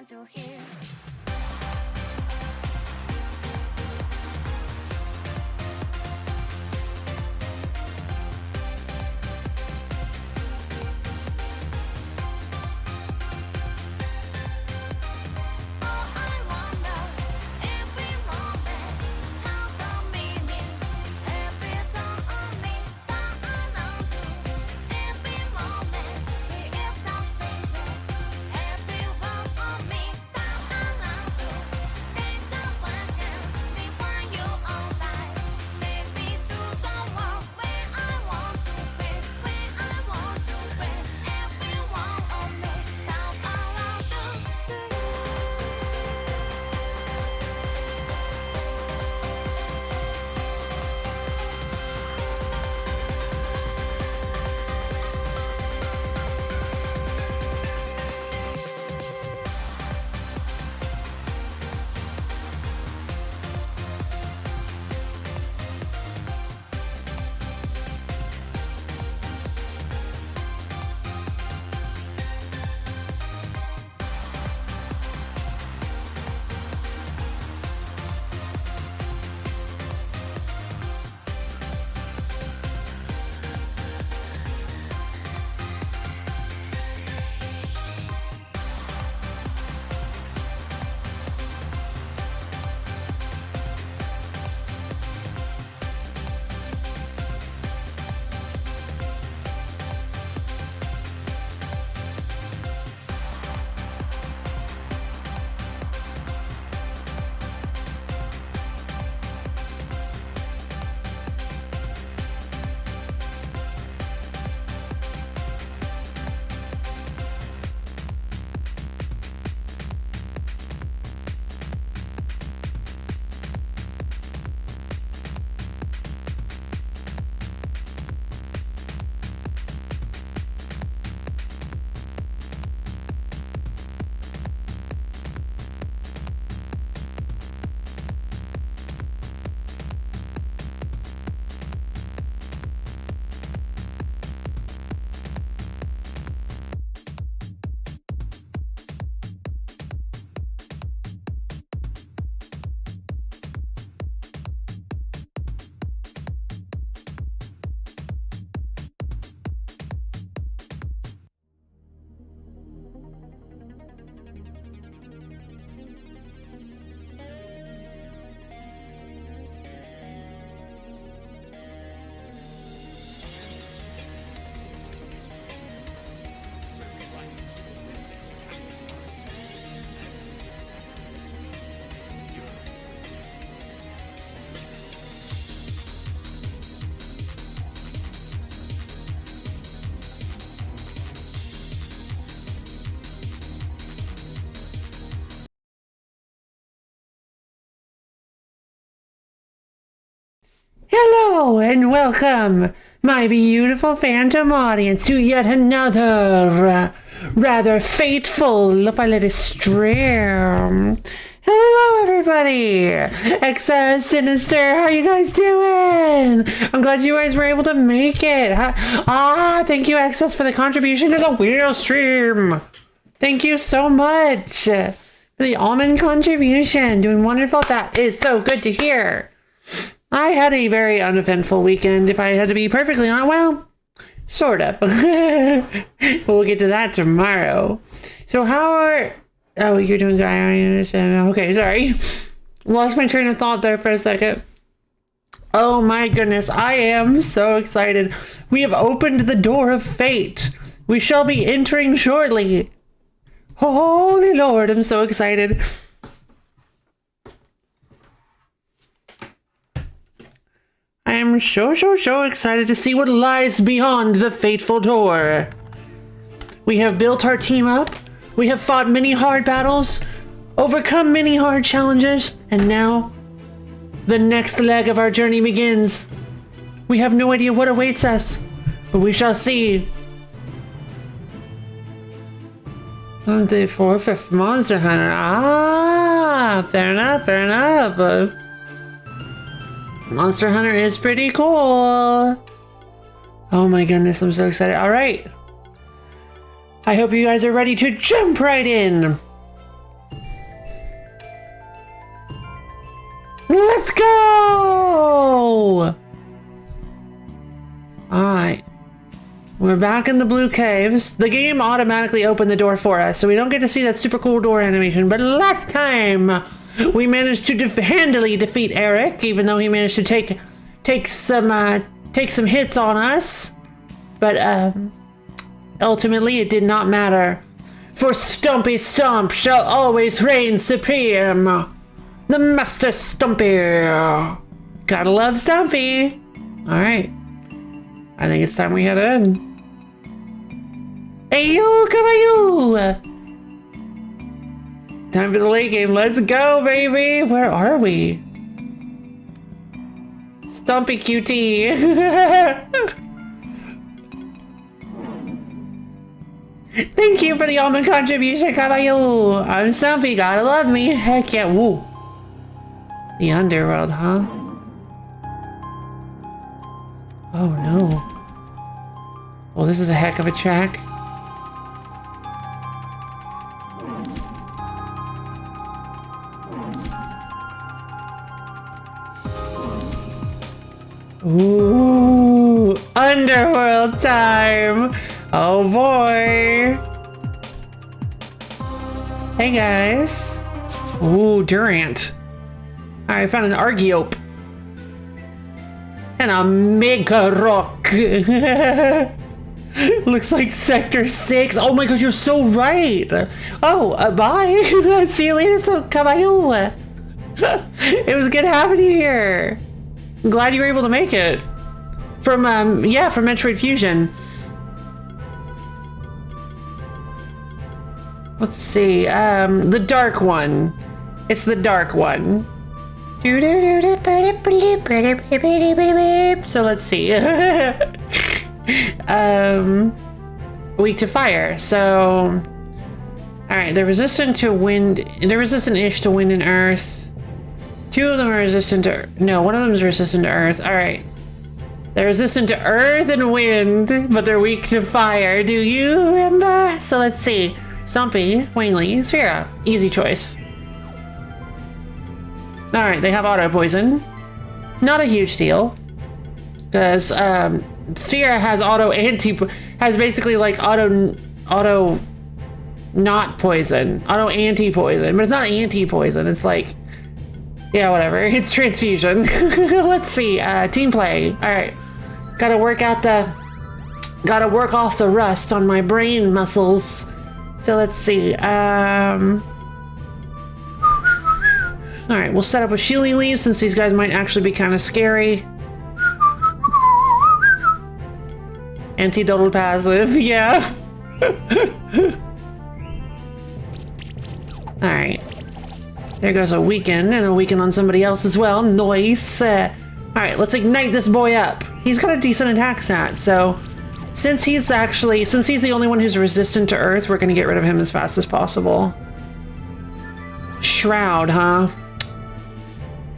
to hear. Hello and welcome, my beautiful phantom audience, to yet another rather fateful Violet stream. Hello, everybody! Excess Sinister, how you guys doing? I'm glad you guys were able to make it. Thank you, Excess, for the contribution to the wheel stream. Thank you so much for the almond contribution. Doing wonderful. That is so good to hear. I had a very uneventful weekend, if I had to be perfectly honest. Well, sort of. But we'll get to that tomorrow. So how are... Oh, you're doing good. I understand. Okay, sorry. Lost my train of thought there for a second. Oh my goodness, I am so excited. We have opened the door of fate. We shall be entering shortly. Holy Lord, I'm so excited. I am so excited to see what lies beyond the fateful door. We have built our team up. We have fought many hard battles, overcome many hard challenges, and now the next leg of our journey begins. We have no idea what awaits us, but we shall see. On day 4, 5th Monster Hunter. Fair enough. Monster Hunter is pretty cool. Oh my goodness, I'm so excited. All right. I hope you guys are ready to jump right in. Let's go! Alright. We're back in the blue caves. The game automatically opened the door for us, so we don't get to see that super cool door animation. But last time, we managed to handily defeat Eric, even though he managed to take some hits on us. But ultimately, it did not matter. For Stumpy Stump shall always reign supreme. The Master Stumpy. Gotta love Stumpy. Alright. I think it's time we head in. Hey yo, caballo! Time for the late game. Let's go, baby! Where are we? Stumpy QT. Thank you for the almond contribution, caballo! I'm Stumpy, gotta love me. Heck yeah, woo. The Underworld, huh? Oh no. Well, this is a heck of a track. Ooh, Underworld time! Oh boy! Hey guys! Ooh, Durant. I found an Argiope. And a Mega Rock. Looks like Sector 6. Oh my gosh, you're so right! Oh, bye! See you later, caballo! It was good having you here! I'm glad you were able to make it. From Metroid Fusion. Let's see, the dark one. It's the dark one. So let's see. Weak to fire, so... Alright, they're resistant to wind, they're resistant-ish to wind and earth. Two of them are resistant to... No, one of them is resistant to earth. Alright. They're resistant to earth and wind, but they're weak to fire. Do you remember? So let's see. Stumpy, Wingley, Sphera. Easy choice. Alright, they have auto poison. Not a huge deal. Because, Sphera has has basically like auto not poison. Auto anti-poison. But it's not anti-poison. It's like... Yeah, whatever. It's transfusion. Let's see. Team play. Alright. Gotta work off the rust on my brain muscles. So let's see. Alright, we'll set up with shielding leaves since these guys might actually be kind of scary. Antidotal passive, yeah. Alright. There goes a weaken, and a weaken on somebody else as well. Nice. Alright, let's ignite this boy up. He's got a decent attack stat, so since he's the only one who's resistant to earth, we're gonna get rid of him as fast as possible. Shroud, huh?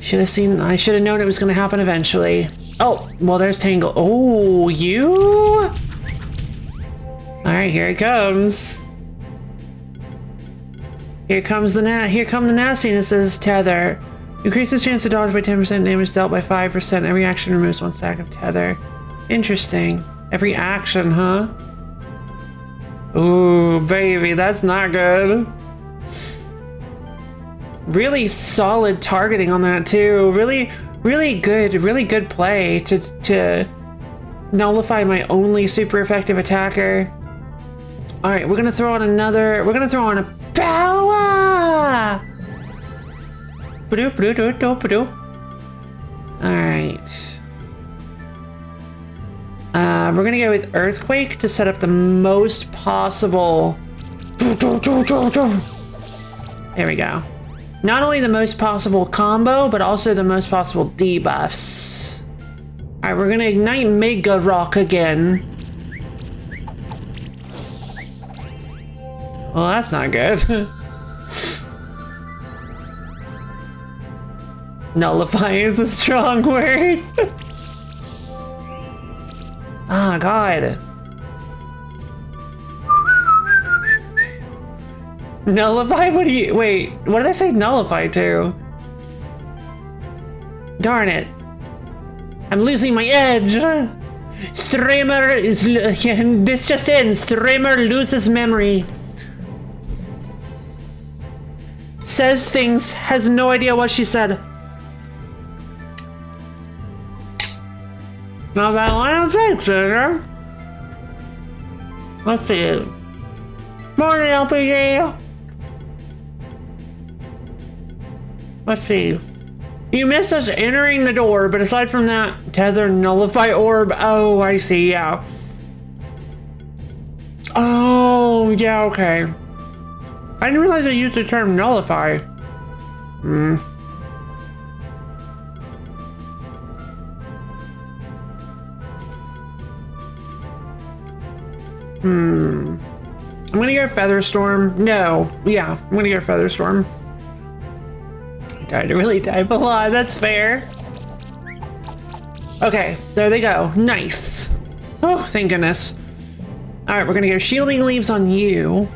I should have known it was gonna happen eventually. Oh, well, there's Tangle. Oh, you? Alright, here it comes. Here come the nastinesses. Tether. Increases chance to dodge by 10%, damage dealt by 5%. Every action removes 1 stack of tether. Interesting. Every action, huh? Ooh, baby, that's not good. Really solid targeting on that too. Really good play to nullify my only super effective attacker. All right, we're gonna throw on a power. All right. We're gonna go with Earthquake to set up the most possible. There we go. Not only the most possible combo, but also the most possible debuffs. Alright, we're gonna ignite Mega Rock again. Well, that's not good. Nullify is a strong word. Ah, oh, God. Nullify? What do you... Wait, what did I say nullify to? Darn it. I'm losing my edge. Streamer is... This just in. Streamer loses memory. Says things, has no idea what she said. Not that I don't think so. Let's see. Morning, LPG. Let's see. You missed us entering the door, but aside from that, tether, nullify orb. Oh, I see, yeah. Oh, yeah, okay. I didn't realize I used the term nullify. I'm gonna get a Featherstorm. No, yeah, I'm gonna get a Featherstorm. I really type a lot, that's fair. Okay, there they go. Nice. Oh, thank goodness. Alright, we're gonna get Shielding Leaves on you.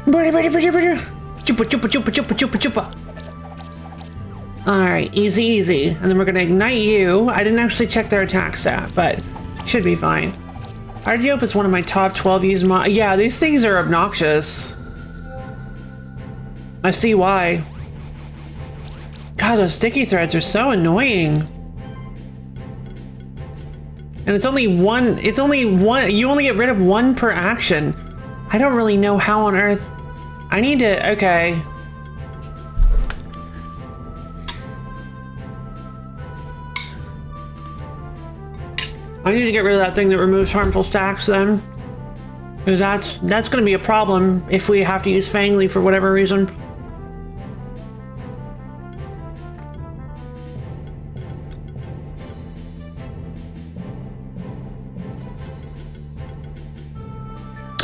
Chupa, chupa, chupa, chupa, chupa, chupa. Alright, easy, easy. And then we're gonna ignite you. I didn't actually check their attack stat, but should be fine. Argiope is one of my top 12 used mod. Yeah, these things are obnoxious. I see why. God, those sticky threads are so annoying. And it's only one, you only get rid of one per action. I don't really know how on earth. I need to, okay. I need to get rid of that thing that removes harmful stacks then. Because that's gonna be a problem if we have to use Fangly for whatever reason.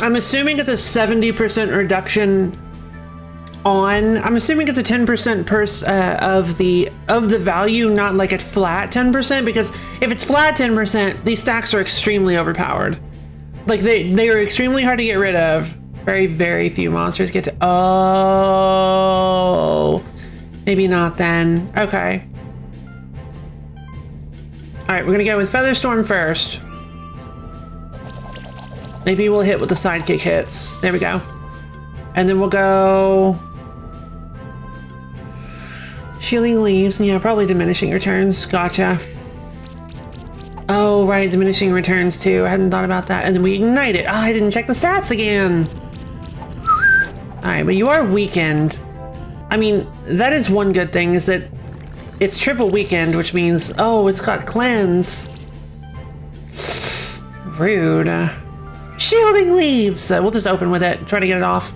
I'm assuming it's a 70% reduction on. I'm assuming it's a 10% of the value, not like a flat 10%. Because if it's flat 10%, these stacks are extremely overpowered. Like they are extremely hard to get rid of. Very, very few monsters get to. Oh, maybe not then. Okay. All right, we're gonna go with Featherstorm first. Maybe we'll hit with the sidekick hits. There we go. And then we'll go... Shielding Leaves. Yeah, probably Diminishing Returns. Gotcha. Oh, right. Diminishing Returns, too. I hadn't thought about that. And then we ignite it. Oh, I didn't check the stats again. Alright, but you are weakened. I mean, that is one good thing, is that it's triple weakened, which means... Oh, it's got Cleanse. Rude. Shielding Leaves! We'll just open with it, try to get it off.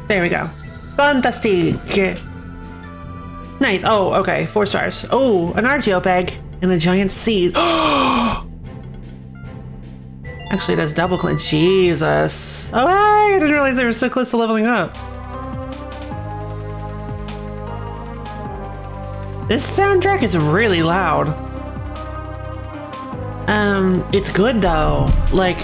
There we go. Fantastic! Nice. Oh, okay. 4 stars. Oh, an Argiope egg and a giant seed. Actually, that's double cleanse. Jesus. Oh, hey! I didn't realize they were so close to leveling up. This soundtrack is really loud. It's good though. Like,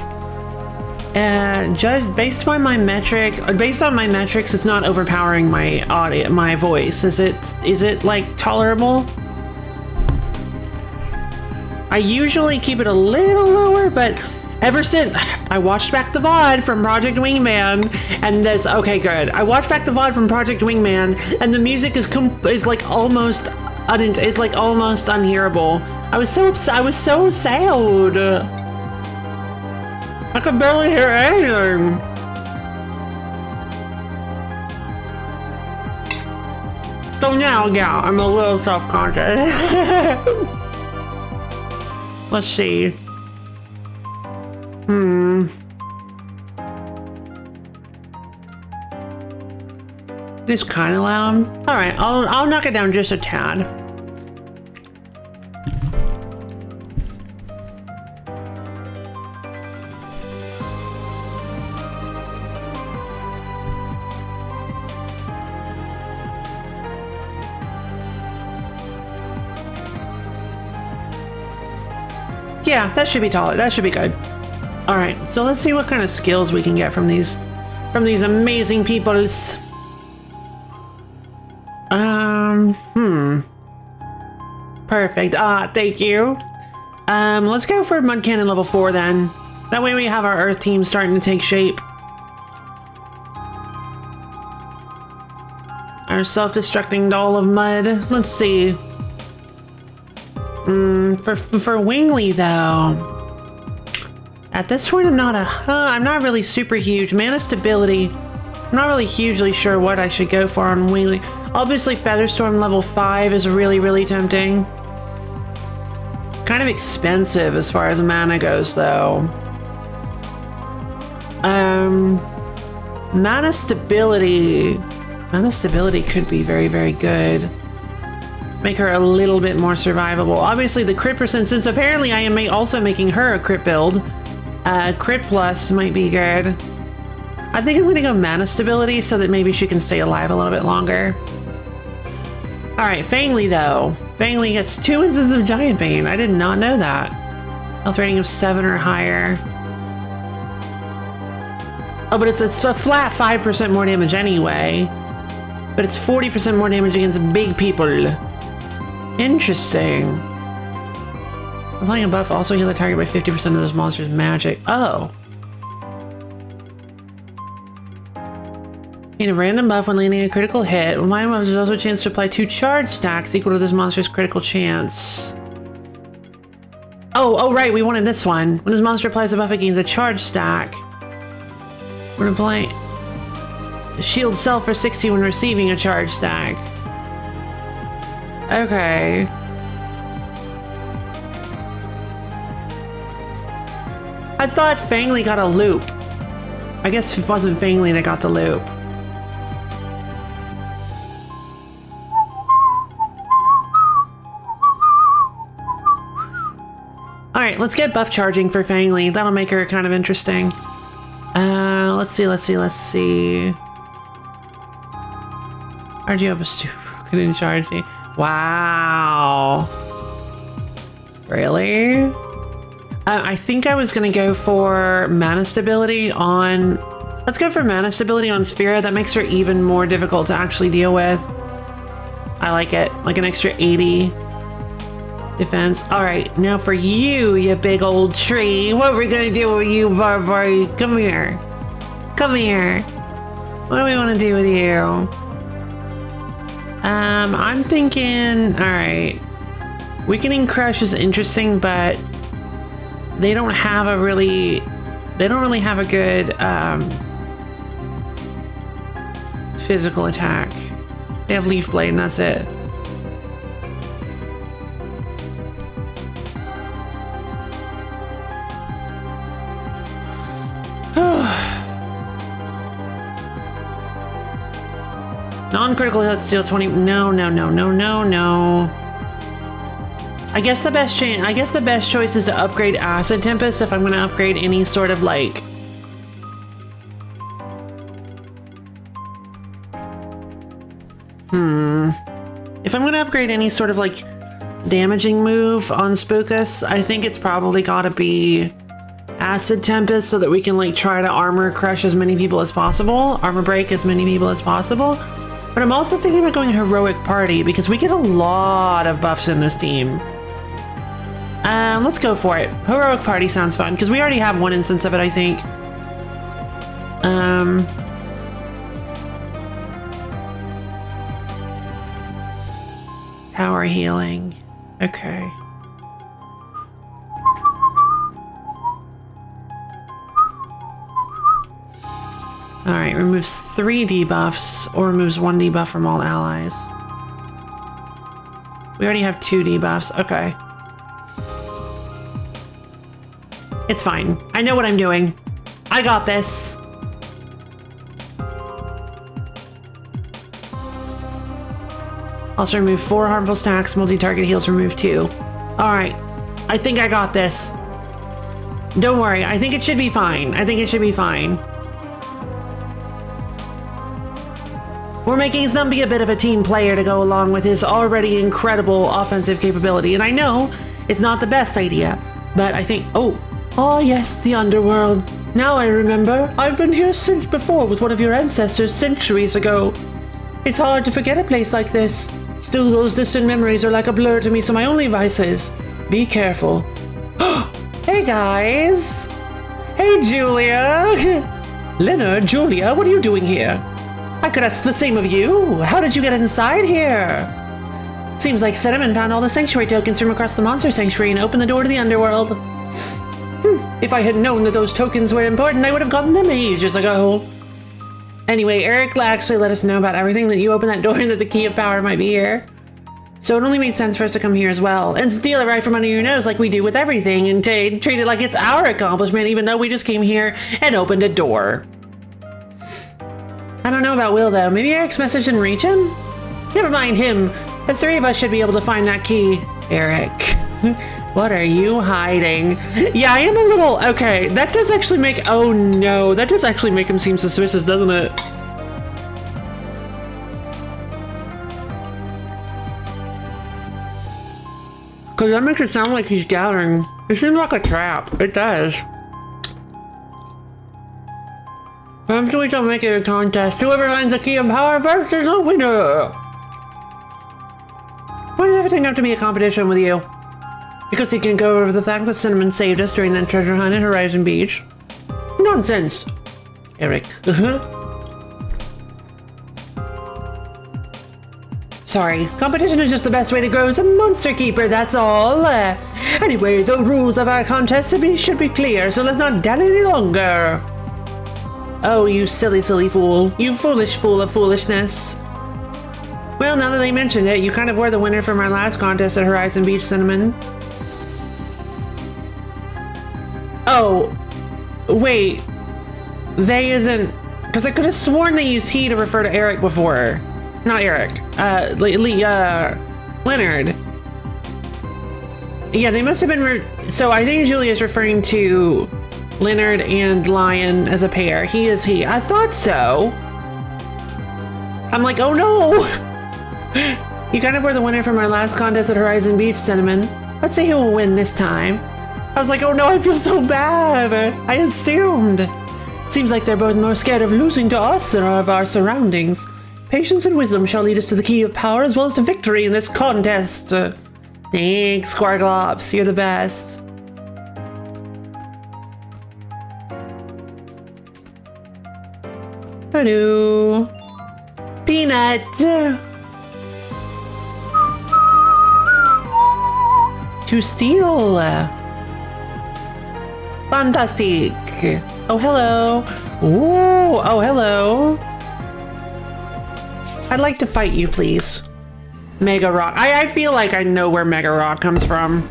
based on my metrics, it's not overpowering my audio, my voice. Is it like tolerable? I usually keep it a little lower, but ever since I watched back the VOD from Project Wingman, and this, okay, good. I watched back the VOD from Project Wingman, and the music is like almost unhearable. I was so sad. I could barely hear anything. So now, yeah, I'm a little self-conscious. Let's see. It's kind of loud. All right, I'll knock it down just a tad. Yeah, that should be taller. That should be good. All right, so let's see what kind of skills we can get from these amazing peoples. Perfect. Thank you. Let's go for Mud Cannon level 4 then. That way we have our Earth team starting to take shape. Our self-destructing doll of mud. Let's see. For Wingley though. At this point, I'm not really super huge. Mana stability. I'm not really hugely sure what I should go for on Wingley. Obviously, Featherstorm level 5 is really, really tempting. Kind of expensive as far as mana goes, though. Mana stability. Mana stability could be very, very good. Make her a little bit more survivable. Obviously, the crit percent, since apparently I am also making her a crit build. Crit plus might be good. I think I'm gonna go mana stability so that maybe she can stay alive a little bit longer. Alright, Fangly though. Fangly gets 2 instances of Giant Bane. I did not know that. Health rating of 7 or higher. Oh, but it's a flat 5% more damage anyway. But it's 40% more damage against big people. Interesting. Applying a buff also heal the target by 50% of this monster's magic. Oh. Gain a random buff when landing a critical hit. When my buff, there's also a chance to apply 2 charge stacks equal to this monster's critical chance. Oh, right, we wanted this one. When this monster applies a buff, it gains a charge stack. We're applying shield self for 60 when receiving a charge stack. Okay. I thought Fangly got a loop. I guess it wasn't Fangly that got the loop. Alright, let's get buff charging for Fangly. That'll make her kind of interesting. Let's see. RGO was too broken in charging. Wow. Really? I think I was gonna go for mana stability on... Let's go for mana stability on Sphera. That makes her even more difficult to actually deal with. I like it. Like an extra 80 defense. Alright, now for you, you big old tree. What are we gonna do with you, Barbary? Come here. Come here. What do we want to do with you? I'm thinking... Alright. Weakening Crush is interesting, but... They don't really have a good physical attack. They have Leaf Blade and that's it. Non-critical hit steal 20. No. I guess the best choice is to upgrade Acid Tempest if I'm going to upgrade any sort of like... If I'm going to upgrade any sort of like damaging move on Spookus, I think it's probably got to be Acid Tempest so that we can like try to armor crush as many people as possible, armor break as many people as possible. But I'm also thinking about going Heroic Party because we get a lot of buffs in this team. Let's go for it. Heroic Party sounds fun, because we already have one instance of it, I think. Power healing. Okay. Alright, removes 3 debuffs, or removes 1 debuff from all allies. We already have 2 debuffs. Okay. It's fine. I know what I'm doing. I got this. Also remove 4 harmful stacks, multi-target heals, remove 2. Alright. I think I got this. Don't worry. I think it should be fine. We're making Zumbie a bit of a team player to go along with his already incredible offensive capability. And I know it's not the best idea, but I think... Oh yes, the Underworld. Now I remember. I've been here since before with one of your ancestors centuries ago. It's hard to forget a place like this. Still, those distant memories are like a blur to me, so my only advice is, be careful. Hey guys! Hey Julia! Leonard, Julia, what are you doing here? I could ask the same of you. How did you get inside here? Seems like Cinnamon found all the sanctuary tokens from across the monster sanctuary and opened the door to the underworld. If I had known that those tokens were important, I would have gotten them ages ago. Anyway, Eric actually let us know about everything, that you opened that door and that the key of power might be here. So it only made sense for us to come here as well and steal it right from under your nose like we do with everything and treat it like it's our accomplishment even though we just came here and opened a door. I don't know about Will though. Maybe Eric's message didn't reach him? Never mind him. The three of us should be able to find that key. Eric, what are you hiding? Yeah, I am a little... Okay, that does actually make... Oh no, that does actually make him seem suspicious, doesn't it? Because that makes it sound like he's gathering. It seems like a trap. It does. I'm sure we don't make it a contest. Whoever finds the key of power first is the winner. Why does everything have to be a competition with you? Because he can go over the fact that Cinnamon saved us during that treasure hunt at Horizon Beach. Nonsense. Eric. Sorry, competition is just the best way to grow as a monster keeper, that's all. Anyway, the rules of our contest should be clear, so let's not dally any longer. Oh, you silly, silly fool. You foolish fool of foolishness. Well, now that they mentioned it, you kind of were the winner from our last contest at Horizon Beach, Cinnamon. Oh, wait. They isn't... Because I could have sworn they used he to refer to Eric before. Not Eric. Leonard. Yeah, they must have been... So I think Julia's referring to Leonard and Lion as a pair. He is he. I thought so. I'm like, oh no! You kind of were the winner from our last contest at Horizon Beach, Cinnamon. Let's see who will win this time. I was like, oh no, I feel so bad. I assumed. Seems like they're both more scared of losing to us than of our surroundings. Patience and wisdom shall lead us to the key of power as well as to victory in this contest. Thanks, Squarglops. You're the best. Hello. Peanut. To steal. Fantastic. Oh, hello. Ooh, oh, hello. I'd like to fight you, please. Mega Rock. I feel like I know where Mega Rock comes from.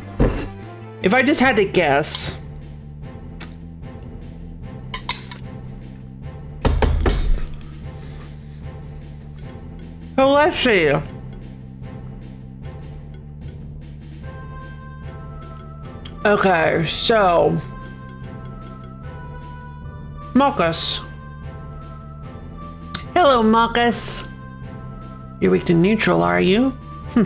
If I just had to guess. Oh, let's see. Okay, so... Marcus. Hello, Marcus. You're weak to neutral, are you? Well,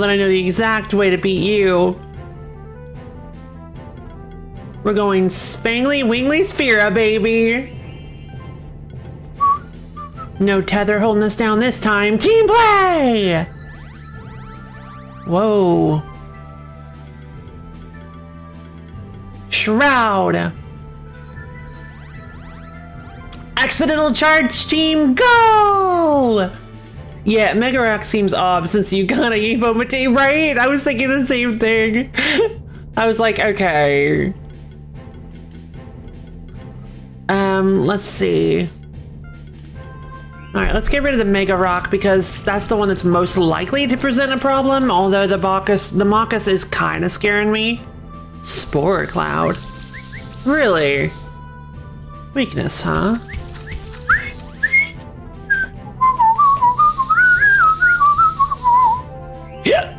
then I know the exact way to beat you. We're going Spangly Wingly Sphera, baby. No tether holding us down this time. Team play! Whoa. Shroud. Accidental charge team, go! Yeah, Mega Rock seems odd since you got a Evo Mate, right? I was thinking the same thing. I was like, okay. Let's see. Alright, let's get rid of the Mega Rock because that's the one that's most likely to present a problem, although the Mockus is kind of scaring me. Spore Cloud. Really? Weakness, huh? Yeah.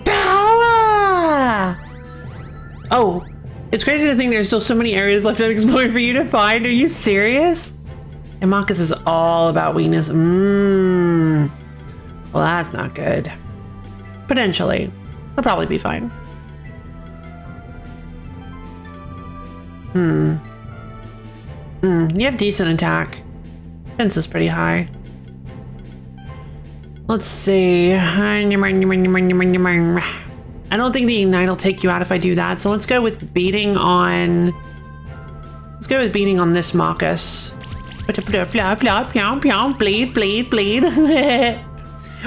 Power! Oh, it's crazy to think there's still so many areas left unexplored for you to find. Are you serious? And Marcus is all about weakness. Well, that's not good. Potentially. I'll probably be fine. You have decent attack. Defense is pretty high. Let's see. I don't think the ignite will take you out if I do that, so let's go with beating on... Let's go with beating on this Marcus. Bleed, bleed, bleed.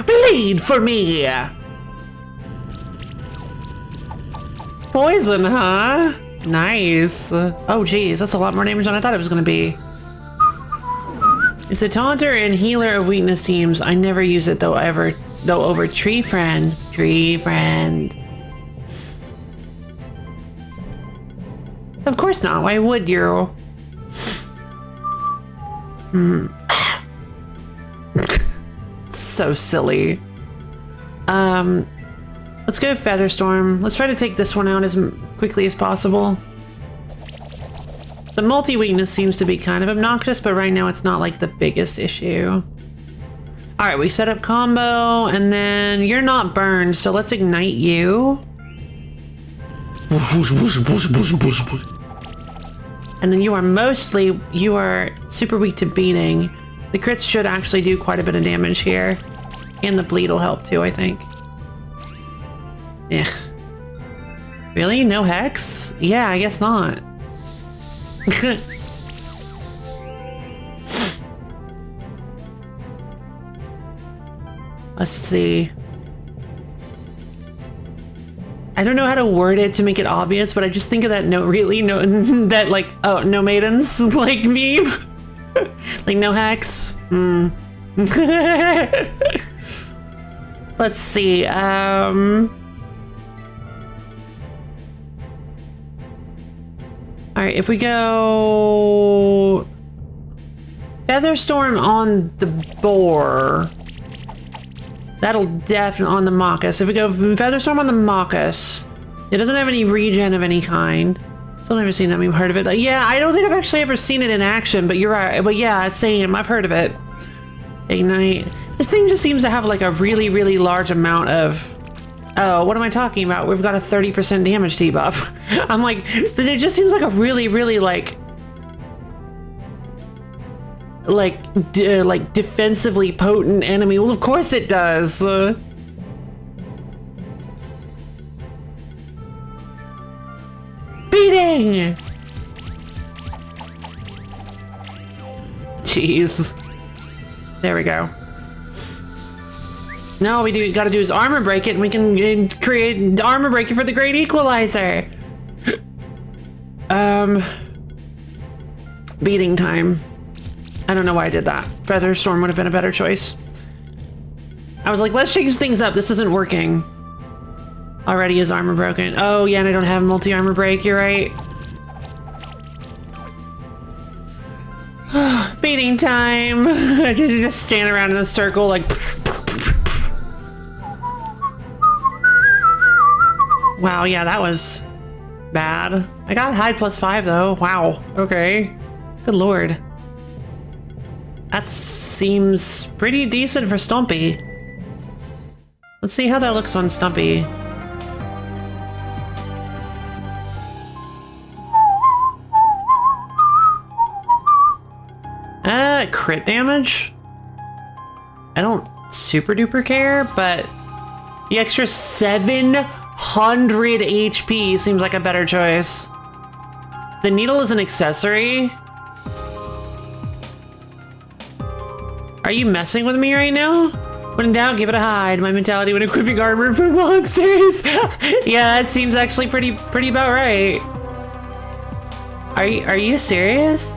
Bleed for me! Poison, huh? Nice. Oh geez, that's a lot more damage than I thought it was gonna be. It's a taunter and healer of weakness teams. I never use it though over Tree Friend. Tree Friend. Of course not, why would you? So silly. Let's go Featherstorm. Let's try to take this one out as quickly as possible. The multi-weakness seems to be kind of obnoxious, but right now it's not like the biggest issue. Alright, we set up combo, and then you're not burned, so let's ignite you. And then you are super weak to beating. The crits should actually do quite a bit of damage here. And the bleed will help too, I think. Ugh. Really? No hex? Yeah, I guess not. Let's see. I don't know how to word it to make it obvious, but I just think of that that like, oh, no maidens like me. Like no hex. Let's see. Alright, if we go Featherstorm on the boar, that'll definitely on the Marcus. If we go Featherstorm on the Marcus, it doesn't have any regen of any kind. Still never seen that. I've heard of it. Yeah, I don't think I've actually ever seen it in action, but you're right. But yeah, it's same. I've heard of it. Ignite. This thing just seems to have like a really, really large amount of... Oh, what am I talking about? We've got a 30% damage debuff. I'm like, it just seems like a really, really like defensively potent enemy. Well, of course it does. Beating! Jeez. There we go. Now all we gotta do is armor break it, and we can create armor break it for the Great Equalizer. Beating time. I don't know why I did that. Featherstorm would have been a better choice. I was like, let's change things up. This isn't working. Already is armor broken. Oh yeah, and I don't have multi-armor break, you're right. Beating time. Just stand around in a circle like... Wow, yeah, that was bad. I got hide +5 though. Wow, okay. Good lord. That seems pretty decent for Stumpy. Let's see how that looks on Stumpy. Crit damage? I don't super duper care, but the extra 700 HP seems like a better choice. The needle is an accessory. Are you messing with me right now? When in doubt, give it a hide. My mentality when equipping armor for monsters. Yeah, that seems actually pretty about right. Are you serious?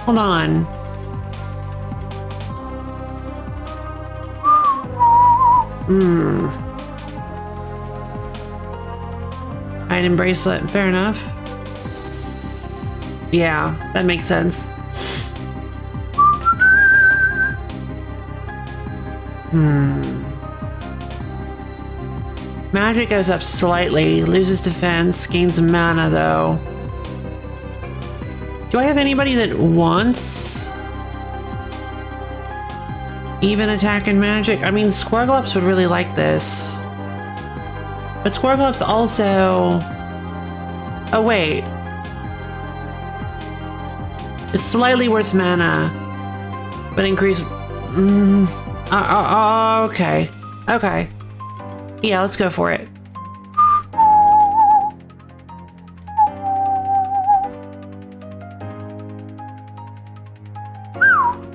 Hold on. Item bracelet, fair enough. Yeah, that makes sense. Magic goes up slightly, loses defense, gains mana though. Do I have anybody that wants even attack and magic? I mean, Squirglops would really like this. But Squirglops also... Oh wait, It's slightly worse mana, but increase. Okay. Okay. Yeah, let's go for it.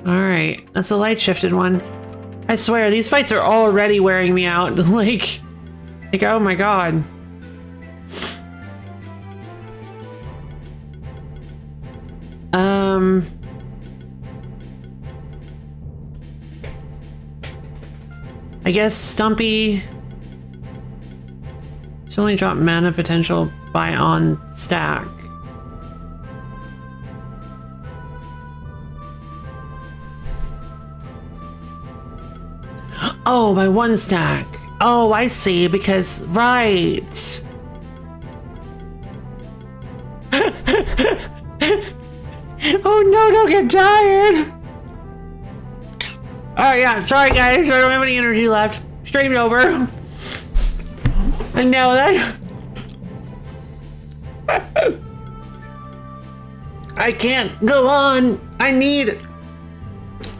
Alright, that's a light shifted one. I swear, these fights are already wearing me out. like, oh my god. I guess Stumpy. It's only drop mana potential by on stack. Oh, by one stack. Oh, I see, because, right. Oh no, don't get tired. Alright, yeah, sorry guys, I don't have any energy left. Streamed over. I know that. I can't go on. I need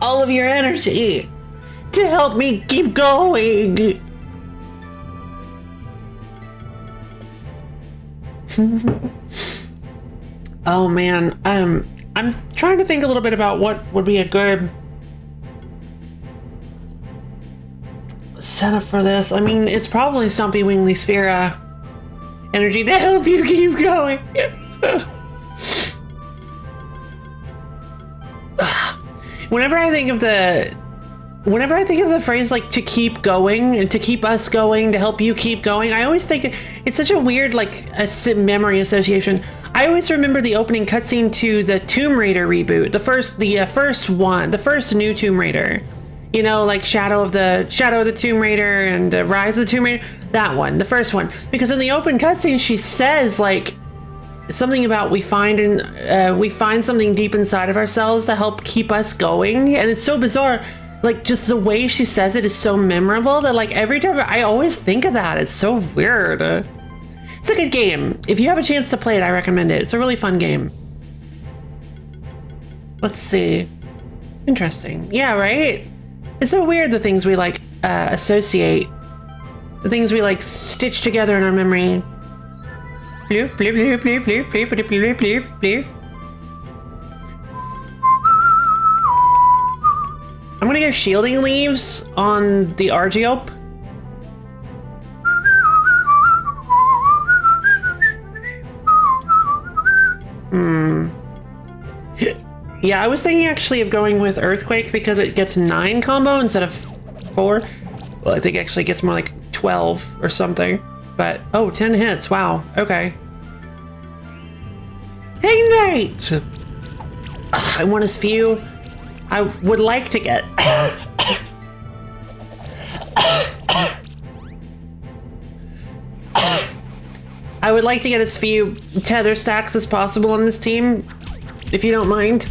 all of your energy to help me keep going. Oh man, I'm trying to think a little bit about what would be a good setup for this. I mean, it's probably Stumpy Wingly Sphera energy to help you keep going. Whenever I think of the phrase like to keep going and to keep us going, to help you keep going, I always think it's such a weird like a memory association. I always remember the opening cutscene to the Tomb Raider reboot, the first new Tomb Raider. You know, like Shadow of the Tomb Raider and Rise of the Tomb Raider. That one, the first one, because in the open cutscene she says like something about we find something deep inside of ourselves to help keep us going, and it's so bizarre. Like just the way she says it is so memorable that like every time I always think of that. It's so weird. It's a good game. If you have a chance to play it, I recommend it. It's a really fun game. Let's see. Interesting. Yeah, right? It's so weird the things we like associate. The things we like stitch together in our memory. Bloop, bloop, bloop, bloop, bloop, bloop, bloop, bloop, bloop, bloop. I'm gonna go Shielding Leaves on the Argiope. Yeah, I was thinking actually of going with Earthquake because it gets 9 combo instead of 4. Well, I think actually it gets more like 12 or something. But, oh, 10 hits, wow, okay. Ignite! Ugh, I want as few. I would like to get... I would like to get as few tether stacks as possible on this team, if you don't mind.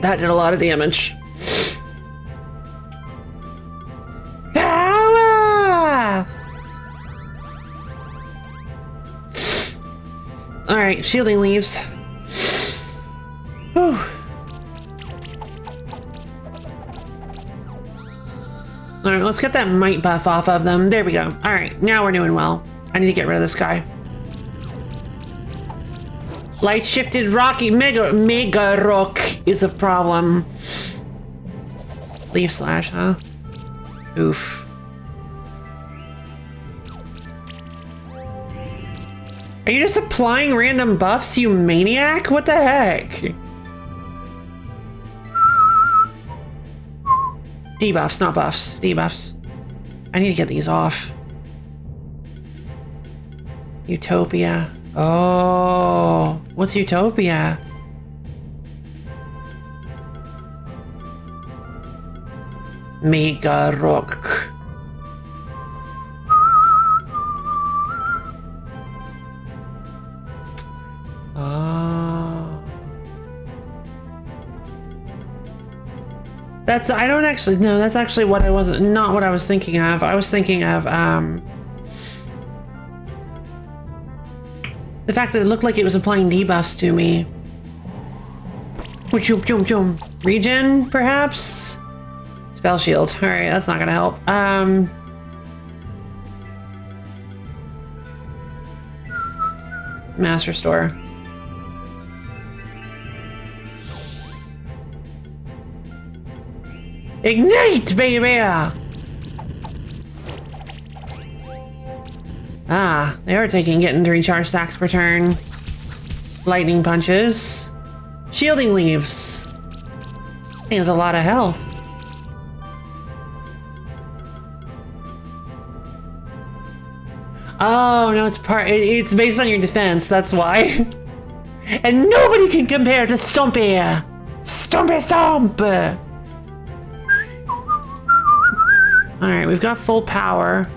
That did a lot of damage. Power! Alright, Shielding Leaves. Whew. Alright, let's get that might buff off of them. There we go. Alright, now we're doing well. I need to get rid of this guy. Light shifted Rocky Mega Rock is a problem. Leaf Slash, huh? Oof. Are you just applying random buffs, you maniac? What the heck? Debuffs, not buffs. Debuffs. I need to get these off. Utopia. Oh, what's Utopia? Mega Rock. Oh. That's, I don't actually, no, that's actually what I wasn't, not what I was thinking of. I was thinking of, the fact that it looked like it was applying debuffs to me. Regen, perhaps? Spell shield. Alright, that's not gonna help. Master store. Ignite, baby! Ah, they are getting 3 charge stacks per turn. Lightning punches. Shielding leaves. I think it's a lot of health. Oh, no, it's based on your defense, that's why. And nobody can compare to Stumpy! Stumpy Stomp! Alright, we've got full power.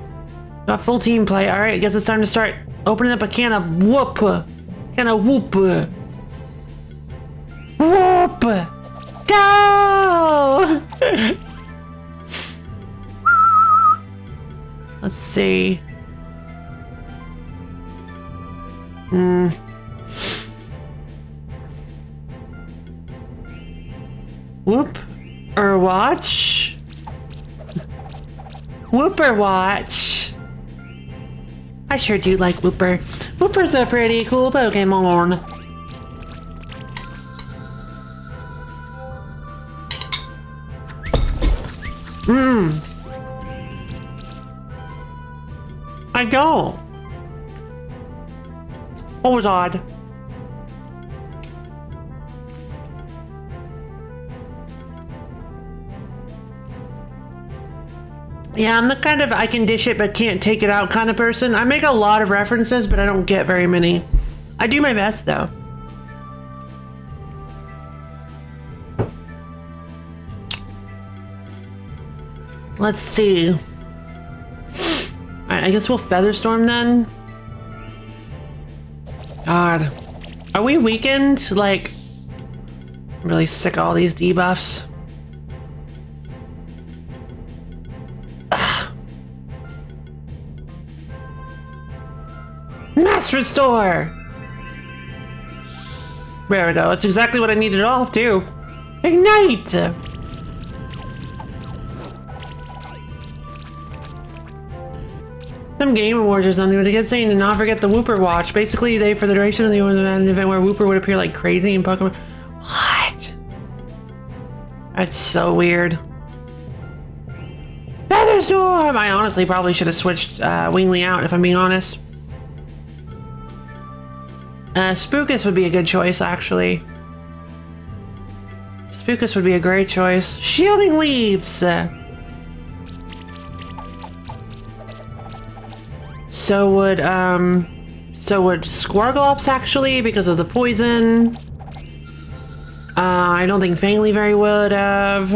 Got full team play. Alright, I guess it's time to start opening up a can of whoop. Can of whoop. Whoop! Go! Let's see. Whoop or watch? Whooper watch. I sure do like Whooper. Whooper's a pretty cool Pokemon. I don't. What was odd? Yeah, I'm the kind of I can dish it but can't take it out kind of person. I make a lot of references, but I don't get very many. I do my best though. Let's see. Alright, I guess we'll Featherstorm then. God. Are we weakened? Like, I'm really sick of all these debuffs. Mass Restore! There we go. That's exactly what I needed off, too. Ignite! Some Game Awards or something, but they kept saying to not forget the Whooper Watch. Basically, they, for the duration of the event where Whooper would appear like crazy in Pokemon. What? That's so weird. Featherstorm! I honestly probably should have switched Wingly out, if I'm being honest. Spookus would be a good choice, actually. Spookus would be a great choice. Shielding Leaves! So would Squirglops, actually, because of the poison. I don't think Fangly very would have.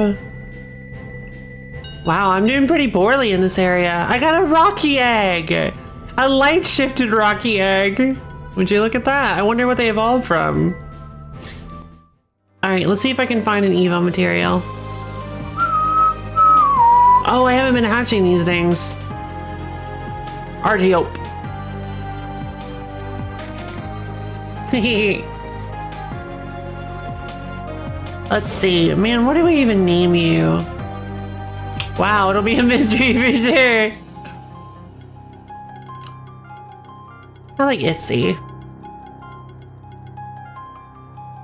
Wow, I'm doing pretty poorly in this area. I got a Rocky Egg! A light-shifted Rocky Egg! Would you look at that? I wonder what they evolved from. Alright, let's see if I can find an Evo material. Oh, I haven't been hatching these things. Argiope. Let's see. Man, what do we even name you? Wow, it'll be a mystery for sure. I like Itzy.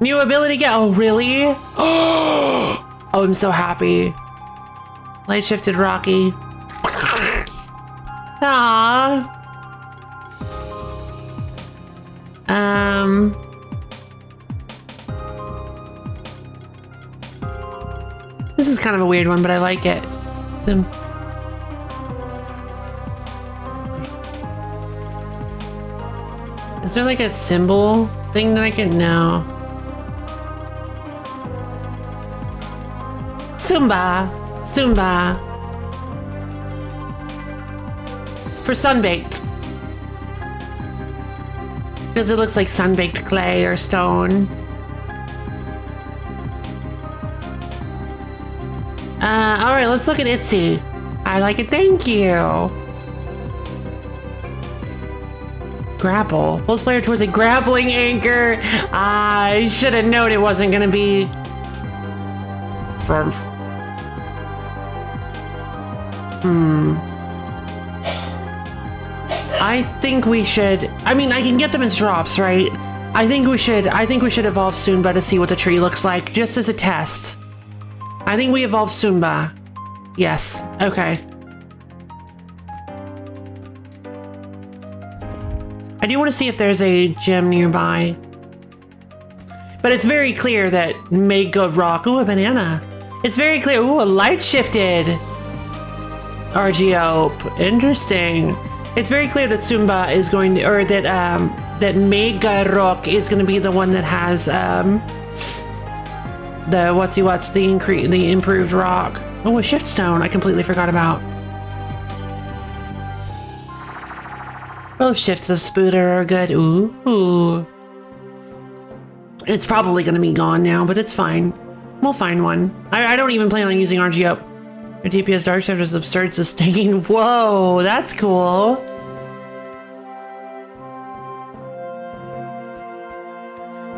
New ability get. Oh, really? Oh, I'm so happy. Light shifted Rocky. Aww. This is kind of a weird one, but I like it. Is there like a symbol thing that I can know? Zumba. For sunbaked. Because it looks like sunbaked clay or stone. Alright, let's look at Itzy. I like it, thank you. Grapple. Pulls player towards a grappling anchor. I should have known it wasn't gonna be rumph. I think we should, I mean, I can get them as drops, right? I think we should evolve Soomba to see what the tree looks like, just as a test. I think we evolve Soomba. Yes, okay. I do want to see if there's a gem nearby. But it's very clear that Mega Rock, ooh, a banana. It's very clear, ooh, a light shifted Argiope, interesting. It's very clear that Soomba is going to, or that that Mega Rock is going to be the one that has the improved rock. Oh, a shift stone I completely forgot about. Both shifts of Spooter are good. Ooh. It's probably going to be gone now, but it's fine. We'll find one. I don't even plan on using Argiope. Your DPS Dark Shift is absurd sustain. Whoa, that's cool.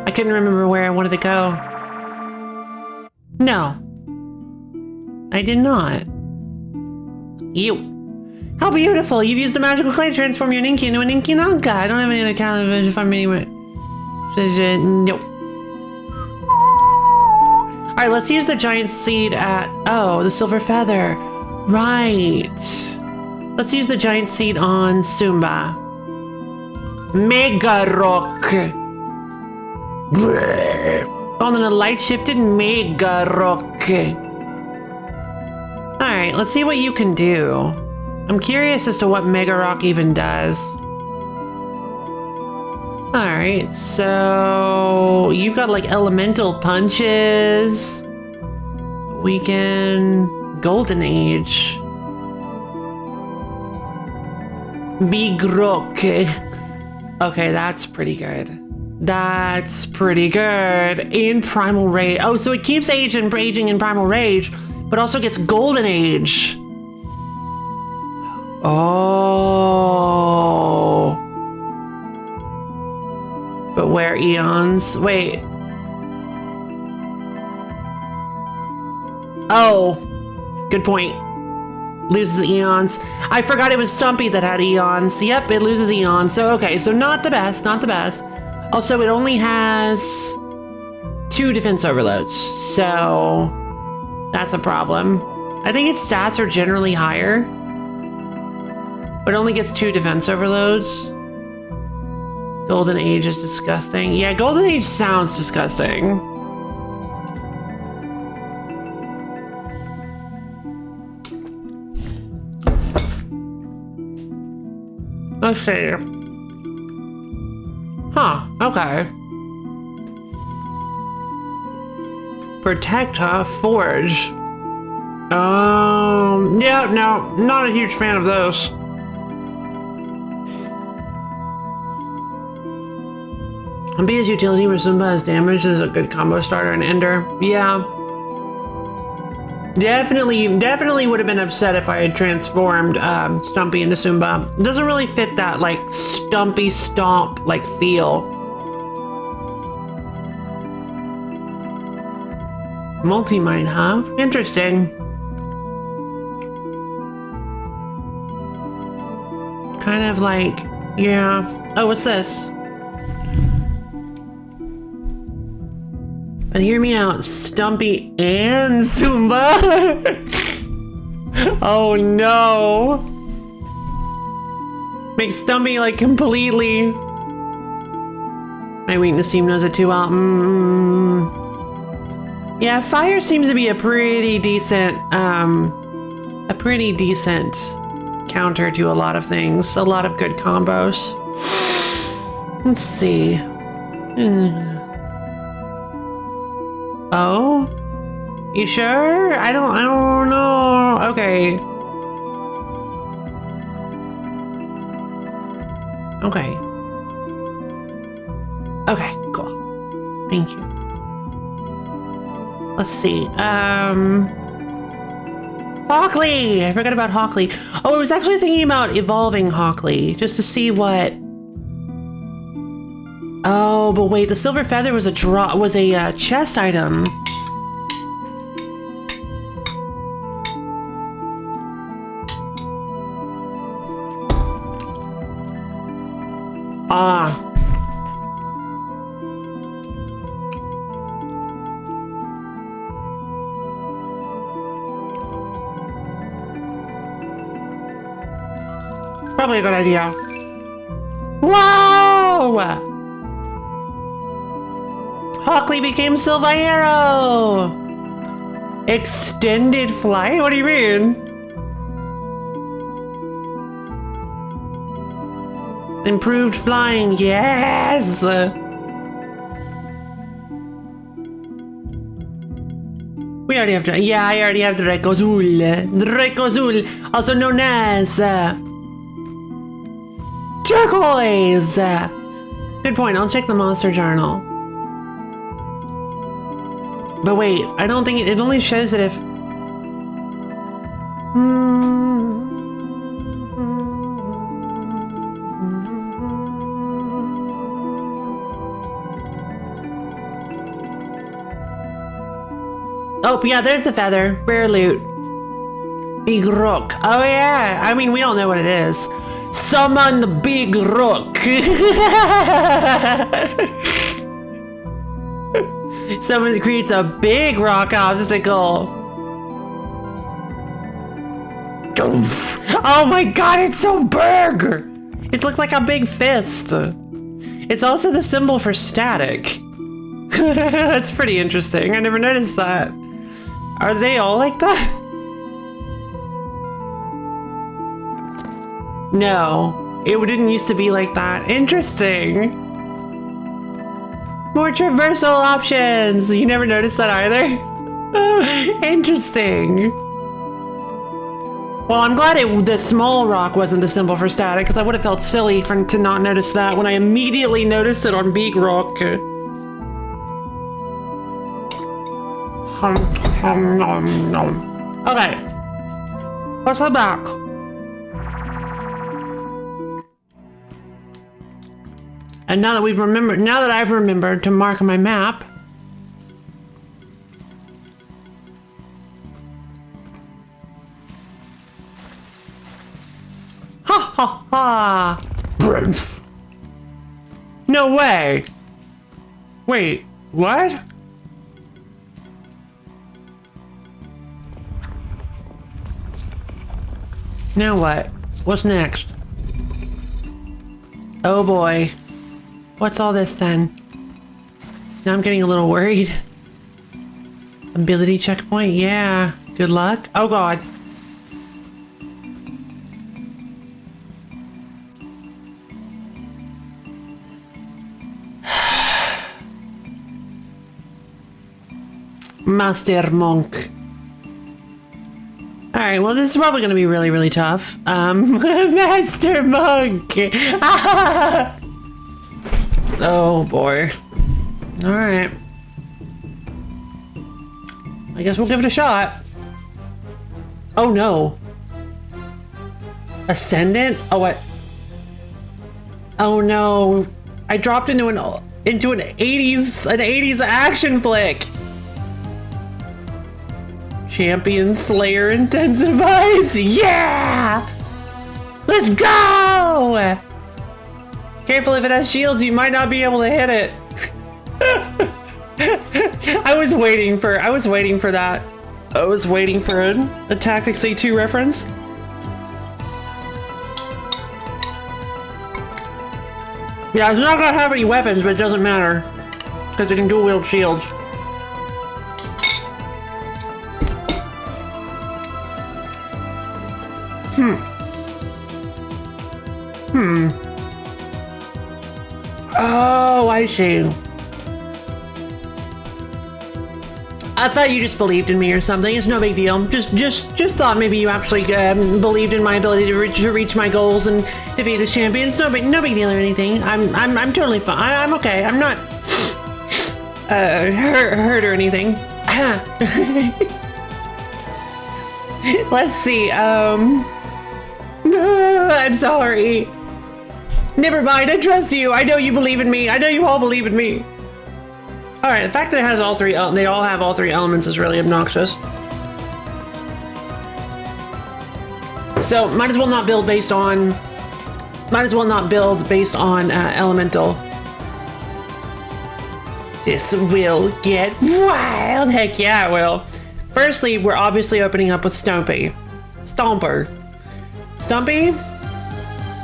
I couldn't remember where I wanted to go. No. I did not. You. How beautiful! You've used the magical clay to transform your Ninky into an Ninky-Nanka. I don't have any other kind of if I'm anyway. Nope. Alright, let's use the giant seed at... Oh, the silver feather. Right. Let's use the giant seed on Soomba. Mega Rock. Oh, and then a light shifted Mega Rock. Alright, let's see what you can do. I'm curious as to what Mega Rock even does. Alright, so you've got like elemental punches. Weaken, Golden Age. Big Rock. Okay, that's pretty good. That's pretty good. In Primal Rage. Oh, so it keeps aging in Primal Rage, but also gets Golden Age. Oh. But where eons? Wait. Oh. Good point. Loses eons. I forgot it was Stumpy that had eons. Yep, it loses eons. So, okay, so not the best, not the best. Also, it only has 2 defense overloads. So, that's a problem. I think its stats are generally higher. But it only gets 2 defense overloads. Golden Age is disgusting. Yeah, Golden Age sounds disgusting. Let's see. Huh, okay. Protecta Forge. Yeah, no, not a huge fan of those. Be as utility where Soomba has damage is a good combo starter and ender. Yeah. Definitely would have been upset if I had transformed Stumpy into Soomba. It doesn't really fit that like Stumpy Stomp like feel. Multi-mine, huh? Interesting. Kind of like, yeah. Oh, what's this? But hear me out, Stumpy and Soomba. Oh no. Makes Stumpy like completely. My weakness team knows it too well. Yeah, fire seems to be a pretty decent counter to a lot of things. A lot of good combos. Let's see. Oh? You sure? I don't know. Okay. Okay. Okay, cool. Thank you. Let's see. Hawkley! I forgot about Hawkley. Oh, I was actually thinking about evolving Hawkley just to see what. Oh, but wait, the silver feather was a chest item. Ah. Probably a good idea. Whoa! Hockley became Silver Arrow! Extended flight? What do you mean? Improved flying, yes! We already have, yeah, I already have Drekazul. Drekazul, also known as turquoise. Good point, I'll check the monster journal. But wait, I don't think it only shows that if... Oh, yeah, there's the feather. Rare loot. Big rock. Oh, yeah. I mean, we all know what it is. Summon the big rock. Someone creates a big rock obstacle. Oh my god, it's so big! It looks like a big fist. It's also the symbol for static. That's pretty interesting. I never noticed that. Are they all like that? No, it didn't used to be like that. Interesting. More traversal options. You never noticed that either? Interesting. Well, I'm glad the small rock wasn't the symbol for static, because I would have felt silly to not notice that when I immediately noticed it on Big Rock. Okay, let's head back. And now that I've remembered to mark my map. Ha ha ha! No way! Wait, what? Now what? What's next? Oh boy. What's all this then? Now I'm getting a little worried. Ability checkpoint? Yeah. Good luck. Oh god. Master Monk. Alright, well this is probably gonna be really, really tough. Master Monk! Oh boy. Alright. I guess we'll give it a shot. Oh no. Ascendant? Oh what? Oh no. I dropped into an 80s action flick. Champion Slayer intensifies. Yeah! Let's go! Careful, if it has shields, you might not be able to hit it. I was waiting for that. I was waiting for a Tactics A2 reference. Yeah, it's not gonna have any weapons, but it doesn't matter. Because it can dual wield shields. Oh, I see. I thought you just believed in me or something. It's no big deal. Just thought maybe you actually believed in my ability to reach my goals and defeat the champion. It's no big deal or anything. I'm totally fine. I'm okay. I'm not hurt or anything. Let's see. I'm sorry. Never mind, I trust you. I know you believe in me. I know you all believe in me. Alright, the fact that it has all three, they all have all three elements is really obnoxious. So, might as well not build based on Might as well not build based on elemental. This will get wild. Heck yeah, it will. Firstly, we're obviously opening up with Stumpy. Stumpy,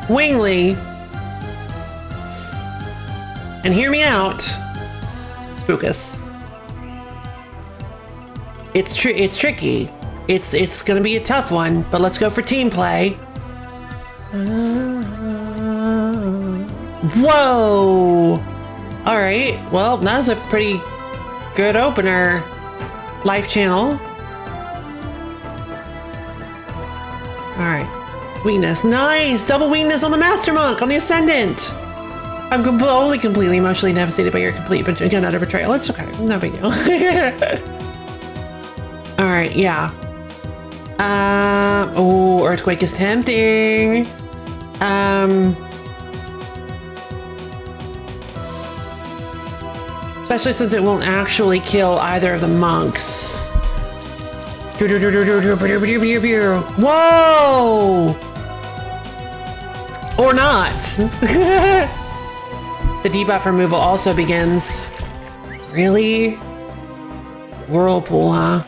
Wingly, and hear me out, Spookus. It's tricky. It's gonna be a tough one, but let's go for team play. Whoa! All right. Well, that's a pretty good opener. Life channel. All right. Weakness. Nice! Double weakness on the Master Monk, on the Ascendant! I'm only completely emotionally devastated by your complete again utter betrayal. It's okay. No big deal. Alright, yeah. Oh, Earthquake is tempting. Especially since it won't actually kill either of the monks. Whoa! Or not. The debuff removal also begins. Really? Whirlpool, huh?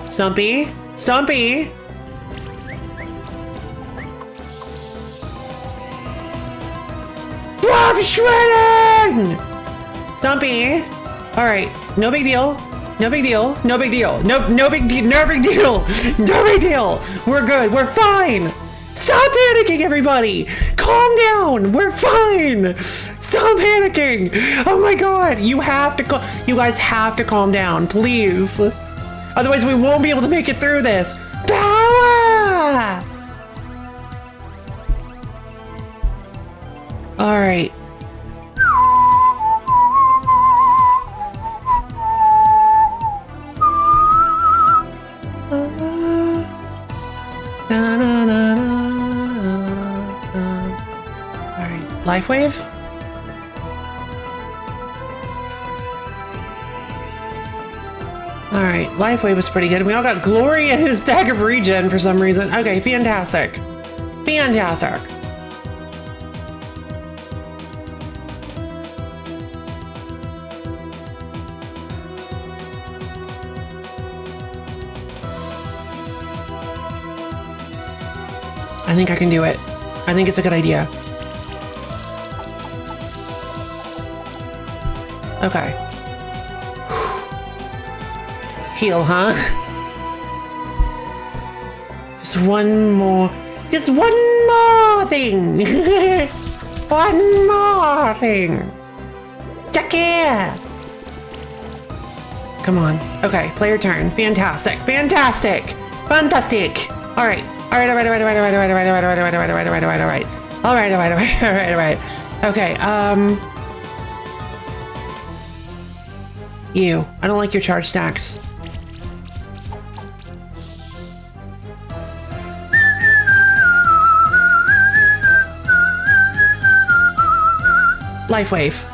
Stumpy? Stumpy! Buff shredding! Stumpy! Alright, no big deal. No big deal. No big deal. No big deal. No big deal. No big deal. We're good. We're fine. Stop panicking, everybody! Calm down! We're fine! Stop panicking! Oh my god! You guys have to calm down, please. Otherwise we won't be able to make it through this. Power! Alright. Life wave? Alright, life wave was pretty good. We all got glory and a stack of regen for some reason. Okay, fantastic. Fantastic. I think I can do it. I think it's a good idea. Okay. Heal, huh? Just one more thing. One more thing. Jackie! Come on. Okay, player turn. Fantastic. Fantastic. Fantastic. All right. All right. Okay. You. I don't like your charge stacks. Life wave.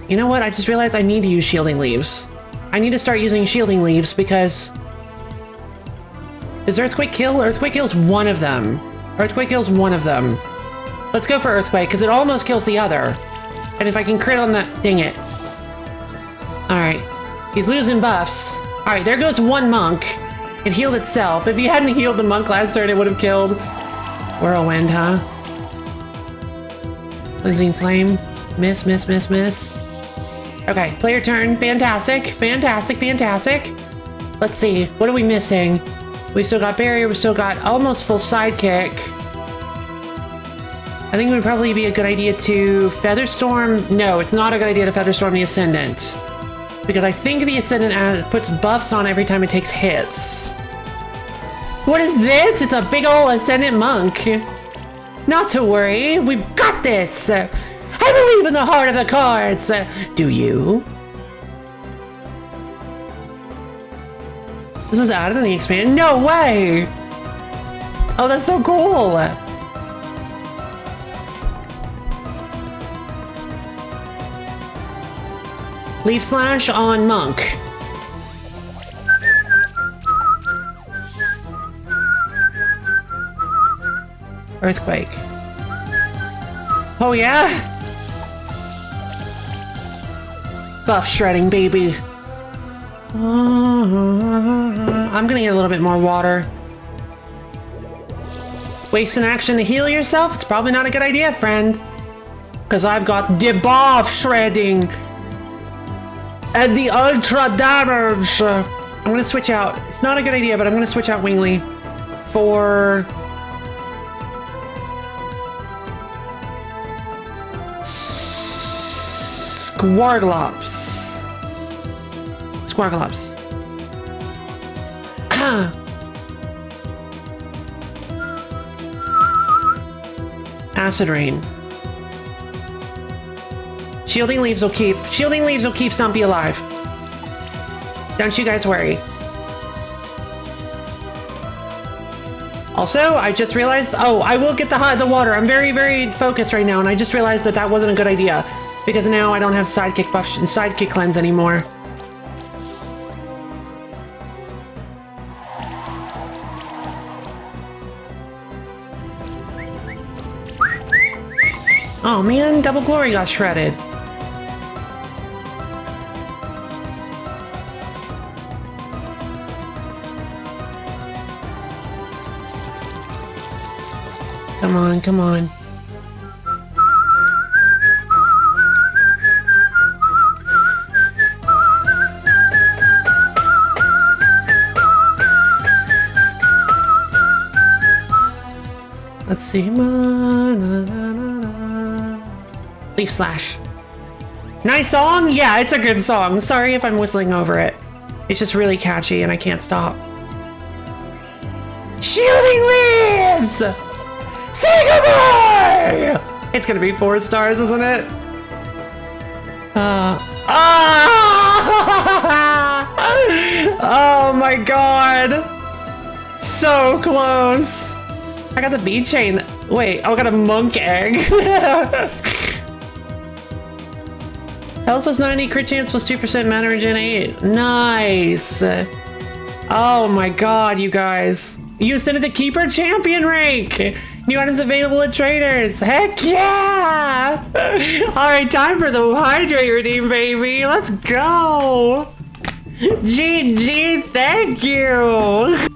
You know what? I just realized I need to use shielding leaves. I need to start using shielding leaves because... Does Earthquake kill? Earthquake kills one of them. Earthquake kills one of them. Let's go for Earthquake, because it almost kills the other. And if I can crit on that... Dang it. Alright. He's losing buffs. Alright, there goes one monk. It healed itself. If he hadn't healed the monk last turn, it would have killed. Whirlwind, huh? Cleansing Flame. Miss, miss, miss, miss. Okay, player turn. Fantastic. Fantastic, fantastic. Let's see. What are we missing? We've still got Barrier. We've still got almost full Sidekick. I think it would probably be a good idea to Featherstorm. No, it's not a good idea to Featherstorm the Ascendant. Because I think the Ascendant puts buffs on every time it takes hits. What is this? It's a big ol' Ascendant Monk. Not to worry, we've got this. I believe in the heart of the cards. Do you? This was added in the expand? No way! Oh, that's so cool! Leaf Slash on Monk. Earthquake. Oh yeah? Buff shredding, baby. I'm gonna get a little bit more water. Waste an action to heal yourself? It's probably not a good idea, friend. Because I've got debuff shredding. And the ultra damage. I'm gonna switch out. It's not a good idea, but I'm gonna switch out Wingly for Squarglops. Squarglops. Acid Rain. Shielding Leaves will keep. Shielding Leaves will keep Stumpy alive. Don't you guys worry. Also, I just realized, oh, I will get the water. I'm very, very focused right now, and I just realized that that wasn't a good idea because now I don't have sidekick buff, sidekick cleanse anymore. Oh man, Double Glory got shredded. Come on, come on. Let's see. Leaf Slash. Nice song? Yeah, it's a good song. Sorry if I'm whistling over it. It's just really catchy and I can't stop. Shielding Leaves! Say goodbye! It's gonna be 4 stars, isn't it? Oh my god! So close! I got the bead chain. Wait, I got a monk egg. Health plus 90, crit chance plus 2%, mana regen 8. Nice! Oh my god, you guys. You ascended the Keeper Champion rank! New items available at traders. Heck yeah! Alright, time for the Hydrate Redeem, baby. Let's go! GG, thank you!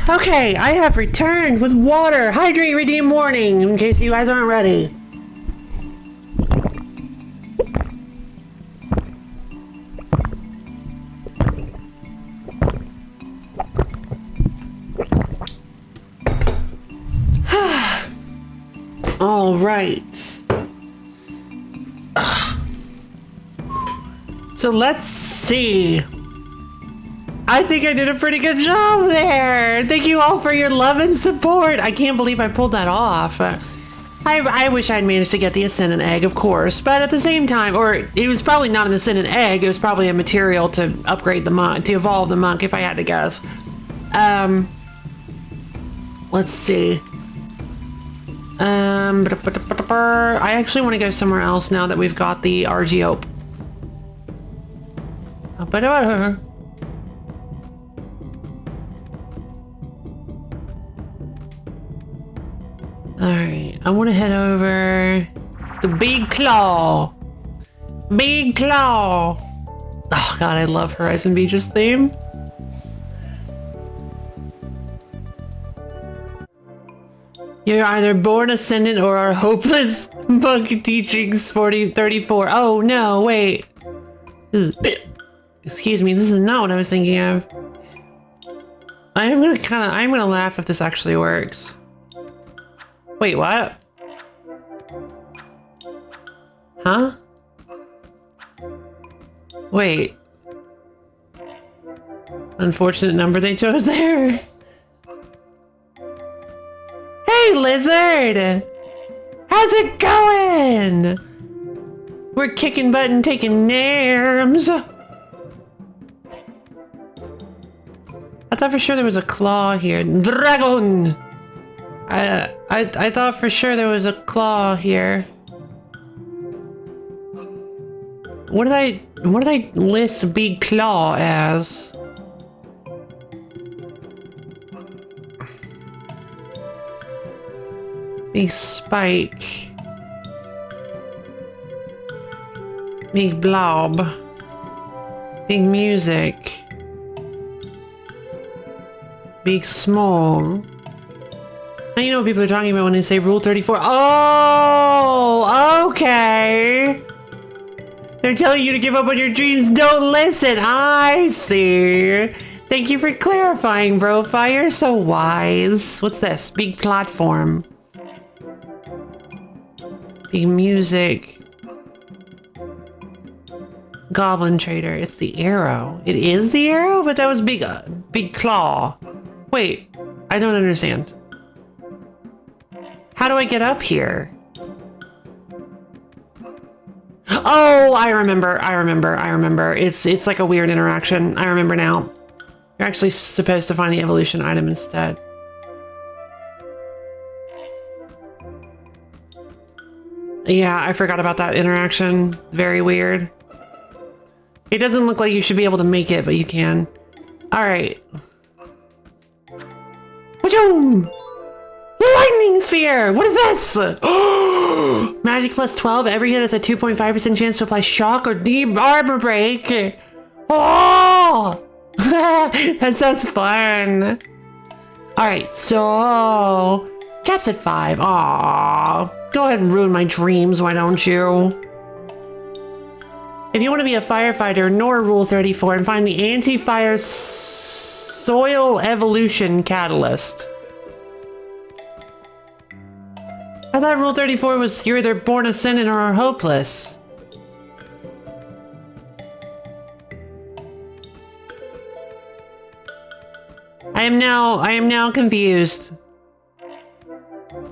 Okay, I have returned with water. Hydrate Redeem warning, in case you guys aren't ready. All right. So let's see. I think I did a pretty good job there. Thank you all for your love and support. I can't believe I pulled that off. I wish I'd managed to get the Ascendant Egg, of course, but at the same time, or it was probably not an Ascendant Egg, it was probably a material to upgrade the monk, to evolve the monk, if I had to guess. Let's see. I actually want to go somewhere else now that we've got the Argiope. Alright, I want to head over the Big Claw. Big Claw. Oh god, I love Horizon Beach's theme. You're either born ascendant or are hopeless. Monk teachings 4034. Oh no, wait. Excuse me, this is not what I was thinking of. I'm gonna laugh if this actually works. Wait, what? Huh? Wait. Unfortunate number they chose there. Hey, Lizard! How's it going? We're kicking butt and taking names. I thought for sure there was a claw here. Dragon! I thought for sure there was a claw here. What did I list Big Claw as? Big Spike. Big Blob. Big Music. Big Small. Now you know what people are talking about when they say Rule 34. Oh, okay. They're telling you to give up on your dreams. Don't listen. I see. Thank you for clarifying, Brofi. You're so wise. What's this? Big platform. Big music. Goblin Trader. It's the arrow. It is the arrow? But that was big, big claw. Wait, I don't understand. How do I get up here? Oh, I remember. It's like a weird interaction. I remember now. You're actually supposed to find the evolution item instead. Yeah, I forgot about that interaction. Very weird. It doesn't look like you should be able to make it, but you can. Alright. Wajoom! Lightning Sphere! What is this? Magic plus 12. Every hit has a 2.5% chance to apply shock or deep armor break. Oh! That sounds fun. Alright, so... Caps at 5. Aww. Go ahead and ruin my dreams, why don't you? If you want to be a firefighter, ignore Rule 34 and find the anti-fire soil evolution catalyst. I thought Rule 34 was you're either born ascendant or are hopeless. I am now confused.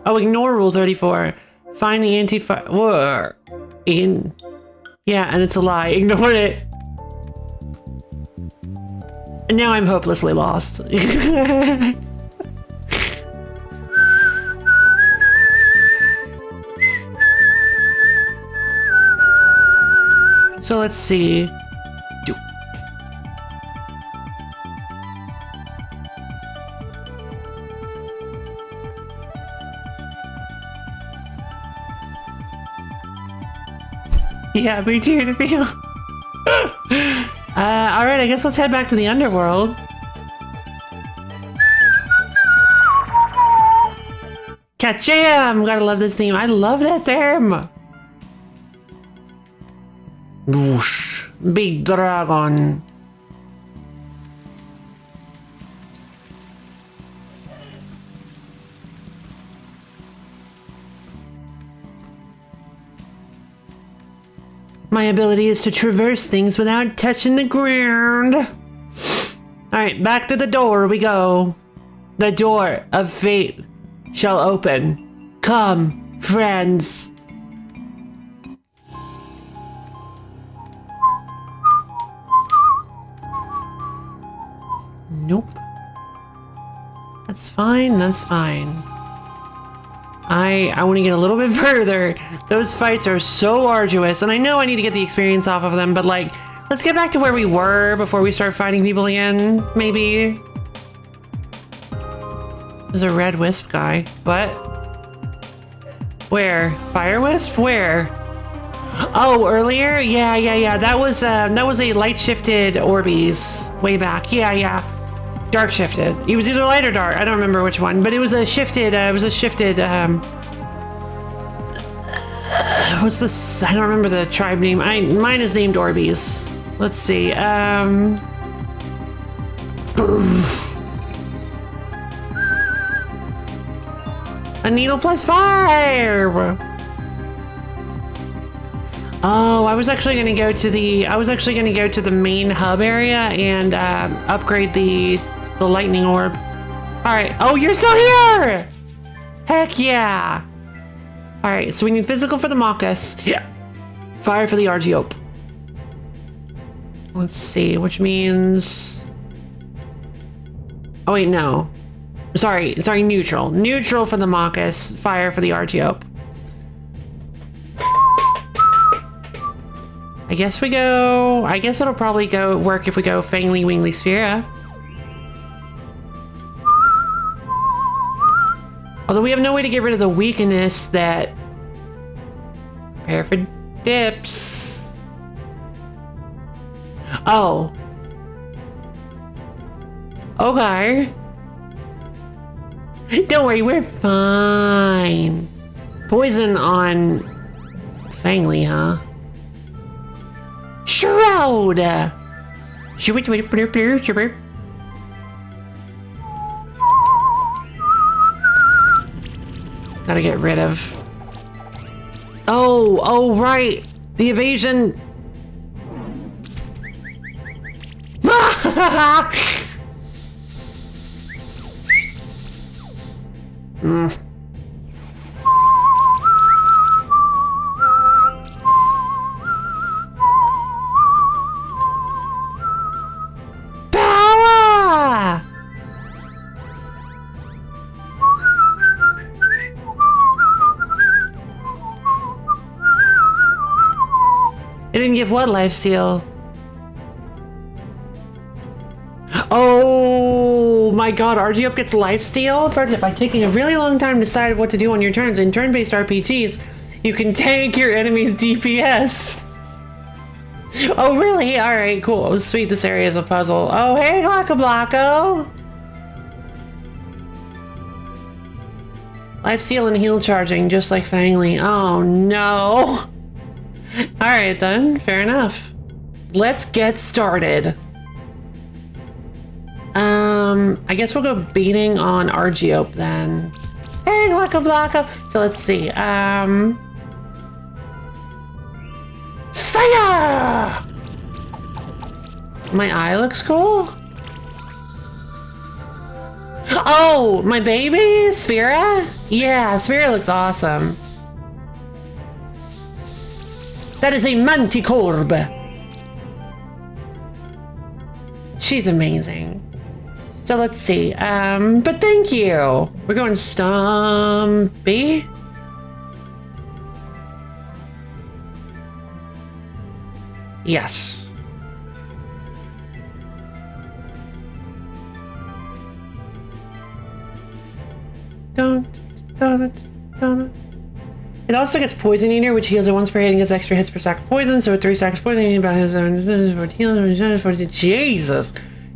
Oh, ignore Rule 34. Find the anti-fire... Yeah, and it's a lie. Ignore it. And now I'm hopelessly lost. So let's see. Yeah, me too, to feel. Alright, I guess let's head back to the Underworld. Kacham! Gotta love this theme. I love that theme! Whoosh. Big dragon. My ability is to traverse things without touching the ground. Alright, back to the door we go. The door of fate shall open. Come, friends. Nope. That's fine, that's fine. I want to get a little bit further. Those fights are so arduous, and I know I need to get the experience off of them, but like, let's get back to where we were before we start fighting people again, maybe. There's a red wisp guy. What? Where? Fire wisp? Where? Oh, earlier? Yeah. That was a light shifted Orbeez way back. Yeah. Dark shifted. It was either light or dark. I don't remember which one, but it was a shifted, what's this? I don't remember the tribe name. Mine is named Orbeez. Let's see. A needle plus fire. Oh, I was actually going to go to the main hub area and upgrade the lightning orb. All right. Oh, you're still here. Heck yeah. All right. So we need physical for the Mockus. Yeah. Fire for the Argiope. Let's see, which means. Oh wait, no. Sorry, neutral. Neutral for the Mockus, fire for the Argiope. I guess it'll probably work if we go Fangly Wingly Sphera. Although we have no way to get rid of the weakness that... Prepare for dips. Oh. Okay. Don't worry, we're fine. Poison on Fangly, huh? Shroud! Gotta get rid of... Oh, right! The evasion... Power! It didn't give what lifesteal? Oh my god, Argiope gets lifesteal by taking a really long time to decide what to do on your turns. In turn-based RPGs, you can tank your enemy's DPS. Oh really? Alright, cool. Oh, sweet, this area is a puzzle. Oh hey, Glockablocko! Lifesteal and heal charging, just like Fangly. Oh no! Alright then, fair enough. Let's get started. I guess we'll go beating on Argiope then. Hey, Glockablocko! So let's see, fire! My eye looks cool? Oh, my baby? Sphera? Yeah, Sphera looks awesome. That is a Manticorb. She's amazing. So let's see. But thank you. We're going Stompy. Yes. Don't. It also gets Poison Eater, which heals it once per hit and gets extra hits per stack of poison, so 3 stacks of poison, about his Jesus.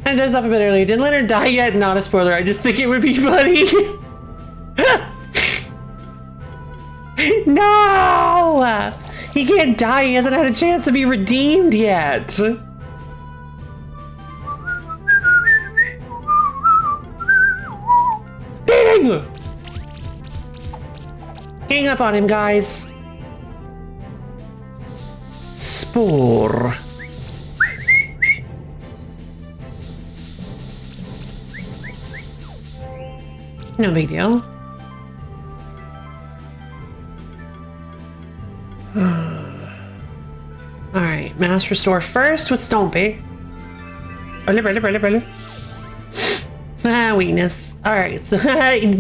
And it does stuff a bit earlier. Didn't let her die yet, not a spoiler. I just think it would be funny. No! He can't die, he hasn't had a chance to be redeemed yet. Beating! Hang up on him, guys. Spore. No big deal. mass restore first with Stompy. Ah, weakness. Alright, so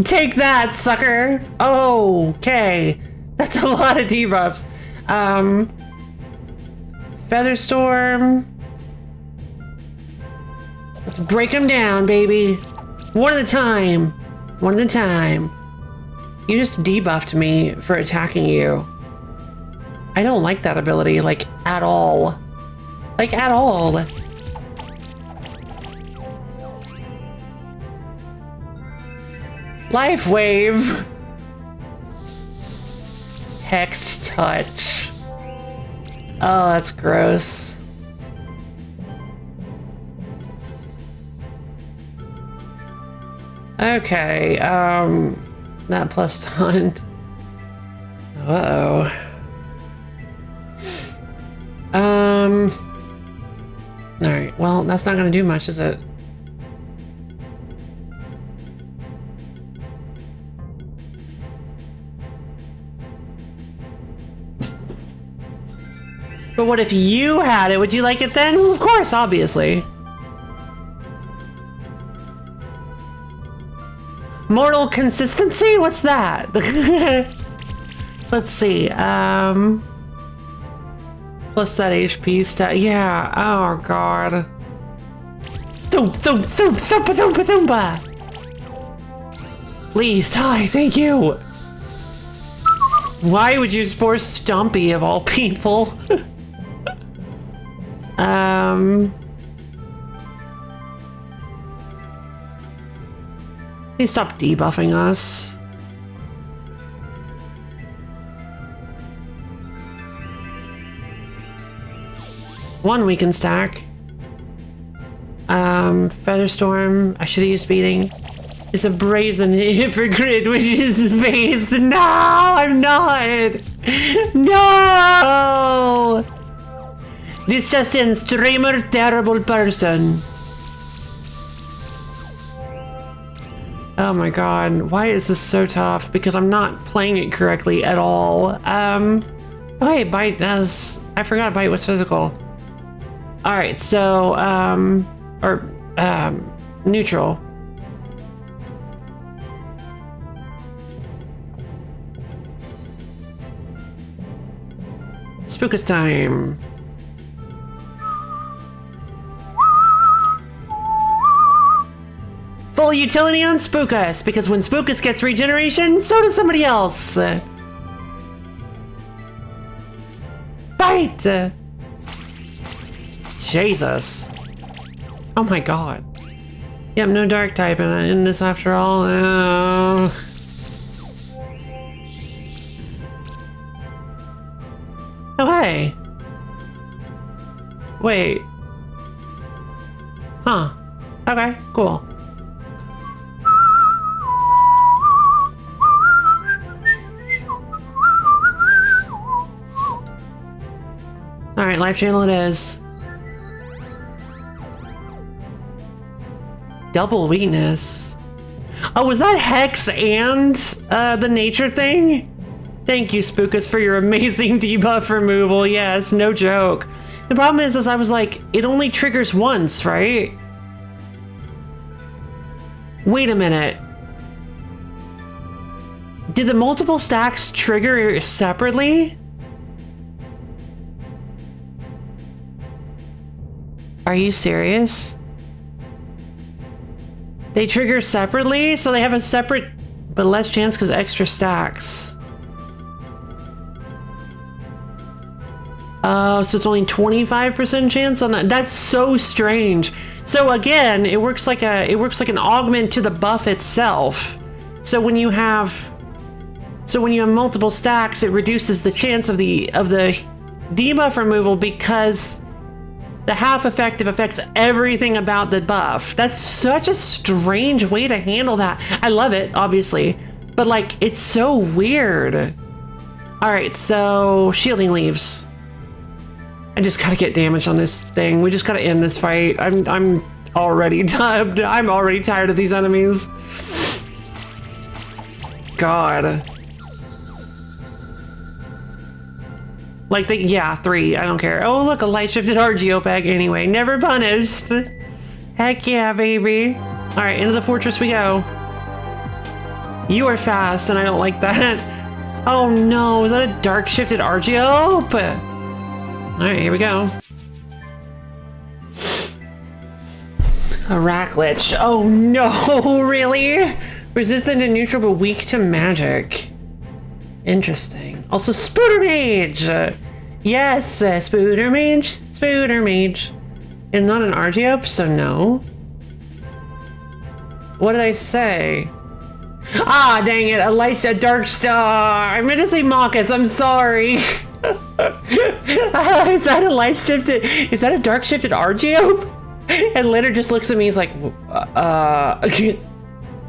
take that, sucker! Okay. That's a lot of debuffs. Featherstorm. Let's break them down, baby. One at a time. One at a time. You just debuffed me for attacking you. I don't like that ability, like, at all. Like, at all. Life Wave. Hexed Touch. Oh, that's gross. Okay, that plus taunt. Uh-oh. Alright, well, that's not gonna do much, is it? But what if you had it? Would you like it then? Well, of course, obviously. Mortal consistency? What's that? Let's see. Plus that HP stat. Yeah. Oh god. Thumpa. Please die. Thank you. Why would you spore Stompy of all people? Please stop debuffing us. One we can stack. Featherstorm. I should have used beating. It's a brazen hypocrite which is faced. No, I'm not. No. This just in, streamer terrible person. Oh my god, why is this so tough? Because I'm not playing it correctly at all. Wait, bite does... I forgot bite was physical. Alright, so, neutral. Spookus time. Full utility on Spookus, because when Spookus gets regeneration, so does somebody else. Bite! Jesus. Oh my god. Yep, no dark type in this after all. Oh, hey. Wait. Huh. Okay, cool. Alright, life channel it is. Double weakness. Oh, was that Hex and the nature thing? Thank you, Spookus, for your amazing debuff removal. Yes, no joke. The problem is I was like, it only triggers once, right? Wait a minute. Did the multiple stacks trigger separately? Are you serious? They trigger separately, so they have a separate but less chance because extra stacks. Oh, so it's only 25% chance on that. That's so strange. So again, it works like an augment to the buff itself. So when you have multiple stacks, it reduces the chance of the debuff removal because the half effective affects everything about the buff. That's such a strange way to handle that. I love it, obviously, but like, it's so weird. All right, so shielding leaves. I just gotta get damage on this thing. We just gotta end this fight. I'm already tired. I'm already tired of these enemies. God. Like, yeah, 3. I don't care. Oh, look, a light-shifted RGO bag anyway. Never punished. Heck yeah, baby. All right, into the fortress we go. You are fast, and I don't like that. Oh, no. Is that a dark-shifted RGO? All right, here we go. A Racklich. Oh, no. Really? Resistant to neutral, but weak to magic. Interesting. Also, Spooter Mage! Yes, Spooter Mage. Spooter Mage. It's not an Argeope, so no. What did I say? Ah, dang it. A dark star. I meant to say Marcus. I'm sorry. Is that a light shifted? Is that a dark shifted Argeope? And Leonard just looks at me. He's like,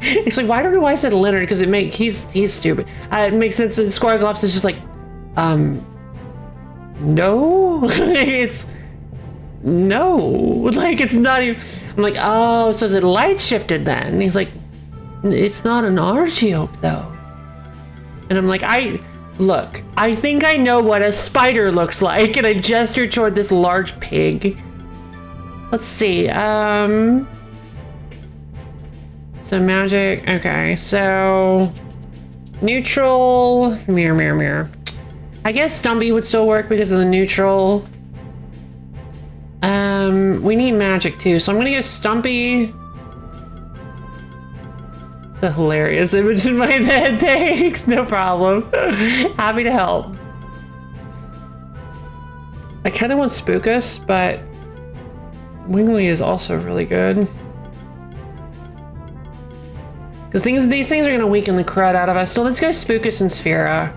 It's like, why don't know why I said Leonard, because he's stupid. It makes sense. Squarglops is just like, no, it's no, like it's not even. I'm like, oh, so is it light shifted then? And he's like, it's not an Argeope though. And I'm like, I think I know what a spider looks like, and I gestured toward this large pig. Let's see, so magic, okay, so neutral, mirror. I guess Stumpy would still work because of the neutral. We need magic too, so I'm gonna go Stumpy. It's a hilarious image in my head, thanks, no problem. Happy to help. I kind of want Spookus, but Wingly is also really good. Because these things are going to weaken the crud out of us. So let's go Spookus and Sphera.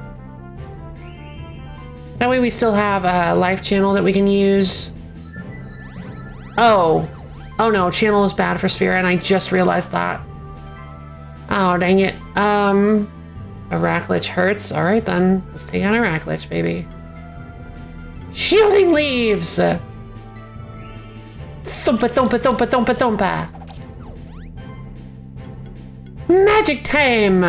That way we still have a life channel that we can use. Oh no, channel is bad for Sphera, and I just realized that. Oh, dang it. A Racklich hurts. All right, then. Let's take out a Racklich, baby. Shielding Leaves! Thumpa, thumpa, thumpa, thumpa, thumpa. Magic time!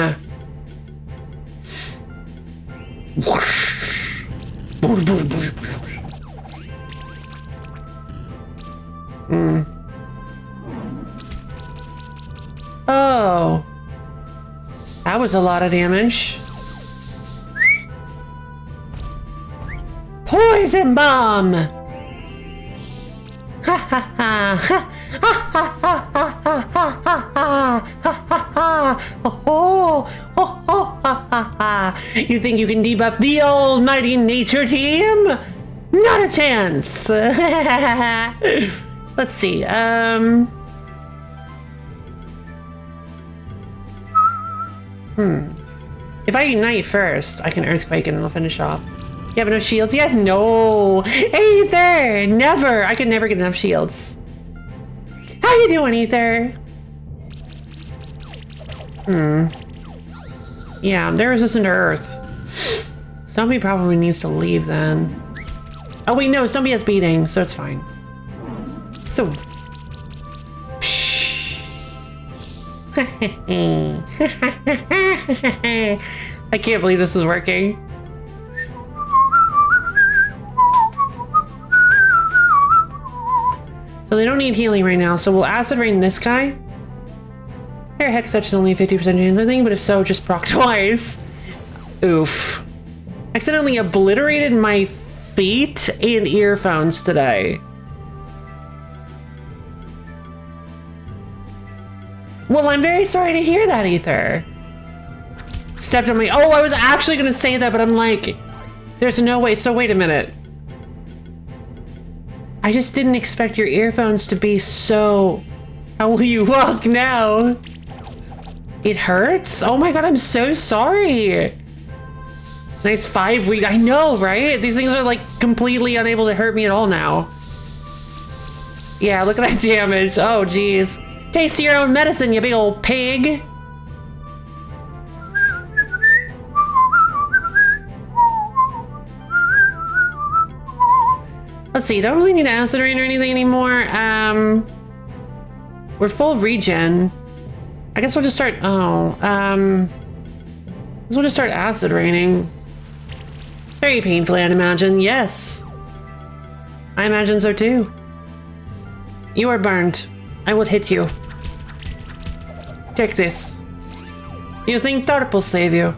Oh. That was a lot of damage. Poison bomb! Ha ha ha ha ha ha ha ha ha ha ha. You think you can debuff the almighty nature team? Not a chance. Let's see. If I unite first, I can earthquake and it'll finish off. You have enough shields yet? No. Aether! Never! I could never get enough shields. How you doing, Aether? Yeah, they're resistant to Earth. Stumpy probably needs to leave then. Oh wait, no, Stumpy has beating, so it's fine. So... I can't believe this is working. So they don't need healing right now, so we'll Acid Rain this guy. Air Hex Touch is only a 50% chance, I think, but if so, just proc twice. Oof. Accidentally obliterated my feet and earphones today. Well, I'm very sorry to hear that, Aether. Stepped on me. Oh, I was actually gonna say that, but I'm like, there's no way. So wait a minute. I just didn't expect your earphones to be so... How will you walk now? It hurts? Oh my god, I'm so sorry. Nice 5 week. I know, right? These things are like completely unable to hurt me at all now. Yeah, look at that damage. Oh, geez. Taste your own medicine, you big old pig. Let's see, don't really need Acid Rain or anything anymore. We're full regen. I guess we'll just start, we'll just start Acid Raining. Very painfully, I'd imagine. Yes. I imagine so too. You are burned. I will hit you. Take this. You think Tarp will save you?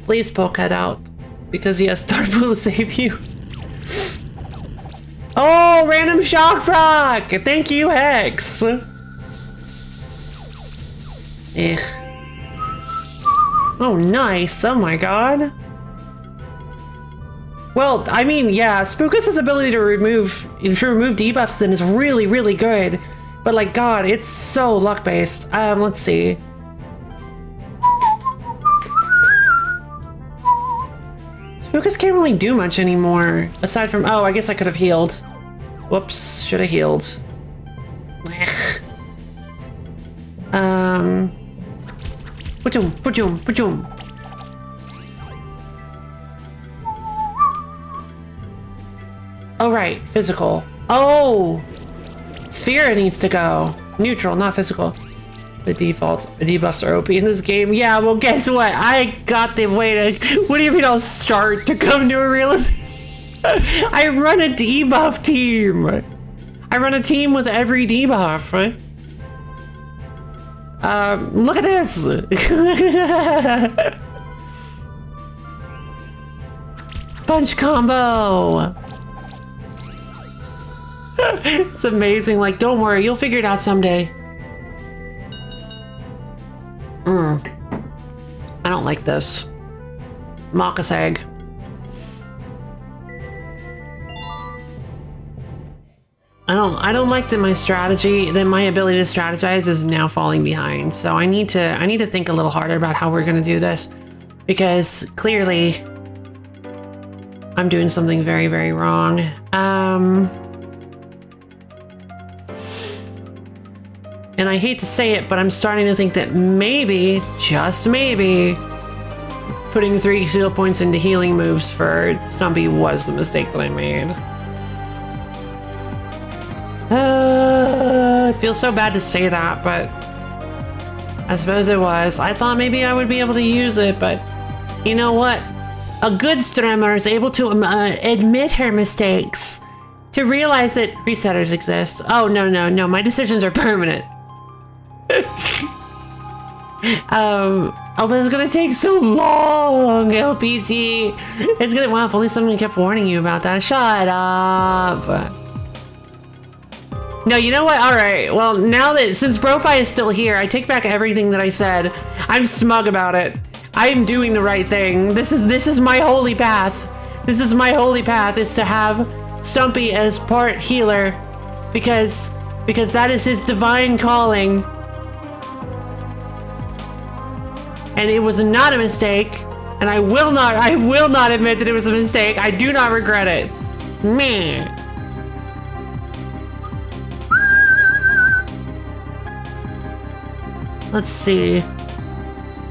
Please poke head out. Because yes, Tarp will save you. Oh, random shock proc! Thank you, Hex! Ugh. Oh, nice. Oh my god. Well, I mean, yeah, Spookus' ability to remove debuffs then is really, really good. But like, god, it's so luck-based. Let's see. Spookus can't really do much anymore. Aside from, oh, I guess I could have healed. Whoops, should have healed. Pachum. Oh, right, physical. Oh! Sphere needs to go. Neutral, not physical. The debuffs are OP in this game. Yeah, well, guess what? I got the way to... What do you mean I'll start to come to a realization? I run a debuff team. I run a team with every debuff. Look at this. Punch combo. It's amazing. Like, don't worry, you'll figure it out someday. I don't like this. Mockus egg. I don't like that my ability to strategize is now falling behind. So I need to think a little harder about how we're gonna do this. Because clearly I'm doing something very, very wrong. And I hate to say it, but I'm starting to think that maybe, just maybe, putting 3 skill points into healing moves for Stumpy was the mistake that I made. It feels so bad to say that, but I suppose it was. I thought maybe I would be able to use it, but you know what? A good streamer is able to admit her mistakes, to realize that resetters exist. Oh, no, my decisions are permanent. Oh, but it's gonna take so long, LPG. It's gonna, wow, if only someone kept warning you about that. Shut up. No, you know what? All right. Well, now that, since Brofi is still here, I take back everything that I said. I'm smug about it. I'm doing the right thing. This is my holy path. This is my holy path, is to have Stumpy as part healer, because that is his divine calling. And it was not a mistake, and I will not admit that it was a mistake. I do not regret it. Meh. Let's see.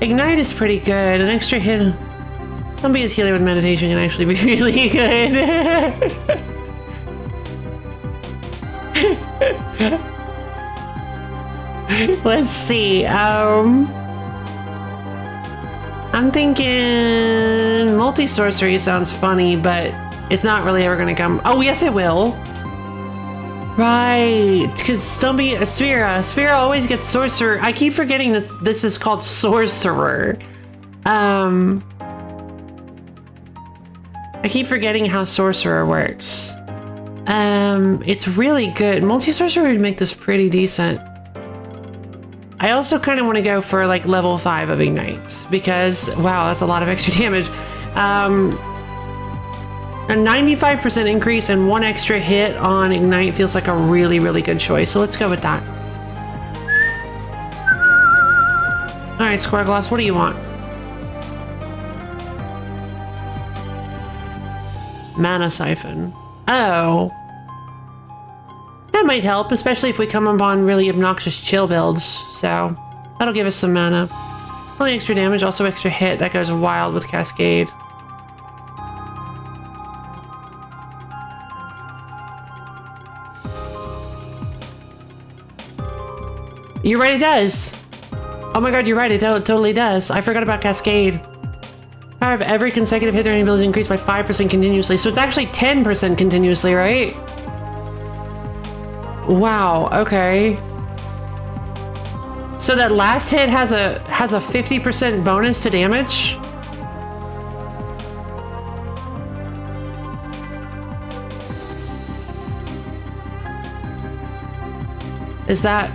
Ignite is pretty good. An extra hit. Stumpy as healer with meditation can actually be really good. Let's see. I'm thinking multi-sorcery sounds funny, but it's not really ever gonna come. Oh, yes, it will. Right, because Stumpy, Sphera always gets sorcerer. I keep forgetting that this is called sorcerer. I keep forgetting how sorcerer works. It's really good. Multi-sorcerer would make this pretty decent. I also kind of want to go for like level 5 of Ignite, because wow, that's a lot of extra damage. A 95% increase and 1 extra hit on Ignite feels like a really, really good choice. So let's go with that. All right, Square Gloss, what do you want? Mana Siphon. Oh. That might help, especially if we come upon really obnoxious chill builds. So that'll give us some mana. Only extra damage, also extra hit. That goes wild with Cascade. You're right, it does. Oh my god, you're right, it totally does. I forgot about Cascade. Power of every consecutive hit during ability increased by 5% continuously. So it's actually 10% continuously, right? Wow, okay. So that last hit has a 50% bonus to damage? Is that...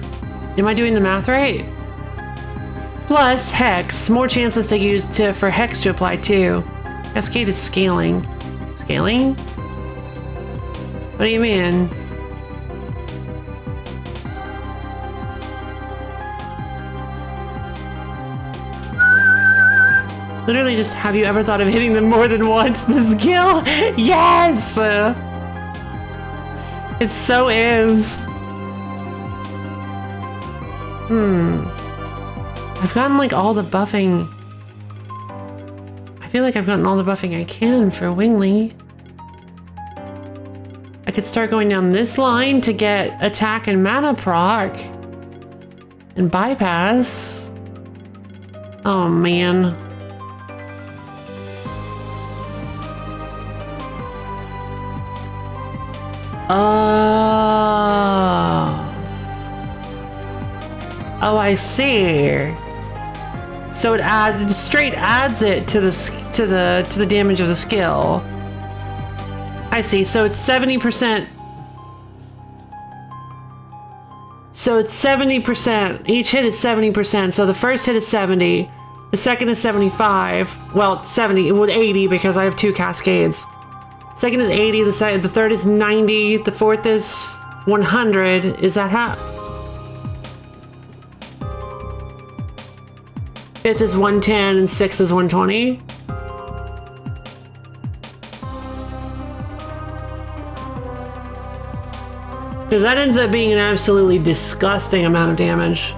Am I doing the math right? Plus Hex. More chances to use for Hex to apply too. Cascade is scaling. Scaling? What do you mean? Literally just, have you ever thought of hitting them more than once? The skill? Yes! It so is. I've gotten like all the buffing. I feel like I've gotten all the buffing I can for Wingly. I could start going down this line to get attack and mana proc. And bypass. Oh man. Oh, I see. So it adds it to the damage of the skill. I see. So it's 70%. So it's 70%. Each hit is 70%. So the first hit is 70. The second is 75. Well, 70. It would 80 because I have 2 cascades. Second is 80. The third is 90. The fourth is 100. Is that how? Fifth is 110 and sixth is 120. Because that ends up being an absolutely disgusting amount of damage.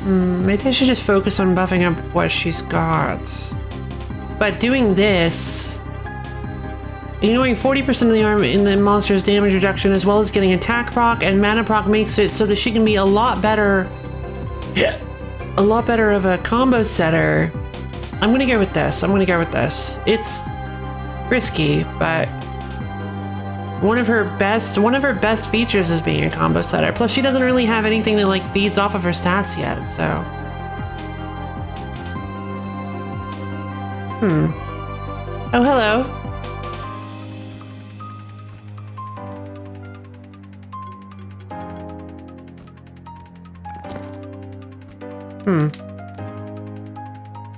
Maybe I should just focus on buffing up what she's got. But doing this, ignoring 40% of the arm in the monster's damage reduction, as well as getting attack proc and mana proc, makes it so that she can be a lot better of a combo setter. I'm gonna go with this. It's risky, but one of her best features is being a combo setter. Plus, she doesn't really have anything that like feeds off of her stats yet, so. Oh, hello.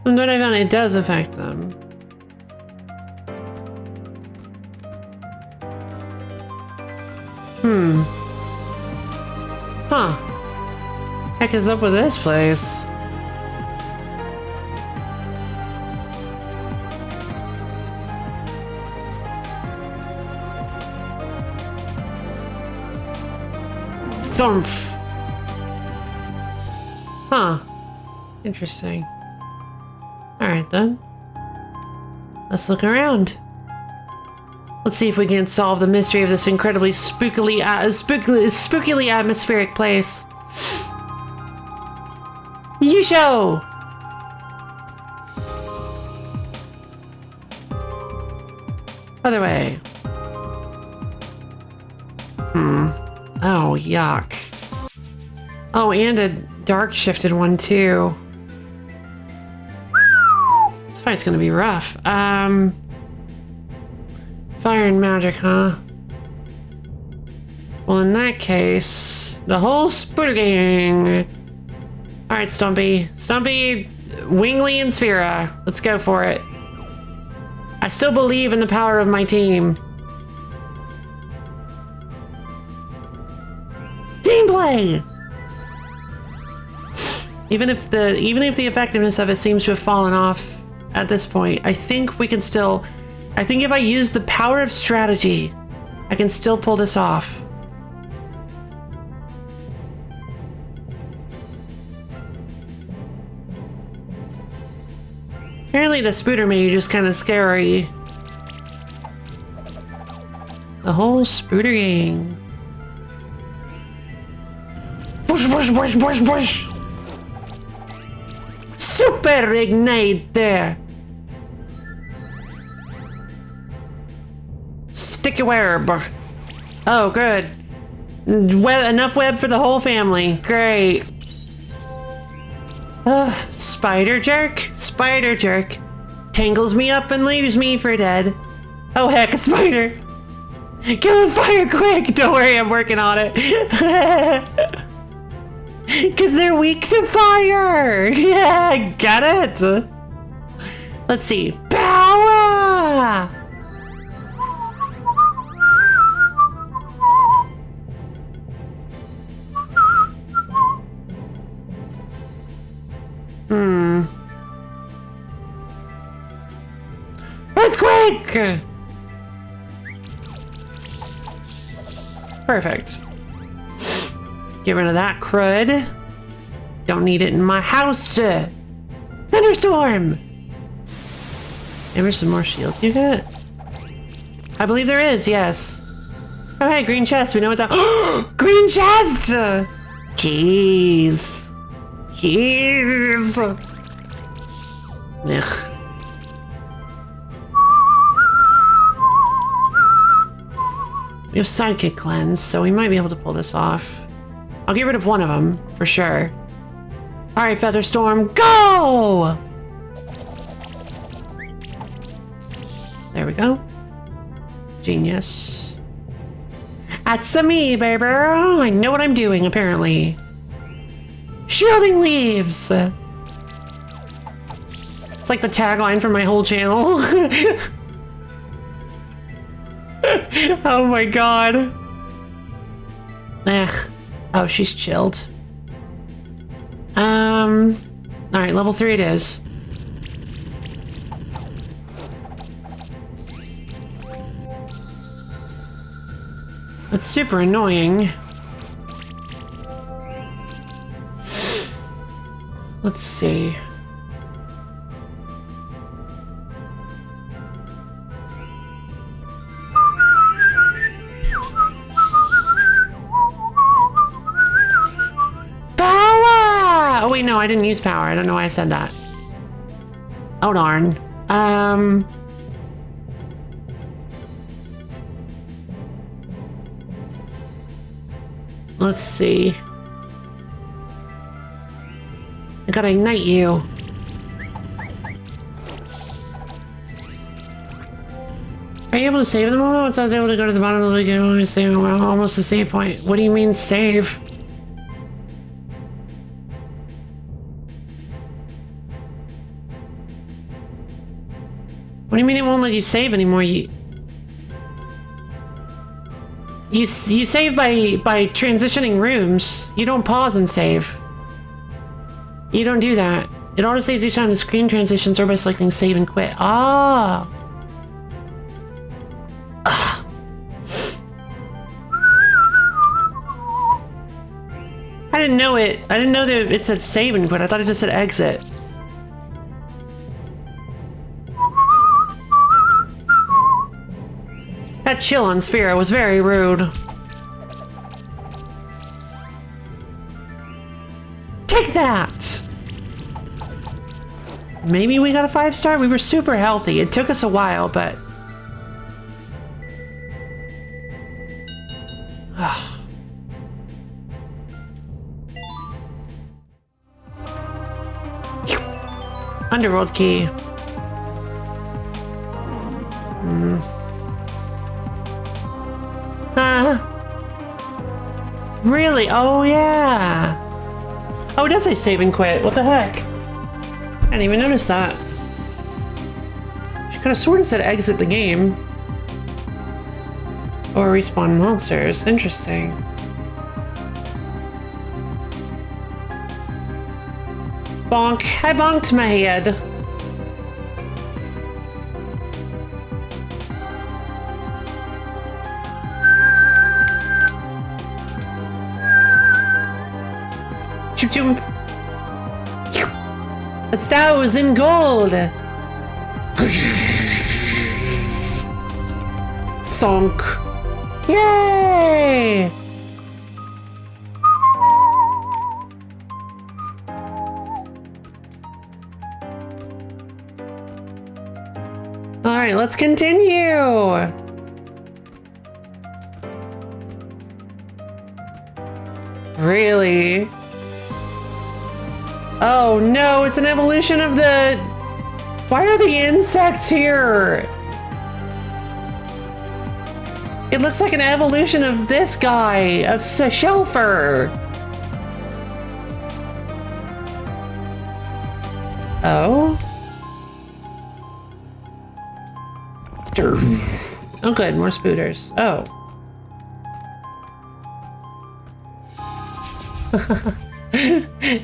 From what I found, it does affect them. Huh. Heck is up with this place? Thump. Huh. Interesting. Alright then. Let's look around. Let's see if we can solve the mystery of this incredibly spookily atmospheric place. Yisho! Other way. Oh, yuck. Oh, and a dark shifted one too. This fight's gonna be rough. Fire and magic, huh? Well, in that case, the whole Spooter gang. Alright, Stumpy. Stumpy, Wingly, and Sphera. Let's go for it. I still believe in the power of my team. Teamplay! Even if the effectiveness of it seems to have fallen off at this point, I think we can still... I think if I use the power of strategy, I can still pull this off. Apparently the Spooter made you just kind of scary. The whole Spooter gang. Bush, bush, bush, bush, bush. Super ignite there. Sticky web. Oh, good. Enough web for the whole family. Great. Spider jerk. Spider jerk. Tangles me up and leaves me for dead. Oh heck, a spider. Kill the fire quick. Don't worry, I'm working on it. Because they're weak to fire. Yeah, got it. Let's see. Power. Earthquake! Perfect. Get rid of that crud. Don't need it in my house. Thunderstorm! Maybe there's some more shields you got? I believe there is, yes. Oh hey, green chest, we know what that— green chest! Keys. Keys! Ugh. We have sidekick cleanse, so we might be able to pull this off. I'll get rid of one of them, for sure. Alright, Featherstorm, go! There we go. Genius. That's me, baby! I know what I'm doing, apparently. Shielding leaves! It's like the tagline for my whole channel. Oh my god. Oh, she's chilled. Alright, level 3 it is. That's super annoying. Let's see. Oh wait, no, I didn't use power. I don't know why I said that. Oh darn. Let's see. I gotta ignite you. Are you able to save them all? Once I was able to go to the bottom of the game, let me save them. Almost a save point. What do you mean save? What do you mean it won't let you save anymore? You save by transitioning rooms. You don't pause and save. You don't do that. It auto saves each time the screen transitions or by selecting save and quit. Ah. I didn't know it. I didn't know that it said save and quit. I thought it just said exit. That chill on Sphera was very rude. Take that! Maybe we got a 5-star? We were super healthy. It took us a while, but... Underworld key. Really? Oh, yeah. Oh, it does say save and quit. What the heck? I didn't even notice that. She could have sort of said exit the game. Or respawn monsters. Interesting. Bonk. I bonked my head. Choop choop. 1,000 gold. Thonk. Yay! All right, let's continue. Really? Oh no, it's an evolution of the... Why are the insects here? It looks like an evolution of this guy, of Shelfer. Oh? Oh good, more spooters. Oh.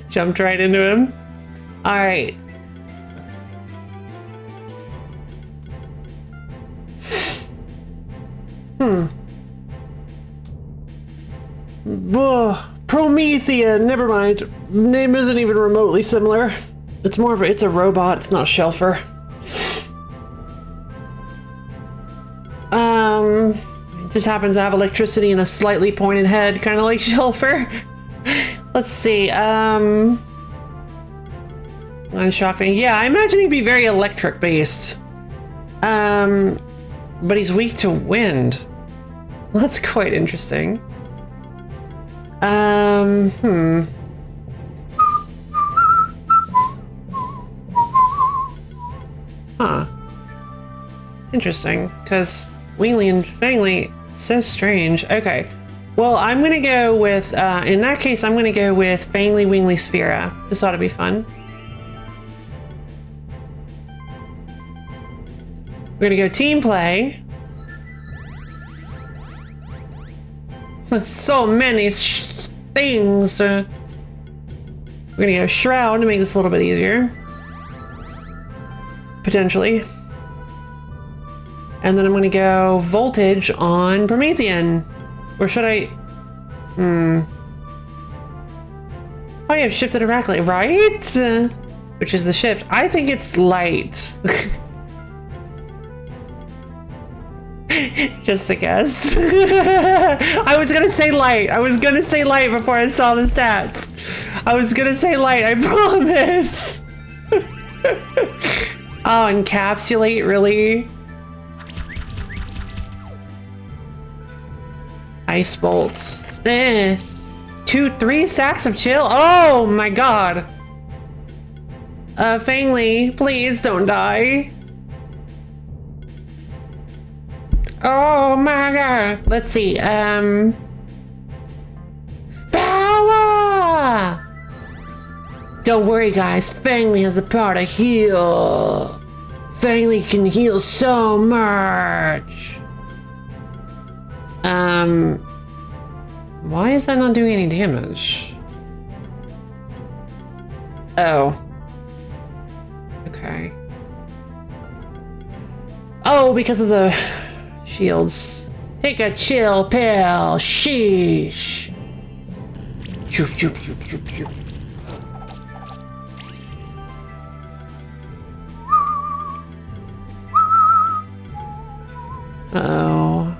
Jumped right into him. All right. Promethea, never mind. Name isn't even remotely similar. It's more of a, it's a robot, it's not Shelfer. Just happens to have electricity and a slightly pointed head, kind of like Shelfer. Let's see, unshocking. Yeah, I imagine he'd be very electric based. But he's weak to wind. Well, that's quite interesting. Huh. Interesting, because Wingly and Fangly, so strange. Okay. Well, I'm gonna go with, in that case, I'm gonna go with Fangly, Wingly, Sphera. This ought to be fun. We're gonna go team play. So many things. We're gonna go Shroud to make this a little bit easier. Potentially. And then I'm gonna go Voltage on Promethean. Or should I? Oh, yeah, I've shifted directly, right? Which is the shift. I think it's light. Just a guess. I was gonna say light. I was gonna say light before I saw the stats. I was gonna say light, I promise. Oh, encapsulate, really? Ice bolts. 3 stacks of chill. Oh my god. Fangly, please don't die. Oh my god. Let's see. Power! Don't worry, guys. Fangly has the power to heal. Fangly can heal so much. Why is that not doing any damage? Oh. Okay. Oh, because of the shields. Take a chill pill. Sheesh. Shoop, shoop, shoop, shoop, shoop. Uh-oh.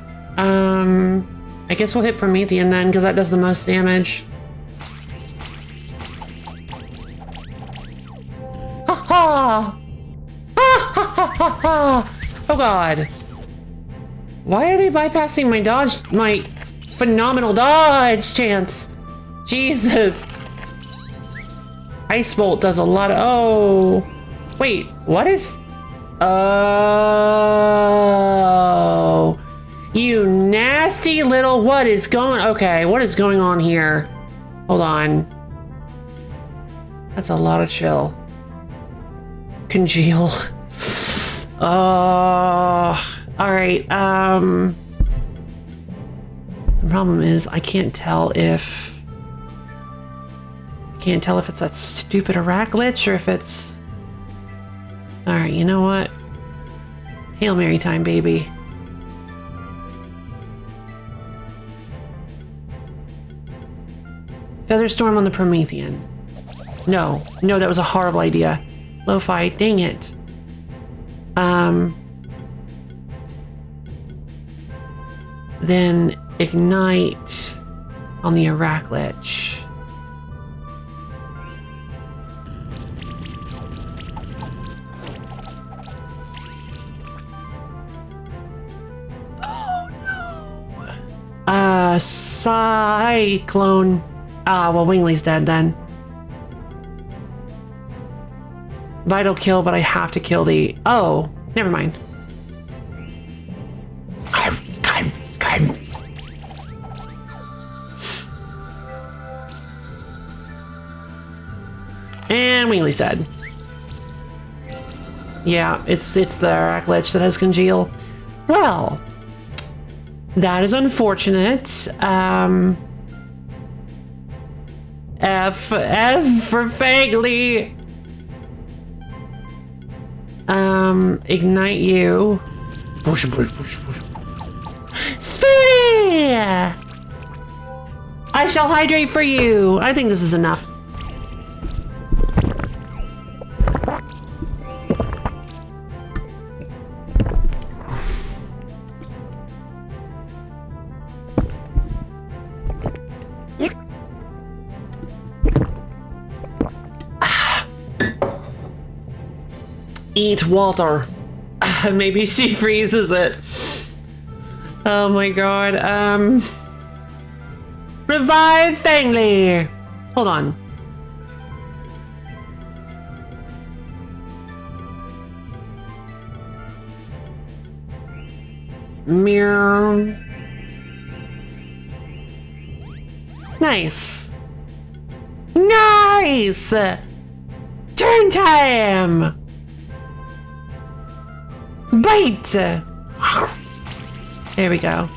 I guess we'll hit Promethean then, because that does the most damage. Ha ha! Ha ha ha ha ha! Oh god. Why are they bypassing my dodge, my phenomenal dodge chance? Jesus. Ice Bolt does a lot of, oh. Wait, what is? Oh. You nasty little, what is going, okay, what is going on here? Hold on. That's a lot of chill. Congeal. Alright, the problem is I can't tell if it's that stupid Iraq glitch or if it's... Alright, you know what? Hail Mary time, baby. Featherstorm on the Promethean. No, that was a horrible idea. Lo-fi, dang it. then ignite on the Arachlich. Cyclone. Well, Wingley's dead then. Vital kill, but I have to kill the... Oh, never mind. And Wingley's dead. Yeah, it's the Arachlich that has congeal. Well... That is unfortunate. F for Fagley. Ignite you. Push. Spoonie! I shall hydrate for you. I think this is enough. Eat water. Maybe she freezes it. Oh my god. Revive Fagley. Hold on. Mirror. Nice. Nice. Turn time. Bite! There we go.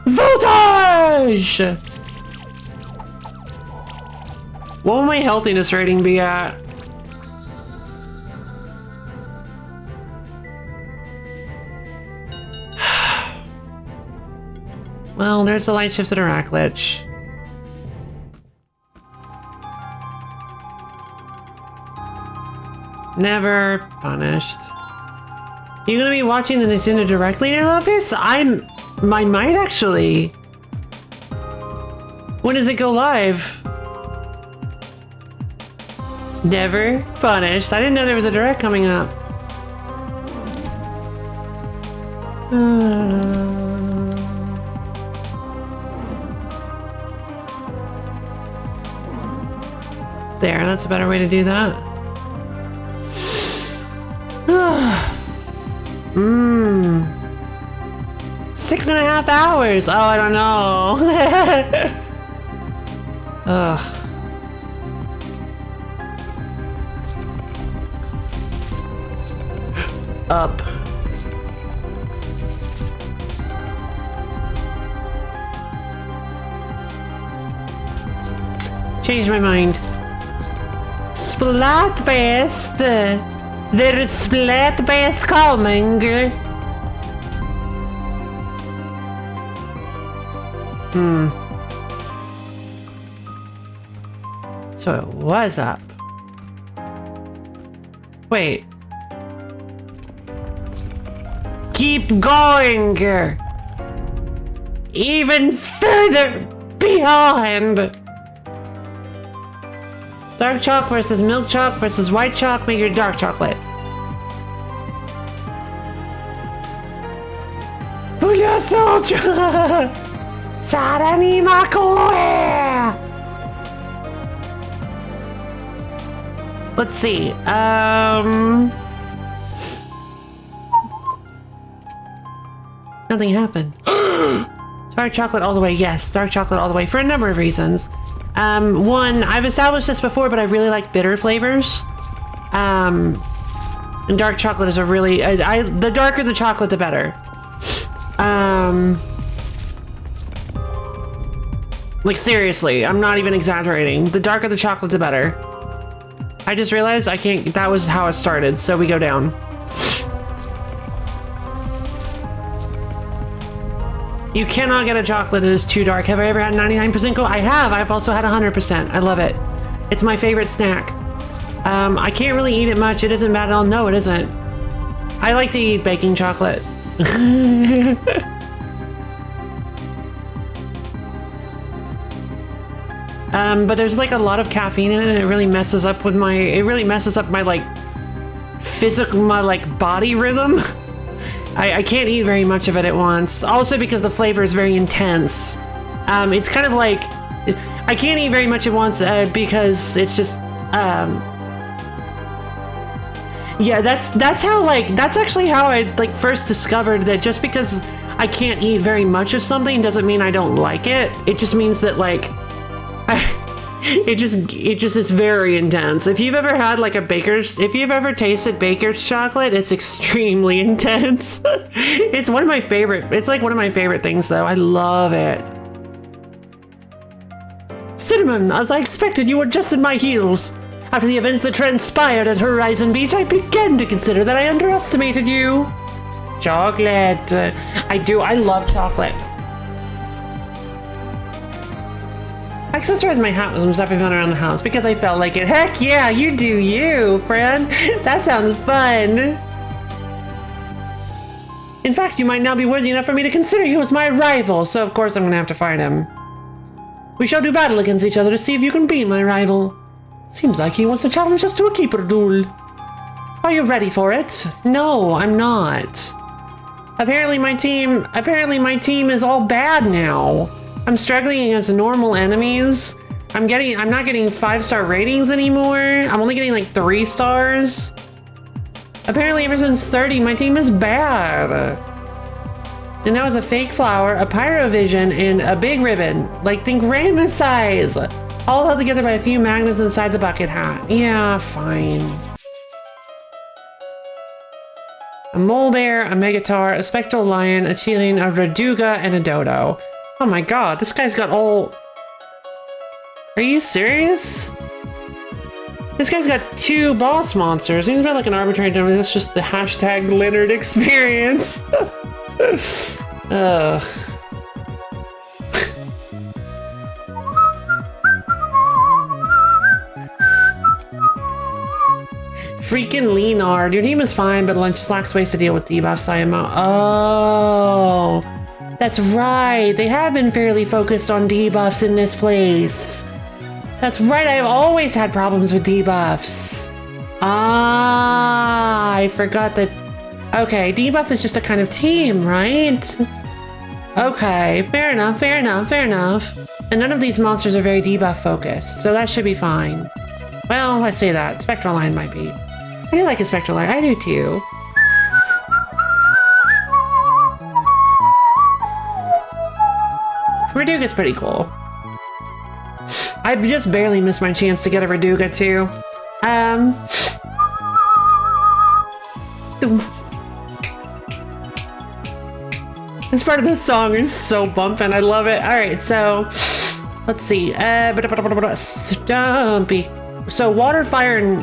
Voltage! What will my healthiness rating be at? Well, there's the light shifted Arachlich. Never punished. You gonna be watching the Nintendo Direct later, Office? I might actually. When does it go live? Never punished. I didn't know there was a Direct coming up. There, that's a better way to do that. 6.5 hours. Oh, I don't know. Ugh. Up. Changed my mind. Splatfest. There is Splatfest coming. So it was up. Wait. Keep going. Even further behind. Dark chalk versus milk chalk versus white chalk. Make your dark chocolate. Booyah soldier! Sarani makoe! Let's see. Nothing happened. Dark chocolate all the way. Yes, dark chocolate all the way for a number of reasons. One, I've established this before, but I really like bitter flavors. And dark chocolate is a really, the darker the chocolate, the better. Like seriously, I'm not even exaggerating. The darker the chocolate, the better. I just realized I can't, that was how it started, so we go down. You cannot get a chocolate that is too dark. Have I ever had 99% gold? I have. I've also had 100%. I love it. It's my favorite snack. I can't really eat it much. It isn't bad at all. No, it isn't. I like to eat baking chocolate. But there's like a lot of caffeine in it, and it really messes up with my, like physical, my like body rhythm. I can't eat very much of it at once. Also because the flavor is very intense. It's kind of like, I can't eat very much at once because it's just, yeah, that's how like, that's actually how I like first discovered that just because I can't eat very much of something doesn't mean I don't like it. It just means that like, it just is very intense. If you've ever had like if you've ever tasted baker's chocolate, it's extremely intense. It's like one of my favorite things though. I love it. Cinnamon, as I expected, you adjusted my heels. After the events that transpired at Horizon Beach, I began to consider that I underestimated you. Chocolate. I love chocolate. I accessorized my hat with some stuff I found around the house because I felt like it. Heck yeah, you do you, friend. That sounds fun. In fact, you might now be worthy enough for me to consider you as my rival, so of course I'm gonna have to fight him. We shall do battle against each other to see if you can beat my rival. Seems like he wants to challenge us to a keeper duel. Are you ready for it? No, I'm not. Apparently my team is all bad now. I'm struggling against normal enemies. I'm not getting 5-star ratings anymore. I'm only getting like 3 stars. Apparently ever since 30, my team is bad. And that was a fake flower, a pyrovision, and a big ribbon, like think grandma size. All held together by a few magnets inside the bucket hat. Yeah, fine. A mole bear, a megatar, a spectral lion, a cheating, a raduga, and a dodo. Oh my god, this guy's got all... Are you serious? This guy's got 2 boss monsters. He's got like an arbitrary number. That's just the hashtag Leonard experience. Ugh. Freaking Leonard. Your team is fine, but lunch lacks ways to deal with debuffs. Oh, that's right. They have been fairly focused on debuffs in this place. That's right. I've always had problems with debuffs. Ah, I forgot that. Okay, debuff is just a kind of team, right? Okay, fair enough, fair enough, fair enough. And none of these monsters are very debuff focused, so that should be fine. Well, I say that. Spectral Line might be. I do like a Spectral Line. I do too. Raduga's pretty cool. I just barely missed my chance to get a Raduga too. This part of the song is so bumpin'. I love it. All right, so let's see. Stumpy. So water, fire, and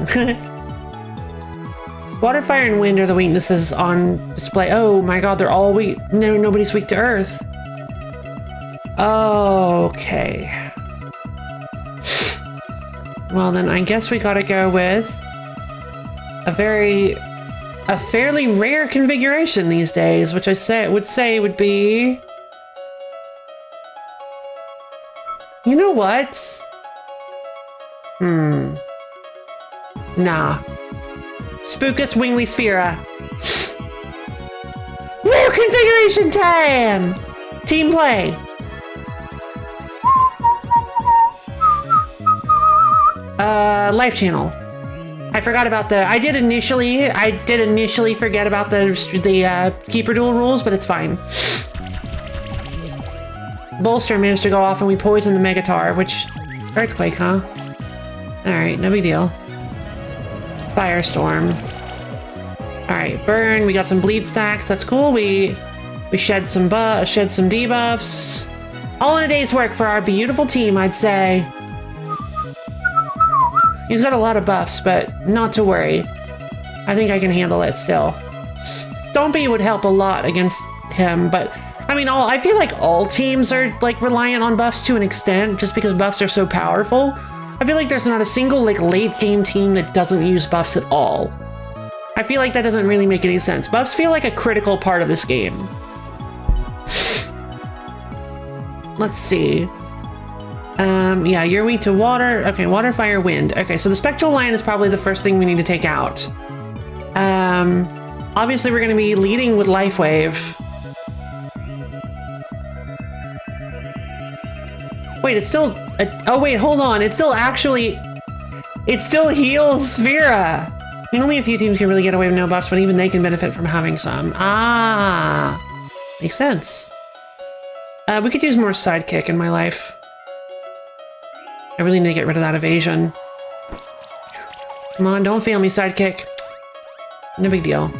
water, fire, and wind are the weaknesses on display. Oh my god, they're all weak. No, nobody's weak to earth. Okay. Well, then I guess we gotta go with a fairly rare configuration these days, which I would say would be... You know what? Nah. Spookus Wingly Sphera. Rare configuration time! Team play. Life channel. I forgot about I did initially forget about the keeper duel rules, but it's fine. Bolster managed to go off and we poisoned the Megatar, which... Earthquake, huh? Alright, no big deal. Firestorm. Alright, burn. We got some bleed stacks. That's cool. We shed some debuffs. All in a day's work for our beautiful team, I'd say. He's got a lot of buffs, but not to worry. I think I can handle it still. Stompy would help a lot against him, but I mean, I feel like all teams are like reliant on buffs to an extent, just because buffs are so powerful. I feel like there's not a single like late game team that doesn't use buffs at all. I feel like that doesn't really make any sense. Buffs feel like a critical part of this game. Let's see. Yeah, you're weak to water. Okay, water, fire, wind. Okay, so the spectral lion is probably the first thing we need to take out. Obviously we're gonna be leading with life wave. Wait, it's still, oh wait, hold on. It still heals Sphera. Only a few teams can really get away with no buffs, but even they can benefit from having some. Ah, makes sense. We could use more sidekick in my life. I really need to get rid of that evasion. Come on, don't fail me, sidekick. No big deal.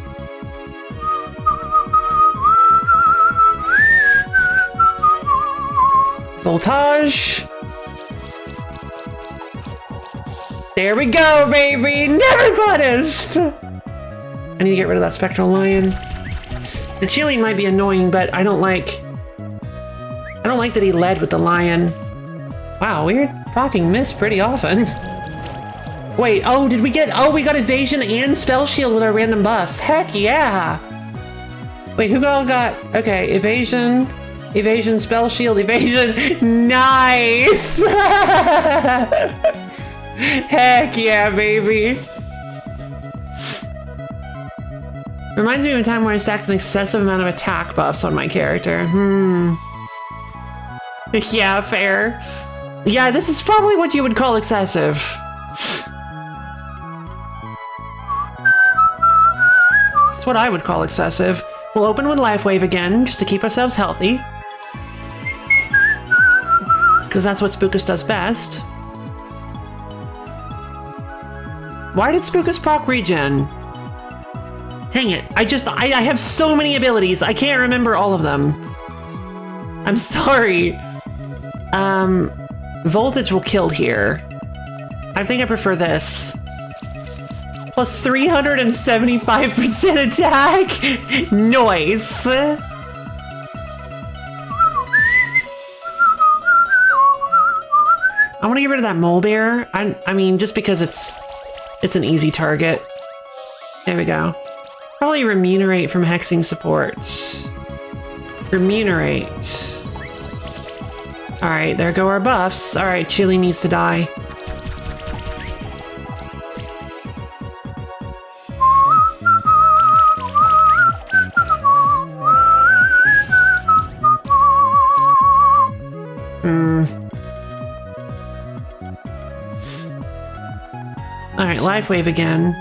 Voltage. There we go, baby! Never punished! I need to get rid of that spectral lion. The Chilling might be annoying, but I don't like that he led with the lion. Wow, we're talking miss pretty often. Wait, oh, we got evasion and spell shield with our random buffs. Heck yeah! Wait, who all got, okay, evasion, spell shield, evasion, nice! Heck yeah, baby! Reminds me of a time where I stacked an excessive amount of attack buffs on my character. Yeah, fair. Yeah, this is probably what you would call excessive. That's what I would call excessive. We'll open with Life Wave again, just to keep ourselves healthy. Because that's what Spookus does best. Why did Spookus proc regen? Hang it, I have so many abilities, I can't remember all of them. I'm sorry. Voltage will kill here. I think I prefer this. Plus 375% attack? Nice. I want to get rid of that mole bear. I mean, just because it's an easy target. There we go. Probably remunerate from hexing supports. Remunerate. All right, there go our buffs. All right, Chili needs to die. All right, Life Wave again.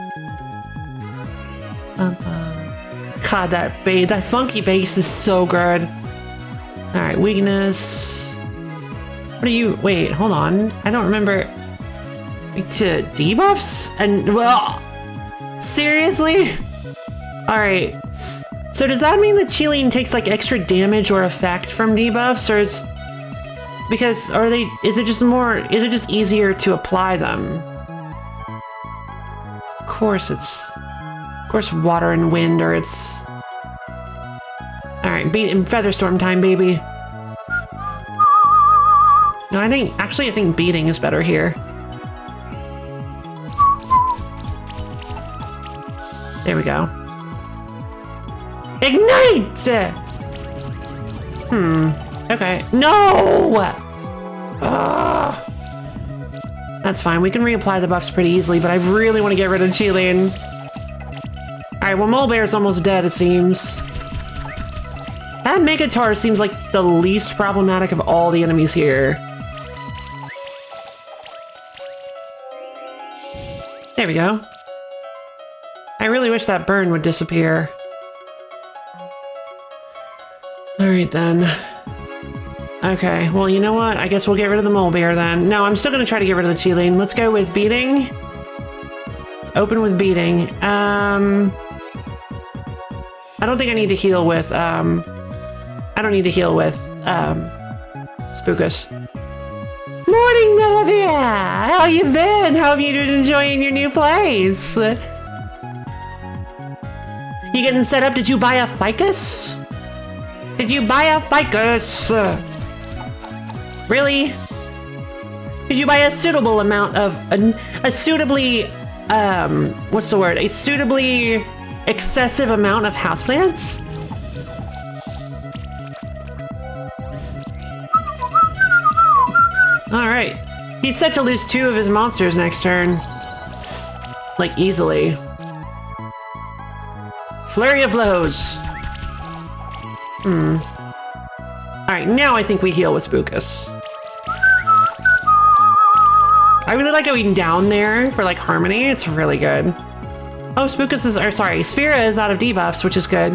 God, that funky bass is so good. All right, weakness. What are you? Wait, hold on. I don't remember. To debuffs? And well, seriously? All right. So does that mean that Chilling takes like extra damage or effect from debuffs, or is because is it just easier to apply them? Of course water and wind, or it's all right. Featherstorm time, baby. No, I think beating is better here. There we go. Ignite! Okay. No! Ugh. That's fine. We can reapply the buffs pretty easily, but I really want to get rid of Chilling. Alright, well, Mole Bear's almost dead, it seems. That Megatar seems like the least problematic of all the enemies here. There we go. I really wish that burn would disappear. Alright then. Okay, well, you know what? I guess we'll get rid of the Mole Bear then. No, I'm still gonna try to get rid of the Chilling. Let's go with beating. Let's open with beating. I don't think I need to heal with, Spookus. Morning, Melivia! How you been? How have you been enjoying your new place? You getting set up? Did you buy a ficus? Did you buy a ficus? Really? Did you buy a suitable amount of, a suitably what's the word? A suitably excessive amount of houseplants? All right. He's set to lose 2 of his monsters next turn. Like, easily. Flurry of blows. Alright, now I think we heal with Spookus. I really like going down there for, like, harmony. It's really good. Oh, Spookus is, or sorry, Sphera is out of debuffs, which is good.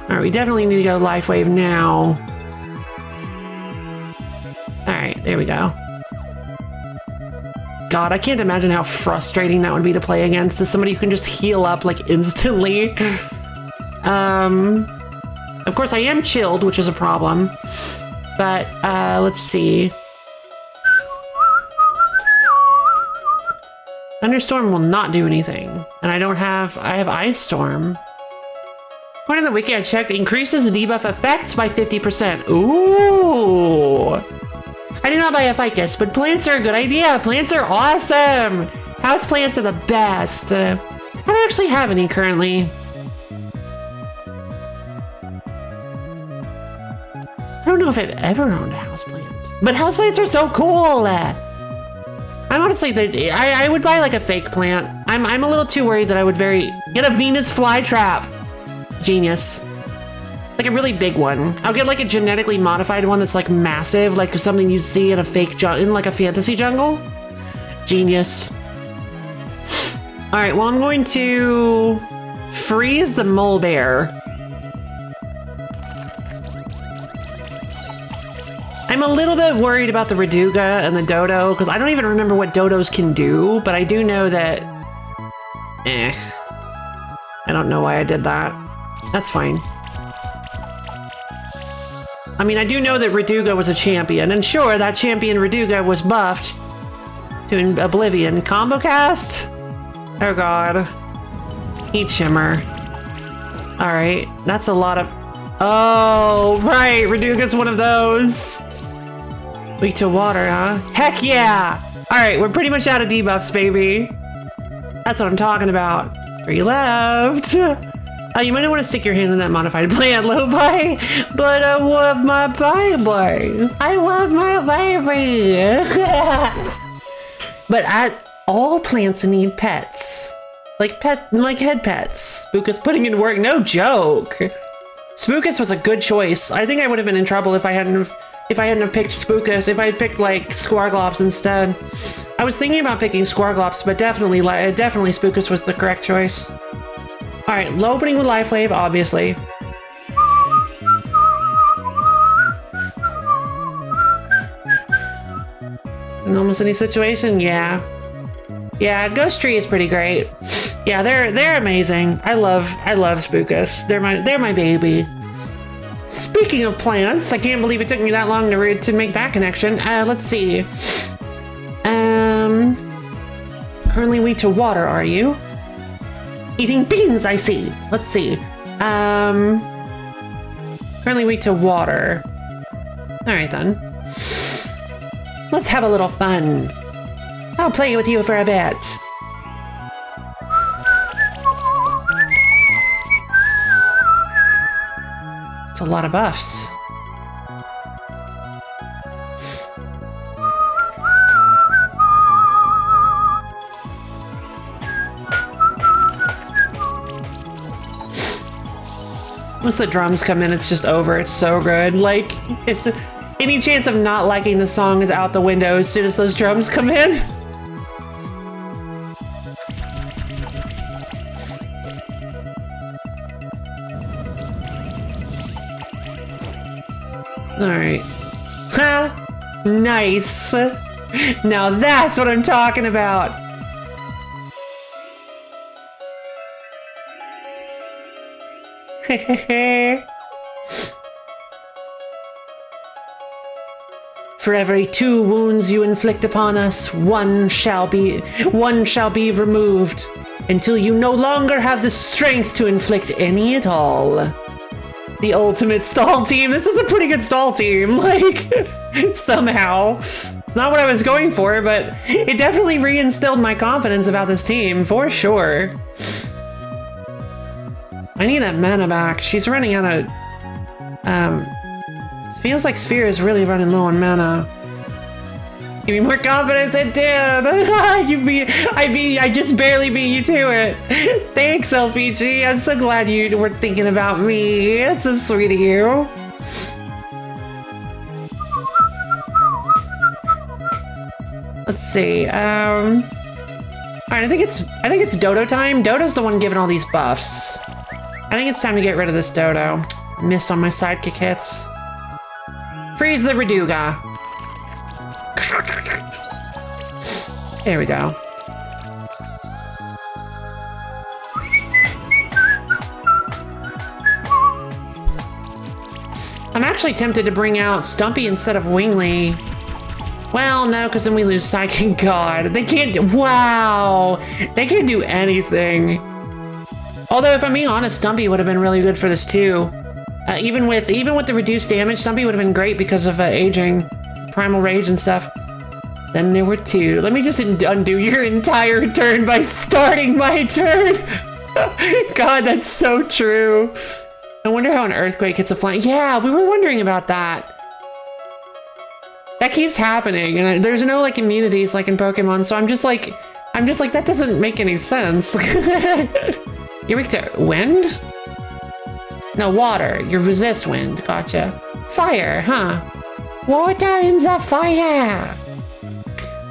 Alright, we definitely need to go Life Wave now. Alright, there we go. God, I can't imagine how frustrating that would be to play against as somebody who can just heal up like instantly. Of course I am chilled, which is a problem. But let's see. Thunderstorm will not do anything. And I have Ice Storm. According to the wiki I checked, increases the debuff effects by 50%. Ooh. I do not buy a ficus, but plants are a good idea. Plants are awesome. House plants are the best. I don't actually have any currently. I don't know if I've ever owned a houseplant, but houseplants are so cool. I'm honestly, I would buy like a fake plant. I'm a little too worried that I would get a Venus flytrap. Genius. Like a really big one. I'll get like a genetically modified one that's like massive, like something you'd see in a fake in like a fantasy jungle. Genius. All right, well, I'm going to freeze the mole bear. I'm a little bit worried about the Reduga and the Dodo because I don't even remember what Dodos can do, but I do know that, I don't know why I did that. That's fine. I mean, I do know that Reduga was a champion, and sure, that champion Reduga was buffed to oblivion. Combo cast? Oh god. Heat shimmer. Alright, that's a lot of... Oh, right, Reduga's one of those. Weak to water, huh? Heck yeah! Alright, we're pretty much out of debuffs, baby. That's what I'm talking about. 3 left. You might not want to stick your hand in that modified plant, Lo-Fi, but I love my baby. I love my baby. But all plants need pets. Like head pets. Spookus putting in work, no joke. Spookus was a good choice. I think I would have been in trouble if I hadn't have picked Spookus, if I had picked like Squarglops instead. I was thinking about picking Squarglops, but definitely Spookus was the correct choice. All right, low opening with Life Wave, obviously. In almost any situation, yeah. Yeah, Ghost Tree is pretty great. Yeah, they're amazing. I love Spookus. They're my baby. Speaking of plants, I can't believe it took me that long to make that connection. Let's see. Currently weak to water, are you? Eating beans, I see. Let's see. Currently weak to water. All right then. Let's have a little fun. I'll play with you for a bit. It's a lot of buffs. Once the drums come in, it's just over. It's so good. Like, it's any chance of not liking the song is out the window as soon as those drums come in. All right. Ha! Nice. Now that's what I'm talking about. For every 2 wounds you inflict upon us, one shall be removed, until you no longer have the strength to inflict any at all. The ultimate stall team. This is a pretty good stall team, like, somehow. It's not what I was going for, but it definitely reinstilled my confidence about this team, for sure. I need that mana back. She's running out of... it feels like Sphere is really running low on mana. Give me more confidence than Dan. I just barely beat you to it. Thanks, LPG. I'm so glad you were thinking about me. It's so sweet of you. Let's see. All right, I think it's Dodo time. Dodo's the one giving all these buffs. I think it's time to get rid of this Dodo. Missed on my sidekick hits. Freeze the Reduga. There we go. I'm actually tempted to bring out Stumpy instead of Wingley. Well, no, because then we lose Psychic God. They can't do, wow! They can't do anything. Although, if I'm being honest, Stumpy would have been really good for this too. Even with the reduced damage, Stumpy would have been great because of aging, Primal Rage and stuff. Then there were two. Let me just undo your entire turn by starting my turn. God, that's so true. I wonder how an Earthquake hits a flying. Yeah, we were wondering about that. That keeps happening, and there's no like immunities like in Pokemon, so I'm just like that doesn't make any sense. You're weak to wind? No, water. You resist wind. Gotcha. Fire, huh? Water in the fire.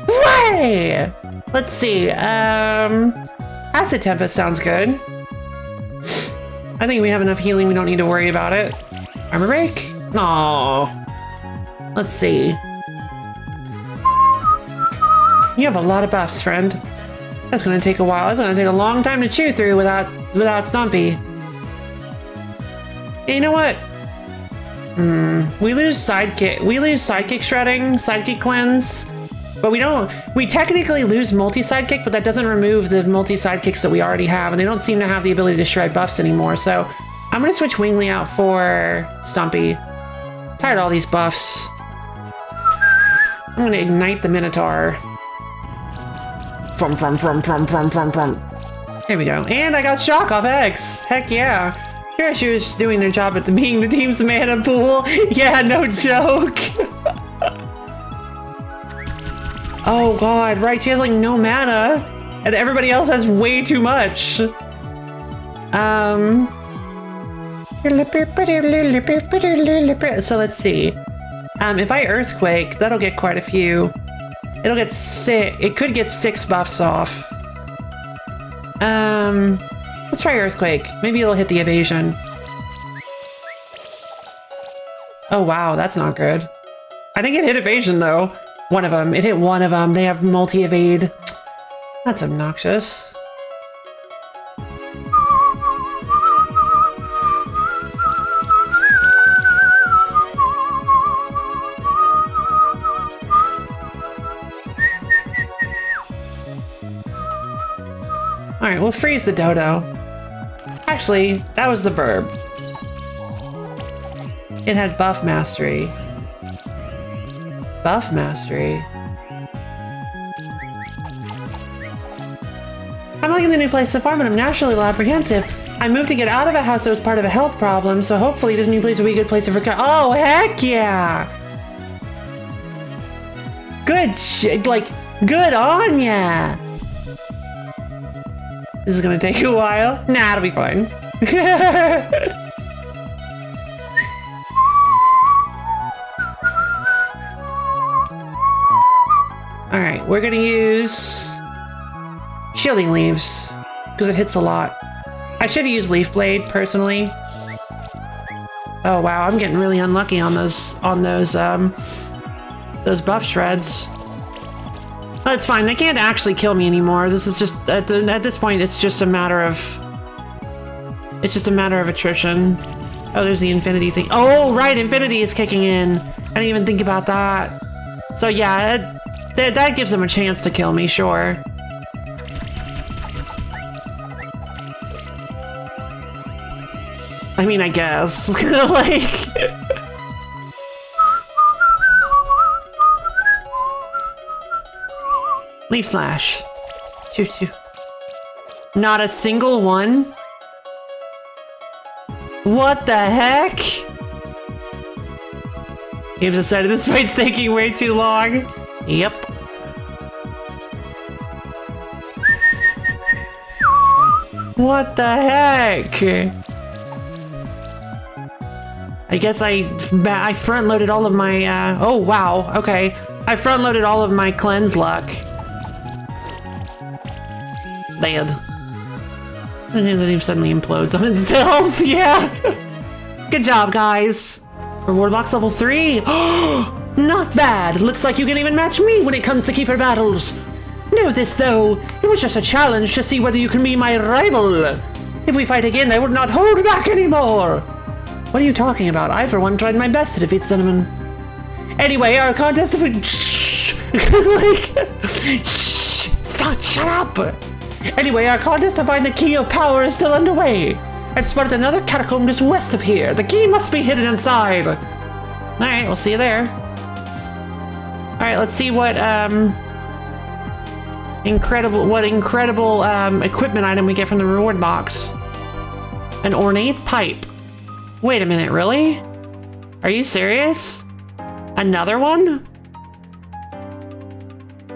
Way! Let's see. Acid Tempest sounds good. I think we have enough healing. We don't need to worry about it. Armor Break? No. Let's see. You have a lot of buffs, friend. That's gonna take a while. It's gonna take a long time to chew through without Stumpy. You know what? We lose sidekick shredding, sidekick cleanse, but we technically lose multi-sidekick, but that doesn't remove the multi-sidekicks that we already have, and they don't seem to have the ability to shred buffs anymore, so I'm gonna switch Wingley out for Stumpy. Tired of all these buffs. I'm gonna ignite the Minotaur. From. There we go. And I got Shock off X. Heck yeah. Here she was doing their job at being the team's mana pool. Yeah, no joke. Oh god, right, she has like no mana. And everybody else has way too much. So let's see. If I Earthquake, that'll get quite a few. It'll get it could get 6 buffs off. Let's try Earthquake. Maybe it'll hit the evasion. Oh wow, that's not good. I think it hit evasion though. One of them. It hit one of them. They have multi-evade. That's obnoxious. Alright, we'll freeze the Dodo. Actually, that was the Burb. It had Buff Mastery. Buff Mastery. I'm liking the new place so far, but I'm naturally a little apprehensive. I moved to get out of a house that was part of a health problem, so hopefully this new place will be a good place to recover. Oh, heck yeah! Good good on ya! This is gonna take a while. Nah, it'll be fine. Alright, we're gonna use Shielding Leaves, because it hits a lot. I should have used Leaf Blade, personally. Oh wow, I'm getting really unlucky on those buff shreds. That's fine. They can't actually kill me anymore. This is just at this point. It's just a matter of attrition. Oh, there's the Infinity thing. Oh, right, Infinity is kicking in. I didn't even think about that. So yeah, that gives them a chance to kill me. Sure. I mean, I guess like. Leaf slash. Choo choo. Not a single one? What the heck? Game's decided this fight's taking way too long. Yep. What the heck? I guess I front-loaded all of my, oh wow, okay. I front-loaded all of my cleanse luck. Land. And then it suddenly implodes on itself, yeah. Good job, guys. Reward box level 3. Not bad. Looks like you can even match me when it comes to keeper battles. Know this though, it was just a challenge to see whether you can be my rival. If we fight again, I would not hold back anymore. What are you talking about? I, for one, tried my best to defeat Cinnamon. Anyway, our contest of... Shh! Stop! Shut up! Anyway, our contest to find the key of power is still underway. I've spotted another catacomb just west of here. The key must be hidden inside. Alright, we'll see you there. Alright, let's see what, incredible equipment item we get from the reward box. An ornate pipe. Wait a minute, really? Are you serious? Another one?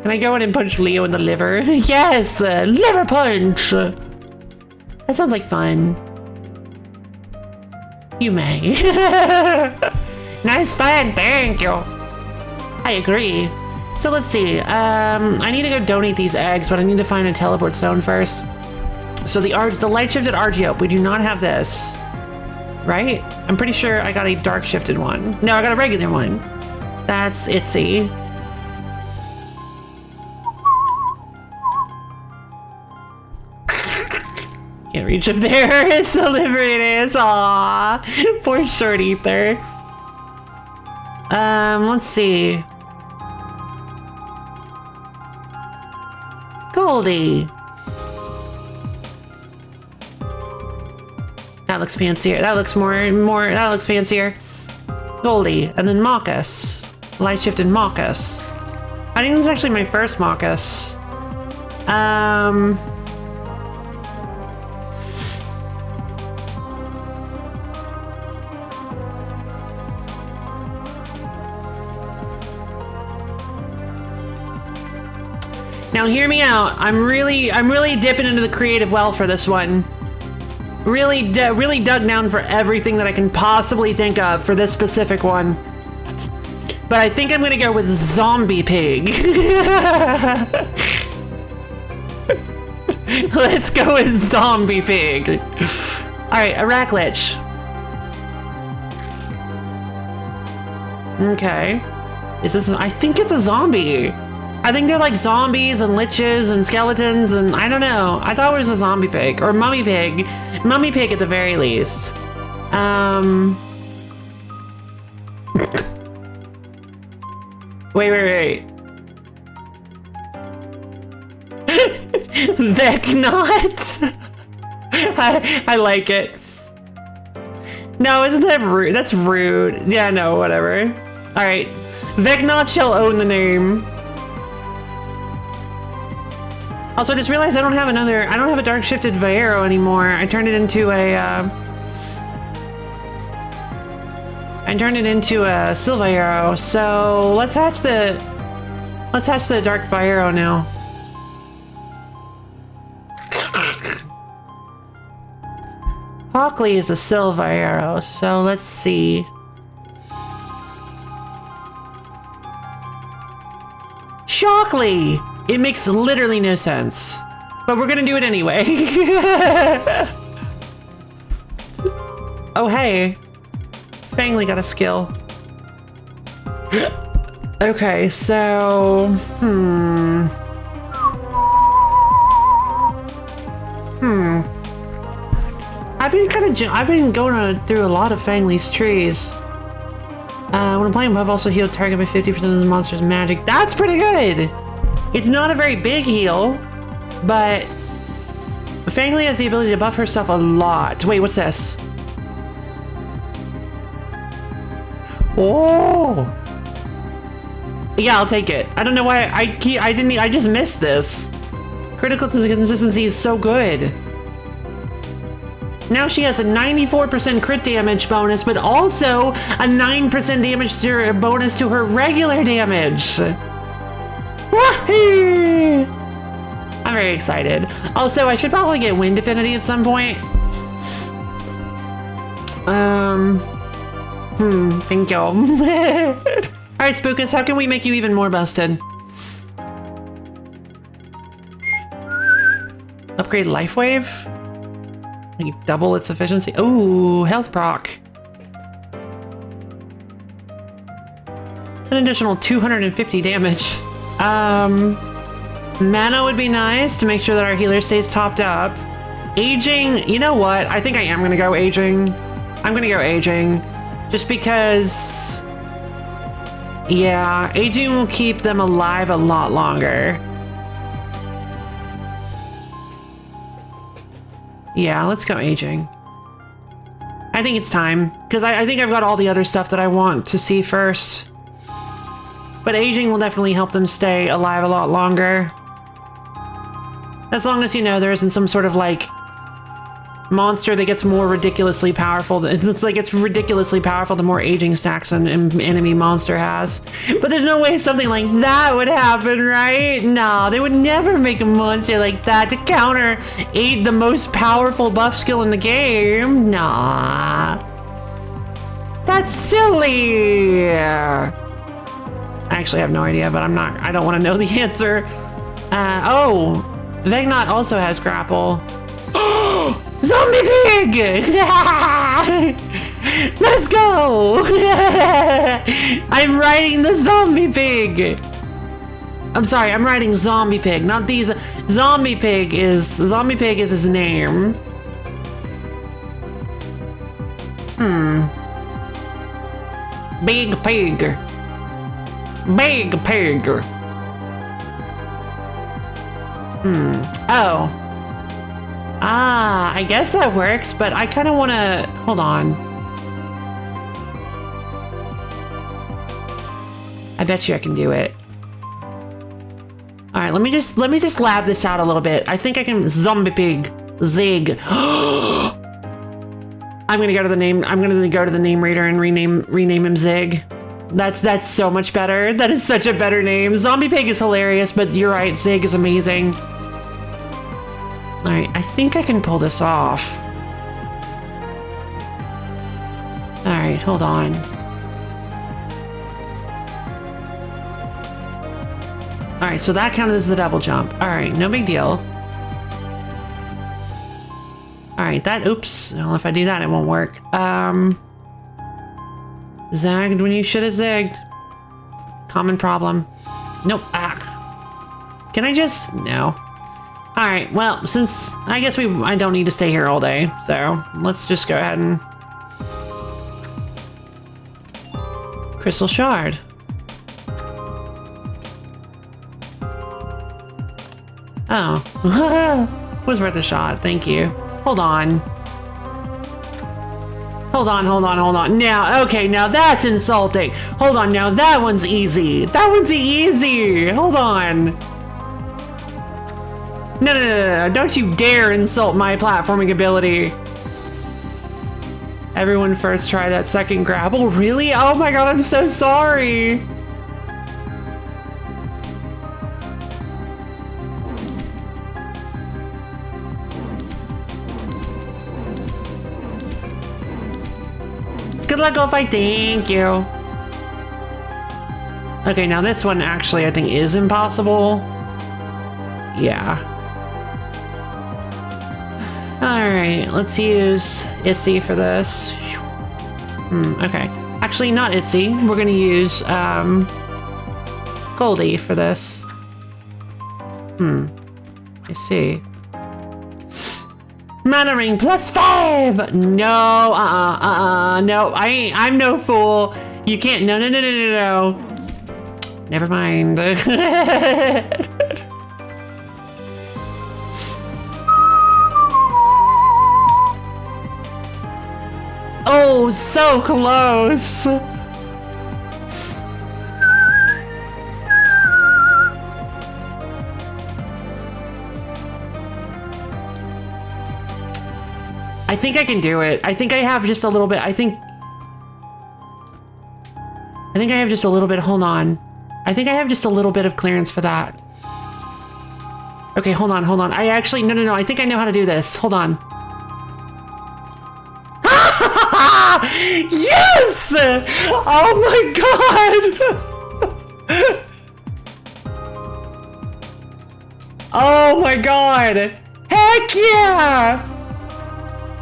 Can I go in and punch Leo in the liver? Yes! Liver punch! That sounds like fun. You may. Nice fun, thank you. I agree. So let's see. I need to go donate these eggs, but I need to find a teleport stone first. So the light shifted Argiope, we do not have this. Right? I'm pretty sure I got a dark shifted one. No, I got a regular one. That's itsy. Can't reach up there. It's the liver it is. Aww. Poor short ether. Let's see. Goldie. That looks fancier. That looks that looks fancier. Goldie. And then Maucus. Light shifted Maucus. I think this is actually my first Maucus. Now hear me out. I'm really dipping into the creative well for this one. Really dug down for everything that I can possibly think of for this specific one. But I think I'm gonna go with Zombie Pig. Let's go with Zombie Pig. Alright, Arachlich. Okay. Is this, I think it's a zombie. I think they're like zombies and liches and skeletons and I don't know. I thought it was a zombie pig or mummy pig. Mummy pig at the very least. Wait. Vecnot? I like it. No, isn't that rude? That's rude. Yeah, no, whatever. Alright. Vecnot shall own the name. Also, I just realized I don't have a dark shifted Viero anymore. I turned it into a, Silviero. So let's hatch the dark Viero now. Hockley is a Silviero, so let's see. Shockley! It makes literally no sense, but we're gonna do it anyway. Oh, hey. Fangly got a skill. Okay, so, I've been going through a lot of Fangly's trees. When I'm playing, I've also healed target by 50% of the monster's magic. That's pretty good! It's not a very big heal, but Fangly has the ability to buff herself a lot. Wait, what's this? Oh! Yeah, I'll take it. I don't know why I just missed this. Critical consistency is so good. Now she has a 94% crit damage bonus, but also a 9% damage bonus to her regular damage. Wahoo! I'm very excited. Also, I should probably get Wind Affinity at some point. Thank you. Alright, Spookus, how can we make you even more busted? Upgrade Life Wave? Like double its efficiency. Ooh, health proc. It's an additional 250 damage. Mana would be nice to make sure that our healer stays topped up. Aging, you know what? I think I am gonna go aging. I'm gonna go aging. Just because... yeah, aging will keep them alive a lot longer. Yeah, let's go aging. I think it's time, because I think I've got all the other stuff that I want to see first. But aging will definitely help them stay alive a lot longer. As long as, you know, there isn't some sort of, like, monster that gets more ridiculously powerful. It's like it's ridiculously powerful the more aging stacks an enemy monster has. But there's no way something like that would happen, right? No, they would never make a monster like that to counter the most powerful buff skill in the game. Nah. That's silly. I actually have no idea, but I don't want to know the answer. Oh, Vegnot also has grapple. Zombie pig! Let's go! I'm riding the zombie pig! I'm sorry, I'm riding zombie pig, not these. Zombie pig is his name. Big pig. Big pig. Oh. Ah, I guess that works, but I kind of want to... hold on. I bet you I can do it. All right, let me just lab this out a little bit. I think I can... zombie pig. Zig. I'm gonna go to the name reader and rename him Zig. That's so much better. That is such a better name. Zombie pig is hilarious, but you're right, Zig is amazing. Alright, I think I can pull this off. Alright, hold on. Alright, so that counted as the double jump. Alright, no big deal. Alright, oops. Well, if I do that, it won't work. Zagged when you should have zigged. Common problem. Nope. Ah. Can I just... no. Alright, well, since I guess I don't need to stay here all day, so let's just go ahead and... Crystal Shard. Oh. Was worth a shot, thank you. Hold on. Hold on. Now, okay, now that's insulting. Hold on, now that one's easy. That one's easy. Hold on. No, don't you dare insult my platforming ability. Everyone first try that second grapple. Really? Oh my god, I'm so sorry. Good luck, go fight. Thank you. Okay, now this one actually I think is impossible. Yeah. Alright, let's use Itsy for this. Okay. Actually, not Itsy. We're gonna use Goldie for this. I see. Mana ring +5! No, no, I'm no fool. You can't, no. Never mind. Oh, so close. I think I can do it. I think I have just a little bit. I think I have just a little bit. Hold on. I think I have just a little bit of clearance for that. Okay, hold on. I actually, no. I think I know how to do this. Hold on. Yes! Oh my god! Oh my god! Heck yeah!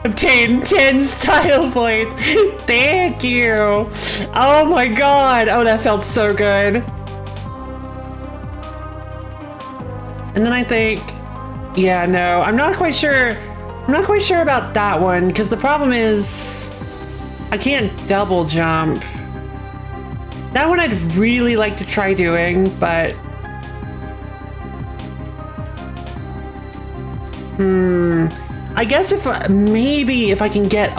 Obtain 10 style points. Thank you. Oh my god. Oh, that felt so good. And then I think, yeah, no, I'm not quite sure. I'm not quite sure about that one because the problem is I can't double jump. That one I'd really like to try doing, but I guess if maybe if I can get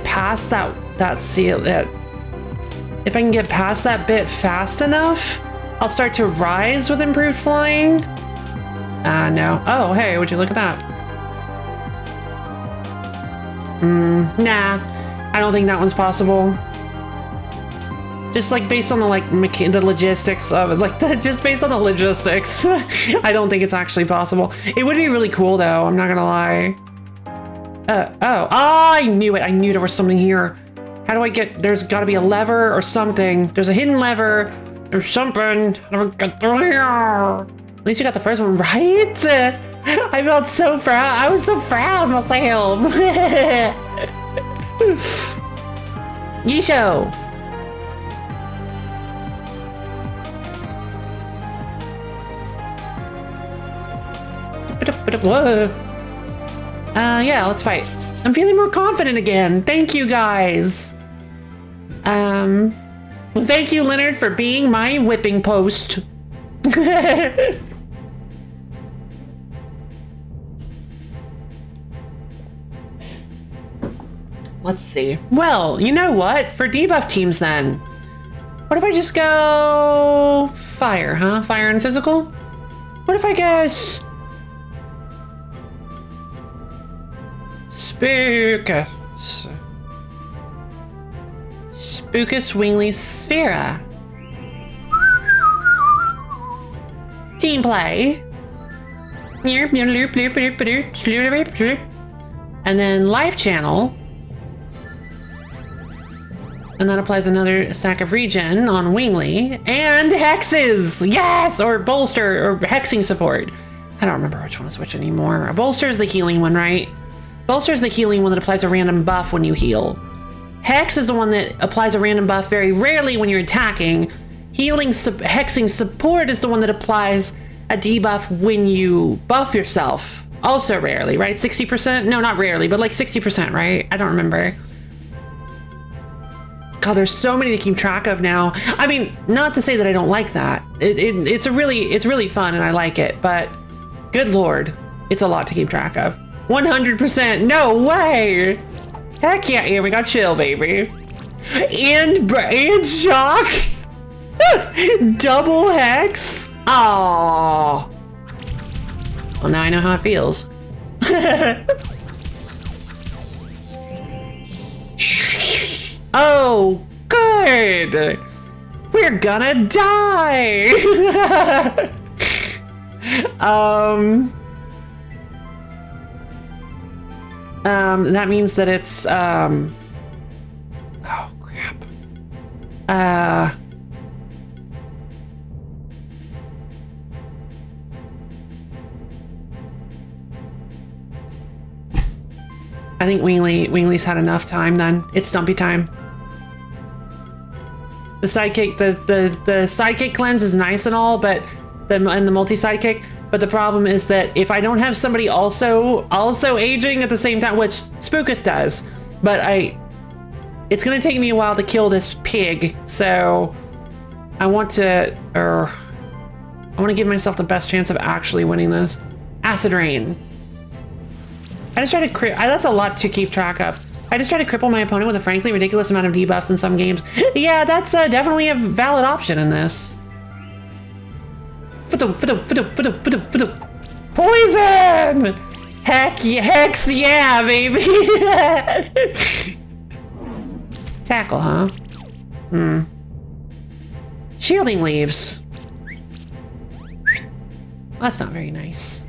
past that seal, that if I can get past that bit fast enough, I'll start to rise with improved flying. No. Oh, hey, would you look at that? Nah, I don't think that one's possible. Just like based on the the logistics of it, just based on the logistics, I don't think it's actually possible. It would be really cool though. I'm not gonna lie. Oh, I knew it. I knew there was something here. How do I get? There's got to be a lever or something. There's a hidden lever. There's something. How do I get through here? At least you got the first one right. I felt so proud. I was so proud of myself. Yisho. Whoa. Yeah, let's fight. I'm feeling more confident again. Thank you, guys. Well, thank you, Leonard, for being my whipping post. Let's see. Well, you know what? For debuff teams then, what if I just go fire, huh? Fire and physical? What if I go Spookus Wingly Sphera? Team play. And then life channel. And that applies another stack of regen on Wingly. And hexes! Yes! Or bolster or hexing support. I don't remember which one is which anymore. A bolster is the healing one, right? Bolster is the healing one that applies a random buff when you heal. Hex is the one that applies a random buff very rarely when you're attacking. Hexing support is the one that applies a debuff when you buff yourself. Also rarely, right? 60%? No, not rarely, but like 60%, right? I don't remember. God, there's so many to keep track of now. I mean, not to say that I don't like that. It's really fun and I like it, but good Lord, it's a lot to keep track of. 100%, no way! Heck yeah, here we got chill, baby. And shock? Double hex? Aww. Well, now I know how it feels. Oh, good! We're gonna die! That means that it's, oh, crap. I think Wingly's had enough time then. It's Stumpy time. The sidekick, the sidekick cleanse is nice and all, but and the multi-sidekick, but the problem is that if I don't have somebody also aging at the same time, which Spookus does, but it's gonna take me a while to kill this pig, so I want to give myself the best chance of actually winning this. Acid Rain. I just try to that's a lot to keep track of. I just try to cripple my opponent with a frankly ridiculous amount of debuffs in some games. Yeah, that's definitely a valid option in this. Poison! Hex yeah, baby. Tackle, huh? Shielding leaves. That's not very nice.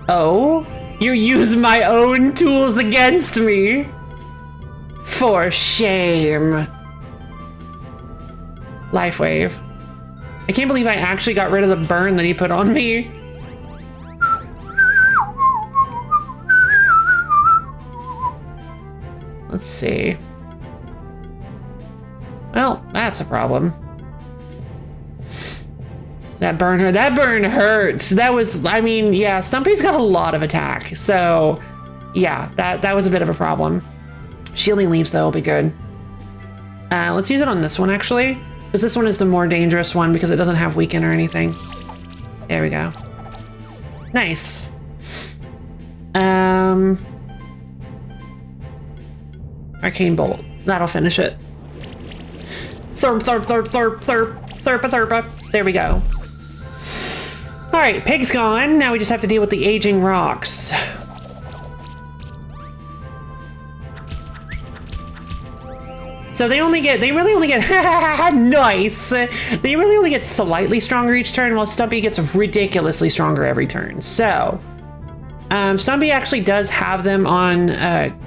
Oh, you use my own tools against me. For shame. Life wave. I can't believe I actually got rid of the burn that he put on me. Let's see. Well, that's a problem. That burn hurt. That burn hurts. That was, I mean, yeah, Stumpy's got a lot of attack. So, yeah, that was a bit of a problem. Shielding leaves, though, will be good. Let's use it on this one, actually. Because this one is the more dangerous one because it doesn't have weaken or anything. There we go. Nice. Arcane Bolt. That'll finish it. Thurp, thurp, thurp, thurp, thurp, thurpa, thurpa. There we go. Alright, pig's gone. Now we just have to deal with the aging rocks. So they really only get, nice. They really only get slightly stronger each turn, while Stumpy gets ridiculously stronger every turn. So, Stumpy actually does have them on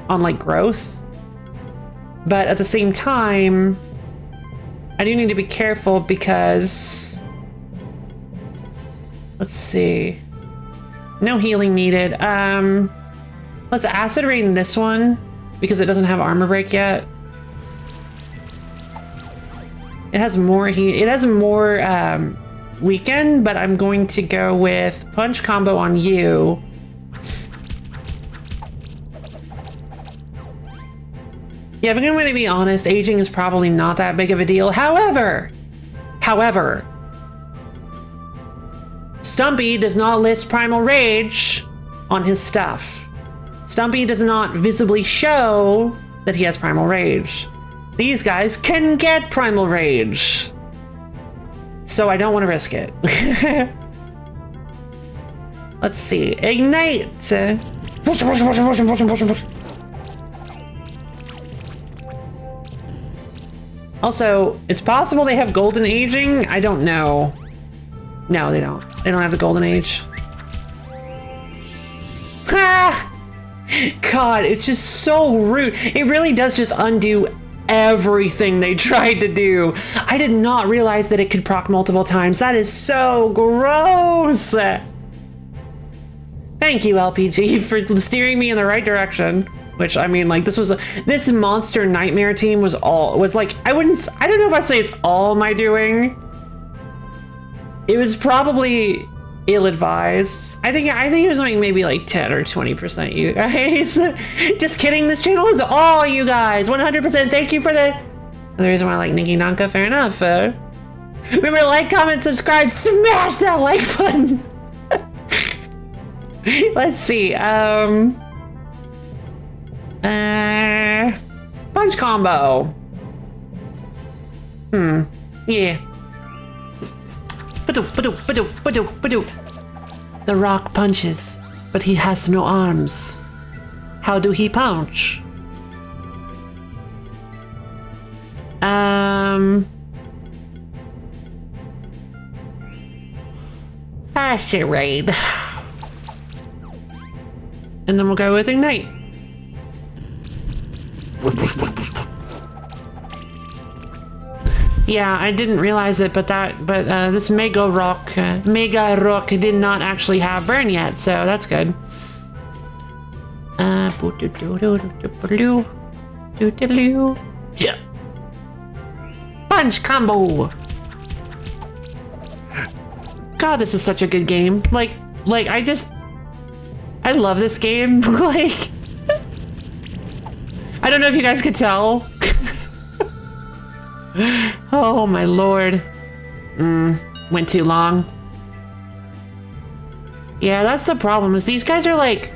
like growth. But at the same time, I do need to be careful because, let's see. No healing needed. Let's acid rain this one because it doesn't have armor break yet. It has more weaken, but I'm going to go with punch combo on you. Yeah, if I'm going to be honest, aging is probably not that big of a deal. However, Stumpy does not list Primal Rage on his stuff. Stumpy does not visibly show that he has Primal Rage. These guys can get Primal Rage. So I don't want to risk it. Let's see. Ignite! Also, it's possible they have golden aging. I don't know. No, they don't. They don't have the golden age. Ha! God, it's just so rude. It really does just undo everything they tried to do. I did not realize that it could proc multiple times. That is so gross. Thank you, LPG, for steering me in the right direction. Which, I mean, like, this monster nightmare team was like, I don't know if I say it's all my doing. It was probably ill-advised. I think it was like maybe like 10 or 20% you guys. Just kidding, this channel is all you guys. 100% thank you for the reason why I like Nikki Nanka, fair enough. Remember to like, comment, subscribe, smash that like button. Let's see, punch combo. Yeah. The rock punches, but he has no arms. How do he punch? Acid raid. And then we'll go with ignite. Yeah, I didn't realize it, but this Mega Rock did not actually have burn yet, so that's good. Yeah. Punch combo. God, this is such a good game. Like I love this game. Like, I don't know if you guys could tell. Oh my lord. Went too long. Yeah, that's the problem, is these guys are like,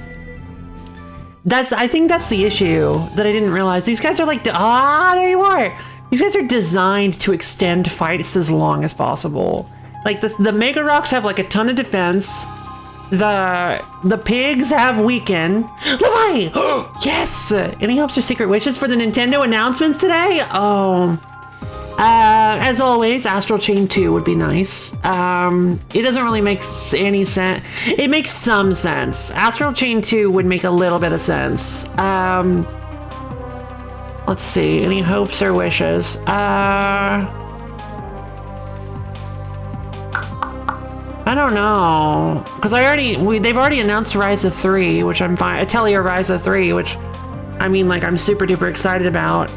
I think that's the issue that I didn't realize. These guys are like, there you are. These guys are designed to extend fights as long as possible. Like the Mega Rocks have like a ton of defense, the pigs have weakened. Levi! Yes! Any hopes or secret wishes for the Nintendo announcements today? Oh. As always, Astral Chain 2 would be nice. It doesn't really make any sense. It makes some sense. Astral Chain 2 would make a little bit of sense. Let's see, any hopes or wishes? I don't know, because they've already announced Ryza 3, which I'm fine. Atelier Ryza 3, which I mean, like, I'm super duper excited about.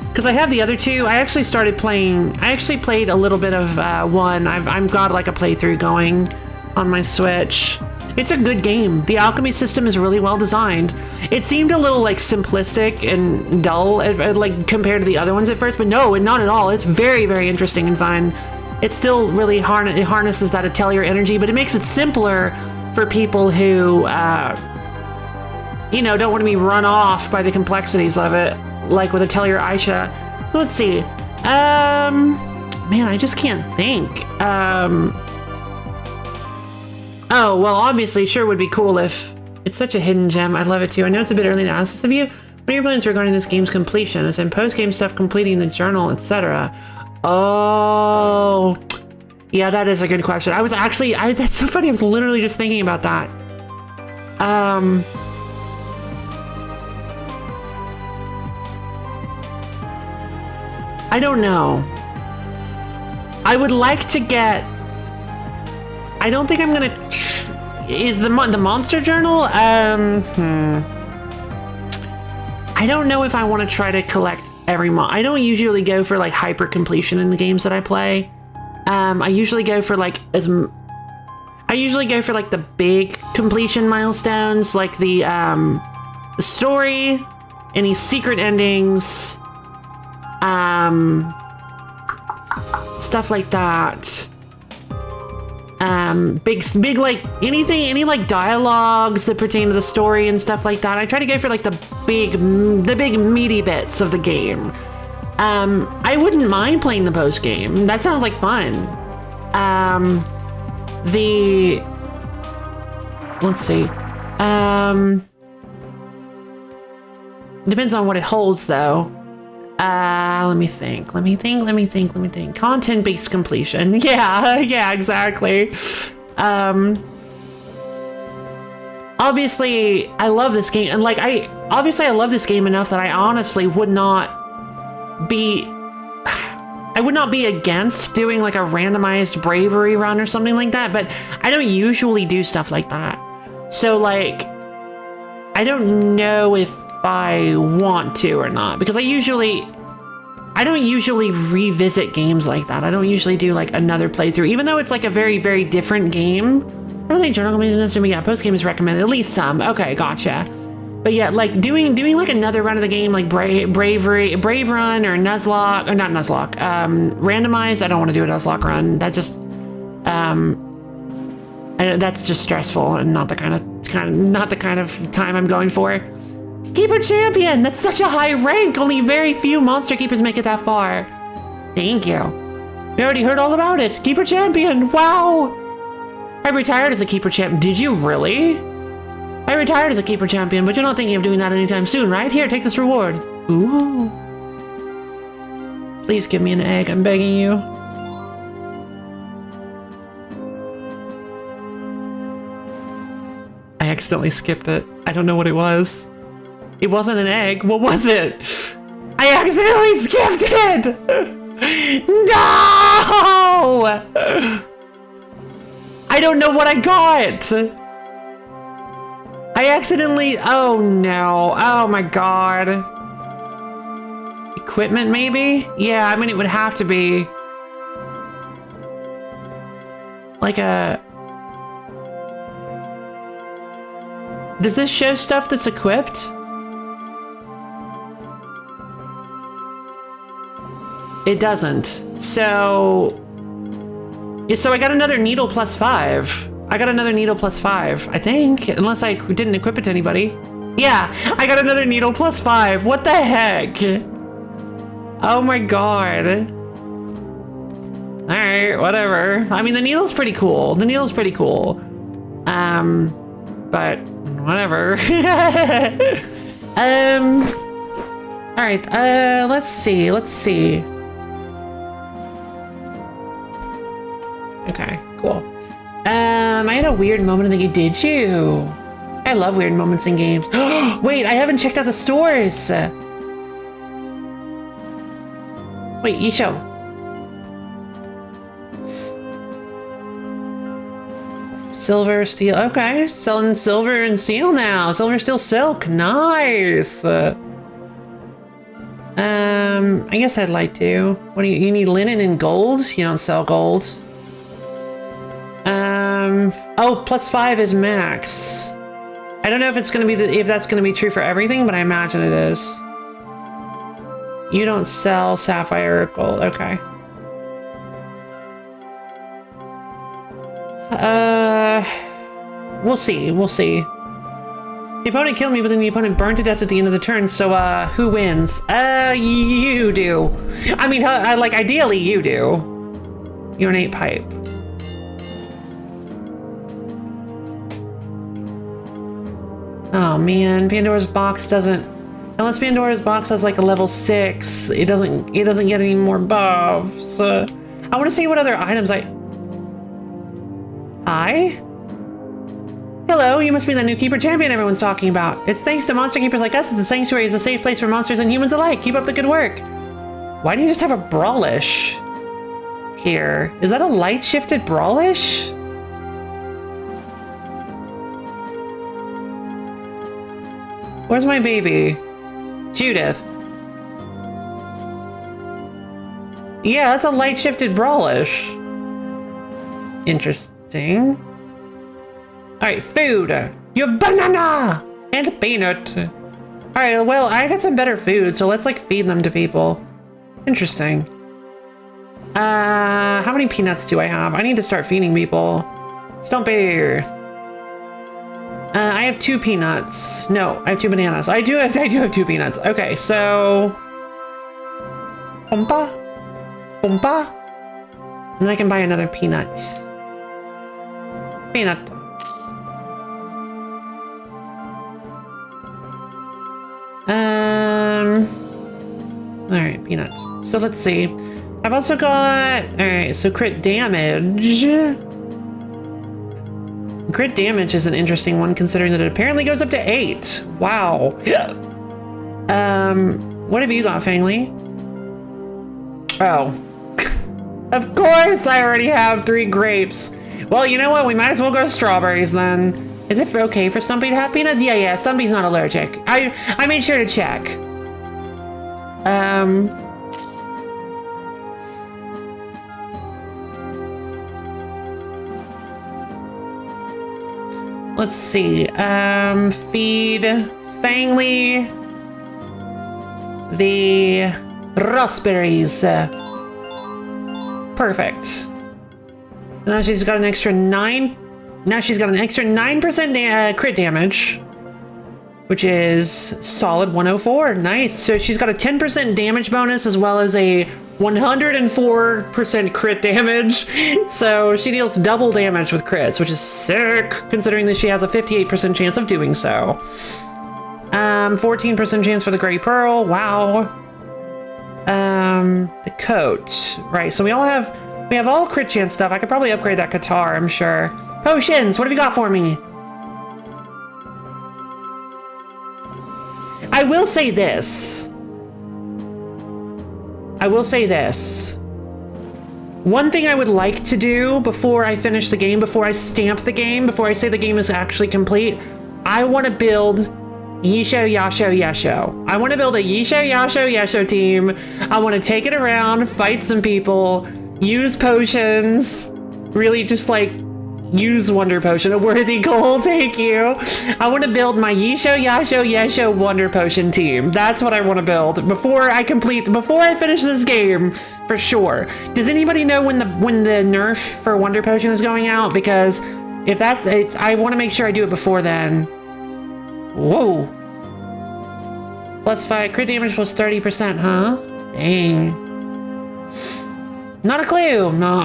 Because I have the other two. I actually played a little bit of one. I've got like a playthrough going on my Switch. It's a good game. The alchemy system is really well designed. It seemed a little like simplistic and dull, like compared to the other ones at first, but no, not at all. It's very, very interesting and fun. It still really harnesses that Atelier energy, but it makes it simpler for people who, you know, don't want to be run off by the complexities of it, like with Atelier Aisha. So let's see. Man, I just can't think. Oh, well, obviously, sure would be cool if it's such a hidden gem. I'd love it too. I know it's a bit early to ask this of you. What are your plans regarding this game's completion? As in post-game stuff, completing the journal, etc. Oh, yeah, that is a good question. I was actually, that's so funny. I was literally just thinking about that. I don't know. I would like to get, I don't think I'm gonna, is the monster journal? I don't know if I want to try to collect every I don't usually go for like hyper completion in the games that I play. I usually go for like the big completion milestones, like the story, any secret endings, stuff like that. Big like any like dialogues that pertain to the story and stuff like that. I try to go for like the big meaty bits of the game. I wouldn't mind playing the post game. That sounds like fun. Let's see. Depends on what it holds though. Let me think. Content-based completion. Yeah, exactly. Obviously, I love this game, and like, I love this game enough that I honestly would not be against doing like a randomized bravery run or something like that, but I don't usually do stuff like that. So like, I don't know if I want to or not, because I don't usually revisit games like that. I don't usually do like another playthrough, even though it's like a very, very different game. I don't think journal completion is yeah, post game is recommended, at least some. Okay, gotcha. But yeah, like doing like another run of the game, like Brave Run or Nuzlocke, or not Nuzlocke, randomized. I don't want to do a Nuzlocke run. That just that's just stressful and not the kind of time I'm going for. Keeper champion! That's such a high rank! Only very few monster keepers make it that far. Thank you. We already heard all about it. Keeper champion! Wow! I retired as a keeper champion. Did you really? I retired as a keeper champion, but you're not thinking of doing that anytime soon, right? Here, take this reward. Ooh. Please give me an egg, I'm begging you. I accidentally skipped it. I don't know what it was. It wasn't an egg. What was it? I accidentally skipped it! No! I don't know what I got! I accidentally... Oh no. Oh my god. Equipment maybe? Yeah, I mean it would have to be... like a... Does this show stuff that's equipped? It doesn't. So I got another needle +5. I got another needle +5, I think, unless I didn't equip it to anybody. Yeah, I got another needle +5. What the heck? Oh my god. All right, whatever. I mean, the needle's pretty cool. But whatever. All right, let's see. Okay, cool. I had a weird moment in the game. Did you? I love weird moments in games. Wait, I haven't checked out the stores. Wait, Yisho. Silver, steel. Okay, selling silver and steel now. Silver, steel, silk. Nice. I guess I'd like to. What do you need? Linen and gold? You don't sell gold. Oh, +5 is max. I don't know if it's gonna be if that's gonna be true for everything, but I imagine it is. You don't sell sapphire or gold. Okay. We'll see. The opponent killed me, but then the opponent burned to death at the end of the turn, so, who wins? You do. I mean, like, ideally, you do. Urinate pipe. Oh, man, Pandora's box doesn't... Unless Pandora's box has, like, a level 6, it doesn't get any more buffs. I want to see what other items Hi? Hello, you must be the new Keeper Champion everyone's talking about. It's thanks to monster keepers like us that the Sanctuary is a safe place for monsters and humans alike. Keep up the good work. Why do you just have a Brawlish here? Is that a light-shifted Brawlish? Where's my baby? Judith. Yeah, that's a light-shifted Brawlish. Interesting. Alright, food. You have banana and a peanut. Alright, well, I got some better food, so let's like feed them to people. Interesting. How many peanuts do I have? I need to start feeding people. Stumpy. I have 2 peanuts. No, I have 2 bananas. I do have 2 peanuts. Okay, so Pumpa. And then I can buy another peanut. Peanut. Alright, peanut. So let's see. I've also got... Alright, so crit damage. Crit damage is an interesting one, considering that it apparently goes up to 8. Wow. What have you got, Fangly? Oh. Of course I already have 3 grapes. Well, you know what? We might as well go strawberries then. Is it okay for Stumpy to have peanuts? Yeah, Stumpy's not allergic. I made sure to check. Let's see. Feed Fangly the raspberries. Perfect. Now she's got an extra 9. Now she's got an extra 9% crit damage, which is solid 104. Nice. So she's got a 10% damage bonus as well as a 104% crit damage. So she deals double damage with crits, which is sick, considering that she has a 58% chance of doing so. 14% chance for the Gray Pearl. Wow. The coat. Right. So we have all crit chance stuff. I could probably upgrade that guitar, I'm sure. Potions, what have you got for me? I will say this. One thing I would like to do before I finish the game, before I stamp the game, before I say the game is actually complete, I want to build Yisho, Yasho, Yesho. I want to build a Yisho, Yasho, Yesho team. I want to take it around, fight some people, use potions, really just like use Wonder Potion, a worthy goal, thank you. I want to build my Yisho, Yasho, Yesho Wonder Potion team. That's what I want to build before I finish this game, for sure. Does anybody know when the nerf for Wonder Potion is going out? Because if that's it, I want to make sure I do it before then. Whoa. +5, crit damage plus 30%, huh? Dang. Not a clue. No.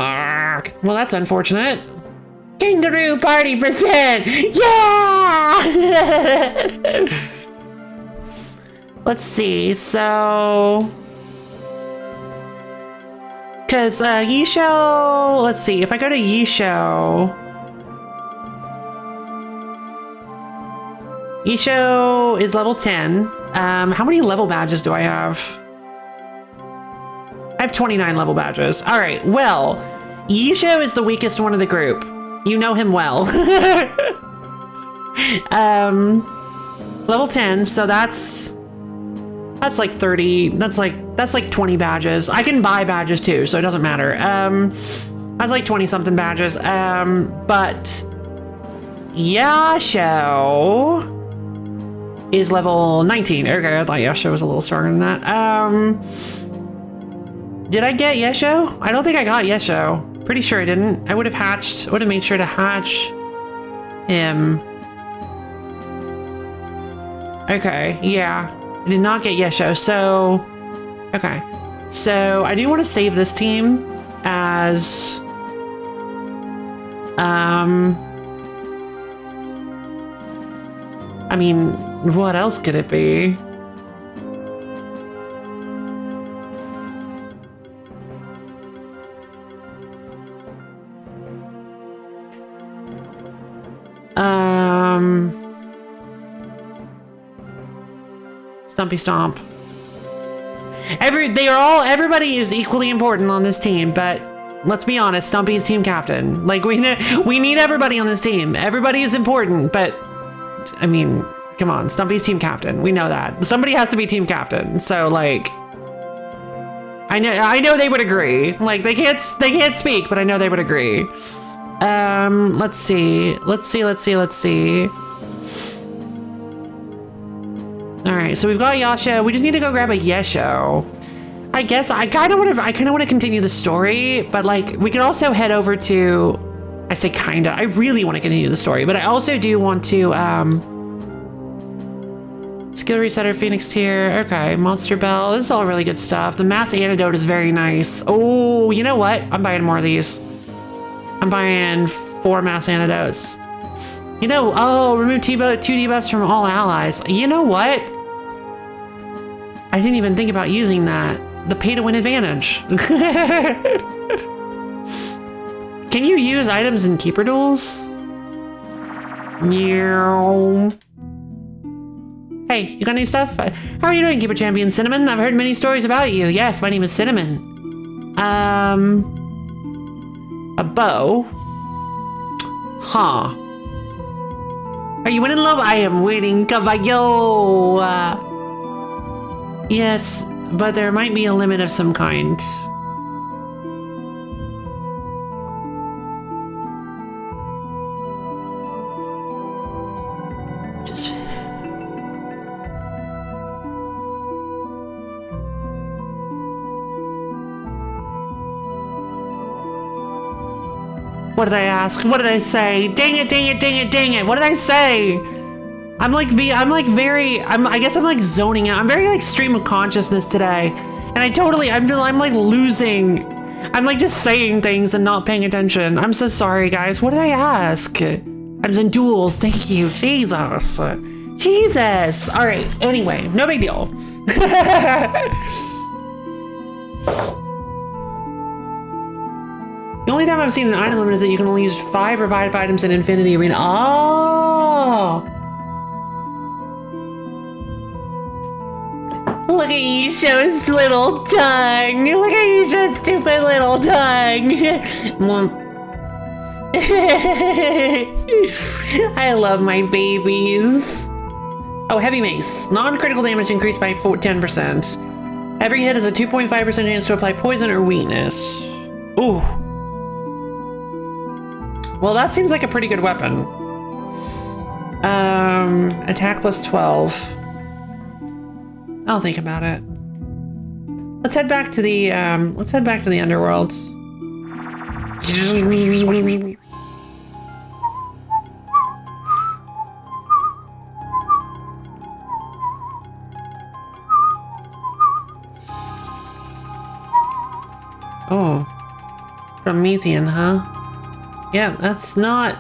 Well, that's unfortunate. Kangaroo party percent! Yeah! Let's see, so... Because Yisho... Let's see, if I go to Yisho... Yisho is level 10. How many level badges do I have? I have 29 level badges. All right, well, Yisho is the weakest one of the group. You know him well. Level 10, so that's like 30. That's like 20 badges. I can buy badges too, so it doesn't matter. That's like 20 something badges. But Yasho is level 19. Okay, I thought Yasho was a little stronger than that. Did I get Yesho? I don't think I got Yesho. Pretty sure I didn't. I would have made sure to hatch him. Okay, yeah. I did not get Yesho, so... Okay. So, I do want to save this team as... I mean, what else could it be? Stumpy Stomp. Everybody is equally important on this team, but let's be honest, Stumpy is team captain. Like, we need everybody on this team. Everybody is important, but I mean, come on, Stumpy's team captain. We know that. Somebody has to be team captain. So like, I know they would agree. Like, they can't speak, but I know they would agree. Let's see. All right, so we've got Yasha. We just need to go grab a Yesho. I guess I kind of want to continue the story, but like, we could also head over to. I say kinda. I really want to continue the story, but I also do want to. Skill resetter, Phoenix tier. Okay, Monster Bell. This is all really good stuff. The Mass Antidote is very nice. Oh, you know what? I'm buying more of these. I'm buying 4 Mass Antidotes. You know, oh, remove 2 debuffs from all allies. You know what? I didn't even think about using that. The pay-to-win advantage. Can you use items in Keeper Duels? Meow. Hey, you got any stuff? How are you doing, Keeper Champion Cinnamon? I've heard many stories about you. Yes, my name is Cinnamon. A bow? Huh. Are you winning, love? I am winning, caballo. Yes, but there might be a limit of some kind. Just... What did I ask? What did I say? Dang it, dang it, dang it, dang it. What did I say? I guess I'm like zoning out. I'm very like stream of consciousness today. And I'm like losing. I'm like just saying things and not paying attention. I'm so sorry, guys. What did I ask? I'm in duels. Thank you. Jesus. Jesus. All right. Anyway, no big deal. The only time I've seen an item limit is that you can only use 5 revived items in Infinity Arena. Oh! Look at Yisho's little tongue. Look at Yisho's stupid little tongue. I love my babies. Oh, heavy mace. Non-critical damage increased by 10%. Every hit has a 2.5% chance to apply poison or weakness. Ooh. Well, that seems like a pretty good weapon. Attack plus 12. I'll think about it. Let's head back to the Underworld. Oh. Promethean, huh? Yeah, that's not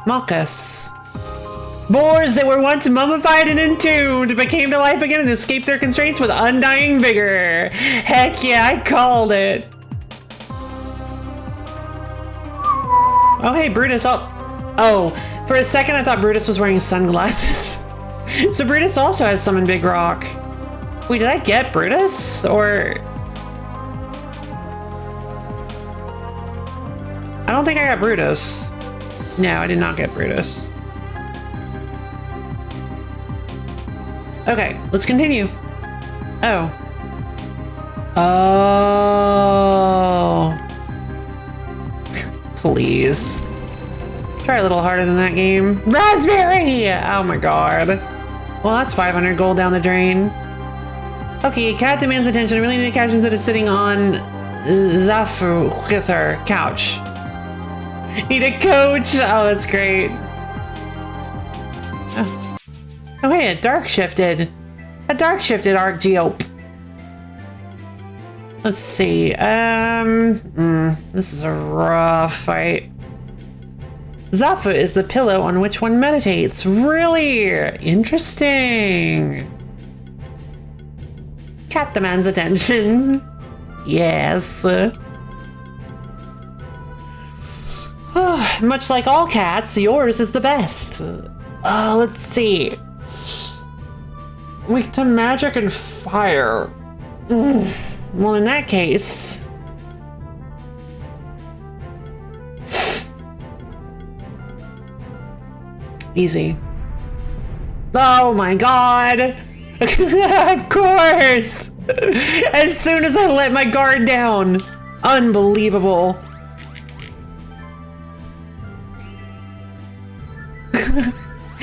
Malchus. Boars that were once mummified and entombed but came to life again and escaped their constraints with undying vigor. Heck yeah, I called it. Oh, hey, Brutus. Oh, for a second I thought Brutus was wearing sunglasses. So Brutus also has summon Big Rock. Wait, did I get Brutus? Or... I don't think I got Brutus. No, I did not get Brutus. Okay, let's continue. Oh. Oh. Please. Try a little harder than that game. Raspberry! Oh my god. Well, that's 500 gold down the drain. Okay, cat demands attention. I really need a couch instead of sitting on Zafrithar couch. Need a coach! Oh, that's great. Oh, hey, a dark shifted Arcgeope. Let's see. This is a rough fight. Zafu is the pillow on which one meditates. Really interesting. Cat demands attention. Yes. Much like all cats, yours is the best. Let's see. Weak to magic and fire. Well, in that case... Easy. Oh my god! Of course! As soon as I let my guard down. Unbelievable.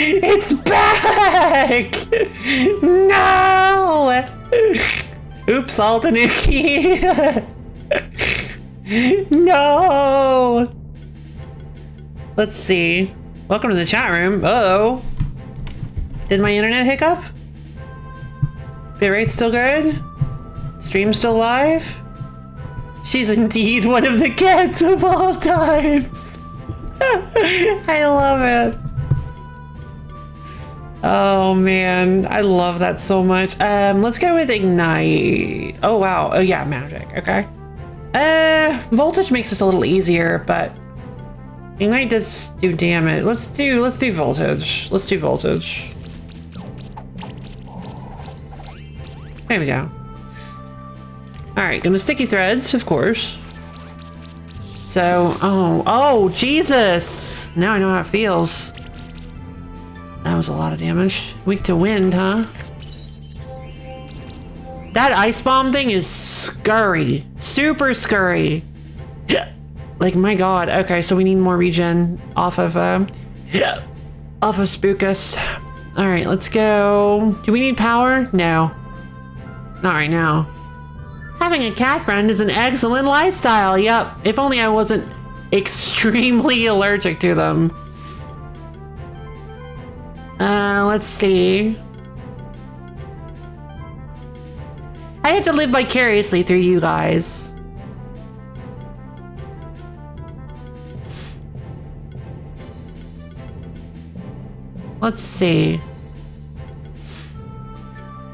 It's back! No! Oops, Altanuki. No! Let's see. Welcome to the chat room. Uh-oh. Did my internet hiccup? Bitrate's still good? Stream still live? She's indeed one of the cats of all times. I love it. Oh man, I love that so much. Let's go with Ignite. Oh wow, oh yeah, magic, okay. Voltage makes this a little easier, but Ignite does do damage. Let's do voltage. Let's do voltage. There we go. Alright, gonna sticky threads, of course. So, oh, Jesus! Now I know how it feels. That was a lot of damage. Weak to wind, huh? That ice bomb thing is scurry. Super scurry. Like, my god. Okay, so we need more regen off of Spookus. Alright, let's go. Do we need power? No. Not right now. Having a cat friend is an excellent lifestyle. Yep. If only I wasn't extremely allergic to them. Let's see. I have to live vicariously through you guys. Let's see.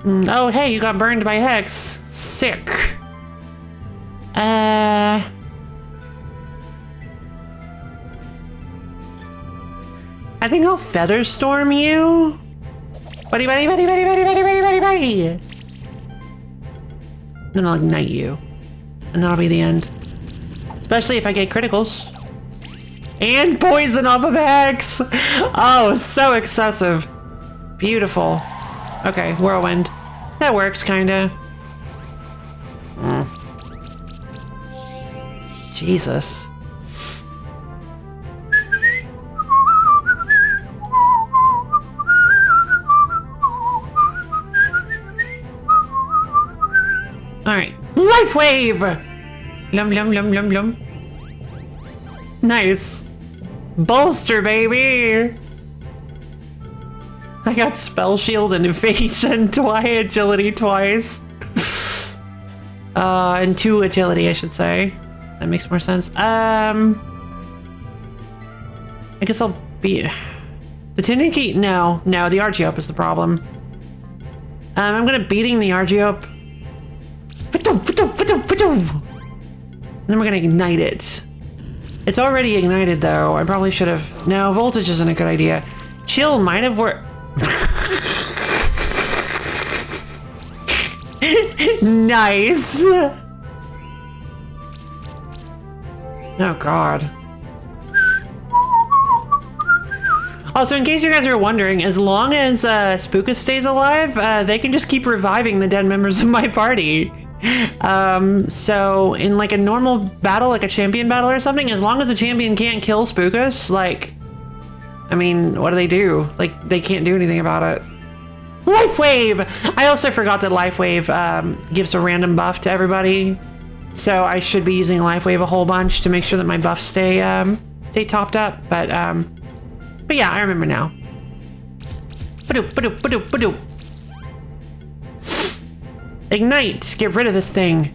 Oh, hey, you got burned by Hex. Sick. I think I'll Featherstorm you. Buddy. Then I'll Ignite you. And that'll be the end. Especially if I get criticals. And poison off of Hex! Oh, so excessive. Beautiful. Okay, Whirlwind. That works, kinda. Jesus. Alright. Life Wave! Lum. Nice. Bolster, baby! I got Spell Shield and Evasion twice, Agility twice. And 2 Agility, I should say. That makes more sense. I guess I'll be... The Tending Key? No, the Archeope is the problem. I'm gonna beating the Archeope. And then we're gonna ignite it. It's already ignited though. I probably should have... No, voltage isn't a good idea. Chill might have worked. Nice. Oh god. Also, in case you guys are wondering, as long as Spookus stays alive, they can just keep reviving the dead members of my party. So in like a normal battle, like a champion battle or something, as long as the champion can't kill Spookus, like, I mean, what do? Like, they can't do anything about it. Life Wave! I also forgot that Life Wave gives a random buff to everybody. So I should be using Life Wave a whole bunch to make sure that my buffs stay topped up. But yeah, I remember now. Ignite! Get rid of this thing.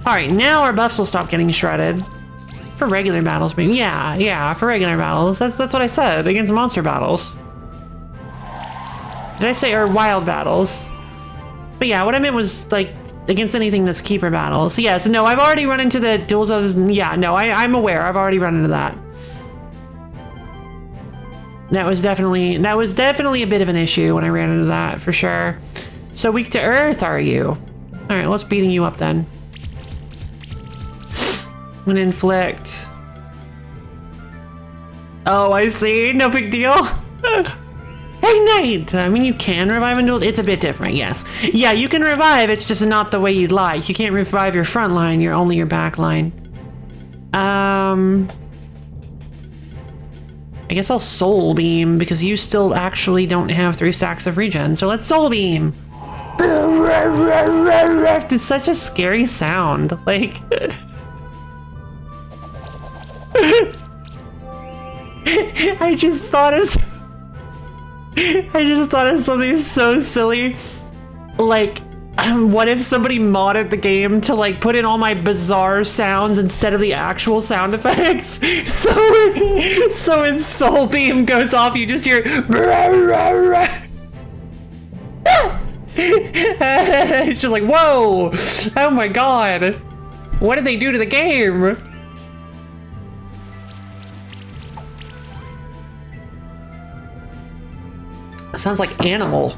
Alright, now our buffs will stop getting shredded. For regular battles, maybe. Yeah, for regular battles. That's what I said, against monster battles. Did I say, or wild battles? But yeah, what I meant was, like, against anything that's keeper battles. Yeah, so no, I've already run into the duels. Yeah, no, I'm aware. I've already run into that. That was definitely a bit of an issue when I ran into that, for sure. So weak to earth, are you? Alright, let's beating you up then. I'm gonna inflict. Oh, I see. No big deal. Ignite! I mean, you can revive in duels. It's a bit different, yes. Yeah, you can revive, it's just not the way you'd like. You can't revive your front line, you're only your back line. I guess I'll Soul Beam, because you still actually don't have 3 stacks of regen, so let's Soul Beam! It's such a scary sound, like... I just thought of something so silly. Like, what if somebody modded the game to like put in all my bizarre sounds instead of the actual sound effects? So when Soul Beam goes off, you just hear it's just like, whoa! Oh my god! What did they do to the game? Sounds like animal.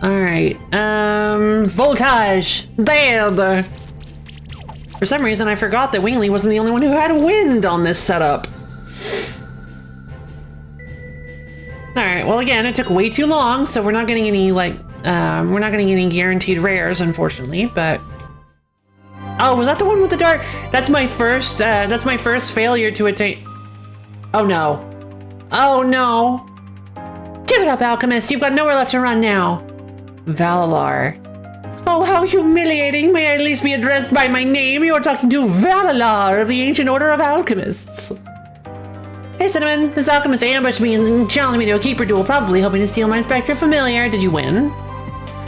Alright, voltage! Dead! For some reason, I forgot that Wingley wasn't the only one who had wind on this setup. Alright, well again, it took way too long, so we're not getting any, like, we're not getting any guaranteed rares, unfortunately, but... Oh, was that the one with the dart? That's my first failure to attain... Oh no. Oh no! Give it up, Alchemist! You've got nowhere left to run now! Valalar. Oh, how humiliating! May I at least be addressed by my name? You're talking to Valalar of the Ancient Order of Alchemists. Hey, Cinnamon. This alchemist ambushed me and challenged me to a keeper duel, probably hoping to steal my Spectre Familiar. Did you win?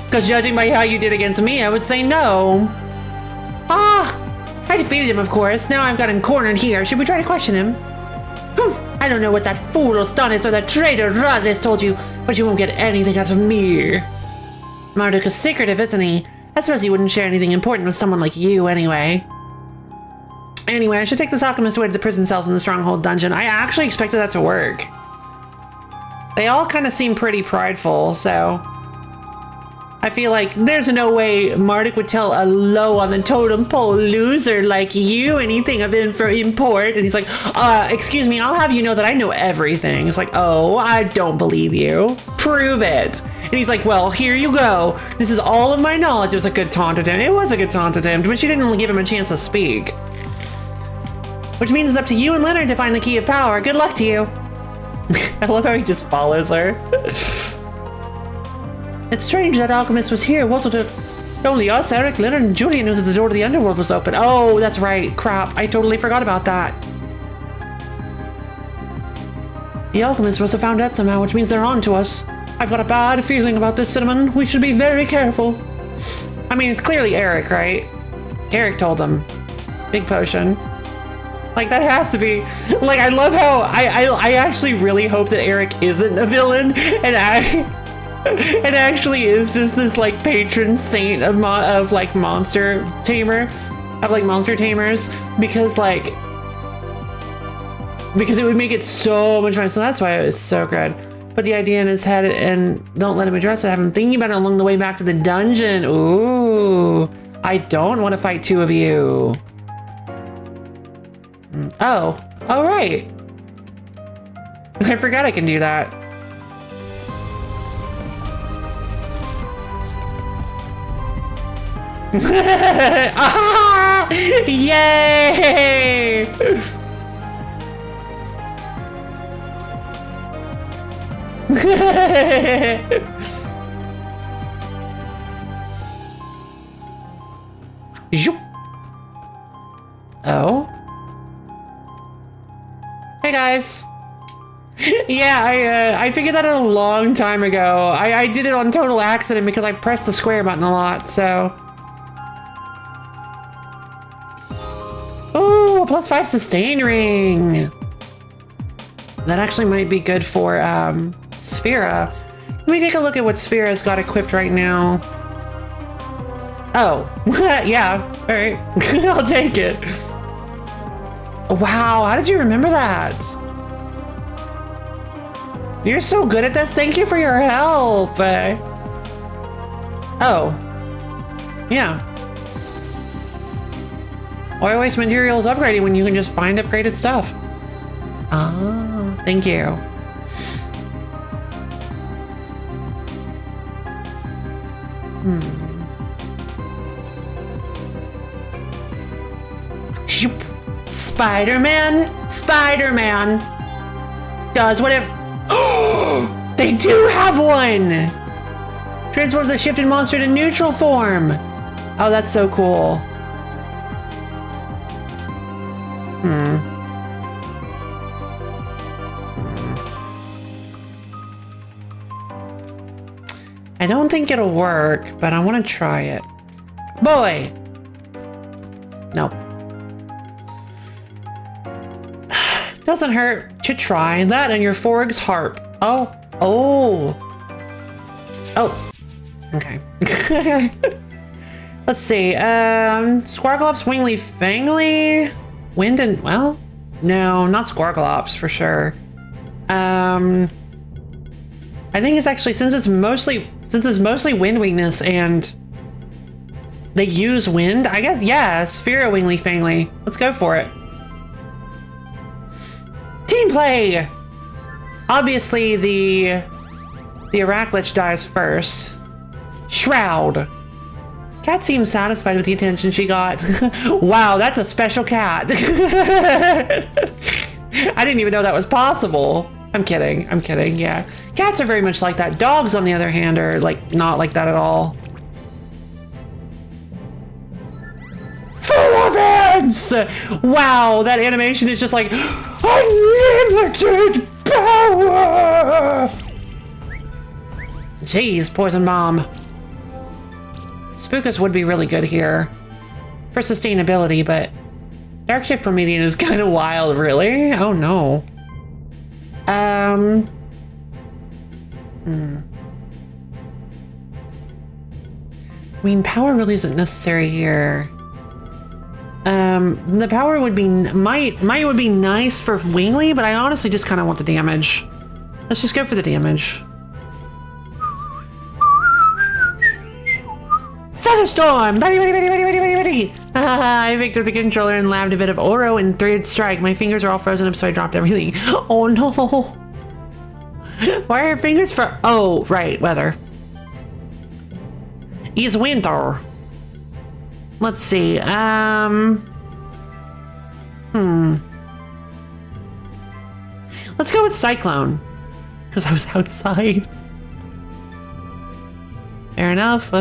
Because judging by how you did against me, I would say no. Ah! I defeated him, of course. Now I've got him cornered here. Should we try to question him? I don't know what that fool Ostanis or that traitor Razes told you, but you won't get anything out of me. Marduk is secretive, isn't he? I suppose he wouldn't share anything important with someone like you, anyway. Anyway, I should take this alchemist away to the prison cells in the Stronghold dungeon. I actually expected that to work. They all kind of seem pretty prideful, so... I feel like there's no way Marduk would tell a low on the totem pole loser like you anything of import. And he's like, excuse me, I'll have you know that I know everything. It's like, oh, I don't believe you. Prove it. And he's like, well, here you go. This is all of my knowledge. It was a good taunt attempt. It was a good taunt attempt, but she didn't give him a chance to speak. Which means it's up to you and Leonard to find the key of power. Good luck to you. I love how he just follows her. It's strange that alchemist was here, wasn't it? Only us, Eric, Leonard, and Julian knew that the door to the Underworld was open. Oh, that's right. Crap. I totally forgot about that. The alchemist must have found out somehow, which means they're on to us. I've got a bad feeling about this, Cinnamon. We should be very careful. I mean, it's clearly Eric, right? Eric told them. Big potion. Like, that has to be, like, I love how, I actually really hope that Eric isn't a villain, and it actually is just this, like, patron saint of, like, monster tamers, because, like, because it would make it so much fun, so that's why it's so good. Put the idea in his head and don't let him address it, have him thinking about it along the way back to the dungeon. Ooh, I don't want to fight two of you. Oh, right. I forgot I can do that. Ah! Yay! Oh. Hey guys. Yeah, I figured that out a long time ago. I did it on total accident because I pressed the square button a lot, so. Oh, +5 sustain ring. That actually might be good for Sphera. Let me take a look at what Sphera's got equipped right now. Oh, yeah, all right, I'll take it. Wow, how did you remember that? You're so good at this. Thank you for your help. Oh, yeah. Why waste materials upgrading when you can just find upgraded stuff? Ah, thank you. Shoop. Spider-Man does whatever. Oh, they do have one. Transforms a shifted monster to neutral form. Oh, that's so cool. I don't think it'll work, but I want to try it. Boy! Nope. Doesn't hurt to try that and your Forg's harp. Oh. Okay. Let's see. Squarglops, Wingly, Fangly, Wind and, well, no, not Squarglops for sure. I think it's actually, since it's mostly wind weakness and they use wind, I guess, yeah, Sphera, Wingly, Fangly. Let's go for it. Team play! Obviously, the Arachlich dies first. Shroud. Cat seems satisfied with the attention she got. Wow, that's a special cat. I didn't even know that was possible. I'm kidding, yeah. Cats are very much like that. Dogs, on the other hand, are like not like that at all. Full events! Wow, that animation is just like unlimited power! Jeez, Poison Bomb. Spookus would be really good here for sustainability, but Dark Shift Promethean is kind of wild, really? Oh no. I mean, power really isn't necessary here. The power would be might would be nice for Wingly, but I honestly just kind of want the damage. Let's just go for the damage. Thunderstorm! Buddy! I picked up the controller and labbed a bit of Oro and Third Strike. My fingers are all frozen up, so I dropped everything. Oh no! Why are your fingers for? Oh, right, weather. It's winter. Let's see. Let's go with Cyclone, because I was outside. Fair enough.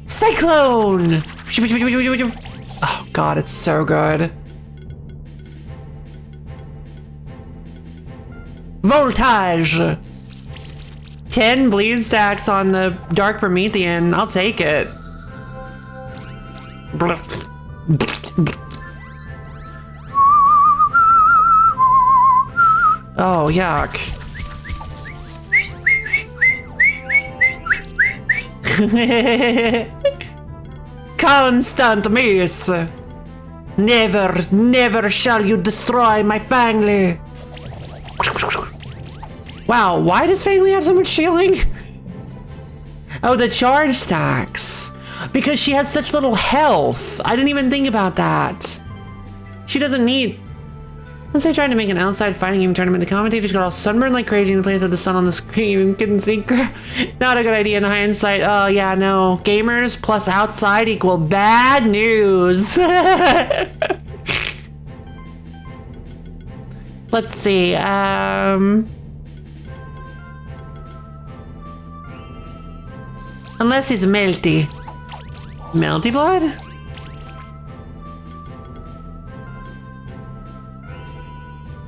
Cyclone! Oh god, it's so good. Voltage! 10 bleed stacks on the Dark Promethean. I'll take it. Oh, yuck. Constant miss. Never, never shall you destroy my family. Wow, why does family have so much shielding? Oh, the charge stacks. Because she has such little health. I didn't even think about that. She doesn't need... Once I tried to make an outside fighting game tournament, the commentators got all sunburned like crazy and the players had the sun on the screen and couldn't see crap. Not a good idea in hindsight. Oh, yeah, no. Gamers plus outside equal bad news. Let's see. Unless he's melty. Melty blood?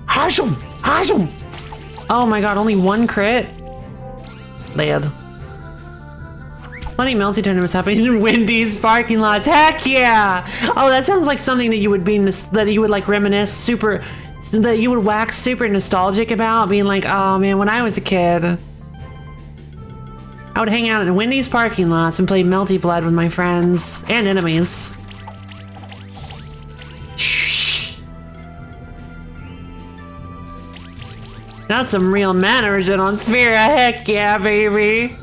Hashum! Oh my god, only one crit? Lad. Plenty melty tournaments happening in Wendy's parking lots. Heck yeah! Oh, that sounds like something that you would be that you would like reminisce super, that you would wax super nostalgic about, being like, oh man, when I was a kid, I would hang out in Wendy's parking lots and play Melty Blood with my friends and enemies. That's some real mannerism on Sphera. Heck yeah, baby.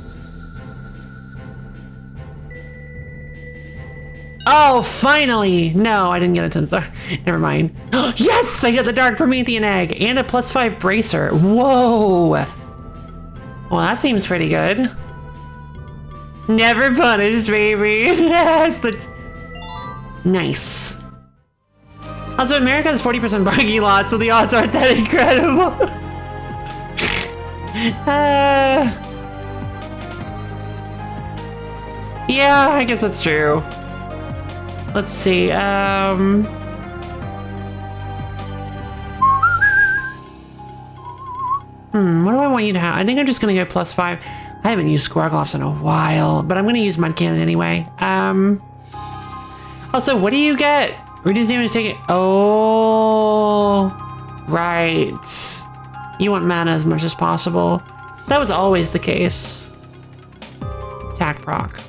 Oh, finally! No, I didn't get a 10 star. Never mind. Yes! I got the Dark Promethean Egg and a +5 Bracer. Whoa! Well, that seems pretty good. Never punished, baby. That's the... Nice. Also, America has 40% parking lots, so the odds aren't that incredible. Yeah, I guess that's true. Let's see, what do I want you to have? I think I'm just gonna go +5. I haven't used Square Gloves in a while, but I'm gonna use Mud Cannon anyway. Also, what do you get? Reduce damage taken. Oh, right. You want mana as much as possible. That was always the case. Attack proc.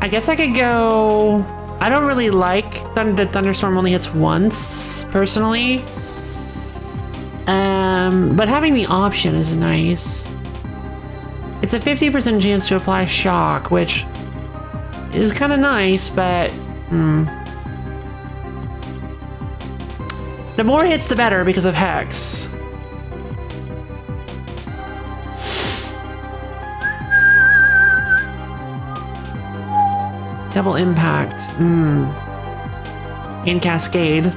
I guess I could go... I don't really like that Thunderstorm only hits once, personally. But having the option is nice. It's a 50% chance to apply shock, which is kind of nice, but... The more hits, the better because of Hex. Double impact. And cascade.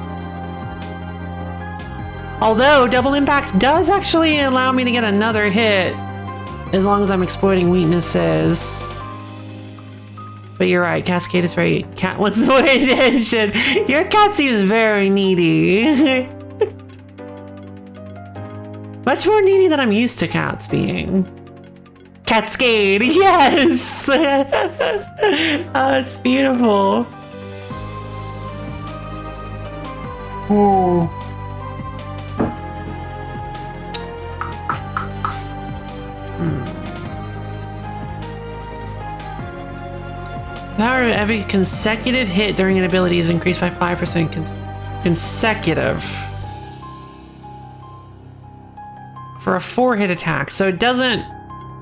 Although double impact does actually allow me to get another hit as long as I'm exploiting weaknesses. But you're right, cascade is very what's the attention? Your cat seems very needy. Much more needy than I'm used to cats being. Cascade, yes! Oh, it's beautiful. Oh. Power of every consecutive hit during an ability is increased by 5% consecutive. For a 4-hit attack, so it doesn't...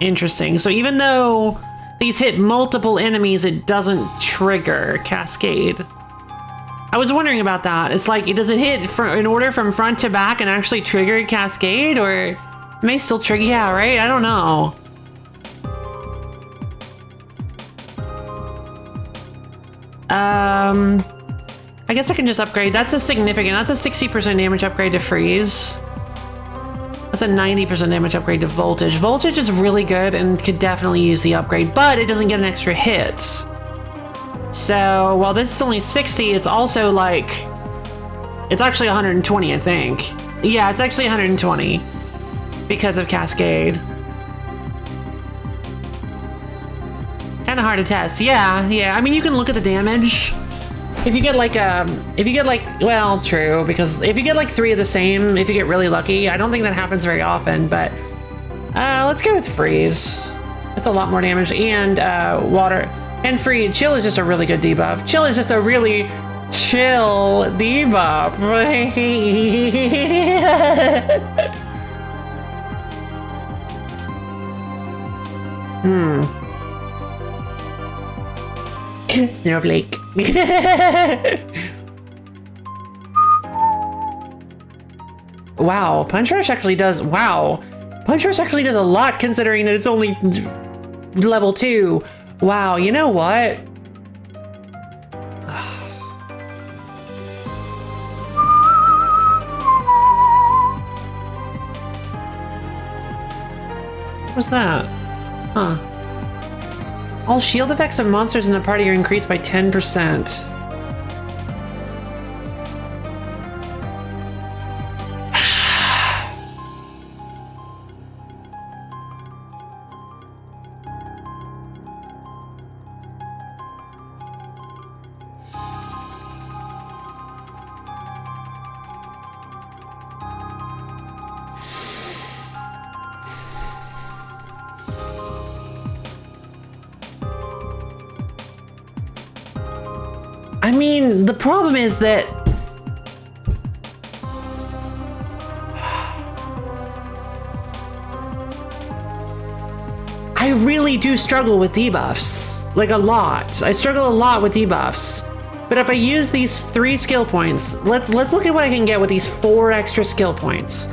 Interesting. So even though these hit multiple enemies, it doesn't trigger Cascade. I was wondering about that. It's like, does it hit in order from front to back and actually trigger Cascade, or it may still trigger? Yeah, right? I don't know. I guess I can just upgrade. That's a 60% damage upgrade to Freeze. That's a 90% damage upgrade to Voltage. Voltage is really good and could definitely use the upgrade, but it doesn't get an extra hit. So while this is only 60, it's also like, it's actually 120, I think. Yeah, it's actually 120 because of Cascade. Kind of hard to test. Yeah. I mean, you can look at the damage. If you get like, well, true, because if you get like 3 of the same, if you get really lucky, I don't think that happens very often, but let's go with Freeze. That's a lot more damage, and water, and Chill is just a really good debuff. Chill is just a really chill debuff. Snowflake. Wow, Punch Rush actually does a lot considering that it's only level 2. Wow, you know what? What's that? Huh. All shield effects of monsters in the party are increased by 10%. I mean, the problem is that I really do struggle with debuffs, like a lot. I struggle a lot with debuffs. But if I use these 3 skill points, let's look at what I can get with these 4 extra skill points.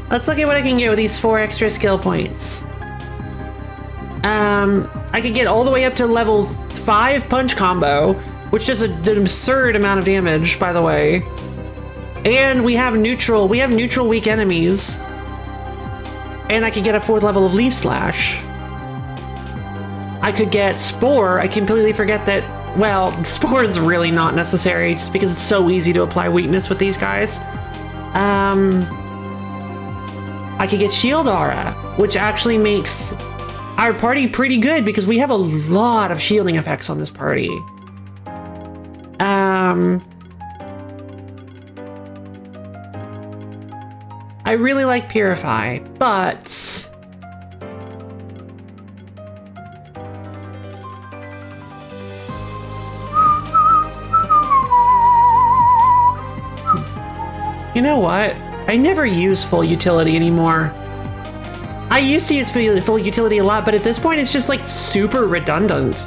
Let's look at what I can get with these 4 extra skill points. I could get all the way up to level 5 punch combo, which does an absurd amount of damage, by the way. And we have neutral weak enemies. And I could get a 4th level of Leaf Slash. I could get Spore. I completely forget that, well, Spore is really not necessary just because it's so easy to apply weakness with these guys. I could get Shield Aura, which actually makes our party pretty good because we have a lot of shielding effects on this party. I really like Purify, but you know what? I never use full utility anymore. I used to use full utility a lot, but at this point it's just like super redundant.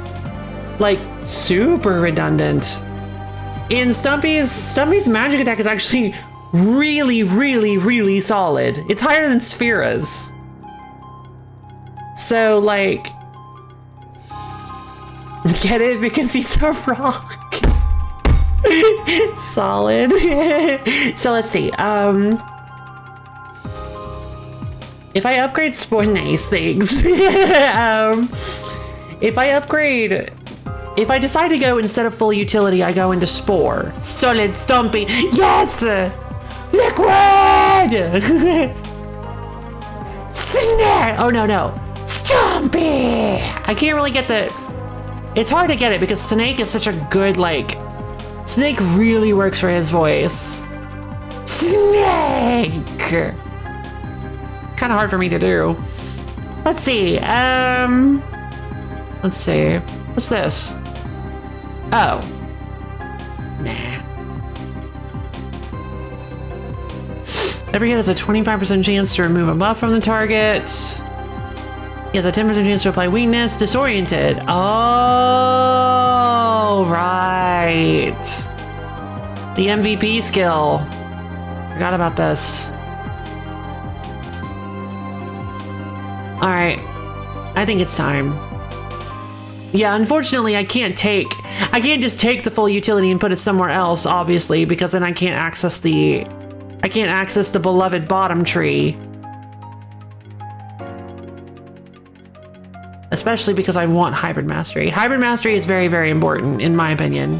Like super redundant. In Stumpy's magic attack is actually really solid. It's higher than Sphera's. So like, get it? Because he's a rock. Solid. So let's see. If I upgrade Spore, nice, thanks. If I decide to go instead of full utility, I go into Spore. Solid Stumpy. Yes! Liquid! Snare! Oh, no. Stumpy! I can't really get the... It's hard to get it because Snake is such a good, like... Snake really works for his voice. Snake! Kind of hard for me to do. Let's see. Let's see. What's this? Oh. Nah. Every hit has a 25% chance to remove a buff from the target. He has a 10% chance to apply weakness. Disoriented. Oh, right. The MVP skill. Forgot about this. All right, I think it's time. Yeah, unfortunately, I can't just take the full utility and put it somewhere else, obviously, because then I can't access the beloved bottom tree. especially because I want hybrid mastery. Hybrid mastery is very, very important in my opinion.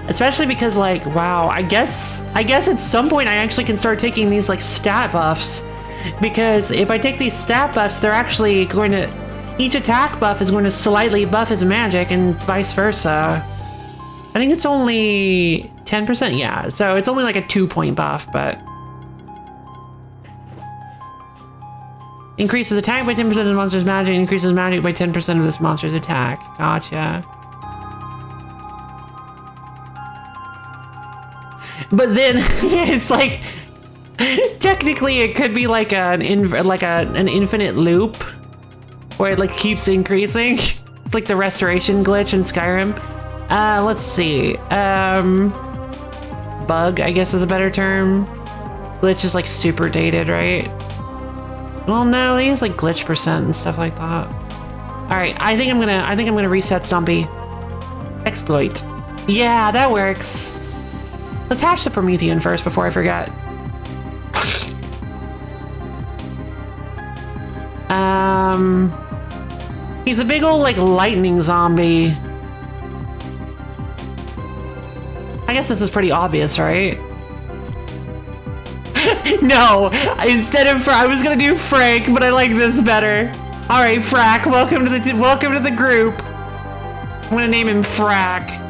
Especially because like, wow, I guess at some point I actually can start taking these like stat buffs, because if I take these stat buffs, they're actually going to, each attack buff is going to slightly buff his magic and vice versa. I think it's only 10%, yeah, so it's only like a 2-point buff, but increases attack by 10% of the monster's magic, increases magic by 10% of this monster's attack. Gotcha. But then it's like, technically it could be like an infinite loop where it like keeps increasing. It's like the restoration glitch in Skyrim. Let's see. Bug, I guess is a better term. Glitch is like super dated, right? Well, no, they use like glitch percent and stuff like that. All right, I think I'm gonna reset Stumpy. Exploit. Yeah, that works. Let's hatch the Promethean first before I forget. He's a big old like lightning zombie. I guess this is pretty obvious, right? No, instead of I was gonna do Frank, but I like this better. All right, Frack, welcome to the group. I'm gonna name him Frack.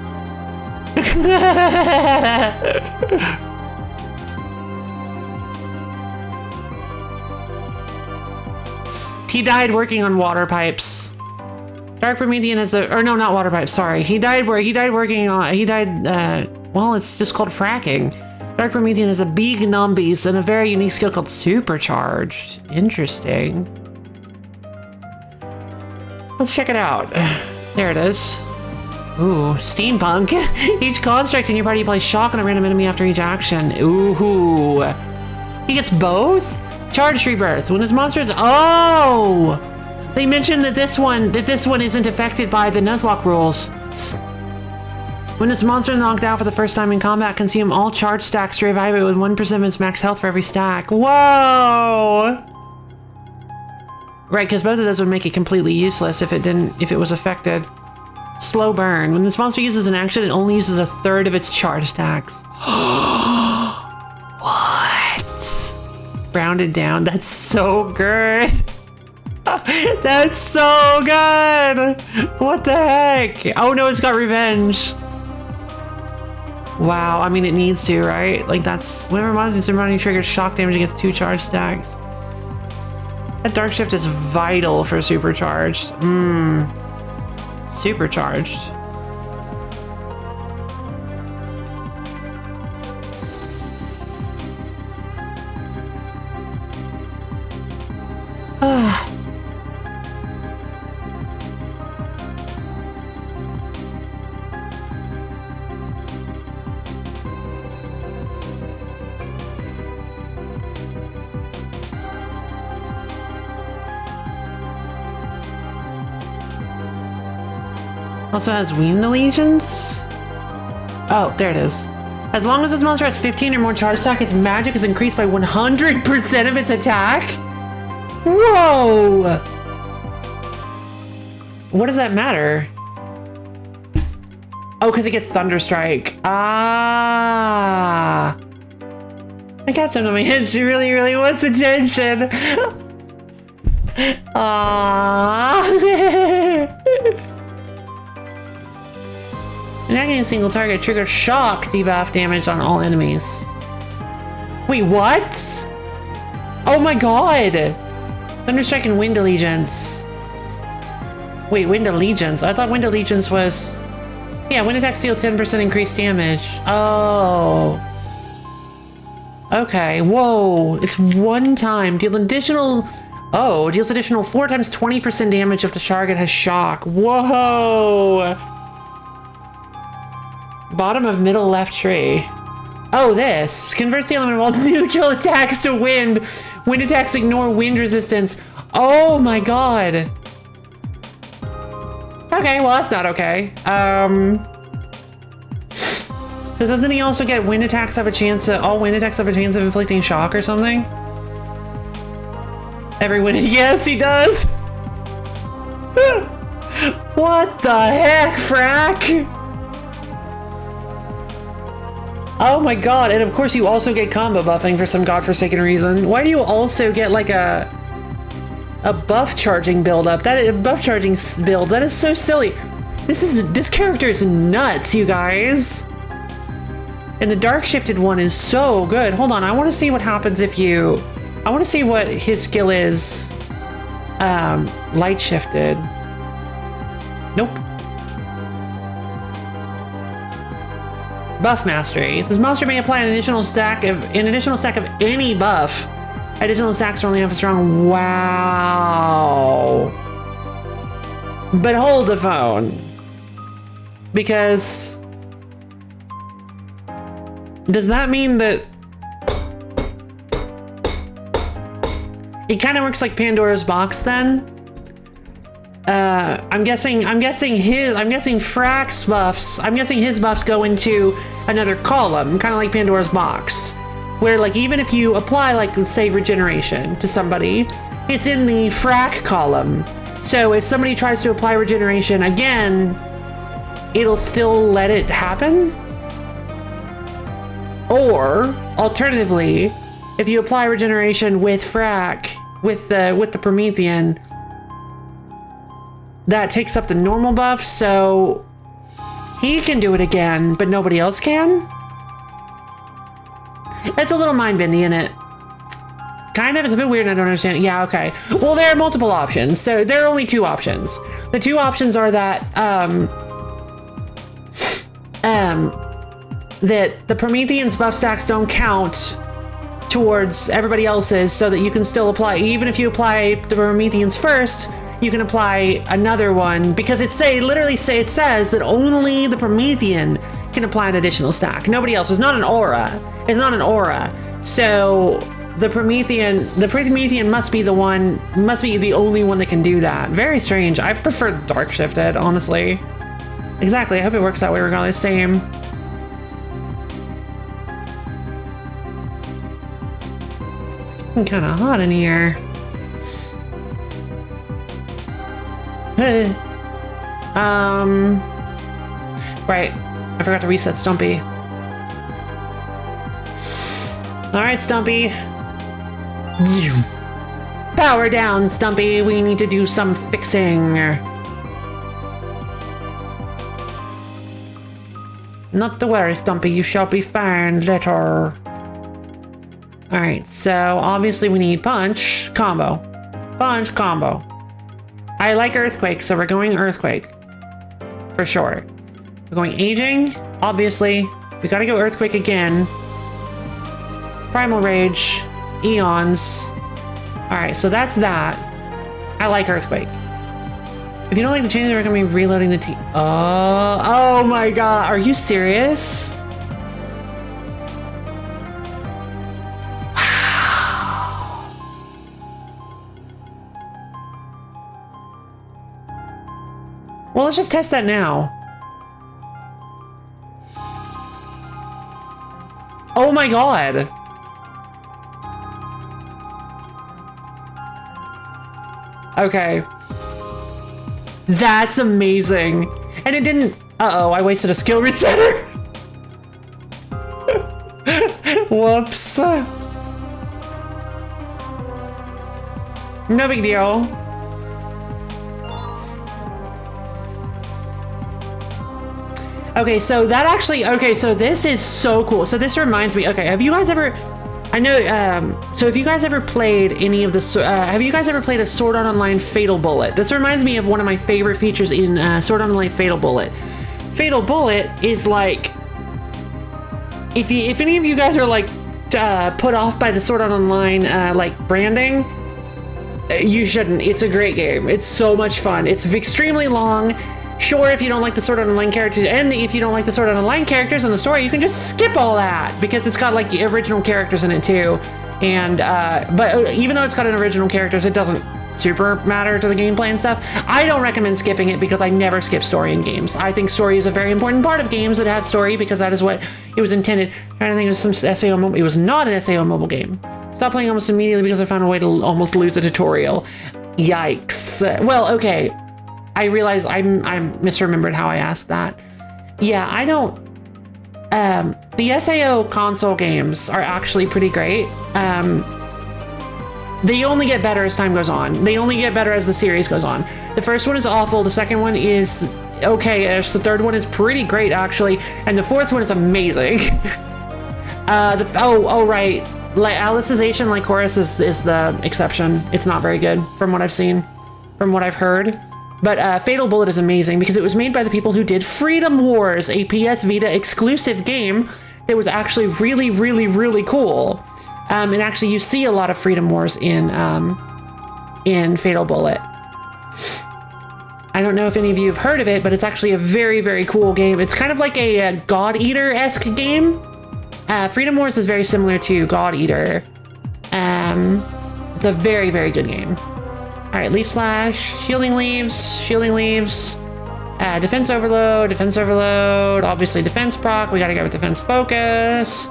He died working on water pipes. Dark Promethean is or no, not water pipes. Sorry, he died working on. Well, it's just called fracking. Dark Promethean is a big numbeast and a very unique skill called Supercharged. Interesting. Let's check it out. There it is. Ooh, steampunk. Each construct in your party plays shock on a random enemy after each action. Ooh. He gets both? Charged rebirth. When his monster is... Oh! They mentioned that this one isn't affected by the Nuzlocke rules. When this monster is knocked out for the first time in combat, consume all charge stacks to revive it with 1% of its max health for every stack. Whoa! Right, because both of those would make it completely useless if it was affected. Slow burn. When this monster uses an action, it only uses 1/3 of its charge stacks. What? Rounded down. That's so good. That's so good. What the heck? Oh no, it's got revenge. Wow, I mean it needs to, right? Like that's whenever monsters running triggers shock damage against 2 charge stacks. That dark shift is vital for supercharged. Supercharged. Also has Wind Allegiance. Oh, there it is. As long as this monster has 15 or more charge attack, its magic is increased by 100% of its attack? Whoa! What does that matter? Oh, because it gets Thunderstrike. Ah! My cat's under my head. She really, really wants attention. Ah! Attacking a single target triggers shock debuff damage on all enemies. Wait, what? Oh my god! Thunderstrike and Wind Allegiance. Wait, Wind Allegiance? I thought Wind Allegiance was... Yeah, wind attacks deal 10% increased damage. Oh. Okay, whoa. It's one time. Deal additional... Oh, deals additional 4 times 20% damage if the target has shock. Whoa! Bottom of middle left tree. Oh, this. Converts the element of all neutral attacks to wind. Wind attacks ignore wind resistance. Oh my god. Okay, well that's not okay. Because doesn't he also get wind attacks have a chance of, all wind attacks have a chance of inflicting shock or something? Everyone, yes, he does. What the heck, Frack? Oh my god, and of course you also get combo buffing for some godforsaken reason. Why do you also get like a buff charging build up? That is a buff charging build. That is so silly. This character is nuts, you guys. And the dark shifted one is so good. Hold on, I want to see what happens if you... I want to see what his skill is. Light shifted. Nope. Buff mastery. This monster may apply an additional stack of any buff. Additional stacks are only half as strong. Wow. But hold the phone. Because does that mean that it kind of works like Pandora's box then? I'm guessing Frack's buffs, I'm guessing his buffs go into another column, kind of like Pandora's box, where like even if you apply like say regeneration to somebody, it's in the Frack column. So if somebody tries to apply regeneration again, it'll still let it happen. Or alternatively, if you apply regeneration with Frack, with the Promethean, that takes up the normal buff, so he can do it again, but nobody else can? It's a little mind-bending, isn't it? Kind of, it's a bit weird and I don't understand. Yeah, okay. Well, there are multiple options, so there are only two options. The two options are that, that the Promethean's buff stacks don't count towards everybody else's, so that you can still apply, even if you apply the Promethean's first, you can apply another one, because it says that only the Promethean can apply an additional stack. Nobody else. It's not an aura. It's not an aura. So the Promethean must be the only one that can do that. Very strange. I prefer dark shifted, honestly. Exactly. I hope it works that way regardless. Same. It's kind of hot in here. Right. I forgot to reset Stumpy. Alright, Stumpy. Power down, Stumpy. We need to do some fixing. Not to worry, Stumpy. You shall be fine later. Alright, so obviously we need punch, combo. Punch, combo. I like Earthquake, so we're going Earthquake. For sure. We're going Aging, obviously. We gotta go Earthquake again. Primal Rage, Eons. Alright, so that's that. I like Earthquake. If you don't like the changes, we're gonna be reloading the team. Oh my god, are you serious? Well, let's just test that now. Oh my god. Okay. That's amazing. And it didn't... Uh-oh, I wasted a skill resetter. Whoops. No big deal. Okay, so that actually, okay, so this is so cool. So this reminds me, okay, have you guys ever, I know, so have you guys ever played any of the, have you guys ever played a Sword Art Online Fatal Bullet? This reminds me of one of my favorite features in Sword Art Online Fatal Bullet. Fatal Bullet is like, if any of you guys are like put off by the Sword Art Online like branding, you shouldn't. It's a great game. It's so much fun. It's extremely long. Sure, if you don't like the Sword Art Online characters, and if you don't like the Sword Art Online characters in the story, you can just skip all that, because it's got like original characters in it too. And but even though it's got an original characters, it doesn't super matter to the gameplay and stuff. I don't recommend skipping it because I never skip story in games. I think story is a very important part of games that have story, because that is what it was intended. I don't think it was some SAO mobile. It was not an SAO mobile game. Stopped playing almost immediately because I found a way to almost lose a tutorial. Yikes. Well, okay. I realize I misremembered how I asked that. Yeah, I don't... the SAO console games are actually pretty great. They only get better as time goes on. They only get better as the series goes on. The first one is awful. The second one is okay-ish. The third one is pretty great, actually. And the fourth one is amazing. Right. Alicization Lycoris is the exception. It's not very good from what I've seen, from what I've heard. But Fatal Bullet is amazing because it was made by the people who did Freedom Wars, a PS Vita exclusive game that was actually really, really, really cool. And actually, you see a lot of Freedom Wars in Fatal Bullet. I don't know if any of you have heard of it, but it's actually a very, very cool game. It's kind of like a God Eater-esque game. Freedom Wars is very similar to God Eater. It's a very, very good game. All right, Leaf Slash, Shielding Leaves, Defense Overload, obviously Defense proc. We gotta go with Defense Focus.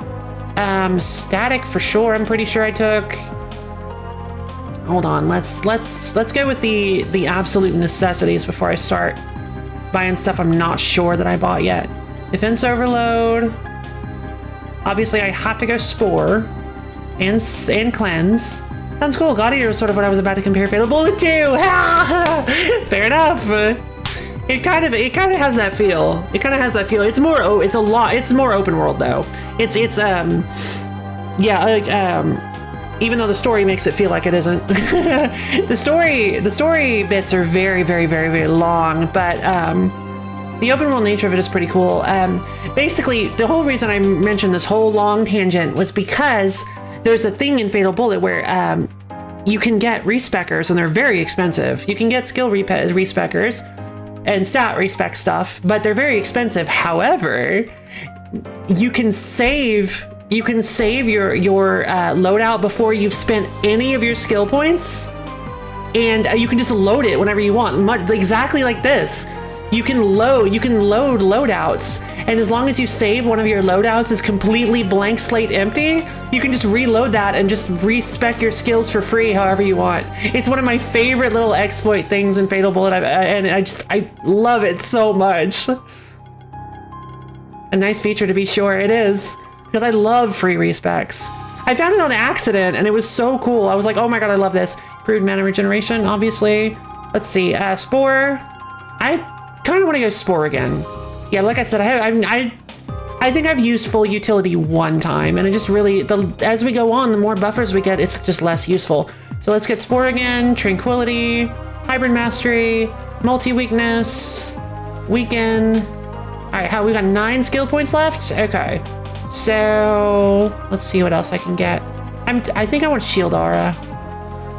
Static for sure, I'm pretty sure I took. Hold on, let's go with the absolute necessities before I start buying stuff I'm not sure that I bought yet. Defense Overload. Obviously, I have to go Spore and Cleanse. Sounds cool. God Eater was sort of what I was about to compare Fatal Bullet to. Fair enough. It kind of has that feel. It's more open world though. Even though the story makes it feel like it isn't. the story bits are very, very, very, very long, but the open world nature of it is pretty cool. Basically, the whole reason I mentioned this whole long tangent was because there's a thing in Fatal Bullet where you can get respeckers, and they're very expensive. You can get skill respeckers and stat respec stuff, but they're very expensive. However, you can save your loadout before you've spent any of your skill points, and you can just load it whenever you want. Exactly like this. You can load loadouts, and as long as you save one of your loadouts is completely blank slate empty, you can just reload that and just respec your skills for free however you want. It's one of my favorite little exploit things in Fatal Bullet, and I love it so much. A nice feature to be sure, it is, because I love free respecs. I found it on accident, and it was so cool. I was like, oh my god, I love this. Improved mana regeneration, obviously. Let's see, Spore. I kind of want to go Spore again. Yeah, like I said, I think I've used full utility one time, and it just really, as we go on, the more buffers we get, it's just less useful. So let's get Spore again, Tranquility, Hybrid Mastery, Multi-Weakness, Weaken. All right, we got 9 skill points left? Okay. So let's see what else I can get. I think I want Shield Aura.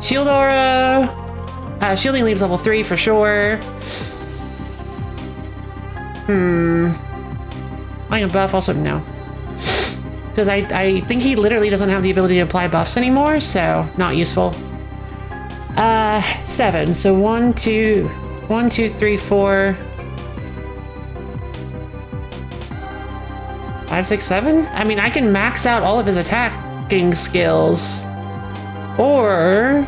Shield Aura. Shielding Leaves level 3 for sure. Buying a buff, also no. Because I think he literally doesn't have the ability to apply buffs anymore, so not useful. 7. So 1, 2, 3, 4. 5, 6, 7? I mean, I can max out all of his attacking skills. Or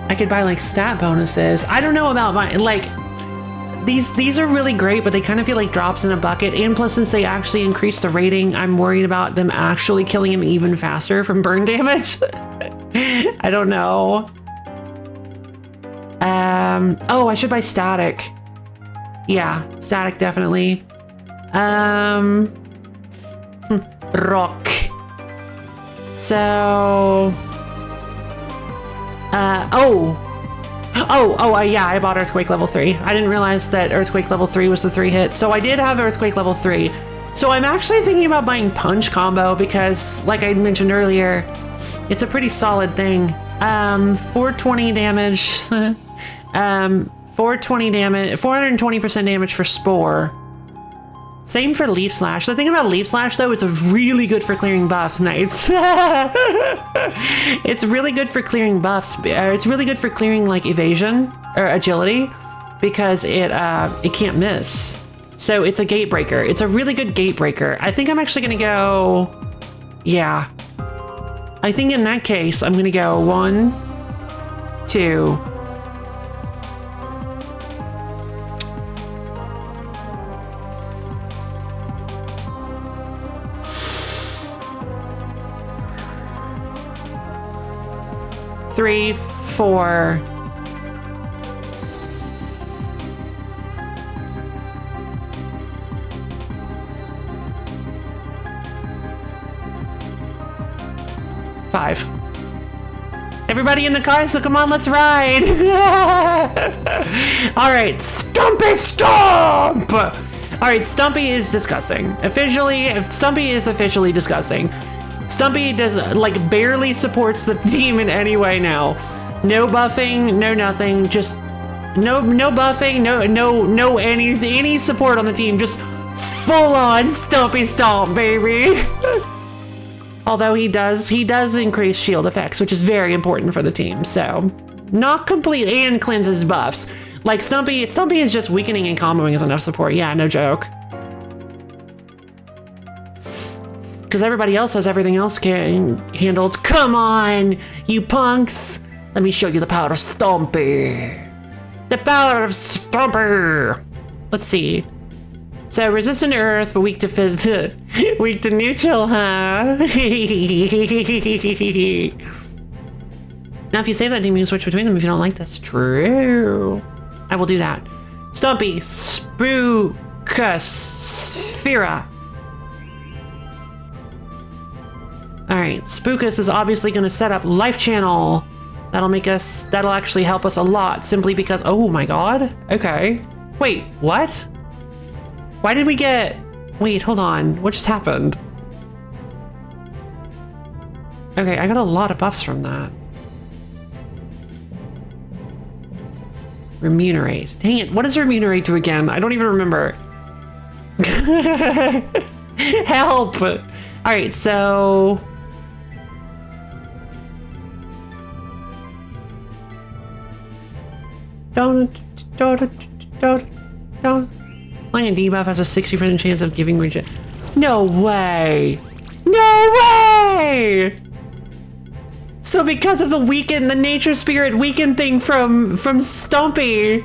I could buy like stat bonuses. I don't know about these are really great, but they kind of feel like drops in a bucket. And plus, since they actually increase the rating, I'm worried about them actually killing him even faster from burn damage. I don't know. Oh, I should buy static. Yeah, static definitely. Rock. So yeah, I bought Earthquake level 3. I didn't realize that Earthquake level 3 was the 3 hit. So I did have Earthquake level 3. So I'm actually thinking about buying Punch combo because, like I mentioned earlier, it's a pretty solid thing. 420 damage. 420 damage, 420% damage for Spore. Same for Leaf Slash. The thing about Leaf Slash, though, it's really good for clearing buffs. Nice. It's really good for clearing buffs. It's really good for clearing like evasion or agility because it can't miss. So it's a gate breaker. It's a really good gate breaker. I think I'm actually gonna go, yeah. I think in that case, I'm gonna go 1, 2. Three, 4. Five. Everybody in the car, so come on, let's ride. All right, Stumpy Stomp. All right, Stumpy is disgusting. Stumpy is officially disgusting. Stumpy does like barely supports the team in any way now. No buffing, no nothing, just no buffing, no any support on the team, just full on Stumpy Stomp, baby. Although he does increase shield effects, which is very important for the team. So not completely, and cleanses buffs. Like Stumpy is just weakening and comboing is enough support. Yeah, no joke. Because everybody else has everything else handled. Come on, you punks. Let me show you the power of Stumpy. The power of Stumpy. Let's see. So resistant to earth, but weak to weak to neutral, huh? Now, if you save that team, you can switch between them if you don't like this. True. I will do that. Stumpy, Spookus, Sphera. All right, Spookus is obviously going to set up Life Channel. That'll actually help us a lot simply because, oh my God. Okay. Wait, what? Why did we get, wait, hold on. What just happened? Okay, I got a lot of buffs from that. Remunerate. Dang it, what does remunerate do again? I don't even remember. Help! All right, so... Don't. Applying a debuff has a 60% chance of giving regen. No way! No way! So because of the nature spirit weaken thing from Stumpy,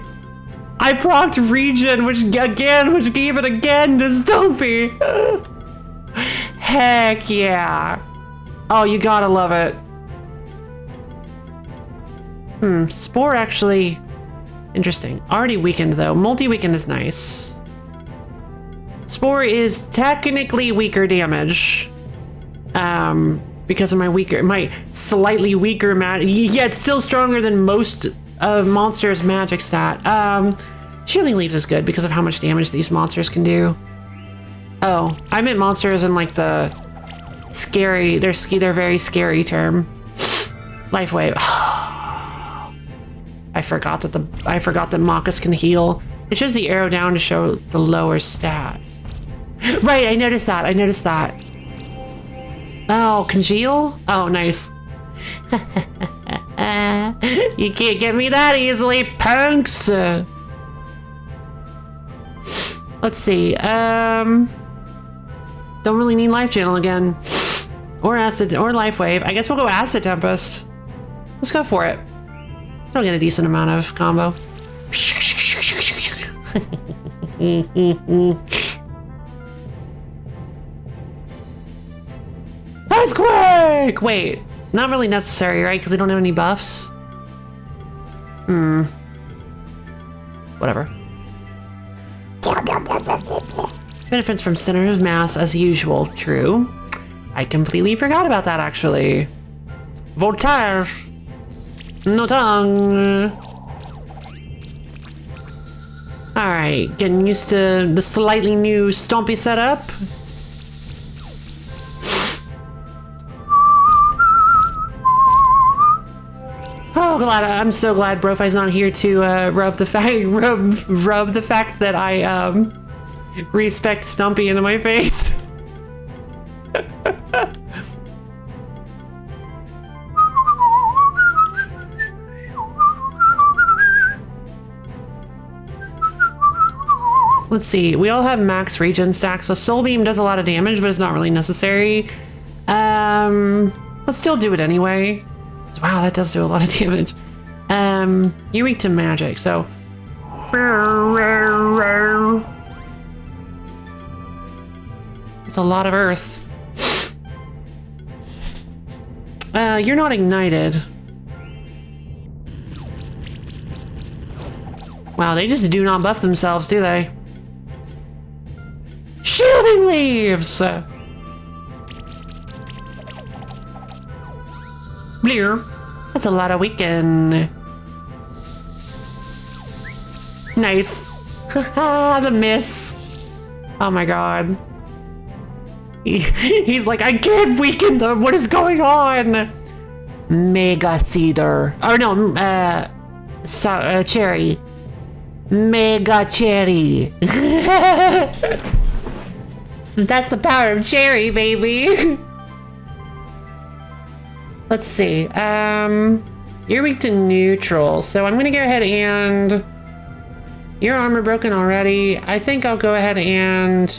I procced regen, which gave it again to Stumpy. Heck yeah! Oh, you gotta love it. Spore actually. Interesting. Already weakened though. Multi-weakened is nice. Spore is technically weaker damage. Because of my slightly weaker yeah, it's still stronger than most of monsters' magic stat. Shielding Leaves is good because of how much damage these monsters can do. Oh, I meant monsters in like the scary, they're very scary term. Life Wave. I forgot that Marcus can heal. It shows the arrow down to show the lower stat. Right, I noticed that. Oh, congeal? Oh, nice. You can't get me that easily, punks. Let's see. Don't really need Life Channel again. Or Acid, or Life Wave. I guess we'll go Acid Tempest. Let's go for it. I'll get a decent amount of combo. Earthquake! Wait, not really necessary, right? Because I don't have any buffs. Whatever. Benefits from center of mass as usual. True. I completely forgot about that, actually. Voltage. No tongue. Alright, getting used to the slightly new Stompy setup. Oh, I'm so glad Brofai's not here to rub the fact that I respect Stumpy into my face. let's see. We all have max regen stacks, so Soul Beam does a lot of damage, but it's not really necessary. Let's still do it anyway. Wow, that does do a lot of damage. You're weak to magic, so... It's a lot of earth. You're not ignited. Wow, they just do not buff themselves, do they? Shielding leaves! Blear. That's a lot of weaken. Nice. Haha, the miss. Oh my god. He's like, I can't weaken them. What is going on? Mega Cedar. Or no, Cherry. Mega Cherry. So that's the power of Cherry, baby. Let's see. You're weak to neutral, so I'm gonna go ahead and... Your armor broken already. I think I'll go ahead and...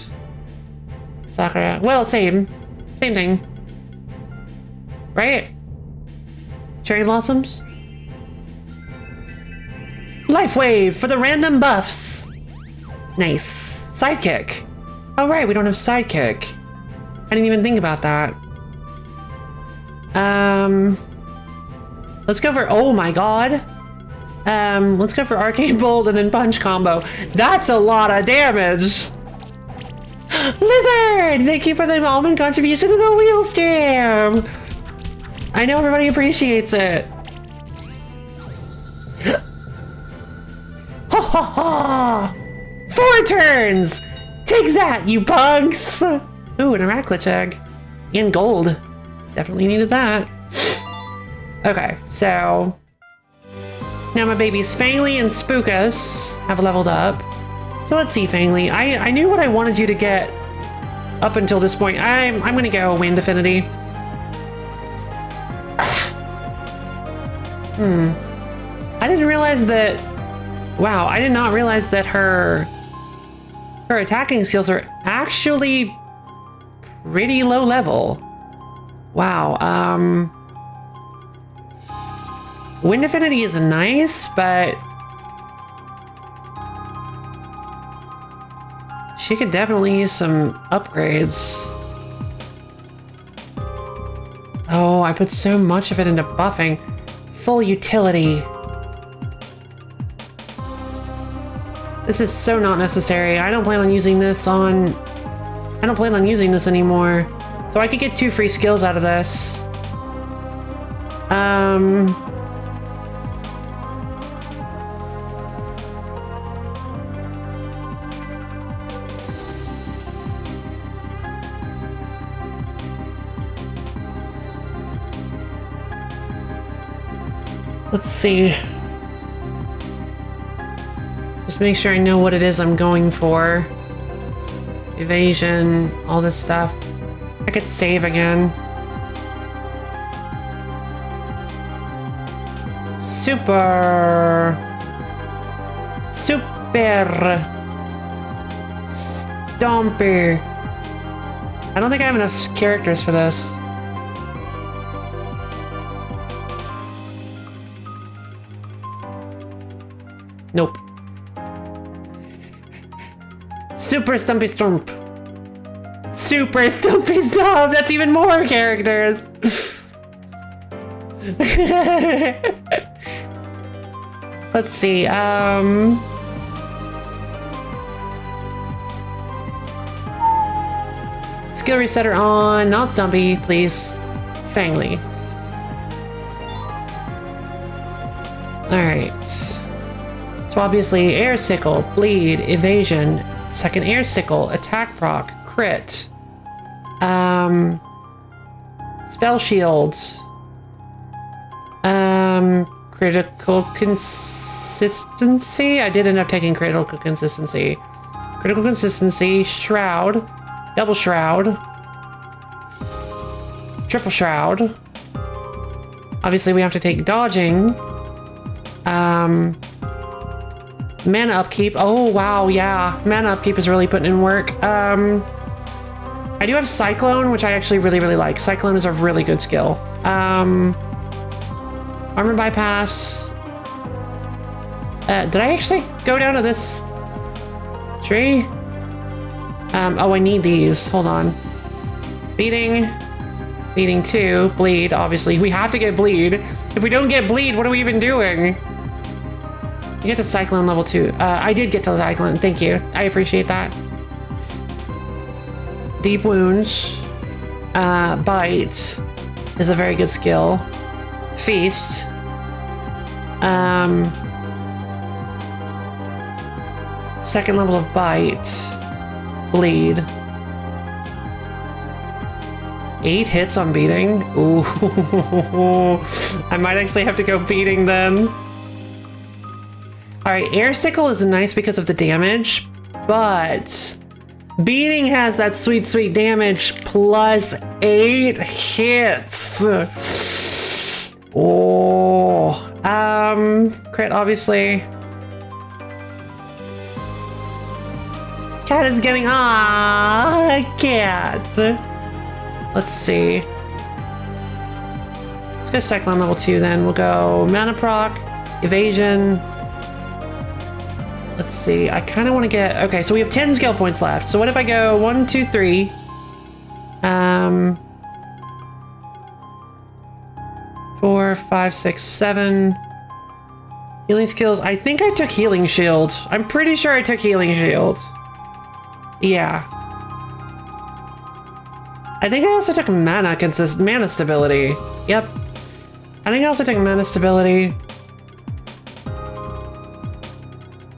Sakura. Well, same thing. Right? Cherry blossoms? Life wave for the random buffs. Nice. Sidekick. Oh right, we don't have sidekick. I didn't even think about that. Let's go for, oh my god. Let's go for Arcane Bolt and then Punch combo. That's a lot of damage. Lizard! Thank you for the almond contribution to the wheel stream. I know everybody appreciates it. Ha ha ha! 4 turns! Take that, you bugs! Ooh, an Arachlitch egg. And gold. Definitely needed that. Okay, so... Now my babies Fangly and Spookus have leveled up. So let's see, Fangly. I knew what I wanted you to get up until this point. I'm gonna go Wind Affinity. I didn't realize that... Wow, I did not realize that her attacking skills are actually pretty low level. Wow, Wind Affinity is nice, but she could definitely use some upgrades. Oh, I put so much of it into buffing. Full utility. This is so not necessary. I don't plan on using this anymore. So I could get 2 free skills out of this. Let's see. Just make sure I know what it is I'm going for. Evasion, all this stuff. I could save again. Super Stomper. I don't think I have enough characters for this. Nope. Super Stumpy Stomp. Super Stumpy Stomp! That's even more characters! Let's see, skill resetter on, not Stumpy, please. Fangly. Alright. So obviously, Air Sickle, Bleed, Evasion, second Air Sickle, Attack Proc, Crit, Spell Shields, Critical Consistency. I did end up taking Critical Consistency. Critical Consistency, Shroud, Double Shroud, Triple Shroud. Obviously, we have to take Dodging. Mana upkeep. Oh, wow, yeah. Mana upkeep is really putting in work. I do have Cyclone, which I actually really, really like. Cyclone is a really good skill. Armor bypass. Did I actually go down to this tree? Oh, I need these. Hold on. Beating. Beating 2. Bleed, obviously. We have to get bleed. If we don't get bleed, what are we even doing? You get to Cyclone level 2. I did get to Cyclone. Thank you. I appreciate that. Deep Wounds. Bite is a very good skill. Feast. Second level of Bite. Bleed. 8 hits on beating. Ooh. I might actually have to go beating then. Alright, Air Sickle is nice because of the damage, but beating has that sweet, sweet damage plus 8 hits. Oh. Crit, obviously. Cat is getting cat. Let's see. Let's go Cyclone level 2 then. We'll go Mana Proc, Evasion. Let's see. I kind of want to get... Okay, so we have 10 skill points left. So what if I go 1, 2, 3? 4, 5, 6, 7. Healing skills. I think I took Healing Shield. I'm pretty sure I took Healing Shield. Yeah. I think I also took mana stability. Yep. I think I also took mana stability.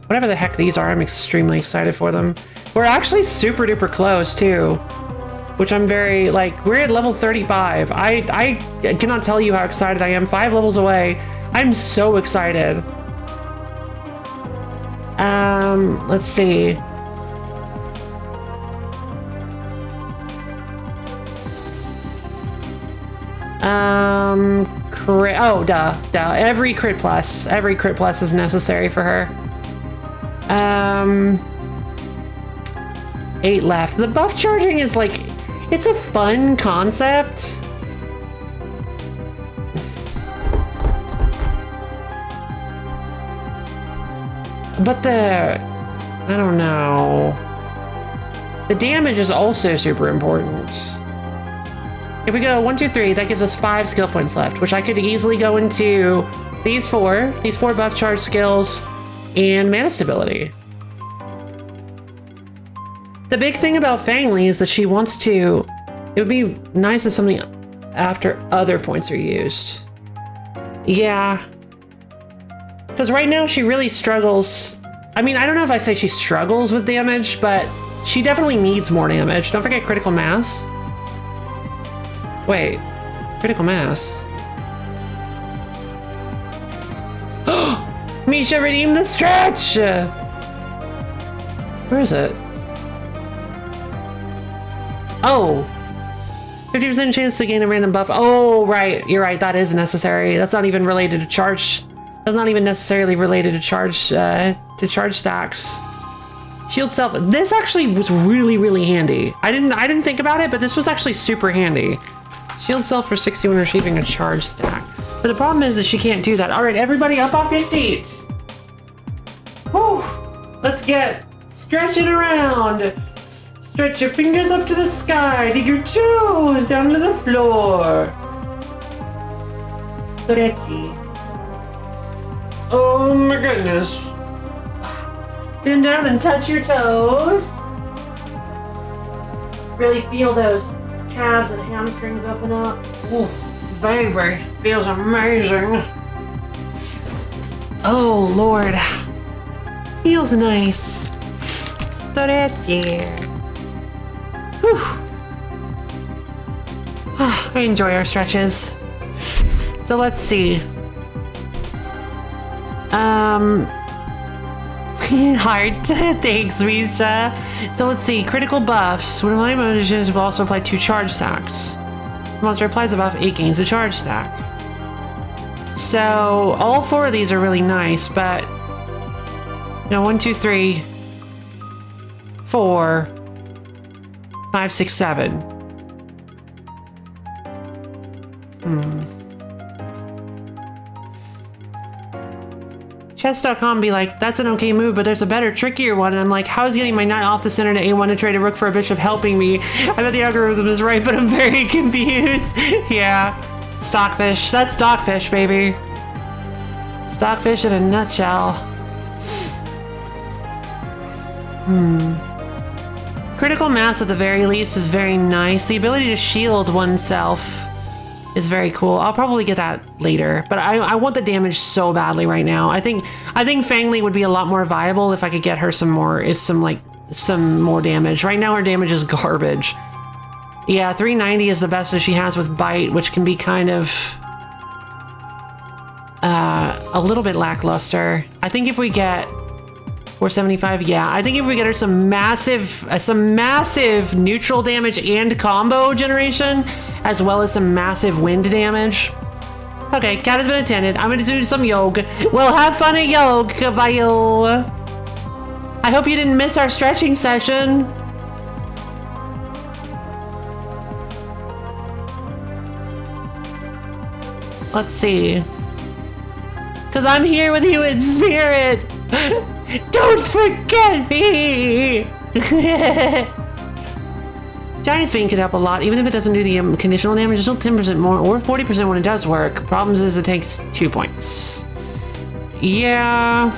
Whatever the heck these are, I'm extremely excited for them. We're actually super duper close too, which I'm very, like, we're at level 35. I cannot tell you how excited I am. 5 levels away. I'm so excited. Let's see. Crit, oh, duh. Every crit plus is necessary for her. 8 left. The buff charging is like, it's a fun concept. But I don't know. The damage is also super important. If we go 1, 2, 3, that gives us 5 skill points left, which I could easily go into these four buff charge skills and mana stability. The big thing about Fangli is that she wants to, it would be nice if something after other points are used. Yeah. Because right now she really struggles. I mean, I don't know if I say she struggles with damage, but she definitely needs more damage. Don't forget critical mass. Wait, critical mass. Misha redeemed the stretch! Where is it? Oh! 50% chance to gain a random buff. Oh, right. You're right. That is necessary. That's not even related to charge. That's not even necessarily related to charge stacks. Shield self. This actually was really, really handy. I didn't think about it, but this was actually super handy. Shield self for 60 when receiving a charge stack. But the problem is that she can't do that. All right, everybody up off your seats. Whew. Let's get stretching around. Stretch your fingers up to the sky. Dig your toes down to the floor. Stretchy. Oh my goodness. Bend down and touch your toes. Really feel those calves and hamstrings open up. Ooh, baby, feels amazing. Oh Lord, feels nice. Stretchy. Whew. I enjoy our stretches. So let's see. Hard. Thanks, Misha. So let's see. Critical buffs. One of my emotions will also apply 2 charge stacks. The monster applies a buff, 8 gains a charge stack. So all 4 of these are really nice, but No, 1, 2, 3, 4, 5, 6, 7. Chess.com be like, that's an okay move, but there's a better, trickier one. And I'm like, how's getting my knight off the center to A1 to trade a rook for a bishop helping me? I bet the algorithm is right, but I'm very confused. Yeah. Stockfish. That's stockfish, baby. Stockfish in a nutshell. Critical mass at the very least is very nice. The ability to shield oneself is very cool. I'll probably get that later, but I want the damage so badly right now. I think Fang Li would be a lot more viable if I could get her some more damage. Right now her damage is garbage. Yeah, 390 is the best that she has with bite, which can be kind of a little bit lackluster. I think if we get 475, yeah. I think if we get her some massive neutral damage and combo generation, as well as some massive wind damage. Okay, cat has been attended. I'm gonna do some yoga. Well, have fun at yoga, Viola. I hope you didn't miss our stretching session. Let's see. Cause I'm here with you in spirit. Don't forget me! Giant Speed can help a lot, even if it doesn't do the conditional damage. It's still 10% more, or 40% when it does work. Problems is it takes 2 points. Yeah.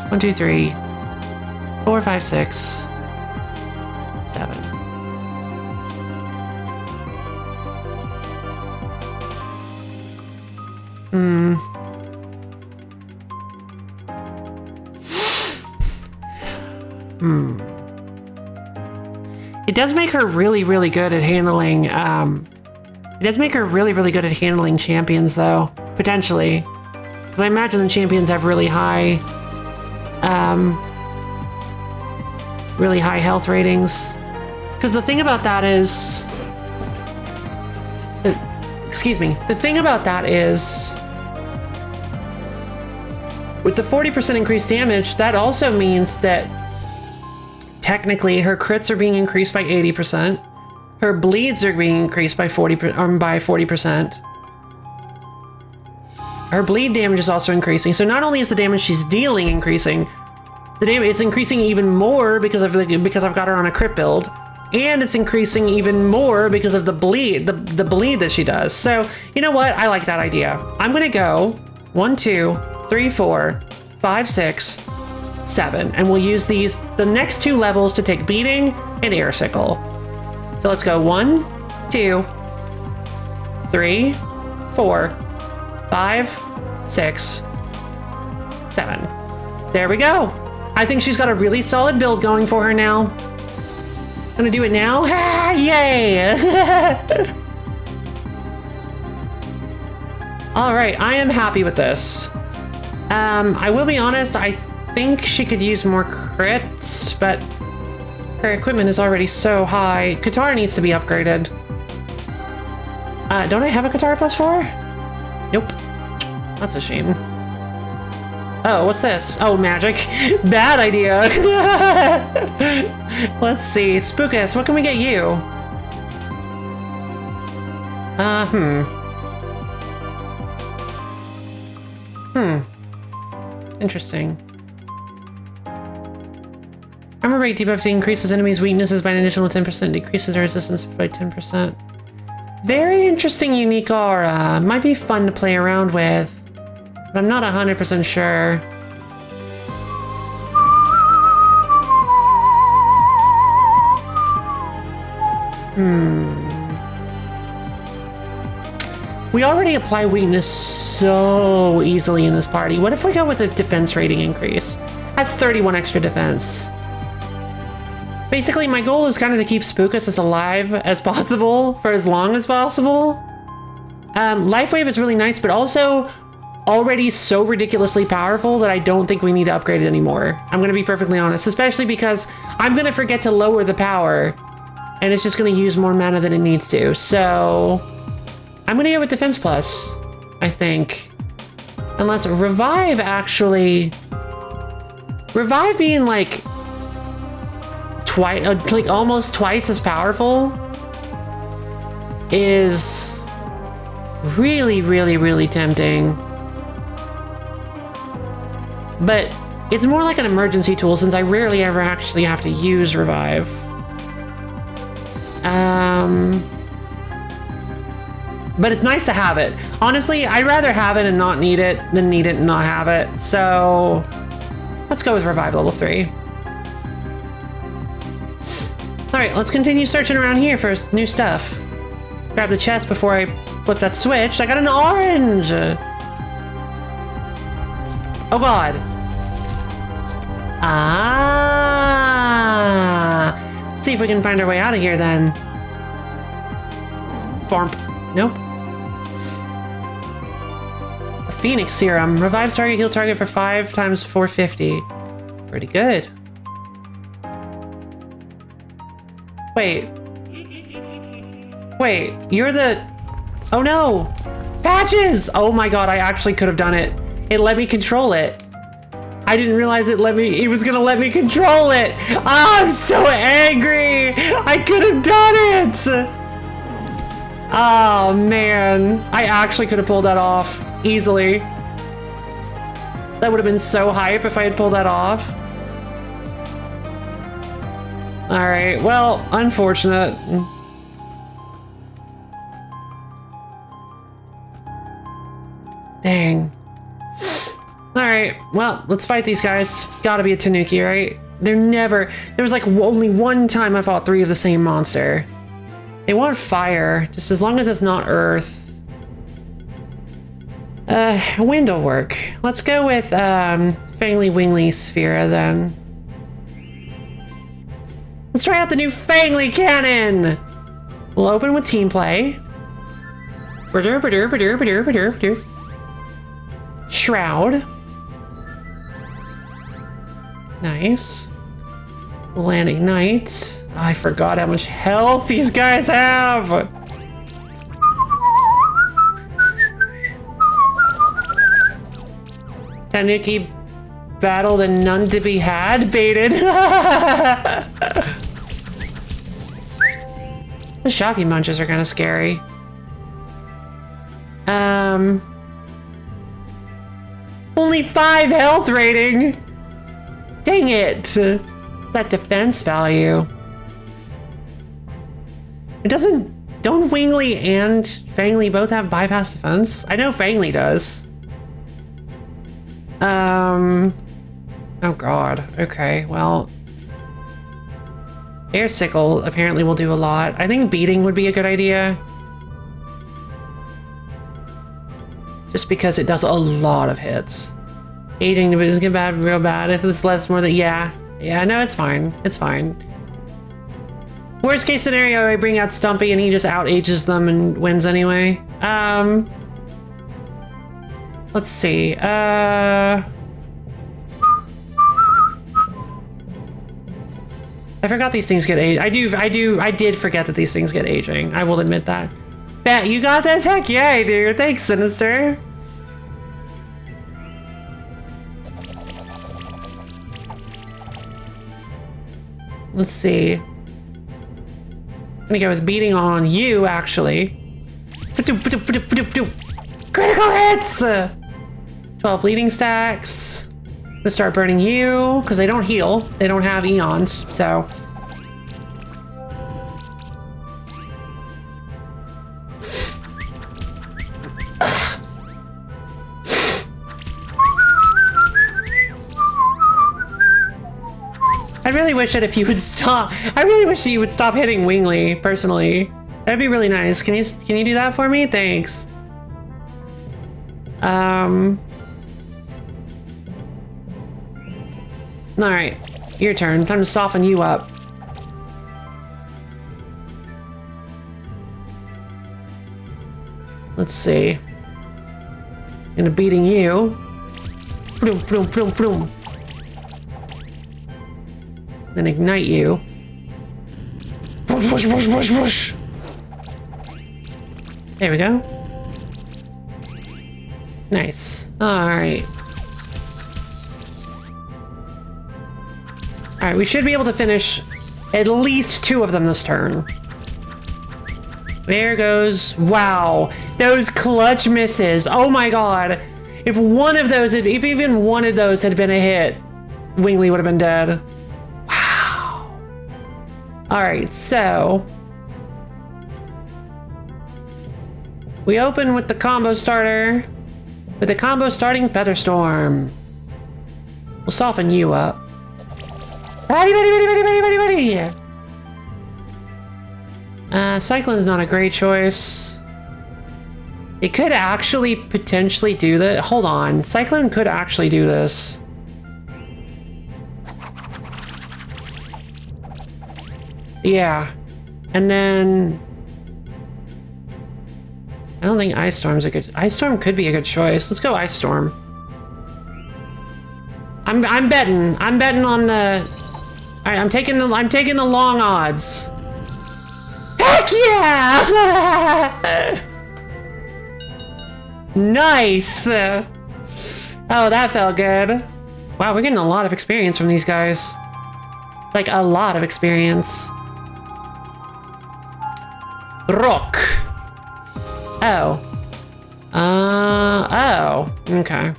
One, two, 3, 4, 5, 6, 7. It does make her really, really good at handling, it does make her really, really good at handling champions, though, potentially. Because I imagine the champions have really high health ratings. Because the thing about that is... The thing about that is... With the 40% increased damage, that also means that technically her crits are being increased by 80%. Her bleeds are being increased by 40%. Her bleed damage is also increasing. So not only is the damage she's dealing increasing, it's increasing even more because I've got her on a crit build, and it's increasing even more because of the bleed, the bleed that she does. So you know what? I like that idea. I'm gonna go 1, 2, 3, 4, 5, 6, 7, and we'll use the next 2 levels to take beating and air sickle. So let's go 1, 2, 3, 4, 5, 6, 7. There we go. I think she's got a really solid build going for her now. Gonna do it now. Ah, yay! All right, I am happy with this. I will be honest, I think she could use more crits, but her equipment is already so high. Katara needs to be upgraded. Don't I have a Katara +4? Nope. That's a shame. Oh, what's this? Oh, magic. Bad idea. Let's see. Spookus, what can we get you? Interesting. Armor rate debuff increases enemies' weaknesses by an additional 10%, decreases their resistance by 10%. Very interesting, unique aura. Might be fun to play around with, but I'm not 100% sure. We already apply weakness so easily in this party. What if we go with a defense rating increase? That's 31 extra defense. Basically, my goal is kind of to keep Spookus as alive as possible for as long as possible. Life Wave is really nice, but also already so ridiculously powerful that I don't think we need to upgrade it anymore. I'm going to be perfectly honest, especially because I'm going to forget to lower the power And it's just going to use more mana than it needs to. So I'm going to go with Defense Plus, I think. Unless Revive actually... Revive being like... twice, like almost twice as powerful is really, really, really tempting. But it's more like an emergency tool since I rarely ever actually have to use Revive. But it's nice to have it. Honestly, I'd rather have it and not need it than need it and not have it. So let's go with Revive level 3. All right, let's continue searching around here for new stuff. Grab the chest before I flip that switch. I got an orange. Oh God. Ah. Let's see if we can find our way out of here then. Farm. Nope. A Phoenix Serum. Revives target, heal target for 5 times 450. Pretty good. Wait. Wait, you're the... Oh no! Patches! Oh my God, I actually could have done it. It let me control it. I didn't realize it was gonna let me control it. Oh, I'm so angry! I could have done it! Oh man, I actually could have pulled that off easily. That would have been so hype if I had pulled that off. All right, well, unfortunate. Dang. All right, well, let's fight these guys. Gotta be a Tanuki, right? There was like only one time I fought 3 of the same monster. They want fire, just as long as it's not earth. Wind will work. Let's go with Fangly Wingly Sphera then. Let's try out the new Fangly Cannon! We'll open with team play. Shroud. Nice. Land Ignite. Oh, I forgot how much health these guys have! Tanuki battled and none to be had, baited. The Shocky Munches are kind of scary. Only 5 health rating. Dang it. That defense value. It doesn't... Don't Wingly and Fangly both have bypass defense? I know Fangly does. Oh God. Okay, well... Air Sickle apparently will do a lot. I think beating would be a good idea. Just because it does a lot of hits. Aging is get bad, real bad. If it's less more than... Yeah. Yeah, no, it's fine. It's fine. Worst case scenario, I bring out Stumpy and he just out-ages them and wins anyway. Let's see. I forgot these things get aged. I did forget that these things get aging. I will admit that. Bet you got this? Heck yeah, I do. Thanks, Sinister. Let's see. I'm gonna go with beating on you, actually. Critical hits! 12 bleeding stacks. I'm gonna start burning you, because they don't heal. They don't have eons, so. I really wish that if you would stop. I really wish that you would stop hitting Wingly, personally. That'd be really nice. Can you do that for me? Thanks. Alright, your turn. Time to soften you up. Let's see. Into beating you. Vroom, vroom, vroom, vroom. Then ignite you. whoosh, whoosh, whoosh, whoosh. There we go. Nice. Alright. Alright, we should be able to finish at least 2 of them this turn. There goes. Wow. Those clutch misses. Oh my god. If one of those, if even one of those had been a hit, Wingley would have been dead. Wow. Alright, so we open with the combo starter. With the combo starting Featherstorm. We'll soften you up. Cyclone's not a great choice. It could actually potentially do that. Hold on. Cyclone could actually do this. Yeah. And then I don't think Ice Storm's a good... Ice Storm could be a good choice. Let's go Ice Storm. I'm betting. I'm betting on the... Alright, I'm taking the long odds. Heck yeah! Nice! Oh, that felt good. Wow, we're getting a lot of experience from these guys. Like, a lot of experience. Rock. Oh. Oh. Okay.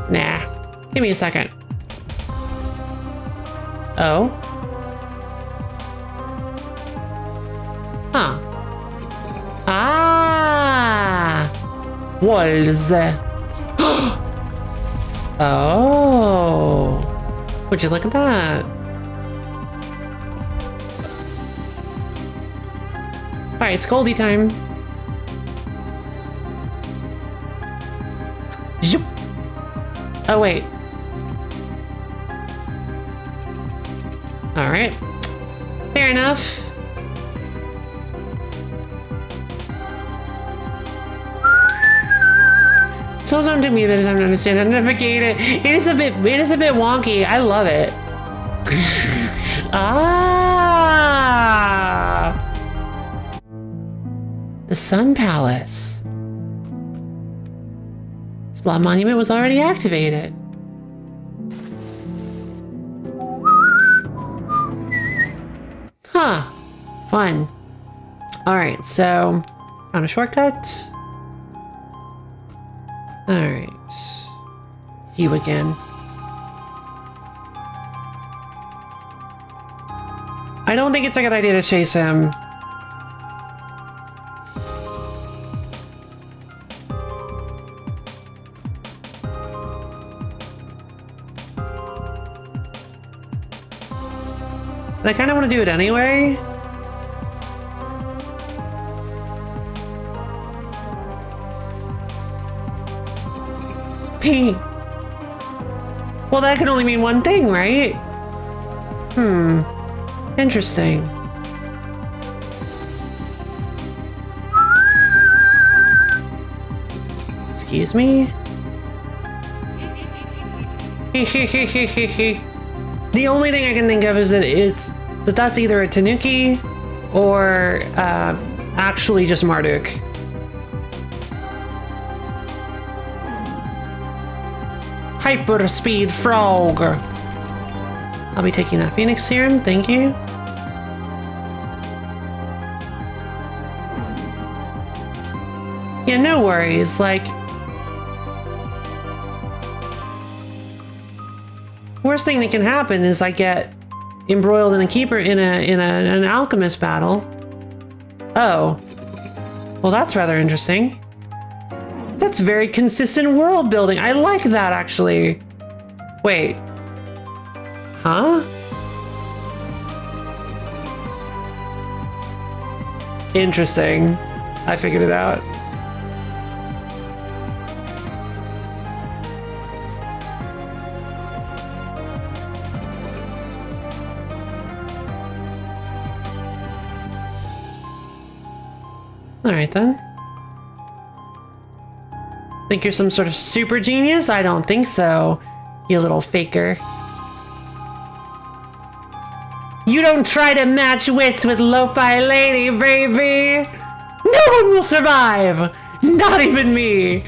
Nah. Give me a second. Oh. Huh. Ah. Walls. Oh. Would you look at that? Alright, it's Goldie time. Zoop. Oh, wait. Alright. Fair enough. Soul Zone took me a bit of time to understand how to navigate it. It is a bit wonky. I love it. Ah! The Sun Palace. This blood monument was already activated. Huh. Fun. Alright, so found a shortcut. Alright. You again. I don't think it's a good idea to chase him. But I kind of want to do it anyway. Well, that can only mean one thing, right? Interesting. Excuse me? The only thing I can think of is that that's either a Tanuki or actually just Marduk. Hyper Speed Frog. I'll be taking that Phoenix Serum, thank you. Yeah, no worries, like... Worst thing that can happen is I get embroiled in a keeper in an alchemist battle. Oh. Well, that's rather interesting. That's very consistent world building. I like that, actually. Wait. Huh? Interesting. I figured it out. Alright then. Think you're some sort of super genius? I don't think so, you little faker. You don't try to match wits with Lo-Fi Lady, baby! No one will survive! Not even me!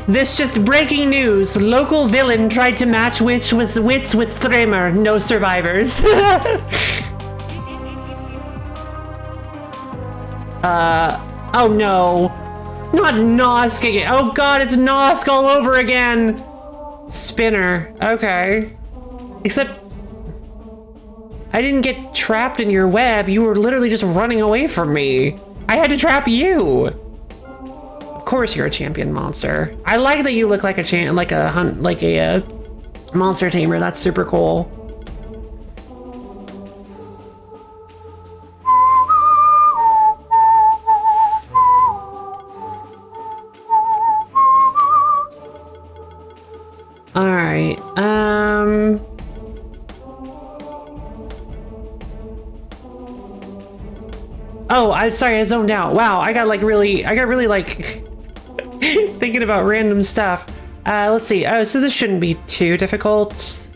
This just breaking news. Local villain tried to match wits with streamer. No survivors. Oh no. Not Nosk again. Oh god, it's Nosk all over again. Spinner. Okay. Except I didn't get trapped in your web. You were literally just running away from me. I had to trap you. Of course you're a champion monster. I like that you look like a monster tamer. That's super cool. All right. Oh, I'm sorry, I zoned out. Wow, I got really like thinking about random stuff. Let's see. Oh, so this shouldn't be too difficult.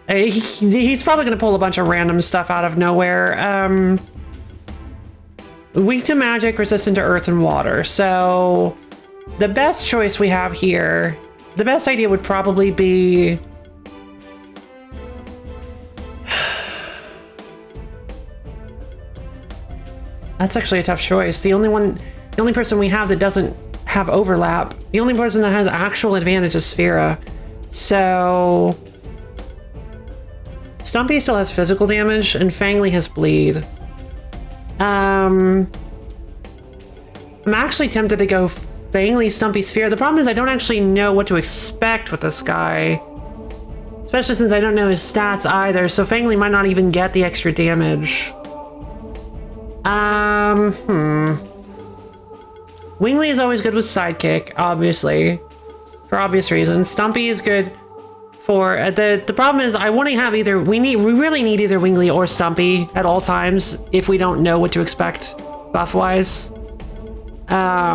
He's probably gonna pull a bunch of random stuff out of nowhere. Weak to magic, resistant to earth and water. So the best choice we have here, the best idea would probably be that's actually a tough choice. The only person we have that doesn't have overlap, the only person that has actual advantage is Sphera. So Stumpy still has physical damage and Fangly has bleed. I'm actually tempted to go Fangly, Stumpy, Sphera. The problem is I don't actually know what to expect with this guy, especially since I don't know his stats either. So Fangly might not even get the extra damage. Wingly is always good with sidekick, obviously, for obvious reasons. Stumpy is good for the problem is I want to have either we really need either Wingly or Stumpy at all times if we don't know what to expect buff wise. I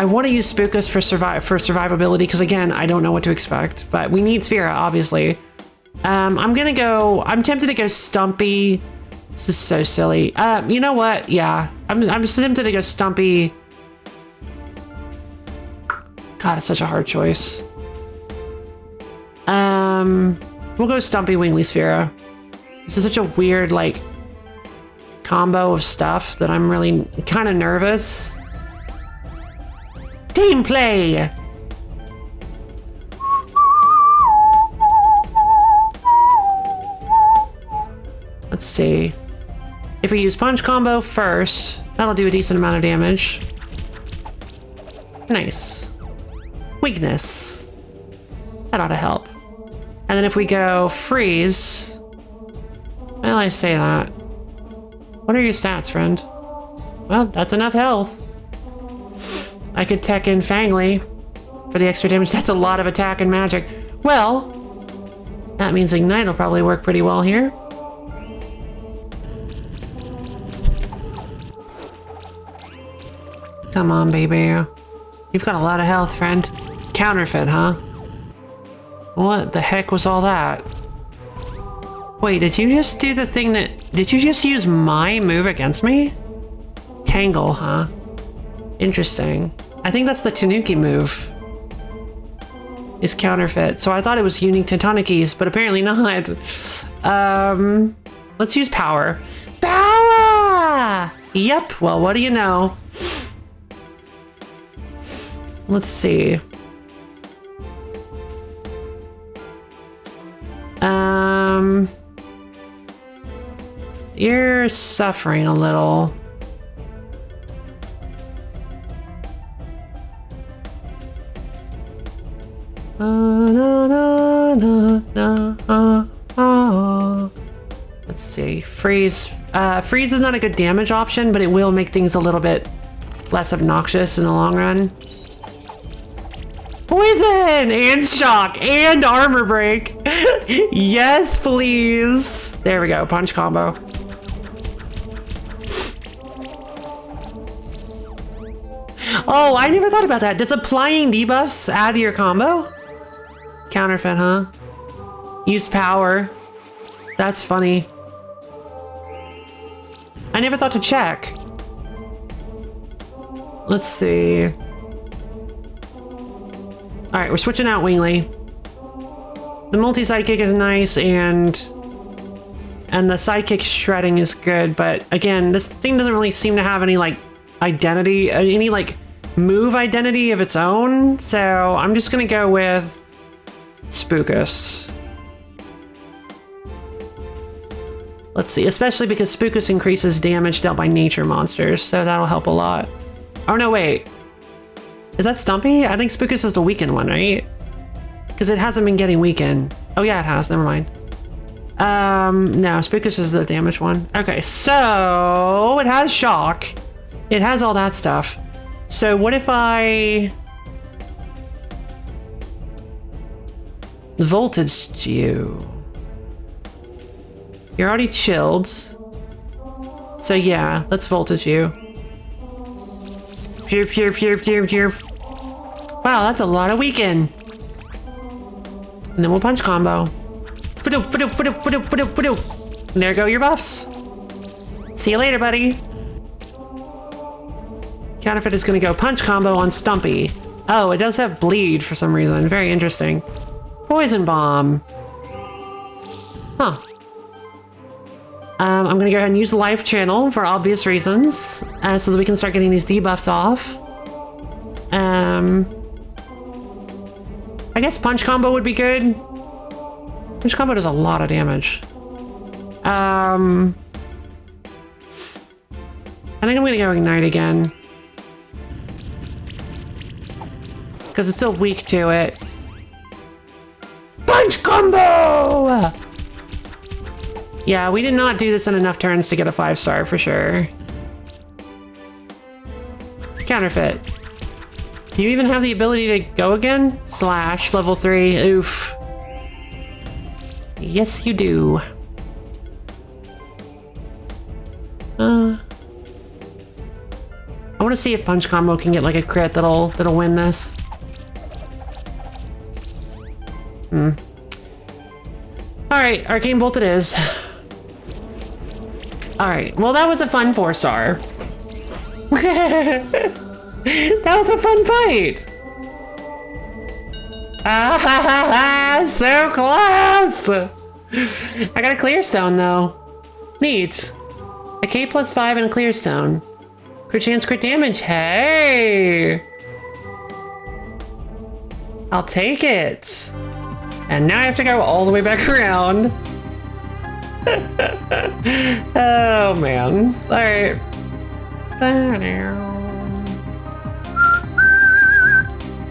want to use Spookus for survivability because again I don't know what to expect, but we need Sphera obviously. I'm tempted to go Stumpy. This is so silly. You know what? Yeah, I'm just tempted to go Stumpy. God, it's such a hard choice. We'll go Stumpy, Wingly, Sphera. This is such a weird, like, combo of stuff that I'm really kind of nervous. Team play! Let's see. If we use punch combo first, that'll do a decent amount of damage. Nice. Weakness. That ought to help. And then if we go freeze, well, I say that. What are your stats, friend? Well, that's enough health. I could tech in Fangly for the extra damage. That's a lot of attack and magic. Well, that means Ignite will probably work pretty well here. Come on, baby. You've got a lot of health, friend. Counterfeit, huh? What the heck was all that? Wait, did you just do the thing that... Did you just use my move against me? Tangle, huh? Interesting. I think that's the Tanuki move. Is counterfeit. So I thought it was unique to Tanuki's, but apparently not. Let's use power. Power! Yep, well, what do you know? Let's see. You're suffering a little. Let's see. Freeze. Freeze is not a good damage option, but it will make things a little bit less obnoxious in the long run. Poison and shock and armor break. Yes, please. There we go. Punch combo. Oh, I never thought about that. Does applying debuffs add to your combo? Counterfeit, huh? Used power. That's funny. I never thought to check. Let's see. All right, we're switching out Wingley. The multi-sidekick is nice, and the sidekick shredding is good, but again, this thing doesn't really seem to have any like identity, any like move identity of its own, so I'm just gonna go with Spookus. Let's see, especially because Spookus increases damage dealt by nature monsters, so that'll help a lot. Oh no, wait. Is that Stumpy? I think Spookus is the weakened one, right? Because it hasn't been getting weakened. Oh yeah, it has, never mind. No, Spookus is the damage one. Okay, so it has shock. It has all that stuff. So what if I voltage you? You're already chilled. So yeah, let's voltage you. Pew, pew, pew, pew, pew. Wow, that's a lot of weaken. And then we'll punch combo. And there go your buffs. See you later, buddy. Counterfeit is gonna go punch combo on Stumpy. Oh, it does have bleed for some reason. Very interesting. Poison bomb. Huh. I'm gonna go ahead and use life channel for obvious reasons, so that we can start getting these debuffs off. I guess punch combo would be good. Punch combo does a lot of damage. I think I'm gonna go ignite again, because it's still weak to it. Punch combo! Yeah, we did not do this in enough turns to get a 5-star for sure. Counterfeit. Do you even have the ability to go again? Slash, level 3, oof. Yes, you do. I want to see if punch combo can get like a crit that'll win this. Alright, Arcane Bolt it is. Alright, well that was a fun 4-star. That was a fun fight! Ah ha ha ha! So close! I got a clear stone though. Neat. A K plus 5 and a clear stone. Crit chance, crit damage. Hey! I'll take it. And now I have to go all the way back around. Oh man. Alright.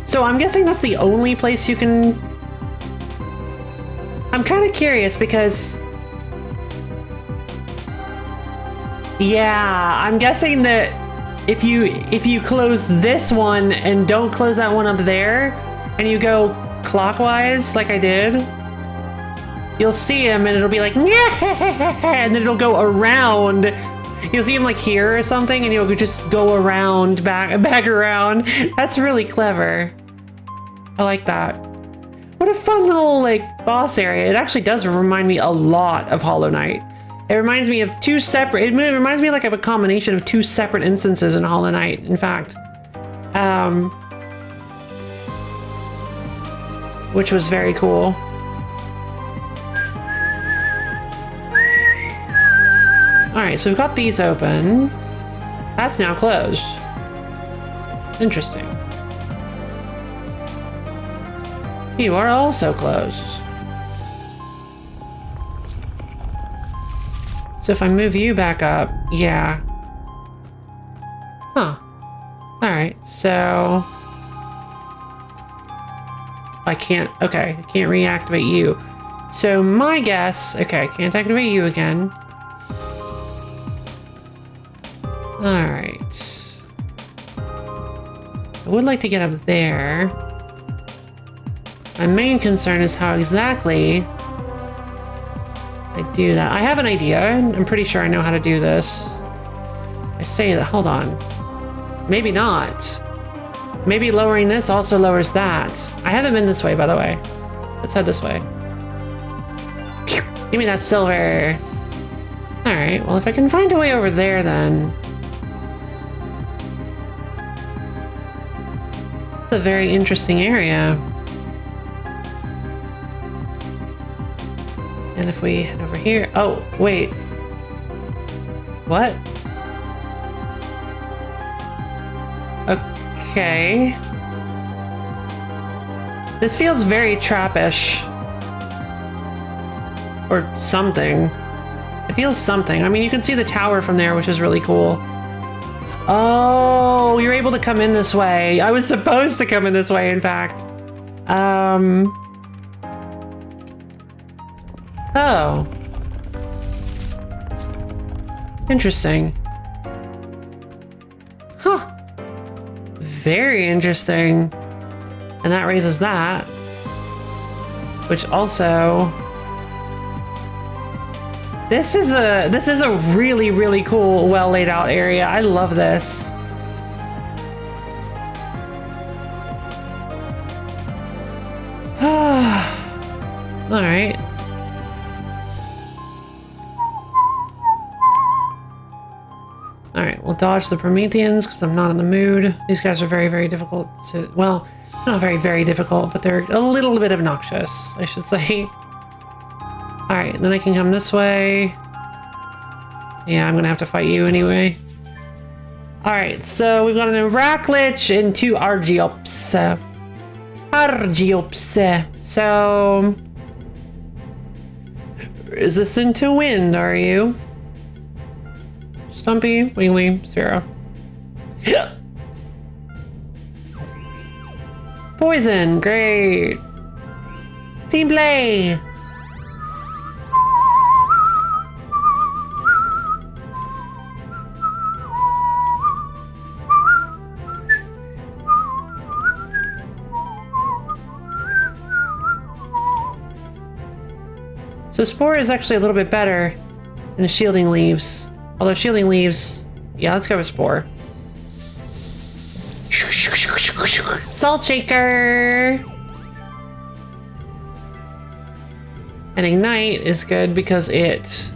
So I'm guessing that's the only place you can... I'm kind of curious because... Yeah, I'm guessing that if you close this one and don't close that one up there, and you go clockwise like I did, you'll see him and it'll be like, and then it'll go around. You'll see him like here or something, and he'll just go around, back around. That's really clever. I like that. What a fun little like boss area. It actually does remind me a lot of Hollow Knight. It reminds me of two separate, it reminds me like of a combination of two separate instances in Hollow Knight, in fact. Which was very cool. Alright, so we've got these open. That's now closed. Interesting. You are also closed. So if I move you back up, yeah. Huh. Alright, so... I can't, okay, I can't reactivate you. So my guess, okay, can't activate you again. Alright. I would like to get up there. My main concern is how exactly I do that. I have an idea. I'm pretty sure I know how to do this. I say that, hold on. Maybe not. maybe lowering this also lowers that. I haven't been this way, by the way. Let's head this way. Give me that silver. All right, well, if I can find a way over there, then. It's a very interesting area. And if we head over here, oh, wait. What? Okay. This feels very trappish. Or something. It feels something. I mean, you can see the tower from there, which is really cool. Oh, you're able to come in this way. I was supposed to come in this way, in fact. Oh. Interesting. Huh. Very interesting. And that raises that. Which also... This is a really, really cool, well laid out area. I love this. All right. All right, we'll dodge the Prometheans because I'm not in the mood. These guys are very, very difficult to, well, not very, very difficult, but they're a little bit obnoxious, I should say. All right, then I can come this way. Yeah, I'm gonna have to fight you anyway. All right, so we've got an Arachlich and 2 Argiops. Argiops. So, resistant to wind, are you? Stumpy, Wingly, 0. Poison, great. Team play. So Spore is actually a little bit better than Shielding Leaves. Although Shielding Leaves... Yeah, let's go with Spore. Salt Shaker! And Ignite is good because it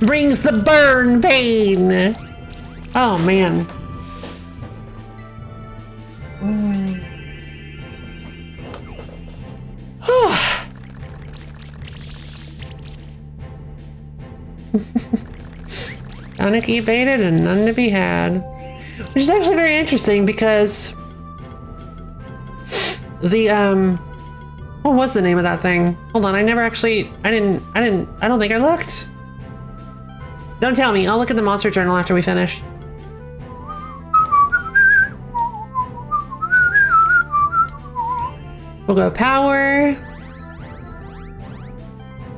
brings the burn pain! Oh, man. Sonic evaded and none to be had. Which is actually very interesting because the what was the name of that thing? Hold on, I don't think I looked. Don't tell me, I'll look at the monster journal after we finish. We'll go power.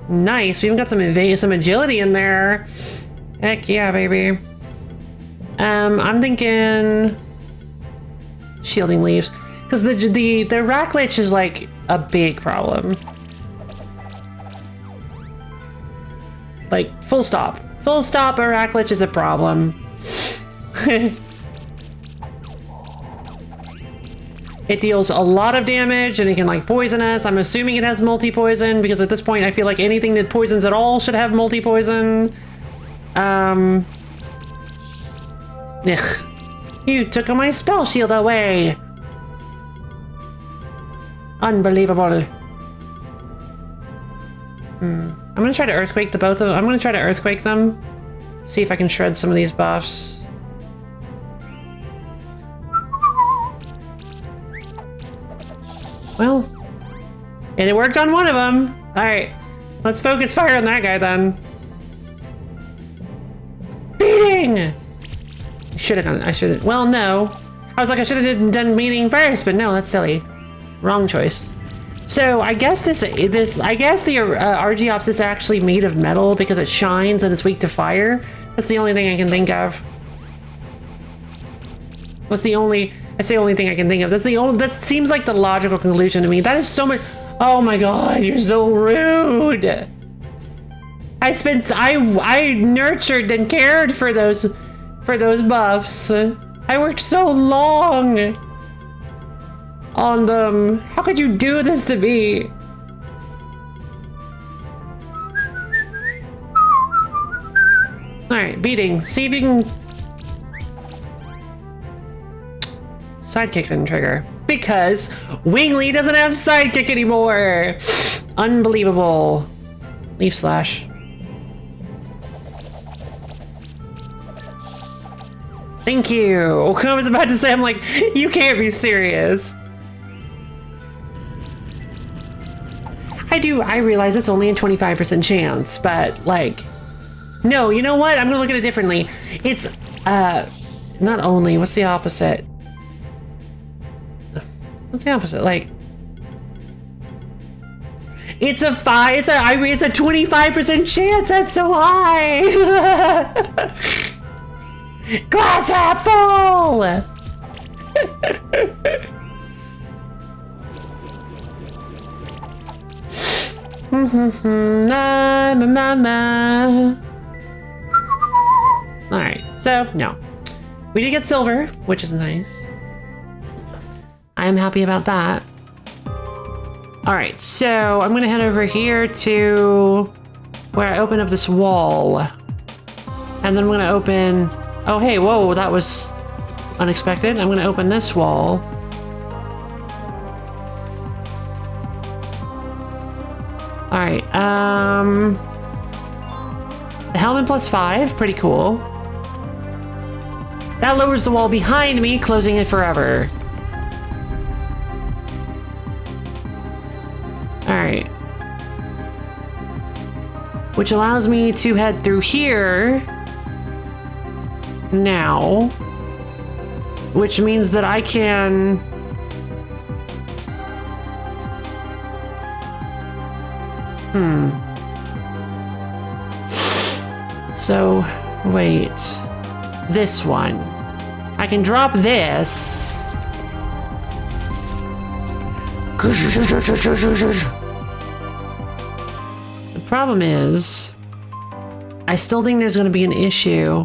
Nice, we even got some agility in there. Heck yeah, baby. I'm thinking Shielding Leaves, because the Arachlich is like a big problem. Like full stop. Full stop, Arachlich is a problem. It deals a lot of damage and it can like poison us. I'm assuming it has multi-poison because at this point I feel like anything that poisons at all should have multi-poison. Ugh. You took my spell shield away. Unbelievable. I'm gonna try to earthquake the both of them. I'm gonna try to earthquake them. See if I can shred some of these buffs. Well, and it worked on one of them. All right, let's focus fire on that guy then. Beating! I should've, well, no. I was like, I should've done beating first, but no, that's silly. Wrong choice. So I guess the Argiops is actually made of metal because it shines and it's weak to fire. That's the only thing I can think of. I say only thing I can think of. That seems like the logical conclusion to me. That is so much, oh my god, you're so rude. I nurtured and cared for those buffs. I worked so long. on them. How could you do this to me? Alright, beating. See if you can... Sidekick didn't trigger. Because Wingley doesn't have sidekick anymore! Unbelievable. Leaf slash. Thank you. I was about to say, I'm like, you can't be serious. I realize it's only a 25% chance, but like... No, you know what? I'm gonna look at it differently. It's, not only, what's the opposite? What's the opposite? Like, it's a 25% chance. That's so high. Glass half full. Alright, so, no. We did get silver, which is nice. I'm happy about that. Alright, so I'm gonna head over here to where I open up this wall. And then I'm gonna open... Oh, hey, whoa, that was unexpected. I'm gonna open this wall. Alright, the helmet +5, pretty cool. That lowers the wall behind me, closing it forever. Alright. Which allows me to head through here. Now. Which means that I can... So, wait. This one. I can drop this. The problem is, I still think there's going to be an issue.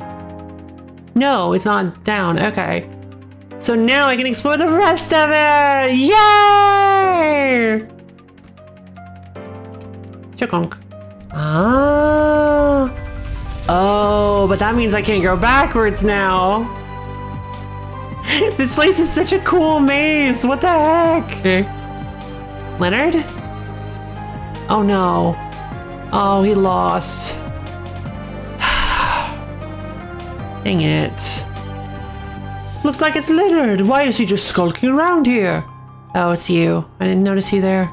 No, it's not down. Okay. So now I can explore the rest of it! Yay! Chukunk. Ah. Oh, but that means I can't go backwards now. This place is such a cool maze. What the heck? Leonard? Oh no. Oh, he lost. Dang it. Looks like it's Leonard. Why is he just skulking around here? Oh, it's you. I didn't notice you there.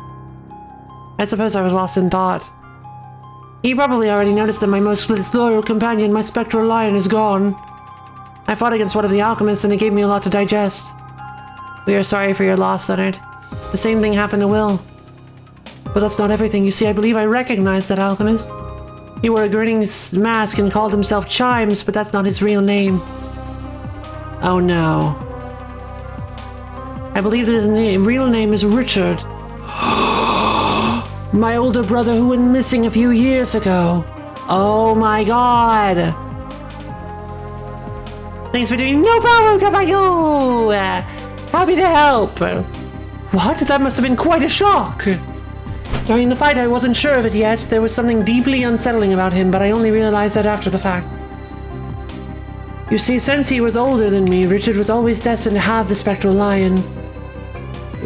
I suppose I was lost in thought. You probably already noticed that my most loyal companion, my spectral lion, is gone. I fought against one of the alchemists and it gave me a lot to digest. We are sorry for your loss, Leonard. The same thing happened to Will. But that's not everything. You see, I believe I recognize that alchemist. He wore a grinning mask and called himself Chimes, but that's not his real name. Oh no. I believe that his real name is Richard. My older brother who went missing a few years ago. Oh my god. Thanks for doing no problem, Caballo! Happy to help. What? That must have been quite a shock. During the fight, I wasn't sure of it yet. There was something deeply unsettling about him, but I only realized that after the fact. You see, since he was older than me, Richard was always destined to have the spectral lion.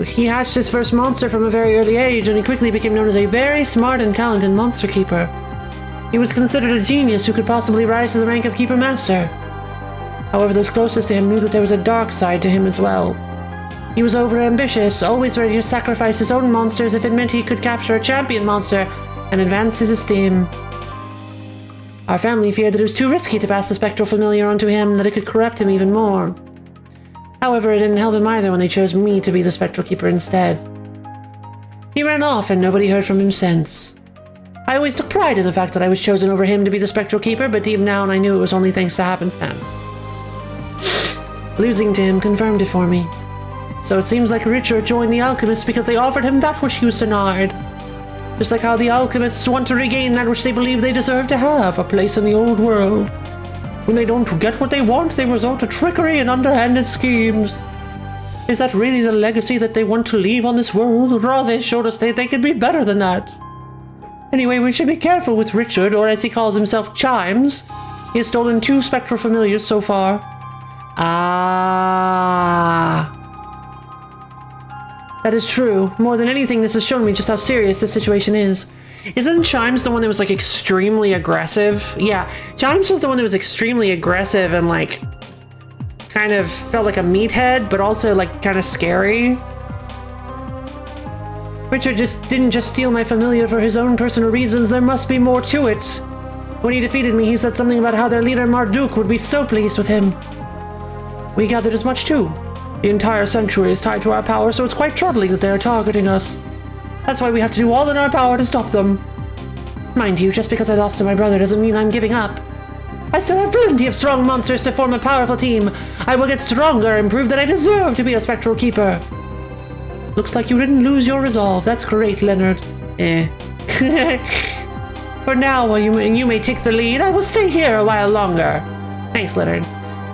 He hatched his first monster from a very early age, and he quickly became known as a very smart and talented monster keeper. He was considered a genius who could possibly rise to the rank of Keeper Master. However, those closest to him knew that there was a dark side to him as well. He was overambitious, always ready to sacrifice his own monsters if it meant he could capture a champion monster and advance his esteem. Our family feared that it was too risky to pass the spectral familiar onto him, that it could corrupt him even more. However, it didn't help him either when they chose me to be the spectral keeper instead. He ran off and nobody heard from him since. I always took pride in the fact that I was chosen over him to be the spectral keeper, but deep down I knew it was only thanks to happenstance. Losing to him confirmed it for me. So it seems like Richard joined the alchemists because they offered him that which he was denied. Just like how the alchemists want to regain that which they believe they deserve to have, a place in the old world. When they don't get what they want, they resort to trickery and underhanded schemes. Is that really the legacy that they want to leave on this world? Rose showed us they could be better than that. Anyway, we should be careful with Richard, or as he calls himself, Chimes. He has stolen 2 spectral familiars so far. Ah. That is true. More than anything, this has shown me just how serious this situation is. Isn't Chimes the one that was, like, extremely aggressive? Yeah, Chimes was the one that was extremely aggressive and, like, kind of felt like a meathead, but also, like, kind of scary. Richard didn't just steal my familiar for his own personal reasons. There must be more to it. When he defeated me, he said something about how their leader Marduk would be so pleased with him. We gathered as much too. The entire sanctuary is tied to our power, so it's quite troubling that they are targeting us. That's why we have to do all in our power to stop them. Mind you, just because I lost to my brother doesn't mean I'm giving up. I still have plenty of strong monsters to form a powerful team. I will get stronger and prove that I deserve to be a spectral keeper. Looks like you didn't lose your resolve. That's great, Leonard. For now, while you may take the lead, I will stay here a while longer. Thanks, Leonard.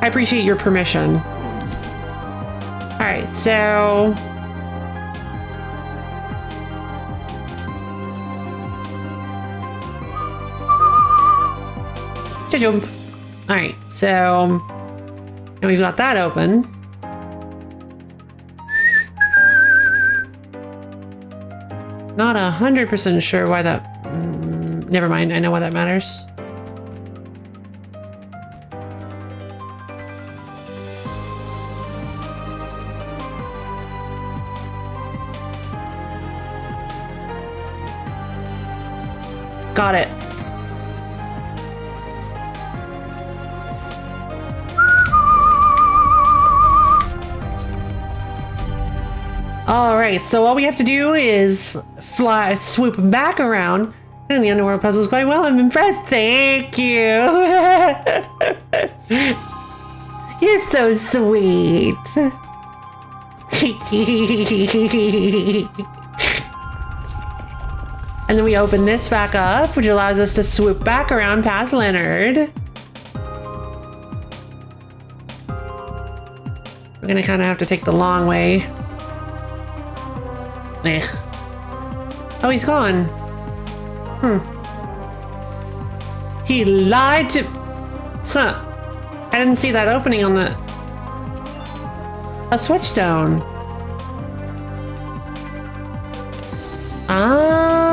I appreciate your permission. Alright, so... Jump. Alright, so... And we've got that open. Not 100% sure why that... never mind, I know why that matters. Got it. Alright, so all we have to do is swoop back around. And the Underworld puzzle's going well. I'm impressed. Thank you. You're so sweet. And then we open this back up, which allows us to swoop back around past Leonard. We're gonna kind of have to take the long way. Ugh. Oh, he's gone. He lied to... Huh. I didn't see that opening on the... A switch stone. Ah.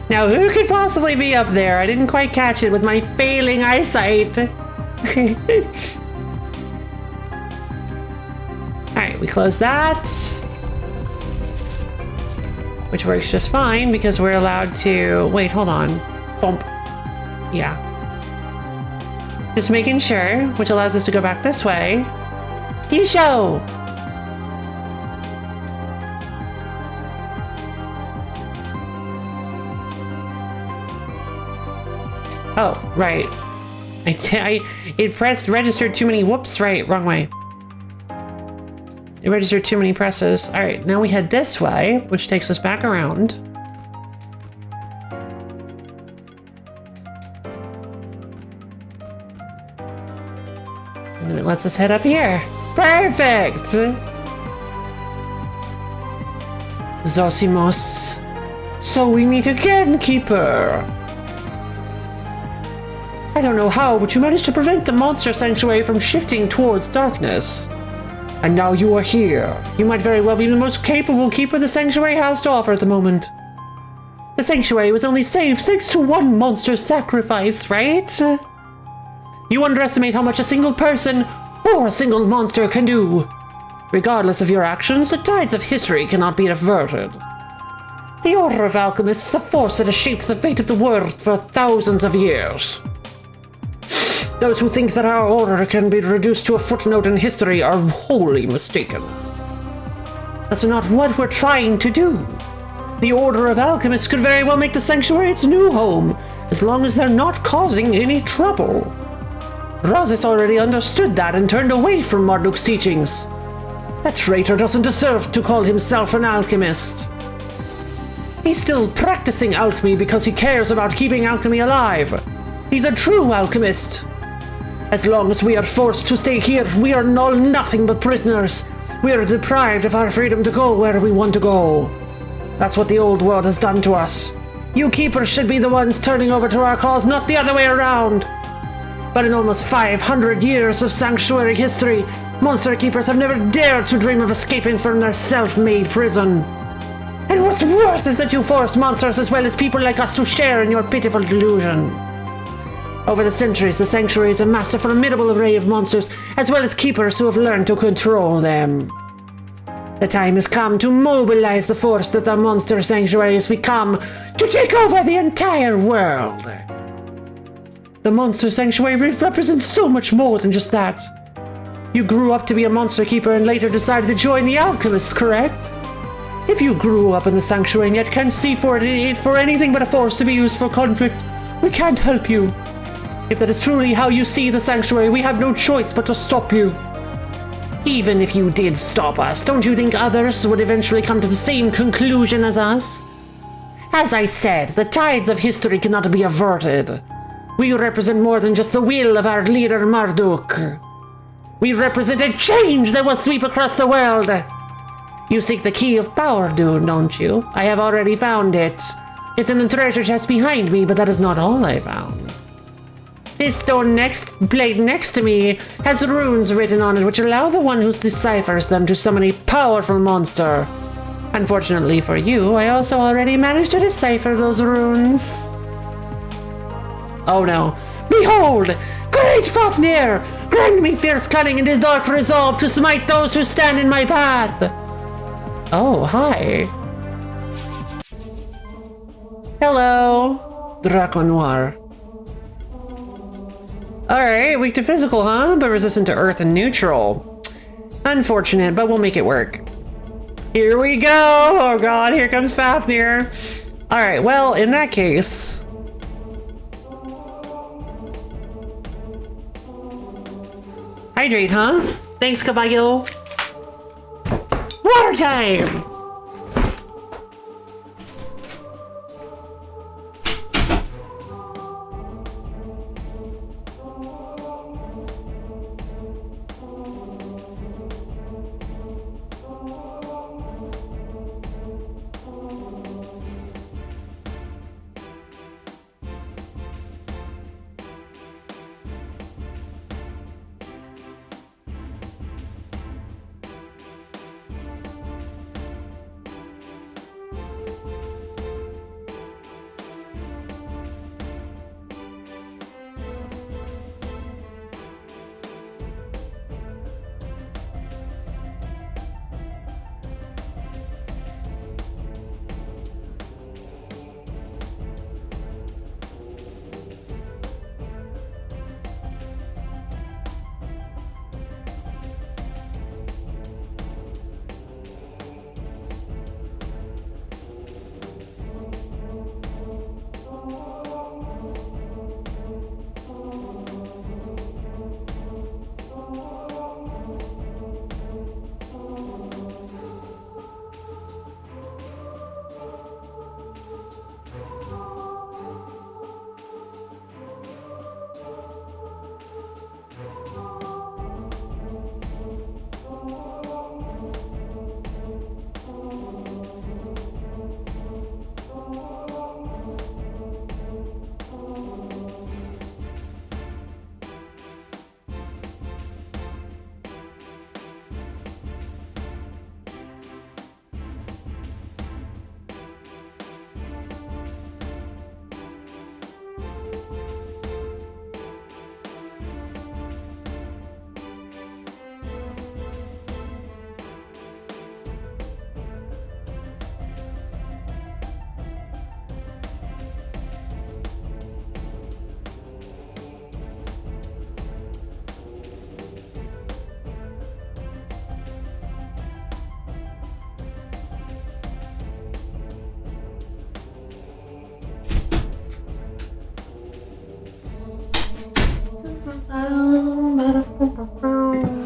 Now who could possibly be up there? I didn't quite catch it with my failing eyesight. Alright, we close that. Which works just fine because we're allowed to... Wait, hold on. Thump. Yeah. Just making sure, which allows us to go back this way. Yisho! Oh, right. It registered too many... Whoops, right, wrong way. It registered too many presses. Alright, now we head this way, which takes us back around. And then it lets us head up here. Perfect! Zosimos. So we meet again, Keeper. I don't know how, but you managed to prevent the monster sanctuary from shifting towards darkness. And now you are here. You might very well be the most capable keeper the sanctuary has to offer at the moment. The sanctuary was only saved thanks to one monster's sacrifice, right? You underestimate how much a single person or a single monster can do. Regardless of your actions, the tides of history cannot be averted. The Order of Alchemists is a force that has shaped the fate of the world for thousands of years. Those who think that our order can be reduced to a footnote in history are wholly mistaken. That's not what we're trying to do. The Order of Alchemists could very well make the sanctuary its new home, as long as they're not causing any trouble. Razis already understood that and turned away from Marduk's teachings. That traitor doesn't deserve to call himself an alchemist. He's still practicing alchemy because he cares about keeping alchemy alive. He's a true alchemist. As long as we are forced to stay here, we are all nothing but prisoners. We are deprived of our freedom to go where we want to go. That's what the old world has done to us. You keepers should be the ones turning over to our cause, not the other way around. But in almost 500 years of sanctuary history, monster keepers have never dared to dream of escaping from their self-made prison. And what's worse is that you forced monsters as well as people like us to share in your pitiful delusion. Over the centuries, the sanctuary has amassed a formidable array of monsters, as well as keepers who have learned to control them. The time has come to mobilize the force that the monster sanctuary has become to take over the entire world. The monster sanctuary represents so much more than just that. You grew up to be a monster keeper and later decided to join the alchemists, correct? If you grew up in the sanctuary and yet can't see it for anything but a force to be used for conflict, we can't help you. If that is truly how you see the sanctuary, we have no choice but to stop you. Even if you did stop us, don't you think others would eventually come to the same conclusion as us? As I said, the tides of history cannot be averted. We represent more than just the will of our leader Marduk. We represent a change that will sweep across the world. You seek the key of power, dude, don't you? I have already found it. It's in the treasure chest behind me, but that is not all I found. This stone plate next to me has runes written on it which allow the one who deciphers them to summon a powerful monster. Unfortunately for you, I also already managed to decipher those runes. Oh no. Behold! Great Fafnir! Grant me fierce cunning and his dark resolve to smite those who stand in my path! Oh, hi. Hello, Draco Noir. Alright, weak to physical, huh? But resistant to earth and neutral. Unfortunate, but we'll make it work. Here we go! Oh god, here comes Fafnir. Alright, well, in that case... Hydrate, huh? Thanks, Caballo. Water time!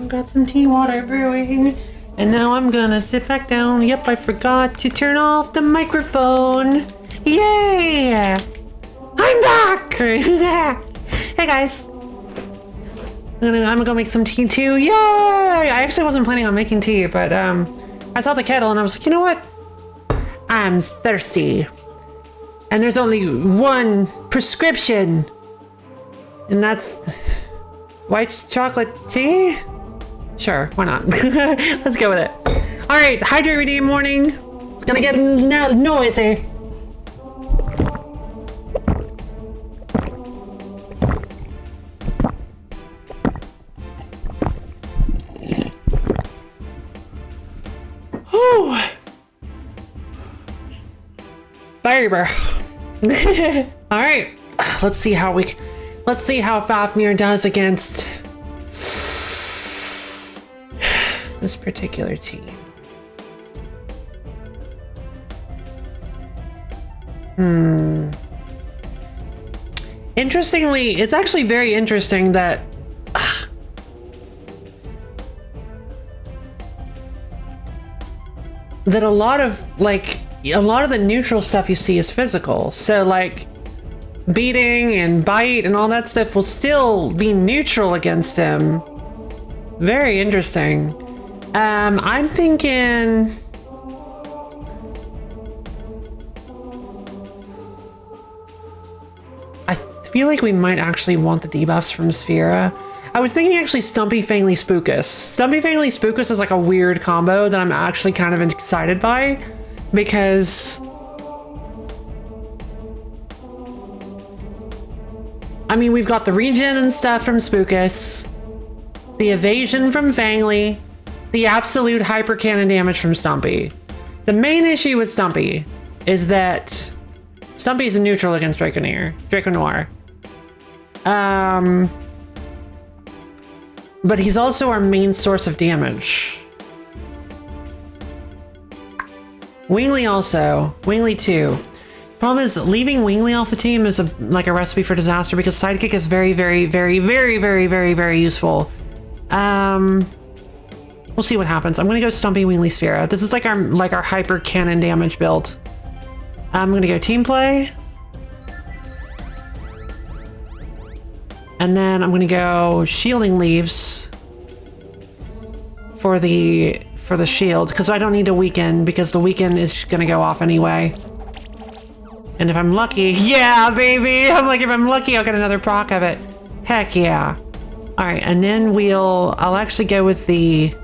Got some tea water brewing, and now I'm gonna sit back down. Yep, I forgot to turn off the microphone. Yay! I'm back! Hey guys. I'm gonna go make some tea too. Yay! I actually wasn't planning on making tea, but I saw the kettle and I was like, you know what? I'm thirsty. And there's only one prescription. And that's white chocolate tea? Sure, why not? Let's go with it. All right, hydrate, redeem, morning. It's gonna get noisy. Whew. Baby. All right, let's see how Fafnir does against this particular team. Interestingly, it's actually very interesting that a lot of the neutral stuff you see is physical. So like beating and bite and all that stuff will still be neutral against him. Very interesting. I'm thinking I feel like we might actually want the debuffs from Sphera. I was thinking actually Stumpy Fangly Spookus. Stumpy Fangly Spookus is like a weird combo that I'm actually kind of excited by because I mean, we've got the regen and stuff from Spookus, the evasion from Fangly, the absolute hyper cannon damage from Stumpy. The main issue with Stumpy is that Stumpy is a neutral against Draco Noir. But he's also our main source of damage. Wingly also. Wingly too. Problem is, leaving Wingly off the team is like a recipe for disaster because Sidekick is very, very, very, very, very, very, very useful. We'll see what happens. I'm gonna go Stumpy Wingly Sphera. This is like our hyper cannon damage build. I'm gonna go team play. And then I'm gonna go Shielding Leaves for the shield, because I don't need to weaken, because the weaken is gonna go off anyway. And if I'm lucky, yeah, baby! I'm like, if I'm lucky, I'll get another proc of it. Heck yeah. Alright, and then I'll actually go with the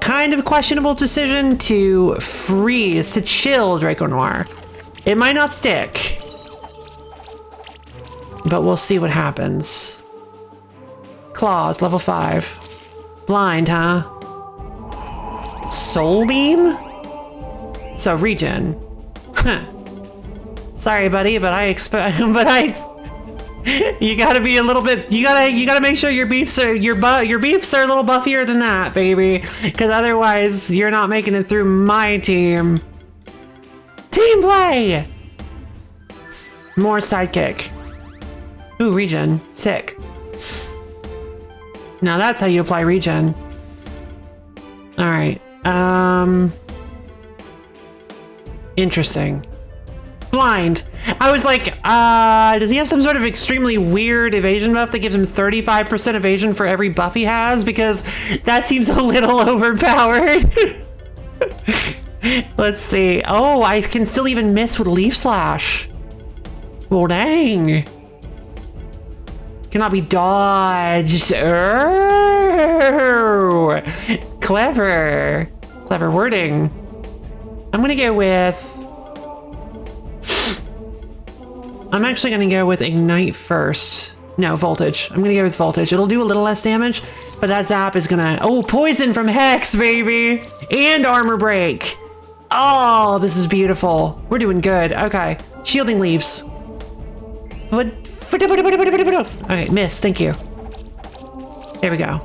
kind of questionable decision to freeze, to chill Draco Noir. It might not stick, but we'll see what happens. Claws, level 5. Blind, huh? Soul Beam? So regen. Huh. Sorry, buddy, but you gotta be a little bit, you gotta make sure your beefs are a little buffier than that, baby. Because otherwise, you're not making it through my team. Team play! More sidekick. Ooh, regen. Sick. Now that's how you apply regen. Alright. Interesting. Blind. I was like, does he have some sort of extremely weird evasion buff that gives him 35% evasion for every buff he has? Because that seems a little overpowered. Let's see. Oh, I can still even miss with Leaf Slash. Well, dang. Cannot be dodged. Oh, clever. Clever wording. I'm gonna go with... I'm actually gonna go with Ignite first. No, Voltage. I'm gonna go with Voltage. It'll do a little less damage, but that zap is gonna... Oh, Poison from Hex, baby! And Armor Break. Oh, this is beautiful. We're doing good. Okay. Shielding Leaves. Okay, miss. Thank you. There we go.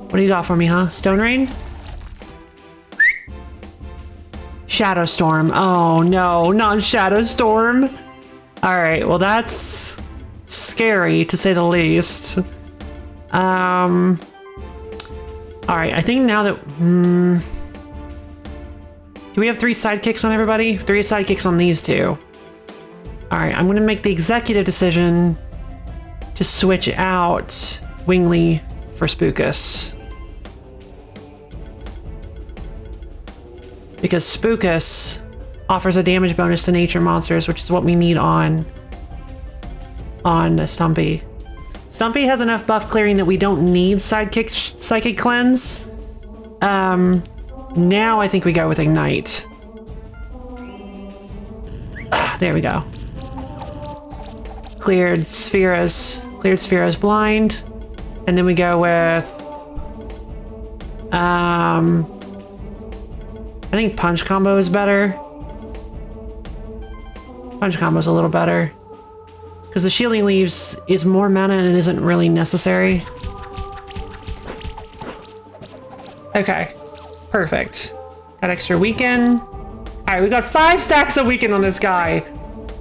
What do you got for me, huh? Stone Rain? Shadow Storm. Oh no, not Shadow Storm. All right, well that's scary to say the least. All right, I think now that do we have 3 sidekicks on everybody? 3 sidekicks on these two. All right, I'm gonna make the executive decision to switch out Wingley for Spookus. Because Spookus offers a damage bonus to nature monsters, which is what we need on Stumpy. Stumpy has enough buff clearing that we don't need Psychic Cleanse. Now I think we go with Ignite. There we go. Cleared Sphera's blind. And then we go with I think Punch Combo is better. Punch Combo is a little better. Because the Shielding Leaves is more mana and it isn't really necessary. Okay. Perfect. Got extra weaken. Alright, we got 5 stacks of weaken on this guy.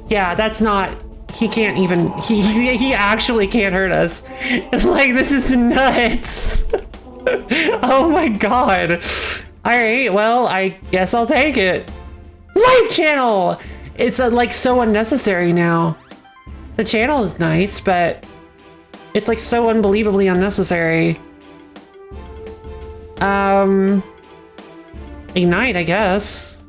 Yeah, that's not... He can't even... He actually can't hurt us. Like, this is nuts. Oh my god. Alright, well, I guess I'll take it. Life Channel! It's like so unnecessary now. The channel is nice, but it's like so unbelievably unnecessary. Ignite, I guess.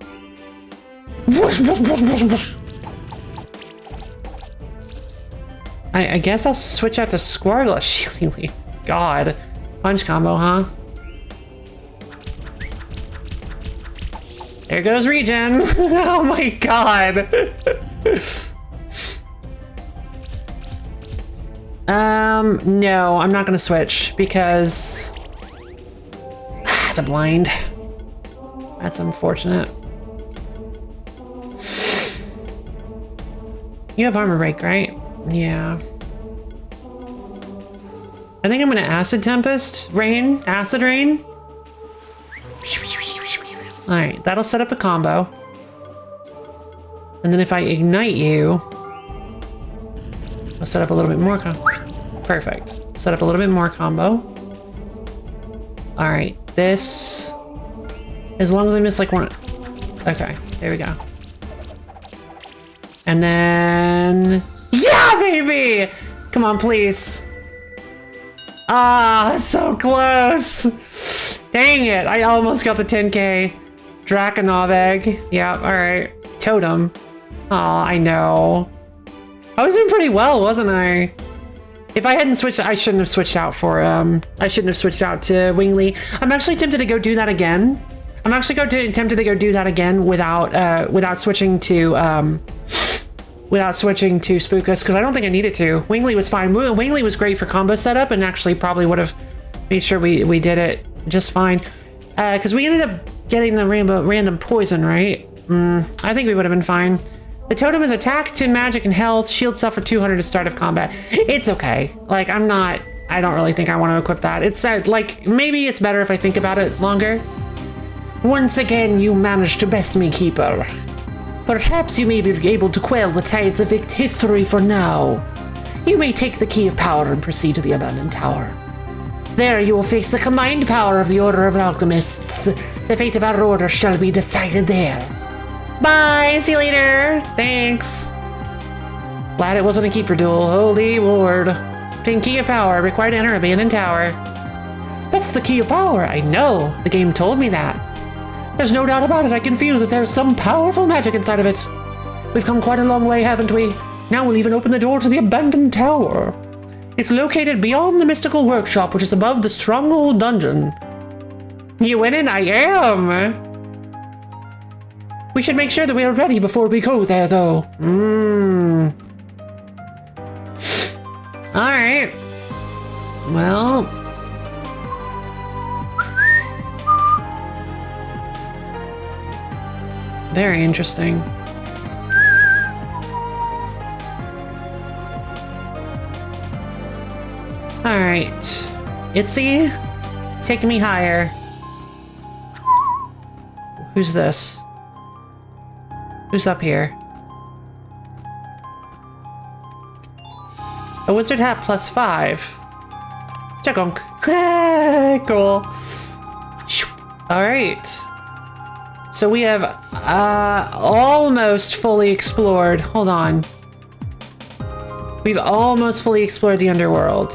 I guess I'll switch out to Squirtle. Shielding. God. Punch Combo, huh? There goes regen. Oh my god. No, I'm not gonna switch because the blind. That's unfortunate. You have armor break, right? Yeah. I think I'm gonna Acid Tempest, Rain, Acid Rain. All right, that'll set up the combo. And then if I ignite you, I'll set up a little bit more combo. Perfect. Set up a little bit more combo. All right, this, as long as I miss like one. Okay, there we go. And then, yeah, baby! Come on, please. Ah, so close. Dang it, I almost got the 10K. Draconov egg. Yeah, all right. Totem. Oh, I know. I was doing pretty well, wasn't I? If I hadn't switched, I shouldn't have switched out for, I shouldn't have switched out to Wingley. I'm actually tempted to go do that again. I'm actually tempted to go do that again without switching to Spookus, because I don't think I needed to. Wingley was fine. Wingley was great for combo setup and actually probably would have made sure we did it just fine. Because we ended up getting the random poison, right? I think we would have been fine. The totem is attack, 10 magic, and health. Shield suffer 200 at start of combat. It's okay. Like, I don't really think I want to equip that. It's like, maybe it's better if I think about it longer. Once again, you managed to best me, Keeper. Perhaps you may be able to quell the tides of history for now. You may take the Key of Power and proceed to the Abandoned Tower. There you will face the combined power of the Order of Alchemists. The fate of our order shall be decided there. Bye! See you later! Thanks! Glad it wasn't a Keeper duel. Holy Lord. Obtain Key of Power. Required to enter Abandoned Tower. That's the Key of Power! I know! The game told me that. There's no doubt about it. I can feel that there's some powerful magic inside of it. We've come quite a long way, haven't we? Now we'll even open the door to the Abandoned Tower. It's located beyond the Mystical Workshop, which is above the Stronghold Dungeon. You winning? I am! We should make sure that we are ready before we go there, though. Alright. Well... very interesting. Alright. Itzy, take me higher. Who's this? Who's up here? A wizard hat plus 5. Chagunk. Cool. Alright. So we have almost fully explored. Hold on. We've almost fully explored the Underworld.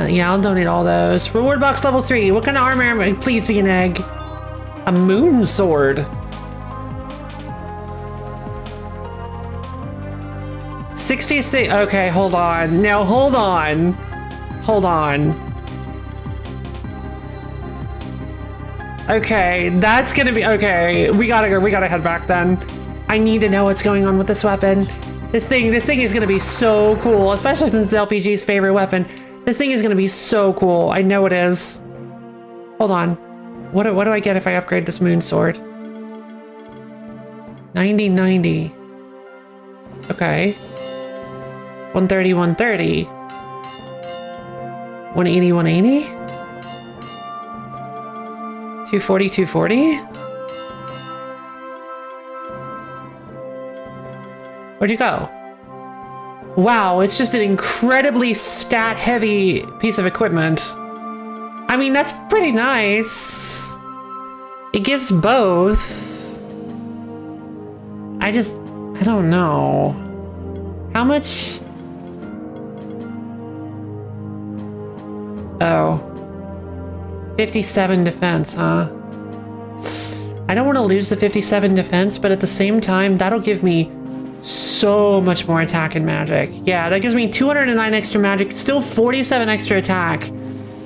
Yeah, I'll donate all those. Reward box level 3. What kind of armor am I? Please be an egg. A moon sword. 66. Okay, hold on. Now, hold on. Hold on. Okay, that's gonna be... Okay, we gotta go. We gotta head back then. I need to know what's going on with this weapon. This thing is gonna be so cool, especially since it's LPG's favorite weapon. This thing is gonna be so cool. I know it is. Hold on. What do I get if I upgrade this moon sword? 90-90. Okay. 130, 130. 180, 180? 240, 240? Where'd you go? Wow, it's just an incredibly stat-heavy piece of equipment. I mean, that's pretty nice. It gives both. I don't know. How much? Oh. 57 defense, huh? I don't want to lose the 57 defense, but at the same time, that'll give me so much more attack and magic. Yeah, that gives me 209 extra magic, still 47 extra attack.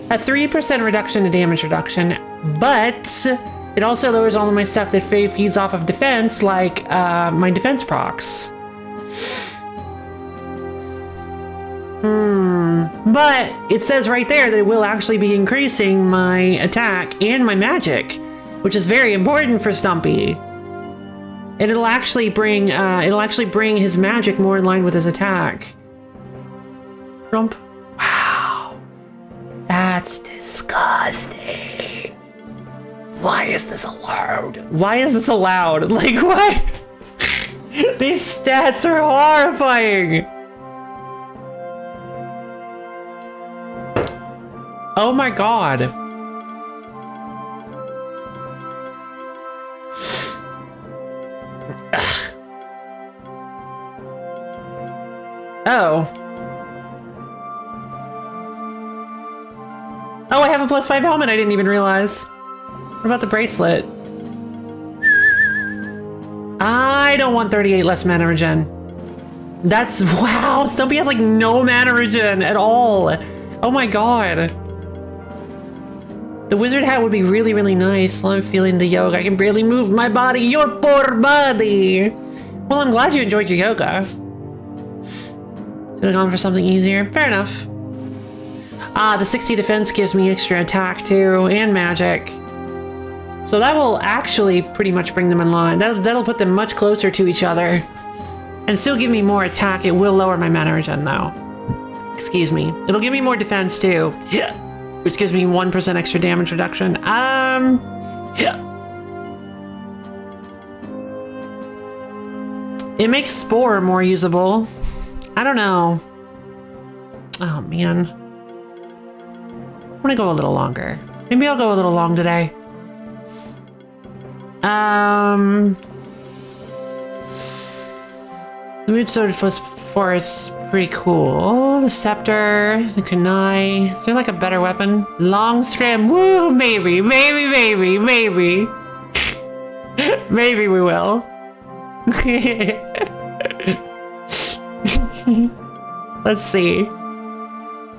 A 3% reduction to damage reduction, but it also lowers all of my stuff that feeds off of defense, like my defense procs. But it says right there that it will actually be increasing my attack and my magic, which is very important for Stumpy. And it'll actually bring his magic more in line with his attack. Trump. Wow. That's disgusting. Why is this allowed? Why is this allowed? Like, why? These stats are horrifying. Oh my god. Oh. Oh, I have a +5 helmet I didn't even realize. What about the bracelet? I don't want 38 less mana regen. That's... Wow, Stumpy has like no mana regen at all. Oh my god. The wizard hat would be really, really nice. Well, I'm feeling the yoga. I can barely move my body. Your poor body. Well, I'm glad you enjoyed your yoga. Should have gone for something easier. Fair enough. Ah, the 60 defense gives me extra attack too, and magic. So that will actually pretty much bring them in line. That'll put them much closer to each other. And still give me more attack. It will lower my mana regen though. Excuse me. It'll give me more defense too. Yeah. Which gives me 1% extra damage reduction. Yeah. It makes Spore more usable. I don't know. Oh, man. I want to go a little longer. Maybe I'll go a little long today. The Mood Sword Forest, pretty cool. The Scepter, the Kunai. Is there like a better weapon? Long Scram. Woo! Maybe. Maybe we will. Let's see.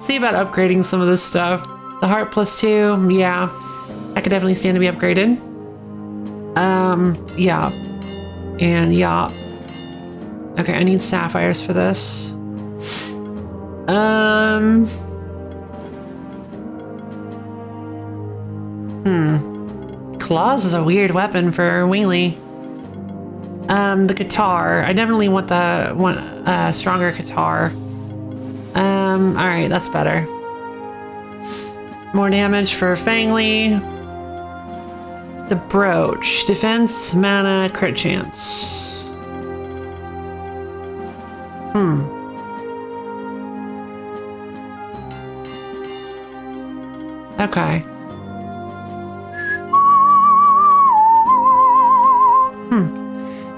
See about upgrading some of this stuff. The heart +2, yeah. That could definitely stand to be upgraded. Yeah. And yeah. Okay, I need sapphires for this. Claws is a weird weapon for Wheelie. The guitar. I definitely want stronger guitar. Alright, that's better. More damage for Fangly. The brooch. Defense, mana, crit chance. Okay.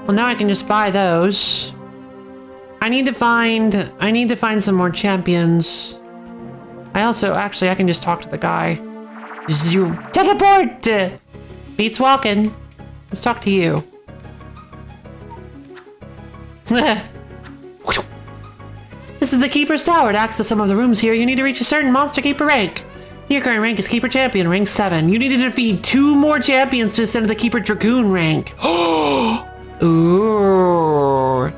Well, now I can just buy those. I need to find some more champions. Actually, I can just talk to the guy. You teleport! Beats walking. Let's talk to you. This is the Keeper's Tower. To access some of the rooms here, you need to reach a certain Monster Keeper rank. Your current rank is Keeper Champion, rank 7. You need to defeat 2 more champions to ascend to the Keeper Dragoon rank. Ooh.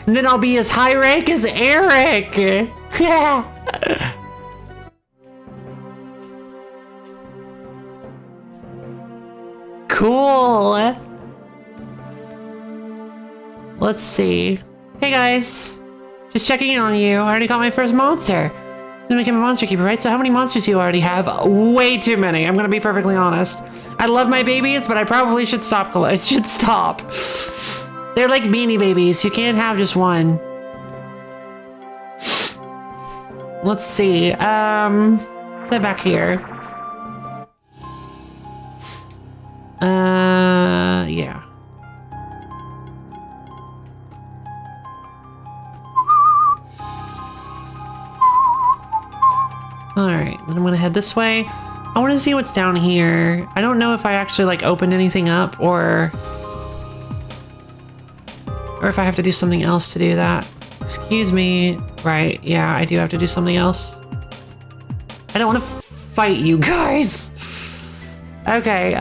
And then I'll be as high rank as Eric. Cool. Let's see. Hey guys, just checking in on you. I already caught my first monster. You became a monster keeper, right? So how many monsters do you already have? Way too many. I'm gonna be perfectly honest. I love my babies, but I probably should stop. They're like beanie babies. You can't have just one. Let's see. Let's head back here. Yeah. Alright, then I'm gonna head this way. I want to see what's down here. I don't know if I actually like opened anything up or if I have to do something else to do that. Excuse me. Right, yeah, I do have to do something else. I don't want to fight you guys. Okay,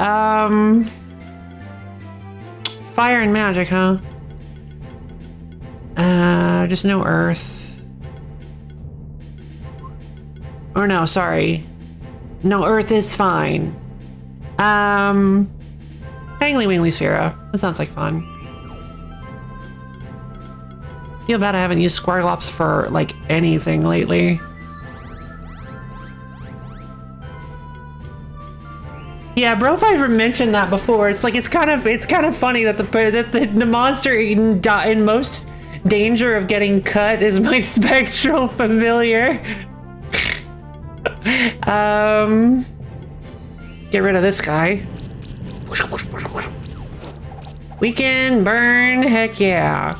fire and magic, huh? Just no earth. Or no, sorry. No, earth is fine. Hangly Wingly Sphera. That sounds like fun. Feel bad I haven't used Squirglops for, like, anything lately. Yeah, Brofiver mentioned that before. It's like, it's kind of funny that the monster in most danger of getting cut is my spectral familiar. Get rid of this guy. We can burn, heck yeah.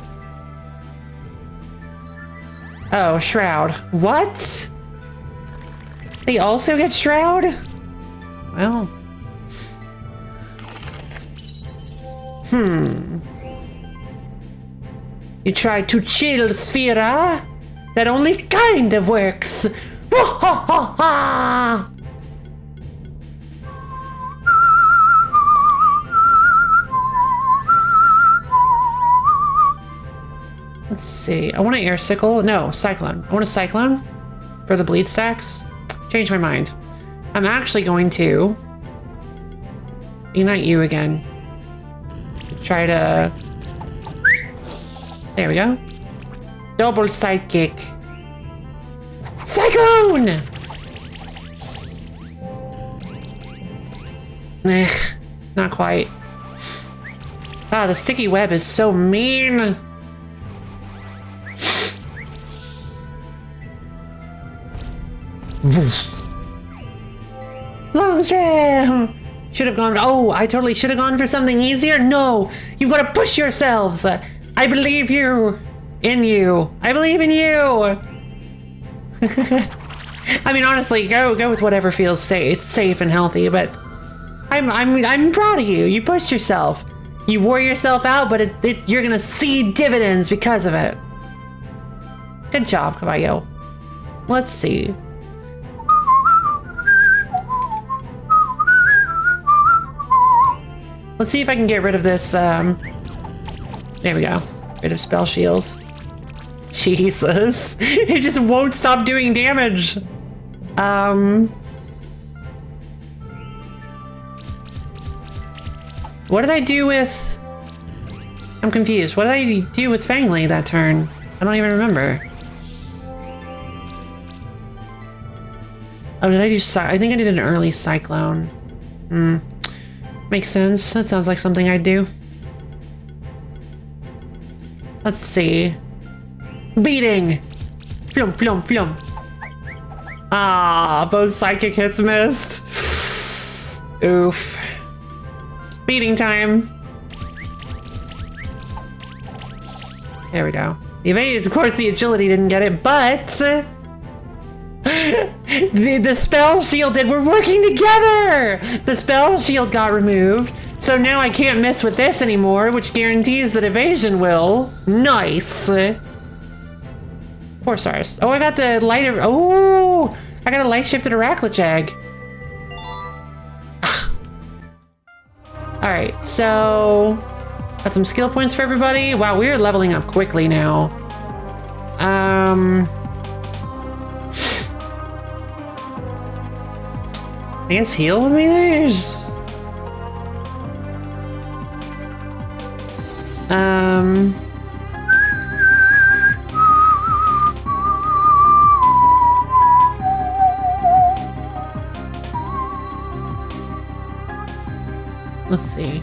Oh, Shroud. What? They also get Shroud? Well. You tried to chill Sphera? That only kind of works. Let's see. I want an air sickle. No, cyclone. I want a cyclone for the bleed stacks. Change my mind. I'm actually going to ignite you again. Try to. There we go. Double sidekick. Cyclone! Not quite. Ah, the sticky web is so mean. Long stram! Should have gone. Oh, I totally should have gone for something easier. No, you've got to push yourselves. I believe you. In you. I believe in you. I mean, honestly, go with whatever feels safe. It's safe and healthy, but I'm proud of you. You pushed yourself. You wore yourself out, but you're gonna see dividends because of it. Good job, Caballo. Let's see. Let's see if I can get rid of this. There we go. Rid of spell shields. Jesus, it just won't stop doing damage. What did I do with? I'm confused. What did I do with Fangly that turn? I don't even remember. Oh, did I do? I think I did an early cyclone. Makes sense. That sounds like something I'd do. Let's see. Beating! Flum, flum, flum. Ah, both psychic hits missed. Oof. Beating time. There we go. The evade, of course, the agility didn't get it, but the spell shield did. We're working together. The spell shield got removed, so now I can't miss with this anymore, which guarantees that evasion will. Nice. 4 stars. Oh, I got the lighter. Oh, I got a light shifted Arachlage egg. All right, so got some skill points for everybody. Wow, we're leveling up quickly now. I guess heal would be nice. Let's see.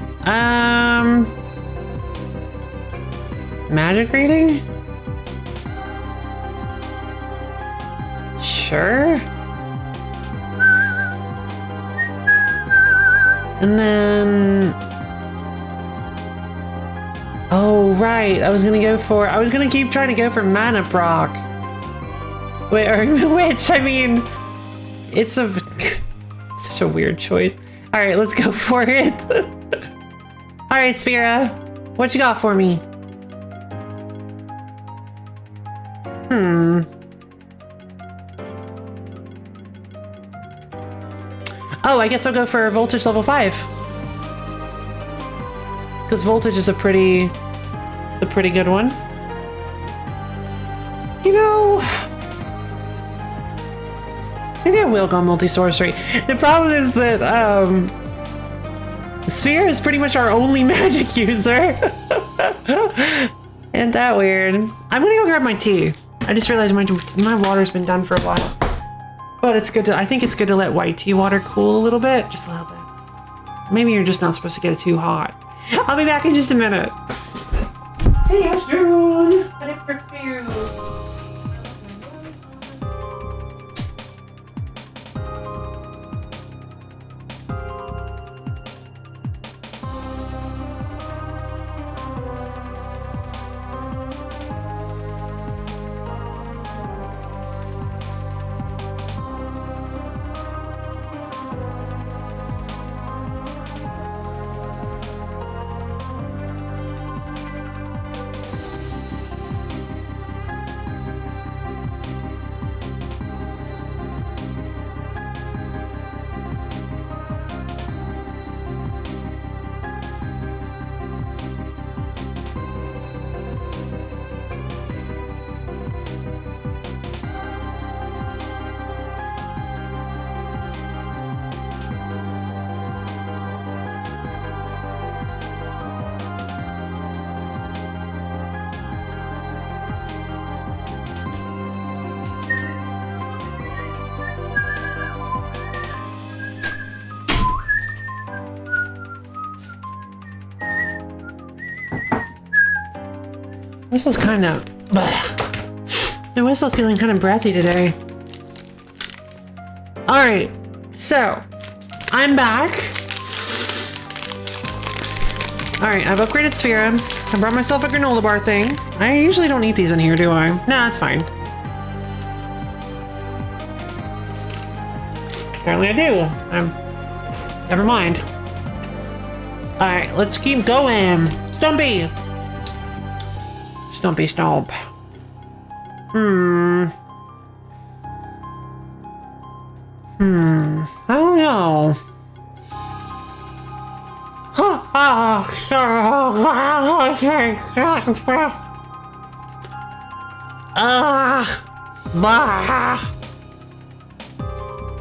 Magic reading? Sure. And then... Oh, right. I was gonna keep trying to go for mana proc. Wait, which, I mean, it's such a weird choice. All right, let's go for it. All right, Sphera, what you got for me? Oh, I guess I'll go for voltage level 5. Because voltage is a pretty good one. You know, maybe I will go multi-sorcery. The problem is that Sphere is pretty much our only magic user. Isn't that weird? I'm gonna go grab my tea. I just realized my water's been done for a while. But it's good to, I think it's good to let white tea water cool a little bit. Just a little bit. Maybe you're just not supposed to get it too hot. I'll be back in just a minute. See you soon. Let it prepare. Whistle's kind of... The whistle's feeling kind of breathy today. Alright, so I'm back. Alright, I've upgraded Sphera. I brought myself a granola bar thing. I usually don't eat these in here, do I? Nah, it's fine. Apparently I do. Never mind. Alright, let's keep going. Stumpy! Stumpy Stomp. I don't know.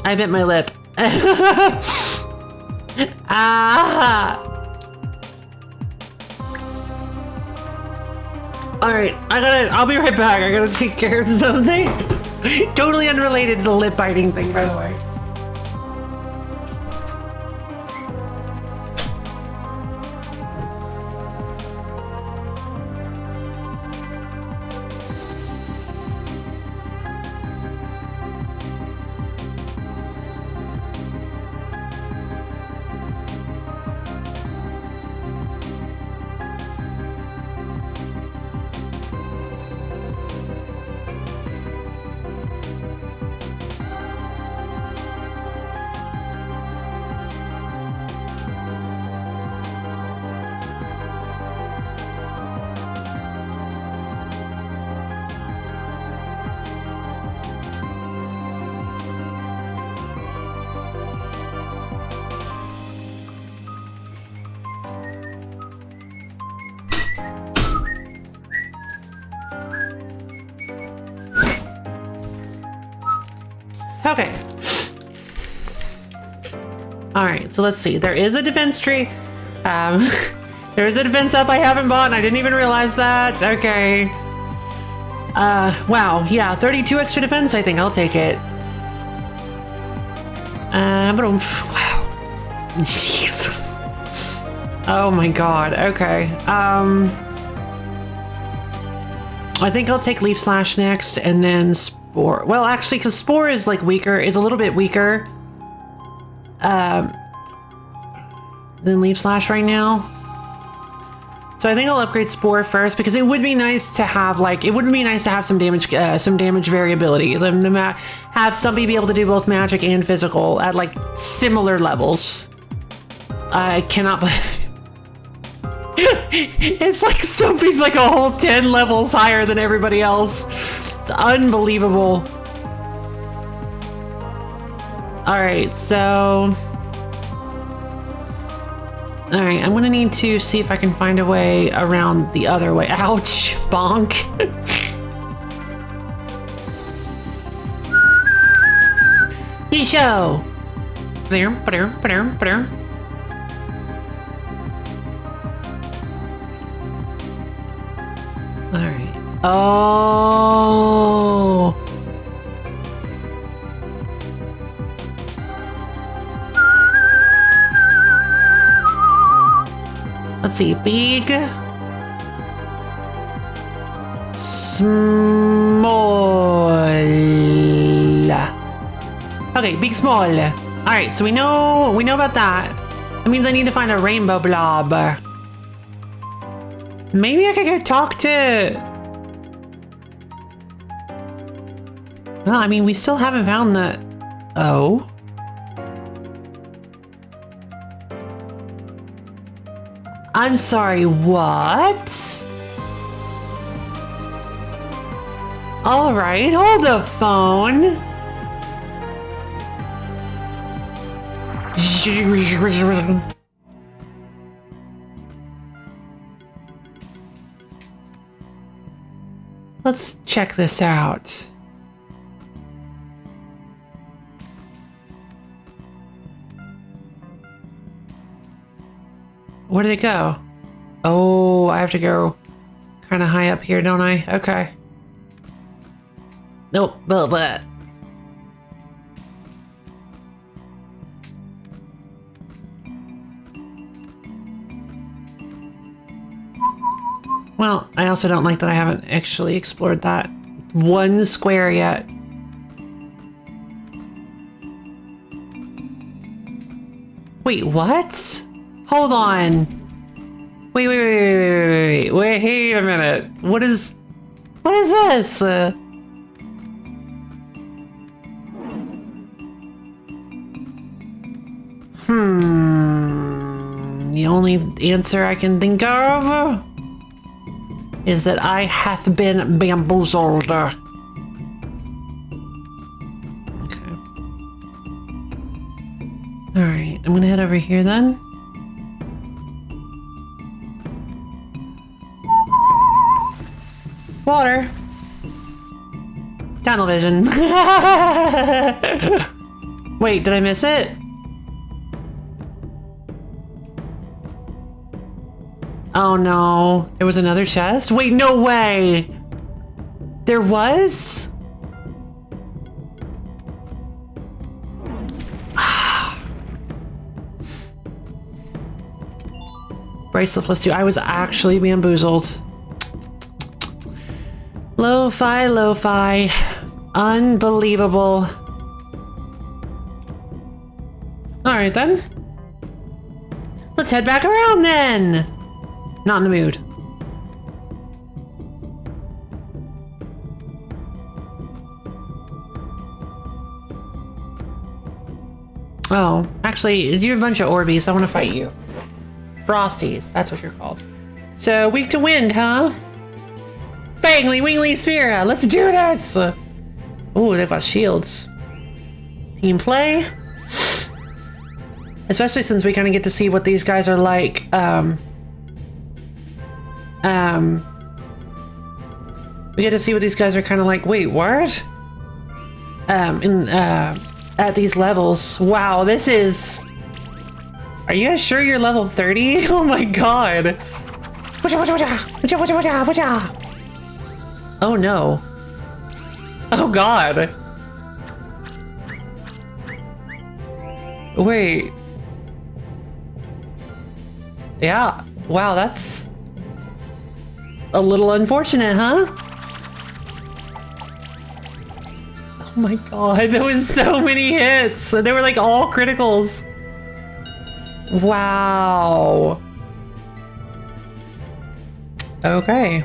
I bit my lip. Alright, I'll be right back. I gotta take care of something. Totally unrelated to the lip biting thing, by the way. Okay. All right, so let's see. There is a defense tree. There is a defense up I haven't bought, and I didn't even realize that. Okay. Wow. Yeah, 32 extra defense. I think I'll take it. But wow. Jesus. Oh my god. Okay. I think I'll take Leaf Slash next, and then Spore. Well, actually, because Spore is like weaker, is a little bit weaker than Leaf Slash right now. So I think I'll upgrade Spore first, because it would be nice to have some damage variability. Have somebody be able to do both magic and physical at like similar levels. I cannot. It's like Stumpy's like a whole 10 levels higher than everybody else. It's unbelievable. All right, so. All right, I'm gonna need to see if I can find a way around the other way. Ouch, bonk. Yisho. There. All right. Oh. Let's see, big, small. Okay, big, small. All right, so we know about that. That means I need to find a rainbow blob. Maybe I could go talk to. Well, I mean, we still haven't found the. Oh. I'm sorry, what? All right, hold the phone. Let's check this out. Where did it go? Oh, I have to go kind of high up here, don't I? Okay. Nope, but. Well, I also don't like that I haven't actually explored that one square yet. Wait, what? Hold on. Wait a minute. What is this? The only answer I can think of is that I hath been bamboozled. Okay. All right, I'm gonna head over here then. Water. Tunnel vision. Wait, did I miss it? Oh no, there was another chest? Wait, no way! There was? Bracelet +2, I was actually bamboozled. Lo-fi. Unbelievable. Alright then. Let's head back around then. Not in the mood. Oh, actually, you're a bunch of Orbeez. I want to fight you. Frosties, that's what you're called. So, weak to wind, huh? Bangly Wingly Sphera, let's do this! Ooh, they've got shields. Team play. Especially since we kind of get to see what these guys are like. We get to see what these guys are kind of like. Wait, what? at these levels. Wow, this is... Are you guys sure you're level 30? Oh my god. Oh no. Oh god. Wait. Yeah. Wow, that's a little unfortunate, huh? Oh my god, there was so many hits. They were like all criticals. Wow. Okay.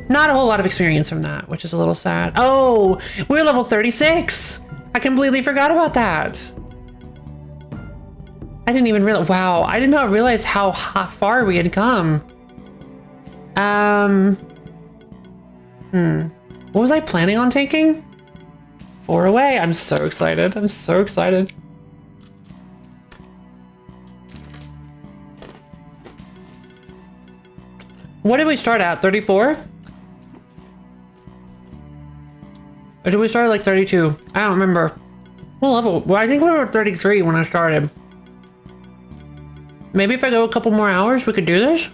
Not a whole lot of experience from that, which is a little sad. Oh, we're level 36. I completely forgot about that. I didn't even realize. Wow, I did not realize how far we had come. What was I planning on taking? 4 away. I'm so excited. I'm so excited. What did we start at? 34? Or did we start at like 32? I don't remember. What level? Well, I think we were 33 when I started. Maybe if I go a couple more hours, we could do this?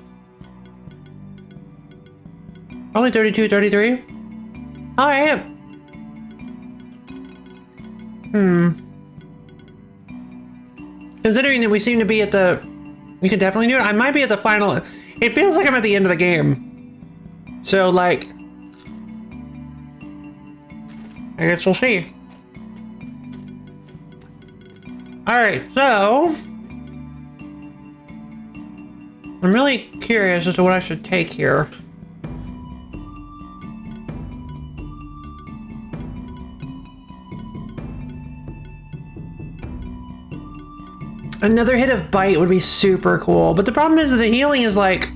Only 32, 33? Alright. Considering that we seem to be at the... We could definitely do it. I might be at the final... It feels like I'm at the end of the game. So, like... I guess we'll see. Alright, so... I'm really curious as to what I should take here. Another hit of bite would be super cool, but the problem is that the healing is like...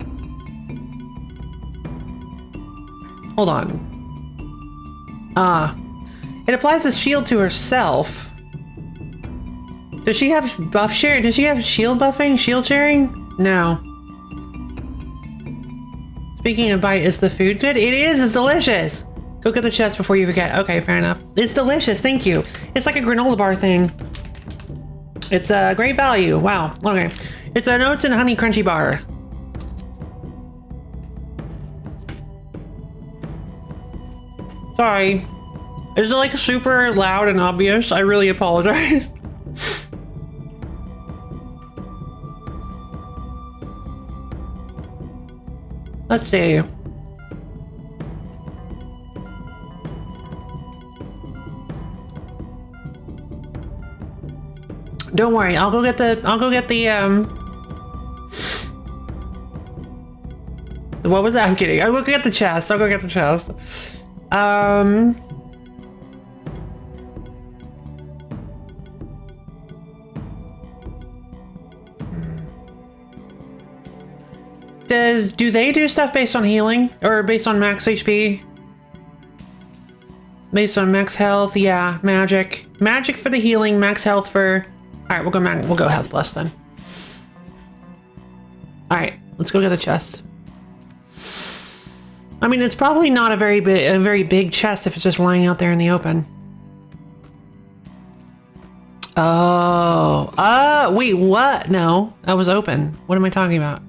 Hold on. It applies a shield to herself. Does she have buff sharing? Does she have shield buffing? Shield sharing? No. Speaking of bite, is the food good? It is, it's delicious. Go get the chest before you forget. Okay, fair enough. It's delicious, thank you. It's like a granola bar thing. It's a great value. Wow. Okay. It's an oats and honey crunchy bar. Sorry. Is it like super loud and obvious? I really apologize. Let's see. Don't worry, I'll go get the what was that? I'm kidding. I'll go get the chest. I'll go get the chest. Do they do stuff based on healing or based on max HP? Based on max health, yeah, magic. Magic for the healing, max health for... Alright, we'll go health plus then. Alright, let's go get a chest. I mean, it's probably not a very big chest if it's just lying out there in the open. Oh, wait, what? No, that was open. What am I talking about?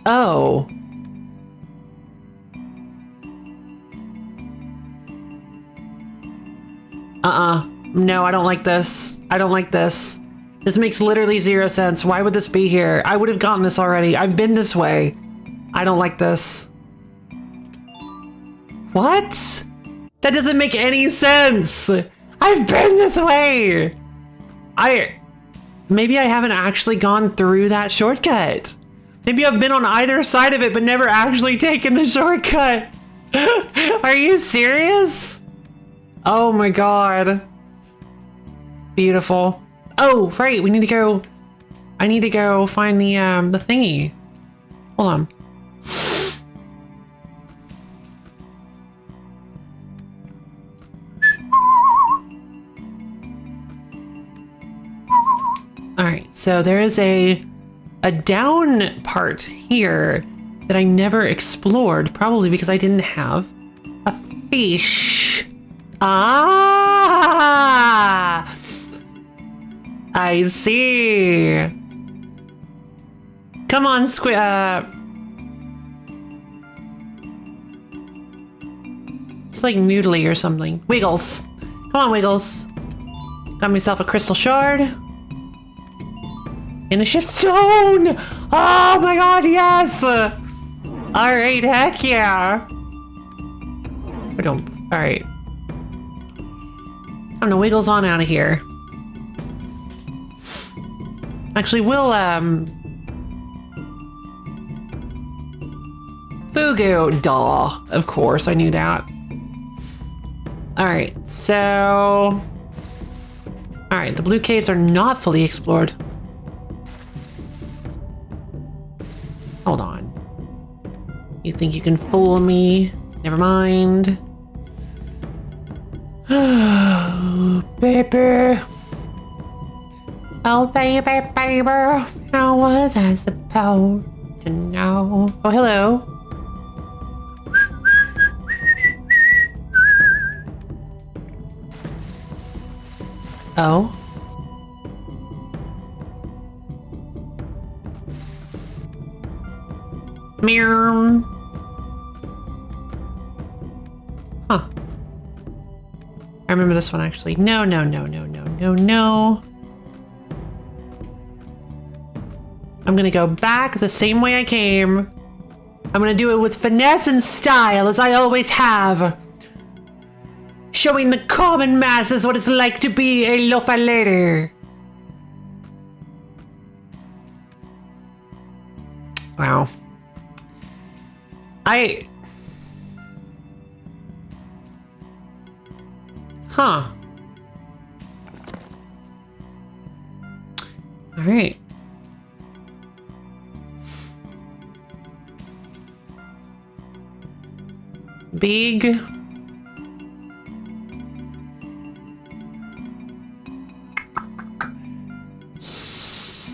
Oh. No, I don't like this. I don't like this. This makes literally 0 sense. Why would this be here? I would have gotten this already. I've been this way. I don't like this. What? That doesn't make any sense. I've been this way. Maybe I haven't actually gone through that shortcut. Maybe I've been on either side of it, but never actually taken the shortcut. Are you serious? Oh my god. Beautiful. Oh, right, we need to go... I need to go find the thingy. Hold on. Alright, so there is a down part here, that I never explored, probably because I didn't have a fish. Ah! I see. Come on, it's like noodly or something. Wiggles. Come on, Wiggles. Got myself a crystal shard. And a shift stone! Oh my god, yes! Alright, heck yeah. We don't. Alright. I'm gonna Wiggles on out of here. Actually, we'll, Fugu. Duh. Of course, I knew that. Alright, so... Alright, the blue caves are not fully explored. Hold on. You think you can fool me? Never mind. Oh, baby. Oh, baby, baby. How was I supposed to know? Oh, hello. Oh. Meow. Huh. I remember this one actually. No, no, no, no, no, no, no. I'm gonna go back the same way I came. I'm gonna do it with finesse and style, as I always have. Showing the common masses what it's like to be a loafer later. Wow. Huh. All right. Big. Stone.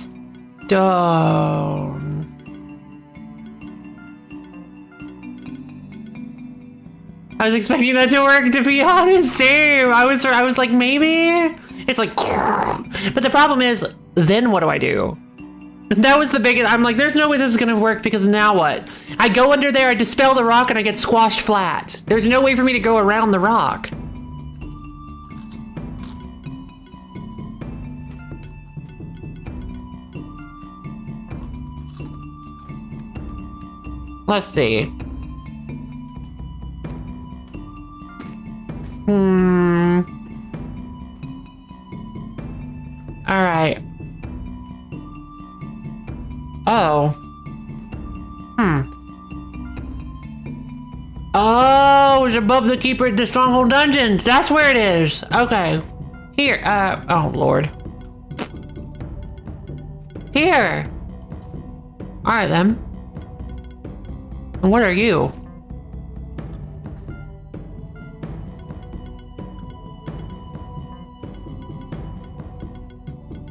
I was expecting that to work, to be honest. Same. I was like, maybe it's like, but the problem is, then what do I do? That was the biggest. I'm like, there's no way this is gonna work, because now what? I go under there, I dispel the rock, and I get squashed flat. There's no way for me to go around the rock. Let's see. All right. Oh. Oh, it's above the keeper at the stronghold dungeons. That's where it is. Okay. Here. Oh Lord. Here. All right then. And what are you?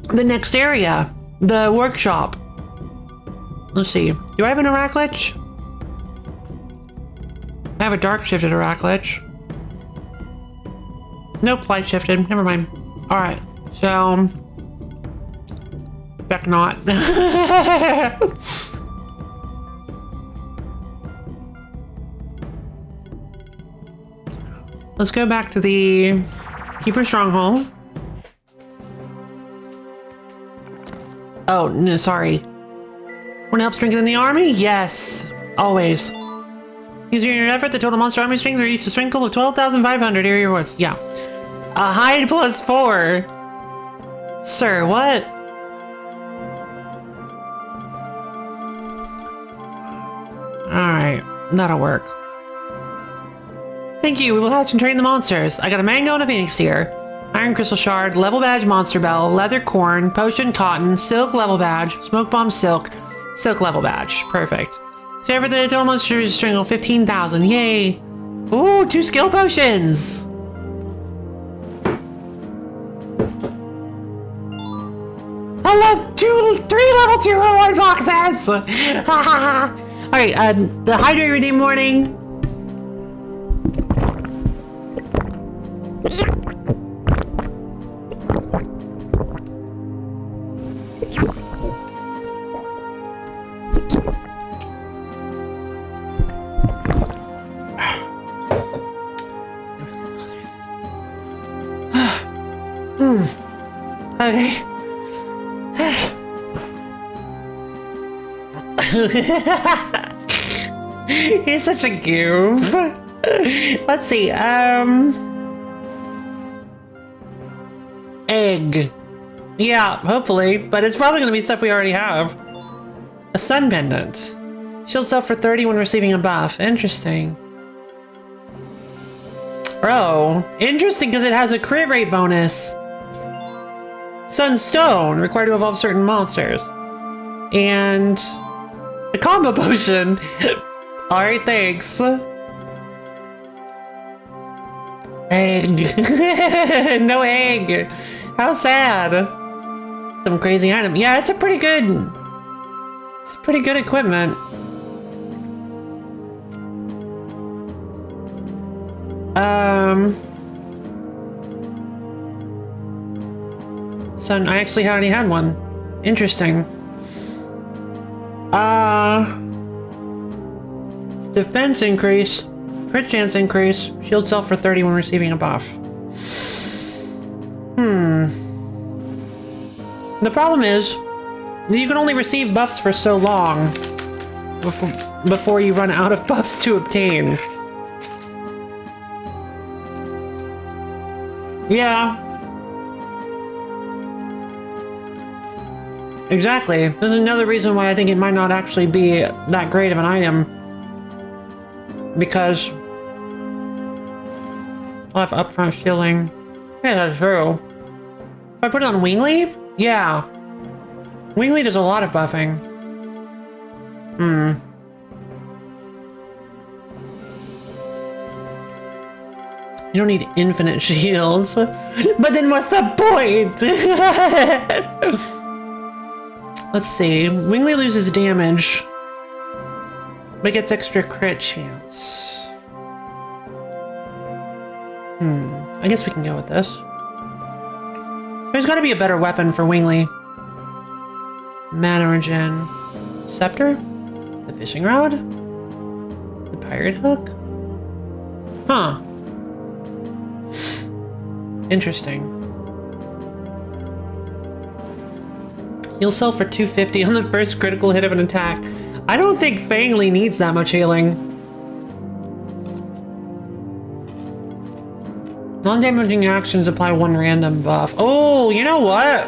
The next area, the workshop. Let's see. Do I have an Arachlich? I have a dark shifted Arachlich. Nope, light shifted. Never mind. All right. So, back not. Let's go back to the Keeper Stronghold. Oh, no, sorry. Want to help strengthen the army? Yes, always. Using your effort, the total monster army strength reached a strength goal of 12,500 area rewards. Yeah. A hide +4. Sir, what? Alright, that'll work. Thank you, we will hatch and train the monsters. I got a mango and a phoenix deer. Iron crystal shard, level badge monster bell, leather corn, potion cotton, silk level badge, smoke bomb silk, silk level badge. Perfect. So for the total monster string of 15,000. Yay. Ooh, 2 skill potions. I love 3 level 2 reward boxes. Alright, the hydrate redeem warning. Okay. He's such a goof. Let's see, egg. Yeah, hopefully, but it's probably gonna be stuff we already have. A sun pendant. Shield self for 30 when receiving a buff. Interesting. Bro, interesting because it has a crit rate bonus. Sunstone, required to evolve certain monsters. And a combo potion. Alright, thanks. Egg. No egg. How sad. Some crazy item. Yeah, it's a pretty good equipment. Sun, I actually already had one. Interesting. Defense increase, crit chance increase, shield self for 30 when receiving a buff. The problem is, you can only receive buffs for so long before you run out of buffs to obtain. Yeah. Exactly. There's another reason why I think it might not actually be that great of an item. Because I'll have upfront shielding. Yeah, that's true. If I put it on Wingly? Yeah. Wingly does a lot of buffing. You don't need infinite shields. But then what's the point? Let's see. Wingly loses damage, but gets extra crit chance. I guess we can go with this. There's gotta be a better weapon for Wingly. Mana regen. Scepter? The fishing rod? The pirate hook? Huh. Interesting. Heal self for 250 on the first critical hit of an attack. I don't think Fangly needs that much healing. Non-damaging actions apply one random buff. Oh, you know what?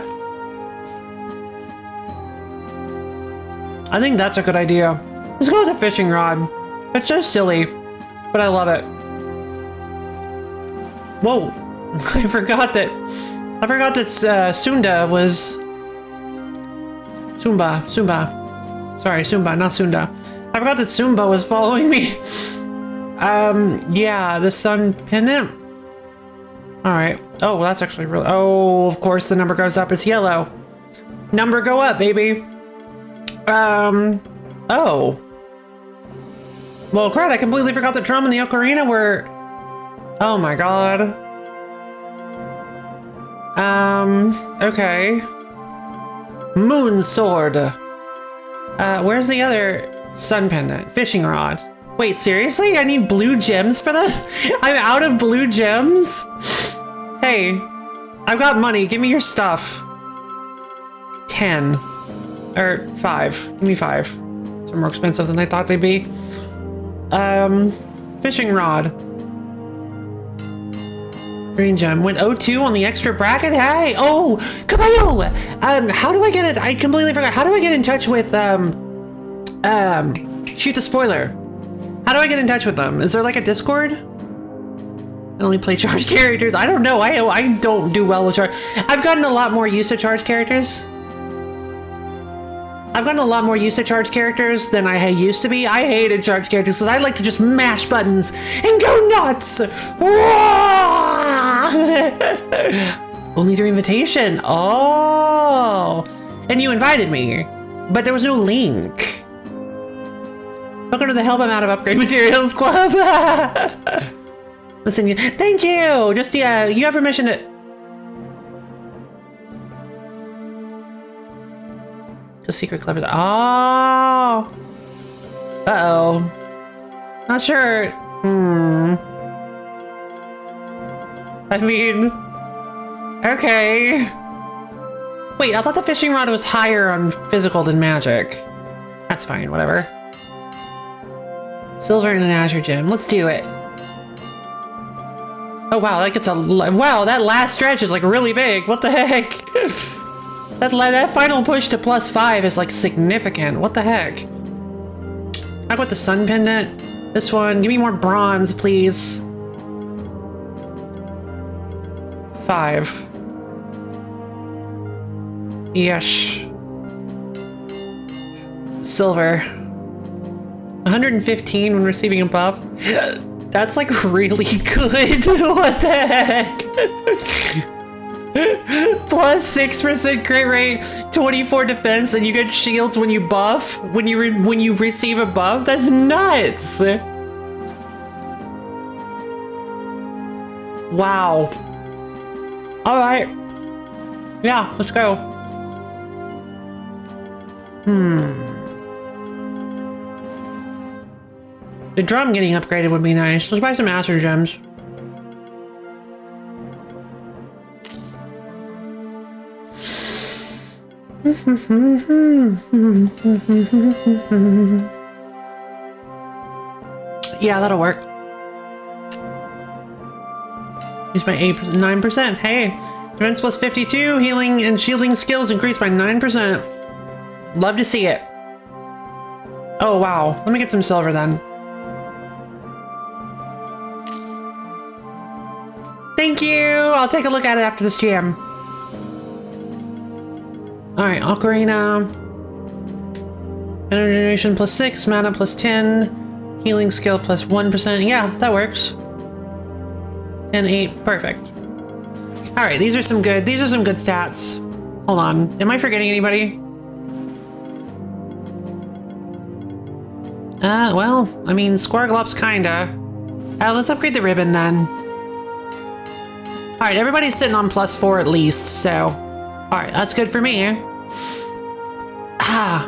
I think that's a good idea. Let's go with the fishing rod. It's just silly, but I love it. Whoa. I forgot that Sunda was... Sumba. Sorry, Sumba, not Sunda. I forgot that Sumba was following me. Yeah, the sun pendant. Alright. Oh, well, that's actually really... Oh, of course, the number goes up. It's yellow. Number go up, baby. Oh. Well, crap, I completely forgot that Drum and the Ocarina were... Oh my god. Okay. Moon sword. Where's the other sun pendant? Fishing rod. Wait, seriously? I need blue gems for this? I'm out of blue gems? Hey, I've got money. Give me your stuff. 10. Or 5. Give me 5. They're more expensive than I thought they'd be. Fishing rod. Green gem. Went 0-2 on the extra bracket? Hey! Oh! Caballo! How do I get it? I completely forgot. How do I get in touch with, Shoot the Spoiler? How do I get in touch with them? Is there like a Discord? I only play charged characters. I don't know. I don't do well with charge. I've gotten a lot more used to charged characters. I've gotten a lot more used to charged characters than I used to be. I hated charged characters because I like to just mash buttons and go nuts. Only through invitation. Oh, and you invited me, but there was no link. Welcome to the Help I'm Out of Upgrade Materials Club. Listen, thank you. Just, yeah, you have permission to... The secret club is... Oh. Uh-oh. Not sure. I mean... Okay. Wait, I thought the fishing rod was higher on physical than magic. That's fine, whatever. Silver and an azure gem. Let's do it. Oh wow, that gets a... Wow, that last stretch is like really big. What the heck? that final push to +5 is like significant. What the heck? How about the sun pendant? This one. Give me more bronze, please. 5. Yes. Silver. 115 when receiving a buff. That's like really good. What the heck? Plus 6% crit rate, 24 defense, and you get shields when you buff. When you receive a buff. That's nuts. Wow. All right. Yeah, let's go. The drum getting upgraded would be nice. Let's buy some master gems. Yeah, that'll work. Use my 9%. Hey, defense plus 52, healing and shielding skills increased by 9%. Love to see it. Oh wow, let me get some silver then. Thank you! I'll take a look at it after this jam. Alright, Ocarina. Energy generation plus 6, mana plus 10, healing skill plus 1%. Yeah, that works. And 8, perfect. Alright, these are some good stats. Hold on, am I forgetting anybody? Well, I mean, Squarglop's kinda. Let's upgrade the ribbon then. Alright, everybody's sitting on +4 at least, so... Alright, that's good for me. Ah.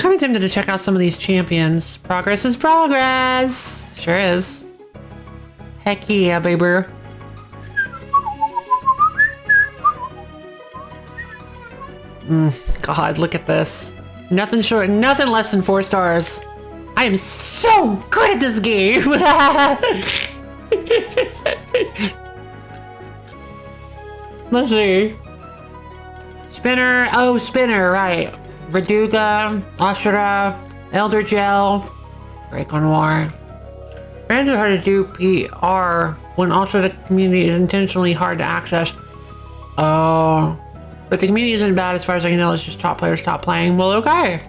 Kinda tempted to check out some of these champions. Progress is progress! Sure is. Heck yeah, baby. God, look at this. Nothing less than 4 stars. I am so good at this game! Let's see. Spinner, oh, Spinner, right. Verduga, Ashura, Elder Gel, Break-on War. Fans are hard to do PR when also the community is intentionally hard to access. Oh. But the community isn't bad as far as I can tell. It's just top players stop playing. Well, okay.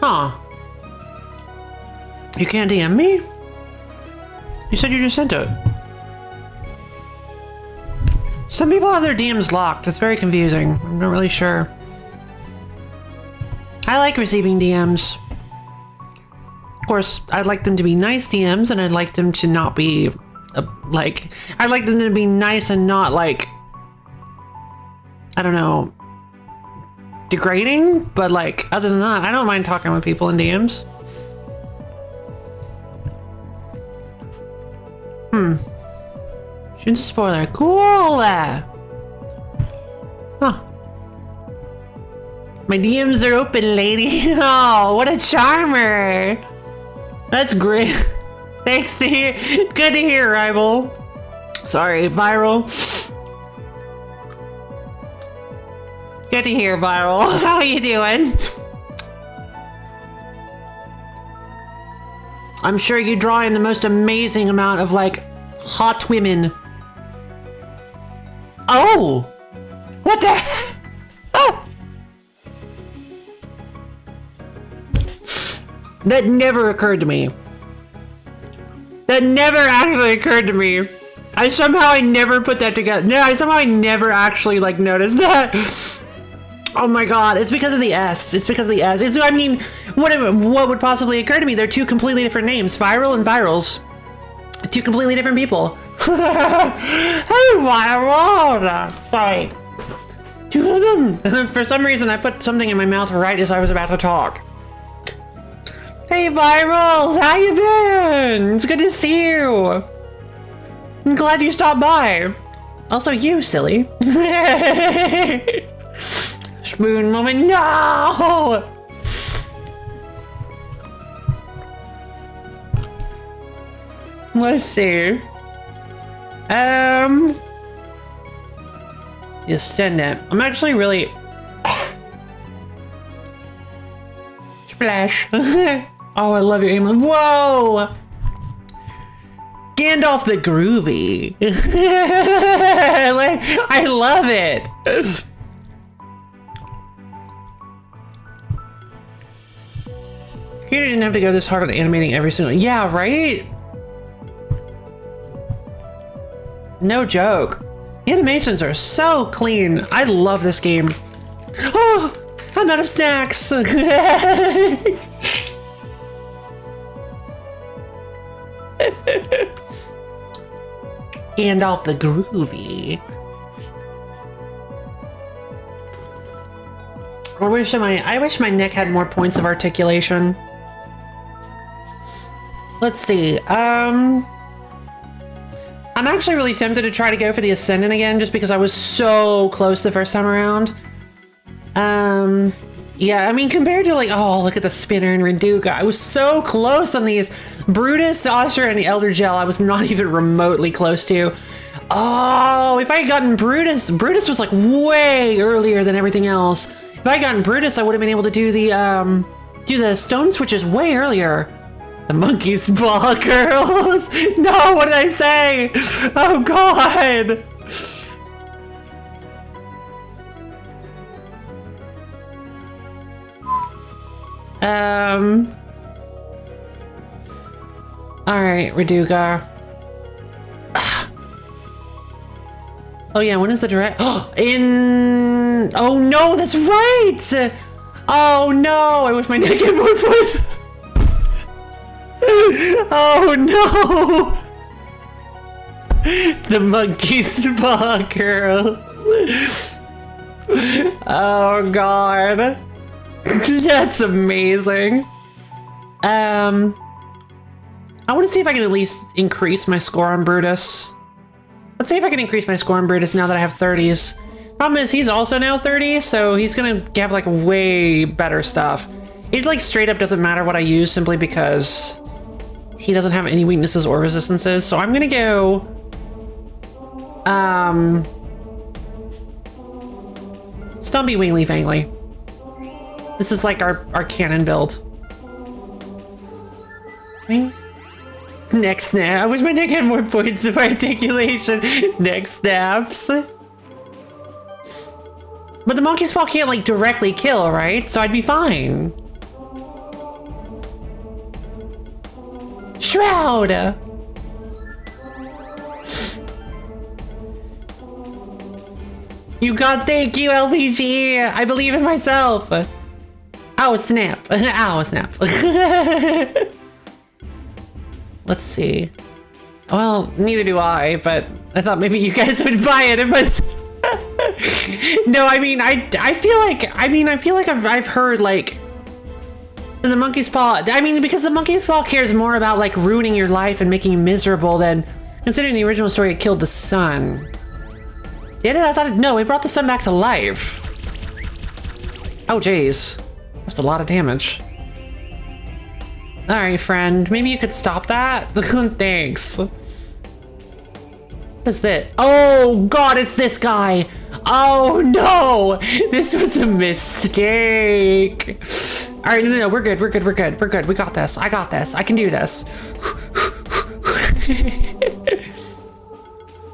Huh. You can't DM me? You said you just sent it. Some people have their DMs locked. It's very confusing. I'm not really sure. I like receiving DMs. Of course, I'd like them to be nice DMs, and I'd like them to not be... I'd like them to be nice and not like, I don't know, degrading, but like, other than that, I don't mind talking with people in DMs. Shouldn't spoiler. Cool! Huh. My DMs are open, lady. Oh, what a charmer! That's great. Thanks to hear. Good to hear, rival. Sorry, Viral. Good to hear, Viral. How you doing? I'm sure you draw in the most amazing amount of, like, hot women. Oh! What the heck? Oh! That never occurred to me. That never actually occurred to me. I never put that together. No, I never actually like noticed that. Oh my god, it's because of the S. It's because of the S. I mean, what would possibly occur to me? They're two completely different names. Viral and Virals. Two completely different people. Hey, Viral! Sorry. Two of them. For some reason, I put something in my mouth right as I was about to talk. Hey, Virals! How you been? It's good to see you. I'm glad you stopped by. Also, you, silly. Spoon moment, no! Let's see. You send it. I'm actually really... Splash. Oh, I love your aim. Whoa! Gandalf the Groovy. I love it. You didn't have to go this hard on animating every single... Yeah, right? No joke. The animations are so clean. I love this game. Oh, I'm out of snacks. Gandalf the Groovy. I wish my neck had more points of articulation. Let's see. I'm actually really tempted to try to go for the Ascendant again, just because I was so close the first time around. Yeah, I mean, compared to like, oh, look at the Spinner and Reduca. I was so close on these. Brutus, Usher, and the Elder Gel, I was not even remotely close to. Oh, if I had gotten Brutus was like way earlier than everything else. If I had gotten Brutus, I would have been able to do the stone switches way earlier. The monkey's paw girls. No, what did I say? Oh god. All right, Reduca. Oh yeah, when is the direct? Oh no, that's right. Oh no, I wish my neck had more voice. Oh no! The monkey's paw girl. Oh god. That's amazing. I want to see if I can at least increase my score on Brutus. Let's see if I can increase my score on Brutus now that I have 30s. Problem is, he's also now 30, so he's gonna have like way better stuff. It like straight up doesn't matter what I use simply because he doesn't have any weaknesses or resistances. So I'm gonna go Stumpy Wingly Fangly. This is like our canon build. Neck snap. I wish my neck had more points of articulation. Neck snaps. But the monkey's paw can't like directly kill, right? So I'd be fine. Shroud! Thank you, LPG! I believe in myself! Ow, snap. Ow, snap. Let's see. Well, neither do I, but I thought maybe you guys would buy it if I... No, I mean, I feel like I've heard, like, the monkey's paw... I mean, because the monkey's paw cares more about, like, ruining your life and making you miserable than... Considering the original story, it killed the sun. Did it? I thought no, it brought the sun back to life. Oh, jeez. That's a lot of damage. All right, friend. Maybe you could stop that? Thanks. What is this? Oh, God, it's this guy. Oh, no. This was a mistake. All right, no, we're good. We're good. We're good. We're good. We got this. I got this. I can do this.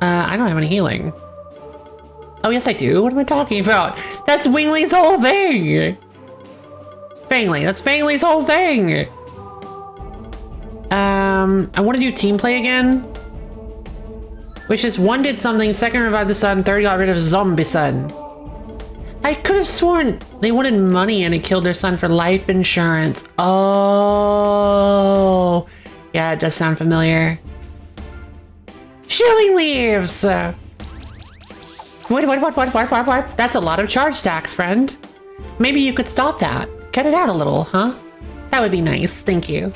I don't have any healing. Oh, yes, I do. What am I talking about? That's Wingley's whole thing. Fangly. That's Fangly's whole thing. I want to do team play again. Which is 1 did something, 2nd revived the sun, 3rd got rid of zombie sun. I could have sworn they wanted money and it killed their son for life insurance. Oh, yeah, it does sound familiar. Shilling leaves. What? That's a lot of charge stacks, friend. Maybe you could stop that. Cut it out a little, huh? That would be nice, thank you.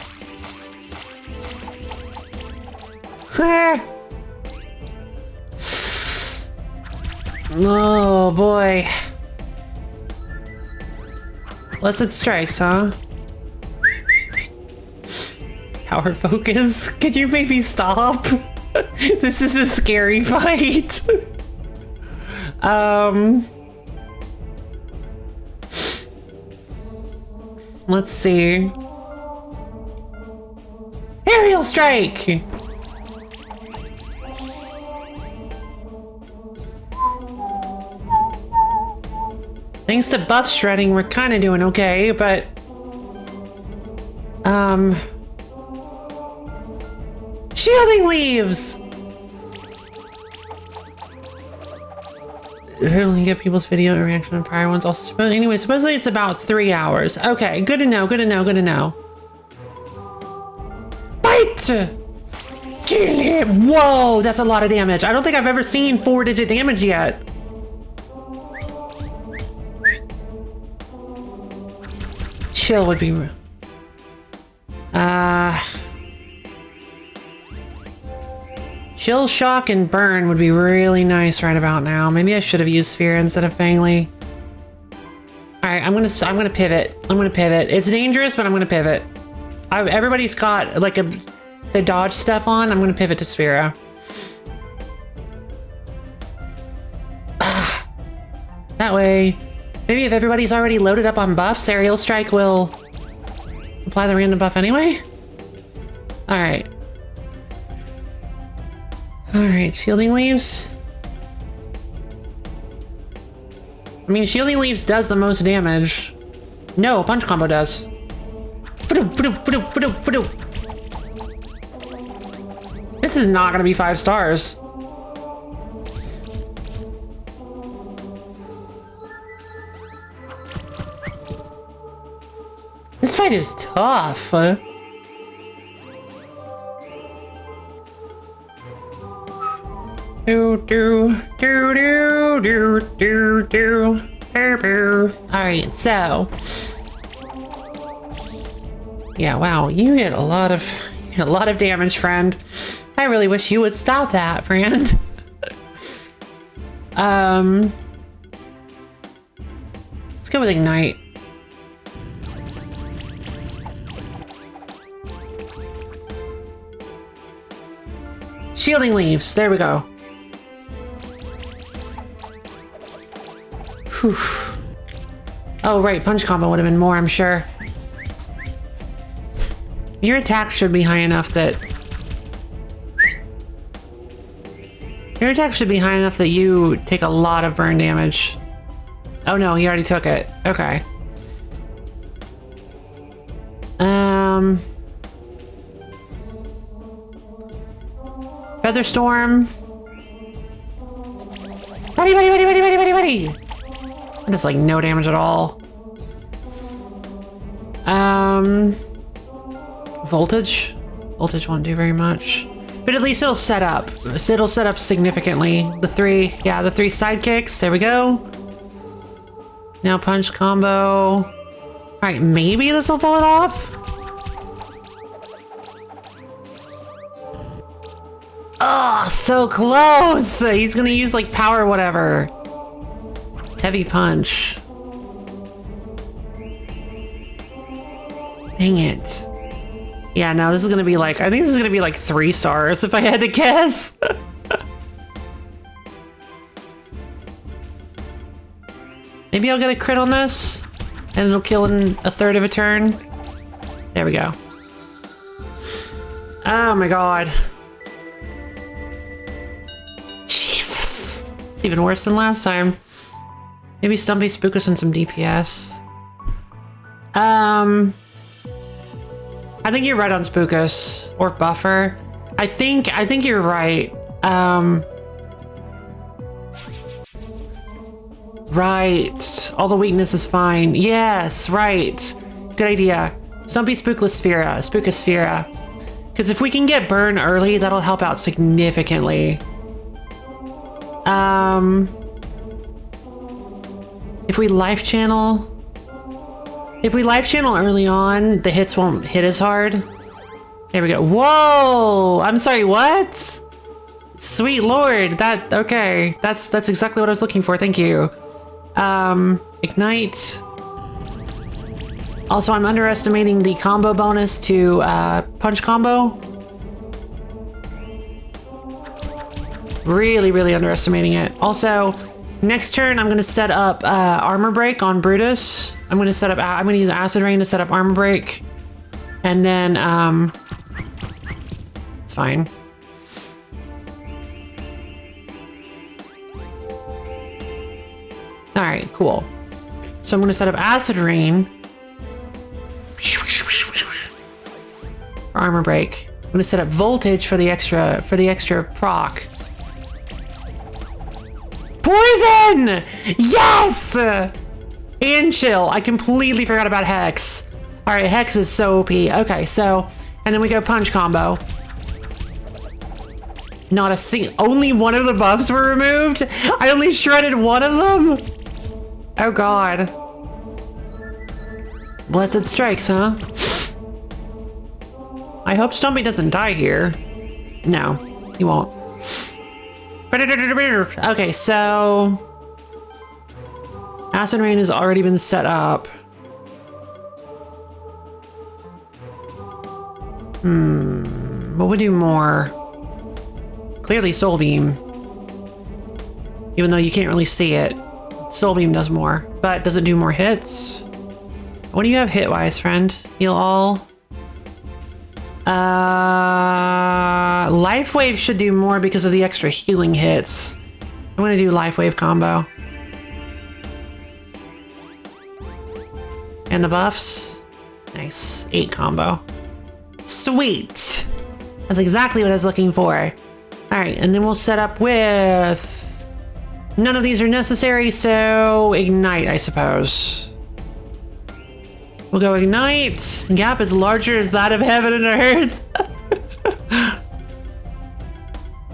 Oh boy. Blessed strikes, huh? Power focus. Can you maybe stop? This is a scary fight. Let's see. Aerial strike! Thanks to buff shredding, we're kind of doing okay, but... Shielding leaves! Only get people's video reaction on prior ones. Also, anyway, supposedly it's about 3 hours. Okay, good to know, good to know, good to know. Bite! Kill him! Whoa, that's a lot of damage. I don't think I've ever seen 4-digit damage yet. Chill would be... Chill, shock, and burn would be really nice right about now. Maybe I should have used Sphere instead of Fangly. Alright, I'm gonna pivot. I'm gonna pivot. It's dangerous, but I'm gonna pivot. Everybody's got like the dodge stuff on. I'm gonna pivot to Sphera. That way, maybe if everybody's already loaded up on buffs, Aerial Strike will apply the random buff anyway. Alright. Alright, Shielding Leaves. I mean, Shielding Leaves does the most damage. No, Punch Combo does. This is not gonna be 5 stars. This fight is tough. Alright, so. Yeah, wow, you hit a lot of damage, friend. I really wish you would stop that, friend. Let's go with Ignite. Shielding Leaves, there we go. Whew. Oh, right, Punch Combo would have been more, I'm sure. Your attack should be high enough that... Your attack should be high enough that you take a lot of burn damage. Oh no, he already took it. Okay. Featherstorm. Buddy. That does like no damage at all. Voltage. Voltage won't do very much. But at least it'll set up. It'll set up significantly. The three sidekicks. There we go. Now Punch Combo. Alright, maybe this will pull it off. Oh, so close! He's gonna use like power whatever. Heavy punch. Dang it. Yeah, no, this is gonna be like, I think this is gonna be like 3 stars if I had to guess. Maybe I'll get a crit on this and it'll kill in a 1/3 of a turn. There we go. Oh my god. Jesus. It's even worse than last time. Maybe Stumpy spook us in some DPS. I think you're right on Spookus or Buffer. I think you're right. Right. All the weakness is fine. Yes, right. Good idea. Stumpy Spooklosphera, Spookosphera. Because if we can get burn early, that'll help out significantly. If we life channel early on, the hits won't hit as hard. There we go. Whoa! I'm sorry, what? Sweet Lord, okay. That's exactly what I was looking for, thank you. Ignite. Also, I'm underestimating the combo bonus to punch combo. Really underestimating it. Also, next turn I'm gonna set up armor break on Brutus. I'm gonna use acid rain to set up armor break, and then it's fine. All right, cool. So I'm gonna set up acid rain for armor break. I'm gonna set up voltage for the extra proc. Poison! Yes! And chill. I completely forgot about Hex. All right, Hex is so OP. Okay, so, and then we go punch combo. Not a single, only one of the buffs were removed? I only shredded one of them? Oh God. Blessed strikes, huh? I hope Stumpy doesn't die here. No, he won't. Okay, so acid rain has already been set up. What would do more? Clearly Soul Beam. Even though you can't really see it. Soul Beam does more, but does it do more hits? What do you have hit-wise, friend? Heal all. Life Wave should do more because of the extra healing hits. I'm gonna do Life Wave combo. And the buffs. Nice. 8 combo. Sweet! That's exactly what I was looking for. Alright, and then we'll set up with... None of these are necessary, so Ignite, I suppose. We'll go Ignite. Gap is larger as that of heaven and earth.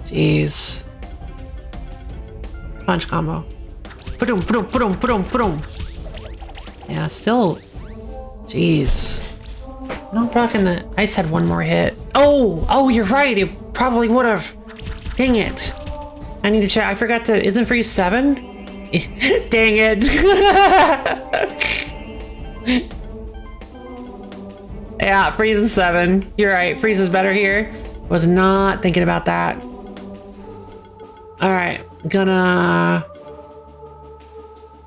Jeez. Punch combo. Yeah, still. Jeez. Not rocking the. I just had one more hit. Oh, you're right. It probably would have. Dang it. I need to check. I forgot to. Isn't freeze 7? Dang it. Yeah, freeze is 7. You're right. Freeze is better here. Was not thinking about that. All right, gonna.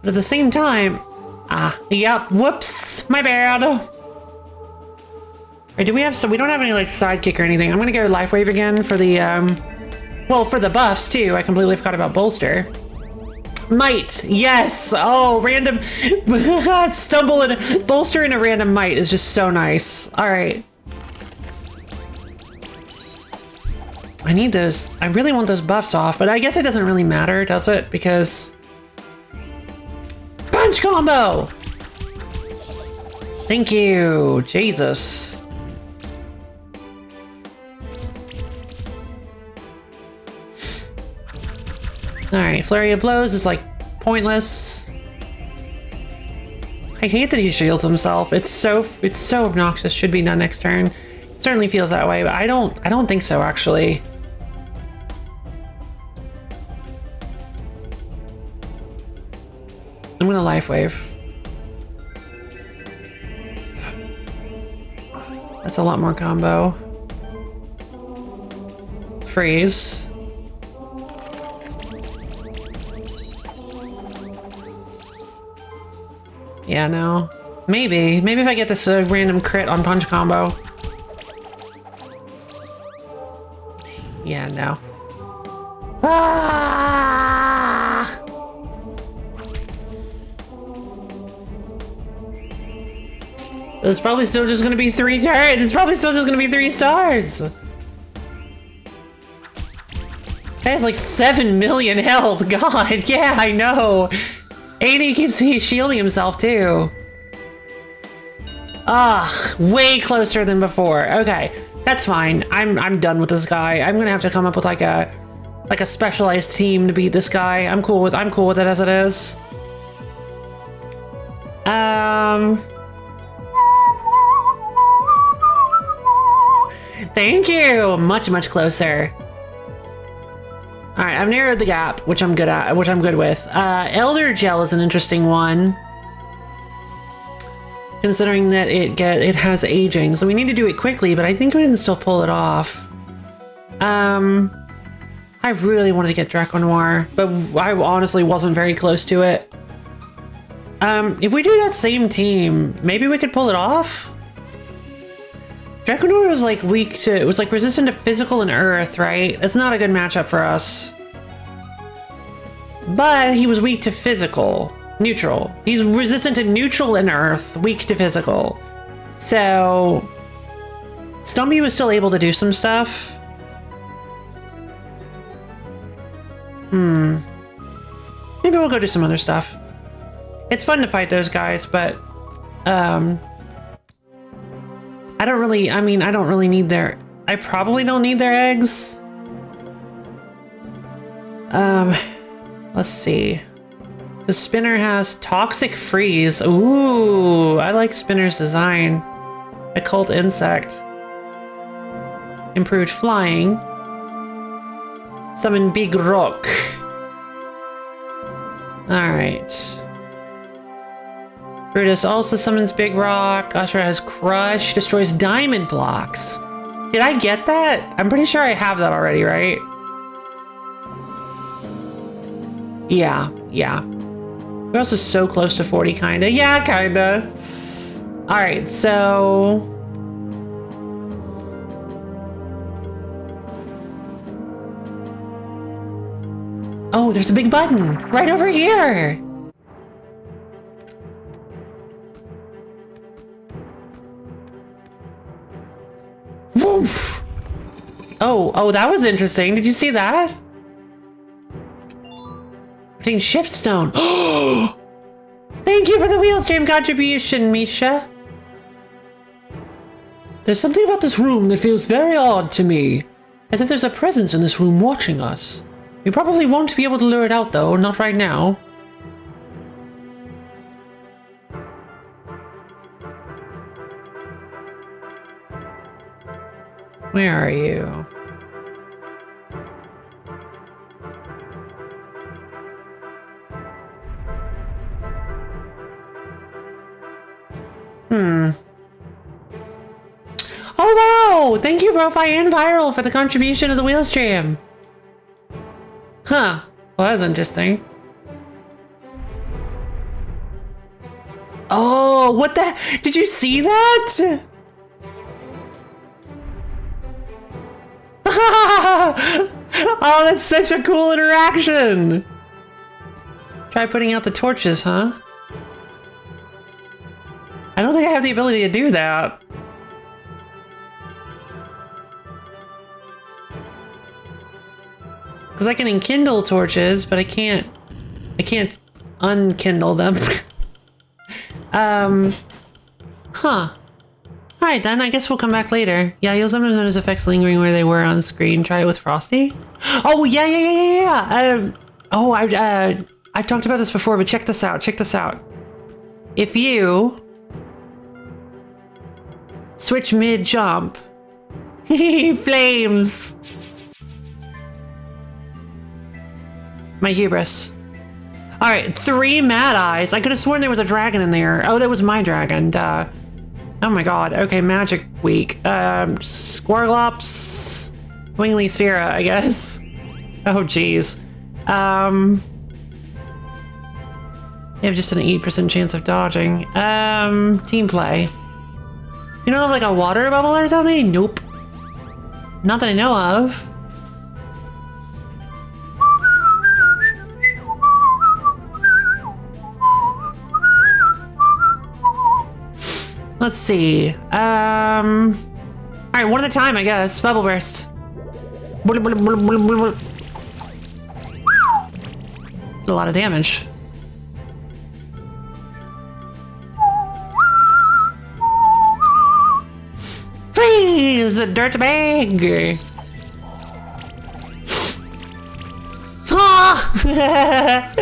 But at the same time, yep. Whoops, my bad. Right, do we have? So we don't have any like sidekick or anything. I'm gonna go Life Wave again for the well, for the buffs too. I completely forgot about bolster. Might, yes. Oh, random stumble and bolster in a random might is just so nice. All right. I need those. I really want those buffs off, but I guess it doesn't really matter, does it? Because punch combo. Thank you, Jesus. All right, flurry of blows is like pointless. I hate that he shields himself. It's so obnoxious. Should be done next turn. It certainly feels that way, but I don't think so actually. I'm gonna Life Wave. That's a lot more combo. Freeze. Yeah, no. Maybe if I get this random crit on punch combo. Yeah, no. Ah! It's probably still just gonna be 3 turns. It's probably still just gonna be 3 stars. That has like 7 million health. God, yeah, I know. And he keeps shielding himself too. Ugh, way closer than before. Okay, that's fine. I'm done with this guy. I'm gonna have to come up with like a specialized team to beat this guy. I'm cool with it as it is. Thank you. Much closer. All right, I've narrowed the gap, which I'm good at, which I'm good with. Elder Gel is an interesting one, considering that it has aging. So we need to do it quickly, but I think we can still pull it off. I really wanted to get Draco Noir, but I honestly wasn't very close to it. If we do that same team, maybe we could pull it off. Draco Noir was like it was like resistant to physical and earth, right? That's not a good matchup for us. But he was weak to physical, neutral. He's resistant to neutral and earth, weak to physical. So Stumpy was still able to do some stuff. Maybe we'll go do some other stuff. It's fun to fight those guys, but I don't really need their... I probably don't need their eggs. Let's see. The Spinner has Toxic Freeze. Ooh, I like Spinner's design. Occult Insect. Improved Flying. Summon Big Rock. Alright. Brutus also summons Big Rock. Usher has Crush. Destroys Diamond Blocks. Did I get that? I'm pretty sure I have that already, right? Yeah. We're also so close to 40, kinda. Yeah, kinda. Alright, so... Oh, there's a big button right over here. Woof. Oh, that was interesting. Did you see that? Taking Shift Stone. Thank you for the wheel stream contribution, Misha. There's something about this room that feels very odd to me. As if there's a presence in this room watching us. We probably won't be able to lure it out though, not right now. Where are you? Oh wow! Thank you, Brofi and Viral, for the contribution of the wheel stream. Huh. Well, that was interesting. Oh, what the? Did you see that? Oh, that's such a cool interaction. Try putting out the torches, huh? I don't think I have the ability to do that. Because I can enkindle torches, but I can't unkindle them. Huh. Alright then, I guess we'll come back later. Yeah, you'll sometimes notice effects lingering where they were on screen. Try it with Frosty. Oh, yeah. I've talked about this before, but check this out. If you switch mid-jump, flames. My hubris. Alright, 3 Mad Eyes. I could have sworn there was a dragon in there. Oh, that was my dragon. Duh. Oh my god. Okay, Magic Week. Squirglops. Wingly Sphera, I guess. Oh, jeez. You have just an 8% chance of dodging. Team play. You don't have like a water bubble or something? Nope. Not that I know of. Let's see. All right, one at a time, I guess. Bubble burst. A lot of damage. Freeze, dirtbag. Ah!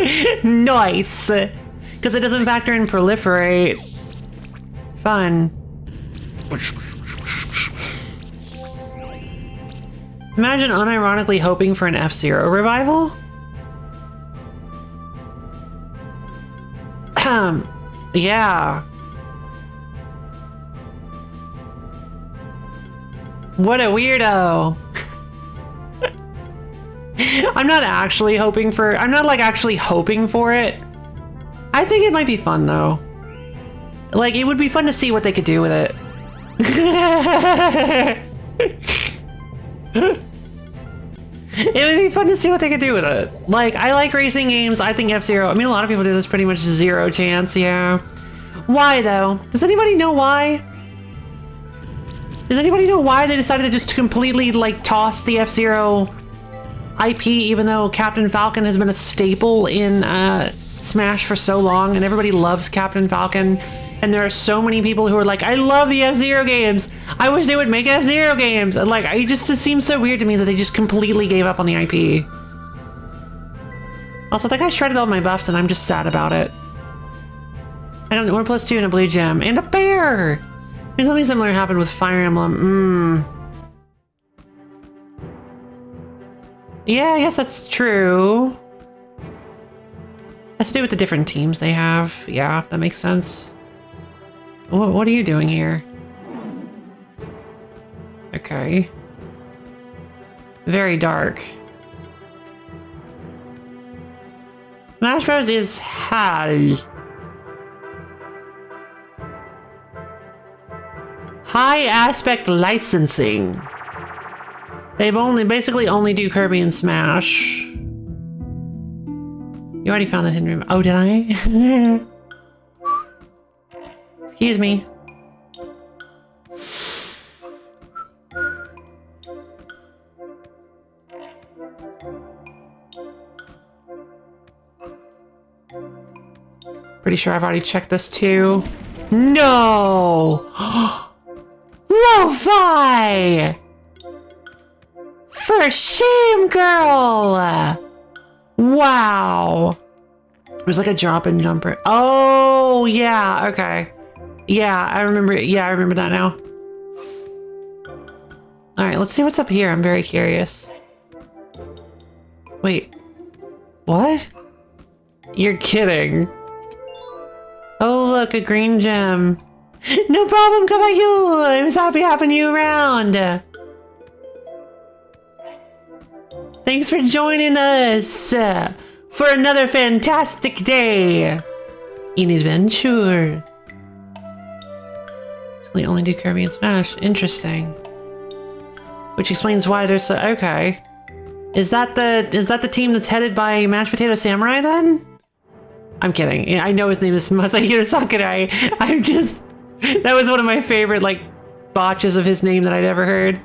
Nice. Because it doesn't factor in proliferate. Fun. Imagine unironically hoping for an F-Zero revival. Yeah. What a weirdo. I'm not actually hoping for, I'm not like actually hoping for it. I think it might be fun though. Like it would be fun to see what they could do with it. It would be fun to see what they could do with it. Like, I like racing games. I think F-Zero, I mean, a lot of people do this pretty much zero chance, yeah. Why, though? Does anybody know why? Does anybody know why they decided to just completely, like, toss the F-Zero IP, even though Captain Falcon has been a staple in Smash for so long, and everybody loves Captain Falcon? And there are so many people who are like, I love the F-Zero games. I wish they would make F-Zero games. And like, it seems so weird to me that they just completely gave up on the IP. Also, that guy shredded all my buffs and I'm just sad about it. I don't know, we're +2 and a blue gem. And a bear! I mean, something similar happened with Fire Emblem. Yeah, I guess that's true. Has to do with the different teams they have. Yeah, that makes sense. What are you doing here? Okay. Very dark. Smash Bros. Is hell. High aspect licensing. They've basically only do Kirby and Smash. You already found that hidden room. Oh, did I? Excuse me. Pretty sure I've already checked this too. No! Lo-fi! For shame, girl! Wow. There's like a drop and jumper. Oh, yeah, okay. Yeah, I remember that now. All right, let's see what's up here. I'm very curious. Wait, what? You're kidding. Oh, look, a green gem. No problem, Caballo. I'm so happy having you around. Thanks for joining us for another fantastic day in adventure. They only do Kirby and Smash. Interesting. Which explains why there's so okay. Is that the team that's headed by Mashed Potato Samurai then? I'm kidding. I know his name is Masahiro Sakurai. That was one of my favorite like botches of his name that I'd ever heard.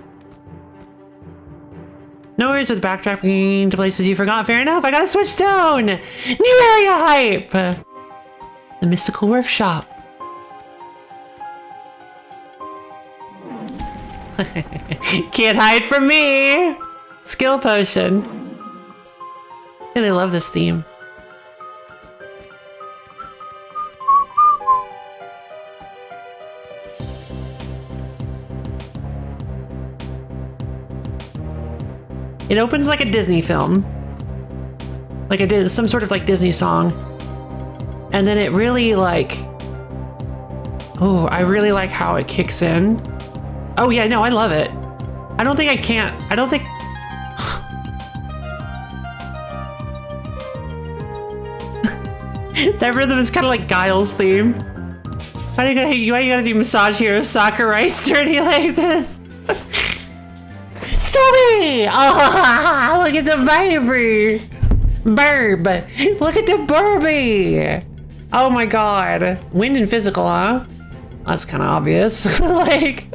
No worries with backtracking to places you forgot. Fair enough. I got a Switch Stone. New area hype. The Mystical Workshop. Can't hide from me! Skill potion. I really love this theme. It opens like a Disney film. Like some sort of like Disney song. And then it really like... Oh, I really like how it kicks in. Oh yeah, no, I love it. I don't think... That rhythm is kind of like Guile's theme. Why you gotta do Massage Hero Sakurai dirty like this? Stormy! Oh, look at the baby! Burb! Look at the Burby! Oh my god. Wind and physical, huh? That's kind of obvious. Like...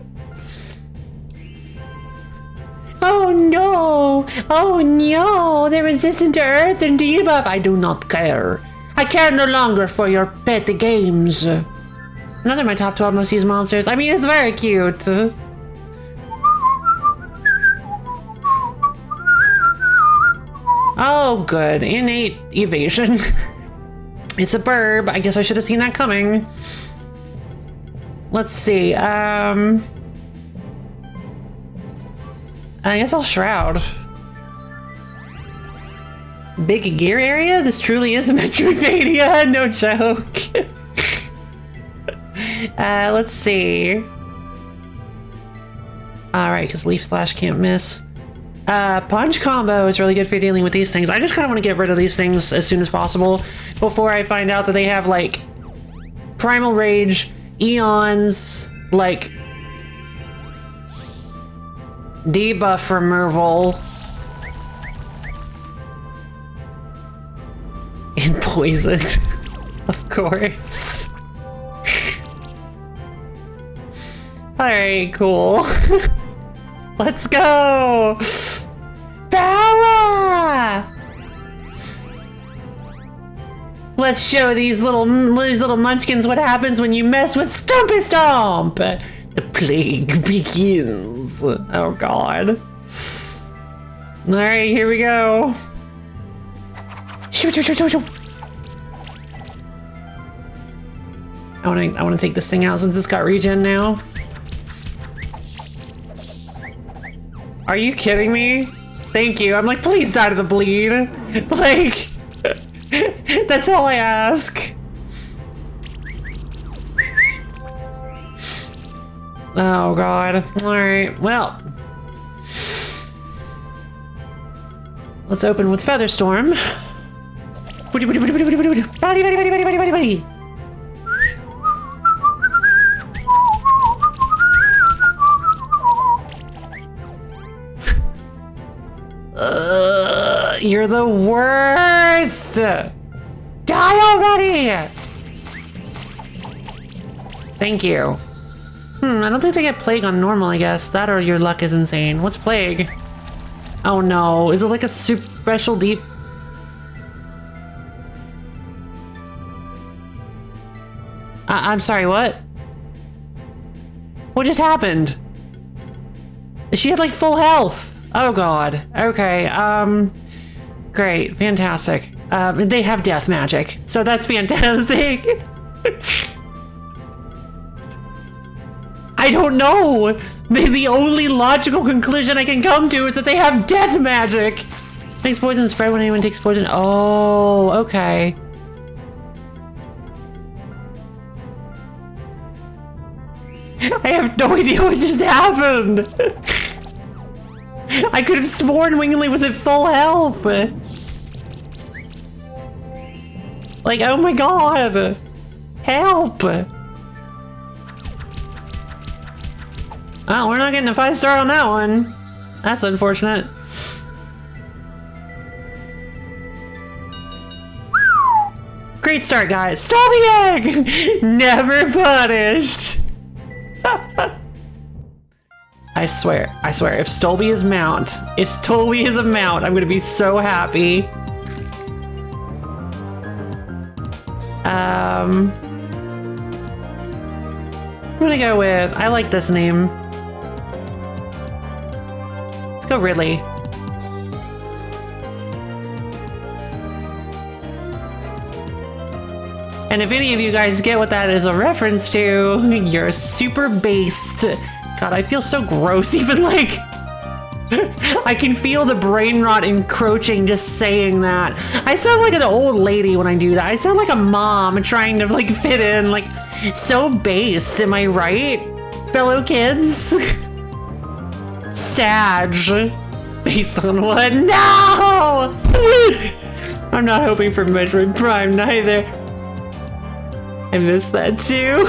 Oh no! Oh no! They're resistant to earth and debuff! I do not care. I care no longer for your pet games. Another of my top 12 most used monsters. I mean, it's very cute. Oh, good. Innate evasion. It's a burb. I guess I should have seen that coming. Let's see. I guess I'll Shroud. Big gear area? This truly is a Metroidvania. No joke. Let's see. Alright, because Leaf Slash can't miss. Punch combo is really good for dealing with these things. I just kind of want to get rid of these things as soon as possible before I find out that they have, like, Primal Rage, Eons, like, debuff removal, and poison, of course. Alright, cool. Let's go! Power! Let's show these little munchkins what happens when you mess with Stumpy Stomp! The plague begins. Oh god. Alright, here we go. Shoot, shoot, shoot, shoot, shoot. I wanna take this thing out since it's got regen now. Are you kidding me? Thank you. I'm like, please die to the bleed. Like, that's all I ask. Oh god. Alright, well. Let's open with Featherstorm. Buddy. You're the worst! Die already! Thank you. I don't think they get Plague on normal, I guess. That or your luck is insane. What's Plague? Oh no, is it like a super special deep? I'm sorry, what? What just happened? She had like full health. Oh god. Okay, great, fantastic. They have death magic, so that's fantastic. I don't know. The only logical conclusion I can come to is that they have death magic. Makes poison spread when anyone takes poison. Oh, okay. I have no idea what just happened. I could have sworn Wingley was at full health. Like, oh my god. Help. Oh, we're not getting a 5-star on that one. That's unfortunate. Great start, guys. Stole the egg! Never punished. I swear, if Stolby is a mount, I'm gonna be so happy. I'm gonna go with, I like this name. Let's go Ridley. And if any of you guys get what that is a reference to, you're super based. God, I feel so gross even like... I can feel the brain rot encroaching just saying that. I sound like an old lady when I do that. I sound like a mom trying to like fit in, like so based, am I right? Fellow kids? Sag. Based on what? No! I'm not hoping for Metroid Prime neither. I missed that too.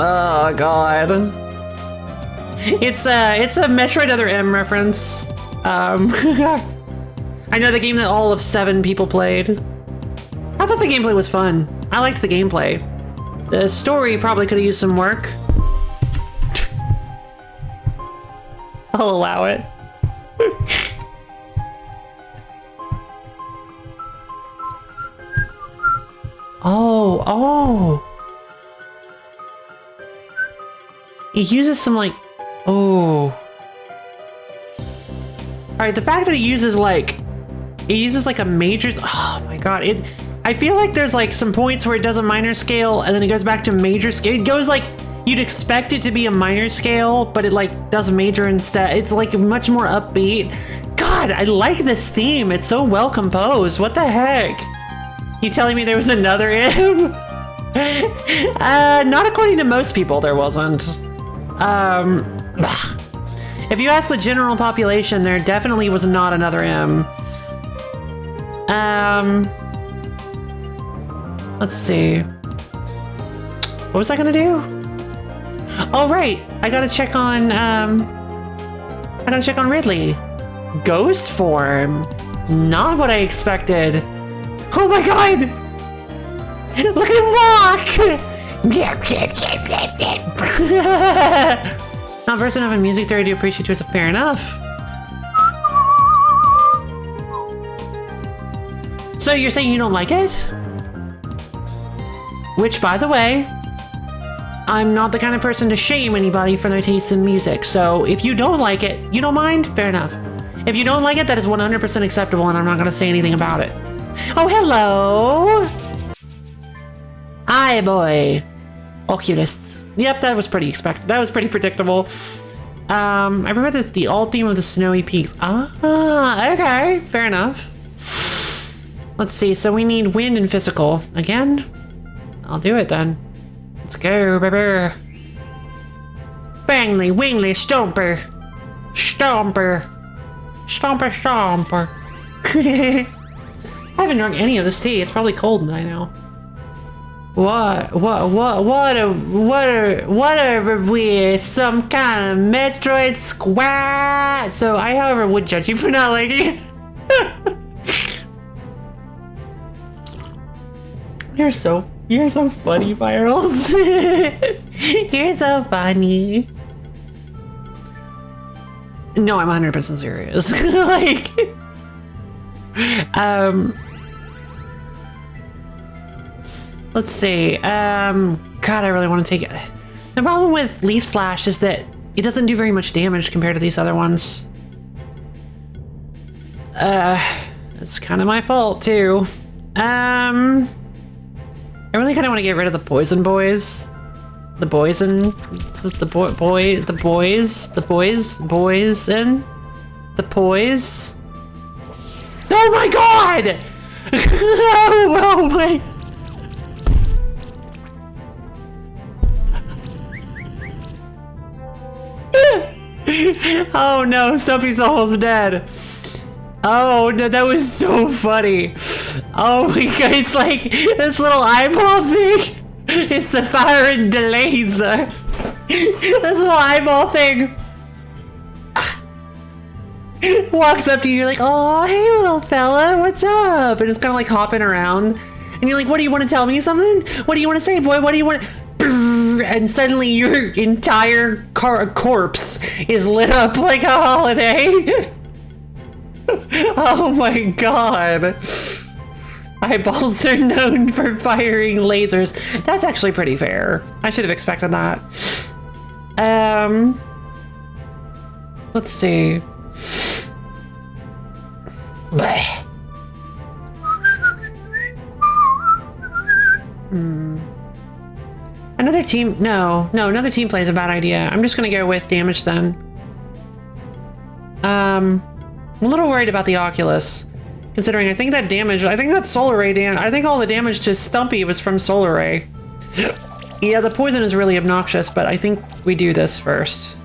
Oh god. It's a Metroid Other M reference. I know the game that all of 7 people played. I thought thought the gameplay was fun. I liked the gameplay. The story probably could have used some work. I'll allow it. Oh. He uses some like, oh. Alright, the fact that he uses like a major, oh my god. I feel like there's like some points where it does a minor scale and then it goes back to major scale. It goes like, you'd expect it to be a minor scale, but it like does major instead. It's like much more upbeat. God, I like this theme. It's so well composed. What the heck? You telling me there was another M? Not according to most people, there wasn't. If you ask the general population, there definitely was not another M. Let's see. What was I gonna do? Oh, right. I gotta check on Ridley. Ghost form. Not what I expected. Oh my god! Look at him walk! Not versed enough in music theory to appreciate it. Fair enough. So you're saying you don't like it? Which, by the way, I'm not the kind of person to shame anybody for their taste in music. So if you don't like it, you don't mind? Fair enough. If you don't like it, that is 100% acceptable, and I'm not going to say anything about it. Oh, hello! Hi, boy. Oculus. Yep, that was pretty expected. That was pretty predictable. I prefer the alt theme of the snowy peaks. Ah, okay. Fair enough. Let's see. So we need wind and physical. Again? I'll do it then. Let's go, baby. Fangly, wingly, stomper. Stomper. Stomper, stomper. I haven't drunk any of this tea. It's probably cold by now. What are we? Some kind of Metroid squad? So I, however, would judge you for not liking it. You're so funny, Virals. You're so funny. No, I'm 100% serious. Like, let's see. God, I really want to take it. The problem with Leaf Slash is that it doesn't do very much damage compared to these other ones. It's kind of my fault too. I really kind of want to get rid of the poison boys. The poison. This is the boys. Oh my god! Oh my. Oh no, Stumpy's almost dead. Oh no, that was so funny. Oh my god, it's like this little eyeball thing. It's the fire and the laser. This little eyeball thing walks up to you, you're like, oh, hey little fella, what's up? And it's kind of like hopping around. And you're like, what do you want to tell me something? What do you want to say, boy? What do you want? And suddenly your entire corpse is lit up like a holiday. Oh my god. Eyeballs are known for firing lasers. That's actually pretty fair. I should have expected that. Let's see. Bleh. Another team, no, another team play is a bad idea. I'm just gonna go with damage then. I'm a little worried about the Oculus, considering I think that Solar Ray damage, I think all the damage to Stumpy was from Solar Ray. Yeah, the poison is really obnoxious, but I think we do this first.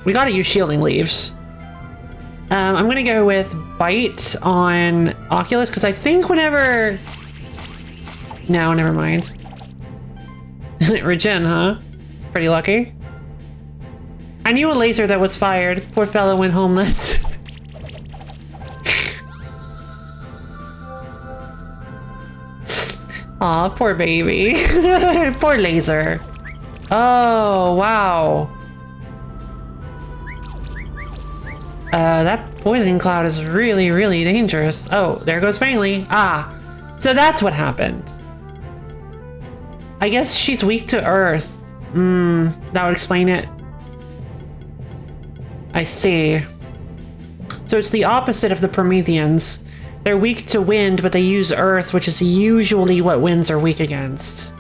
We gotta use Shielding Leaves. I'm gonna go with Bite on Oculus, because I think whenever... No, never mind. Regen, huh? Pretty lucky. I knew a laser that was fired. Poor fellow went homeless. Aw, poor baby. Poor laser. Oh, wow. That poison cloud is really, really dangerous. Oh, there goes Fangly. Ah, so that's what happened. I guess she's weak to earth. That would explain it. I see. So it's the opposite of the Prometheans. They're weak to wind, but they use earth, which is usually what winds are weak against.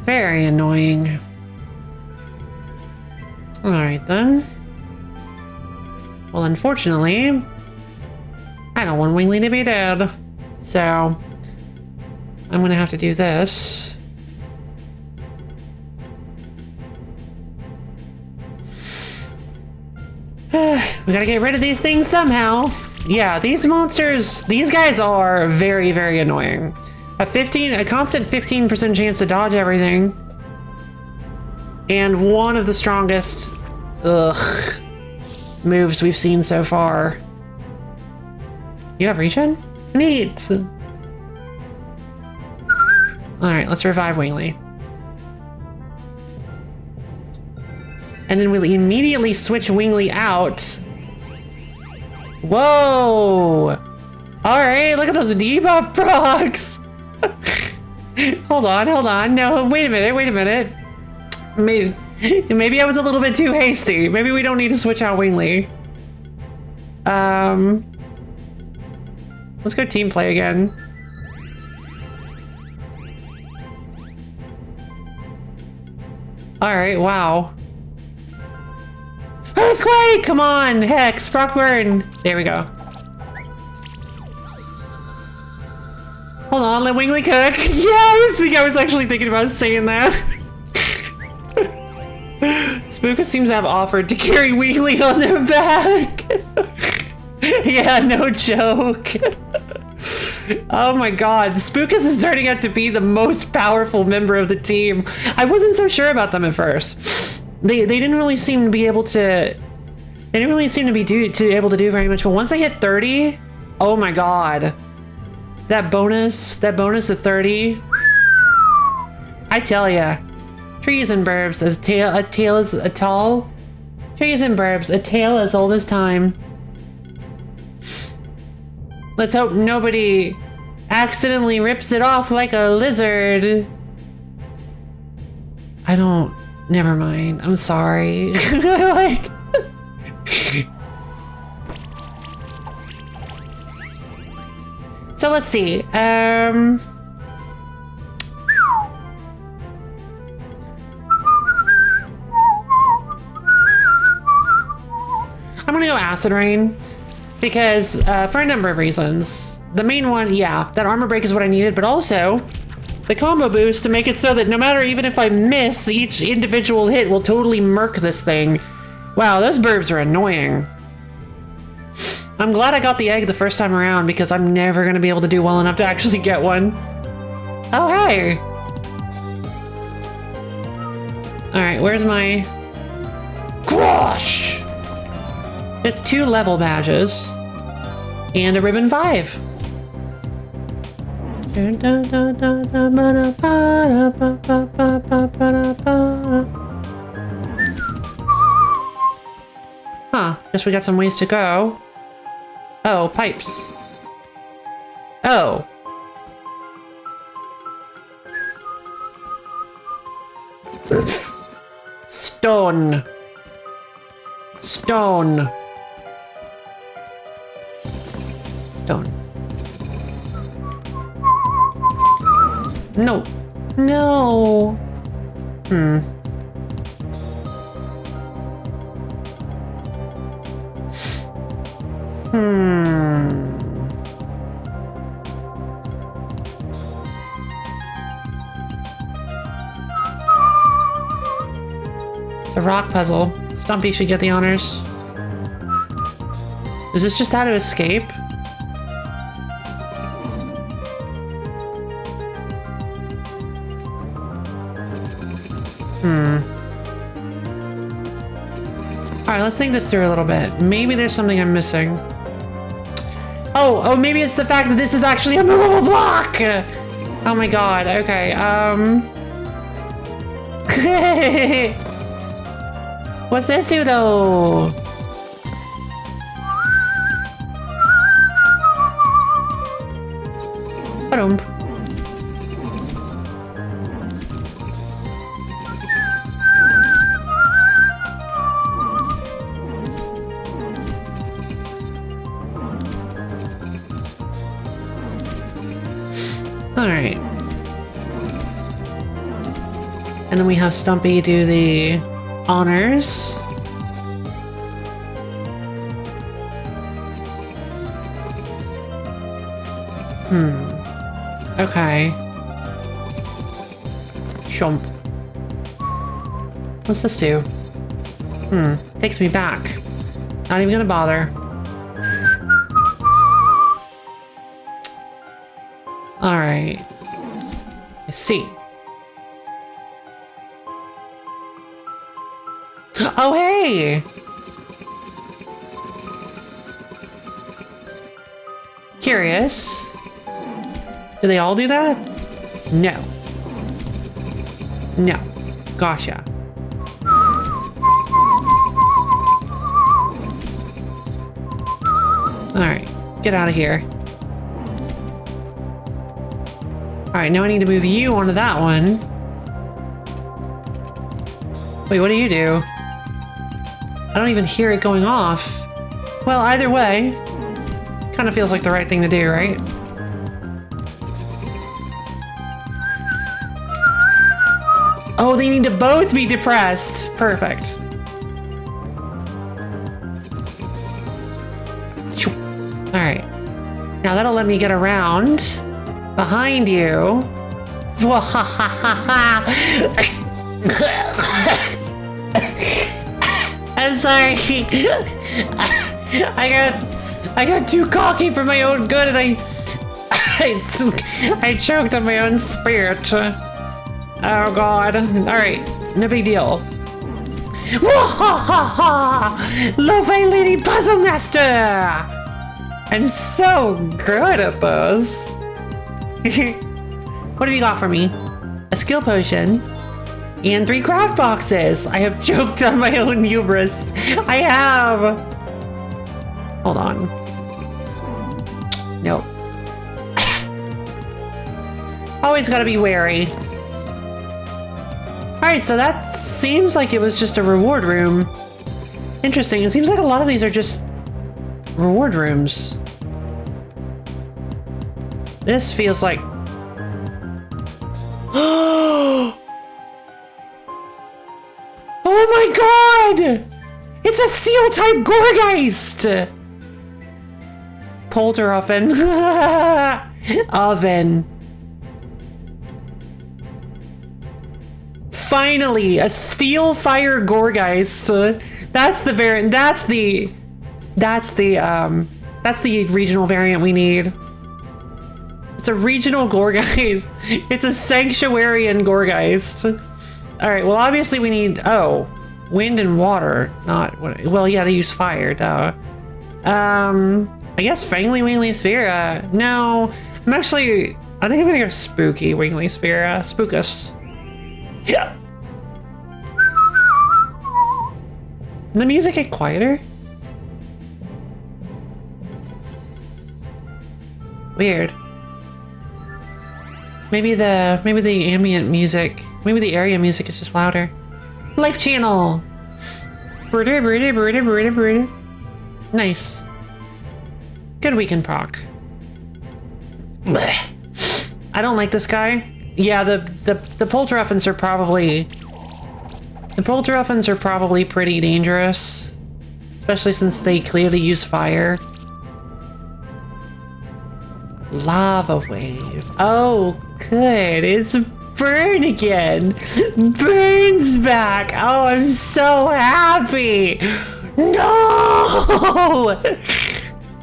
Very annoying. Alright then. Well, unfortunately, I don't want Wingley to be dead. So, I'm gonna have to do this. We gotta get rid of these things somehow. Yeah, these monsters, these guys are very, very annoying. A constant 15% chance to dodge everything. And one of the strongest, moves we've seen so far. You have regen? Neat! Alright, let's revive Wingley. And then we'll immediately switch Wingley out. Whoa! Alright, look at those debuff procs! Hold on. No, wait a minute. Maybe I was a little bit too hasty. Maybe we don't need to switch out Wingley. Let's go team play again. Alright, wow. Earthquake! Come on! Hex! Proc burn! There we go. Hold on, let Wingley cook. Yeah, I was actually thinking about saying that. Spooka seems to have offered to carry Wingley on their back. Yeah, no joke. Oh my god, Spookus is turning out to be the most powerful member of the team. I wasn't so sure about them at first. They didn't really seem to be able to. They didn't really seem to be able to do very much. But once they hit 30, oh my god, that bonus of 30. I tell ya, trees and burbs, a tale is a tall. Trees and burbs, a tale as old as time. Let's hope nobody accidentally rips it off like a lizard. I don't. Never mind. I'm sorry. Like. So let's see. I'm gonna go Acid Rain because for a number of reasons. The main one, yeah, that armor break is what I needed, but also the combo boost to make it so that no matter even if I miss, each individual hit will totally murk this thing. Wow, those burbs are annoying. I'm glad I got the egg the first time around because I'm never gonna be able to do well enough to actually get one. Oh, hey! Alright, where's my... Crush! It's 2 level badges. And a ribbon 5. Huh, guess we got some ways to go. Oh, pipes. Oh. Stone. Stone. Stone. No. No. It's a rock puzzle. Stumpy should get the honors. Is this just how to escape? Alright, let's think this through a little bit. Maybe there's something I'm missing. Oh, maybe it's the fact that this is actually a movable block! Oh my god, okay, what's this do though? Ba-dum. All right. And then we have Stumpy do the honors. Okay. Shump. What's this do? Takes me back. Not even gonna bother. Alright. I see. Oh, hey! Curious. Do they all do that? No. No. Gotcha. Alright. Get out of here. Alright, now I need to move you onto that one. Wait, what do you do? I don't even hear it going off. Well, either way, kind of feels like the right thing to do, right? Oh, they need to both be depressed. Perfect. Alright. Now that'll let me get around behind you. I'm sorry. I got too cocky for my own good, and I choked on my own spirit. Oh god. Alright, no big deal. Love my lady puzzle master! I'm so good at those. What have you got for me? A skill potion and 3 craft boxes. I have choked on my own hubris. I have. Hold on. Nope. Always gotta be wary. Alright, so that seems like it was just a reward room. Interesting. It seems like a lot of these are just reward rooms. This feels like... Oh my god! It's a steel-type Gorgeist! Polteroffen. Oven. Finally, a steel fire Gorgeist. That's the variant. That's the regional variant we need. It's a regional Gorgeist. It's a Sanctuarian Gorgeist. All right. Well, obviously we need wind and water. Not well. Yeah, they use fire. Duh. I guess Fangly Wingly Sphera. No, I think I'm gonna go Spooky Wingly Sphera. Spookus. Yeah. Did the music get quieter? Weird. Maybe the ambient music, maybe the area music is just louder. Life channel. Nice. Good weekend proc. Blech. I don't like this guy. Yeah, the Polteroffens are probably... The Polteroffens are probably pretty dangerous. Especially since they clearly use fire. Lava wave. Oh, good. It's Burn again. Burn's back. Oh, I'm so happy. No!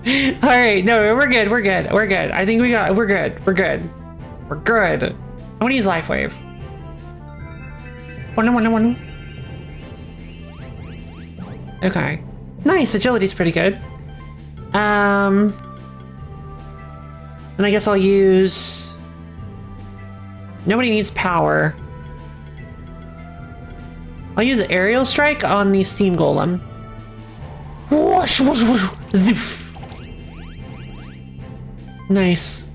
Alright, no, we're good. I think we're good. We're good. I want to use Life Wave. Okay. Nice, agility's pretty good. And I guess I'll use Nobody needs power. I'll use aerial strike on the steam golem. Whoosh, whoosh, whoosh. Zoof. Nice.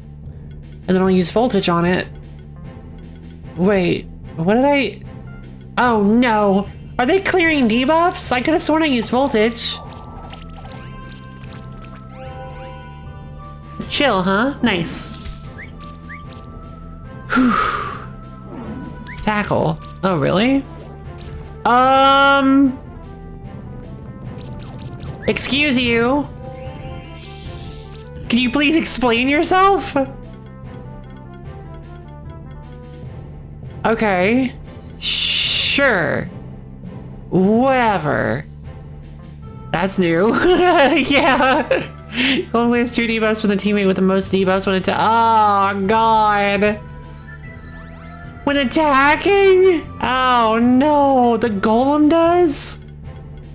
And then I'll use voltage on it. Wait, what did I... Oh no! Are they clearing debuffs? I could have sworn I used voltage. Chill, huh? Nice. Whew. Tackle. Oh, really? Excuse you? Can you please explain yourself? Okay. Sure. Whatever. That's new. Yeah. Only has 2 debuffs for the teammate with the most debuffs when oh god. When attacking? Oh no, the golem does?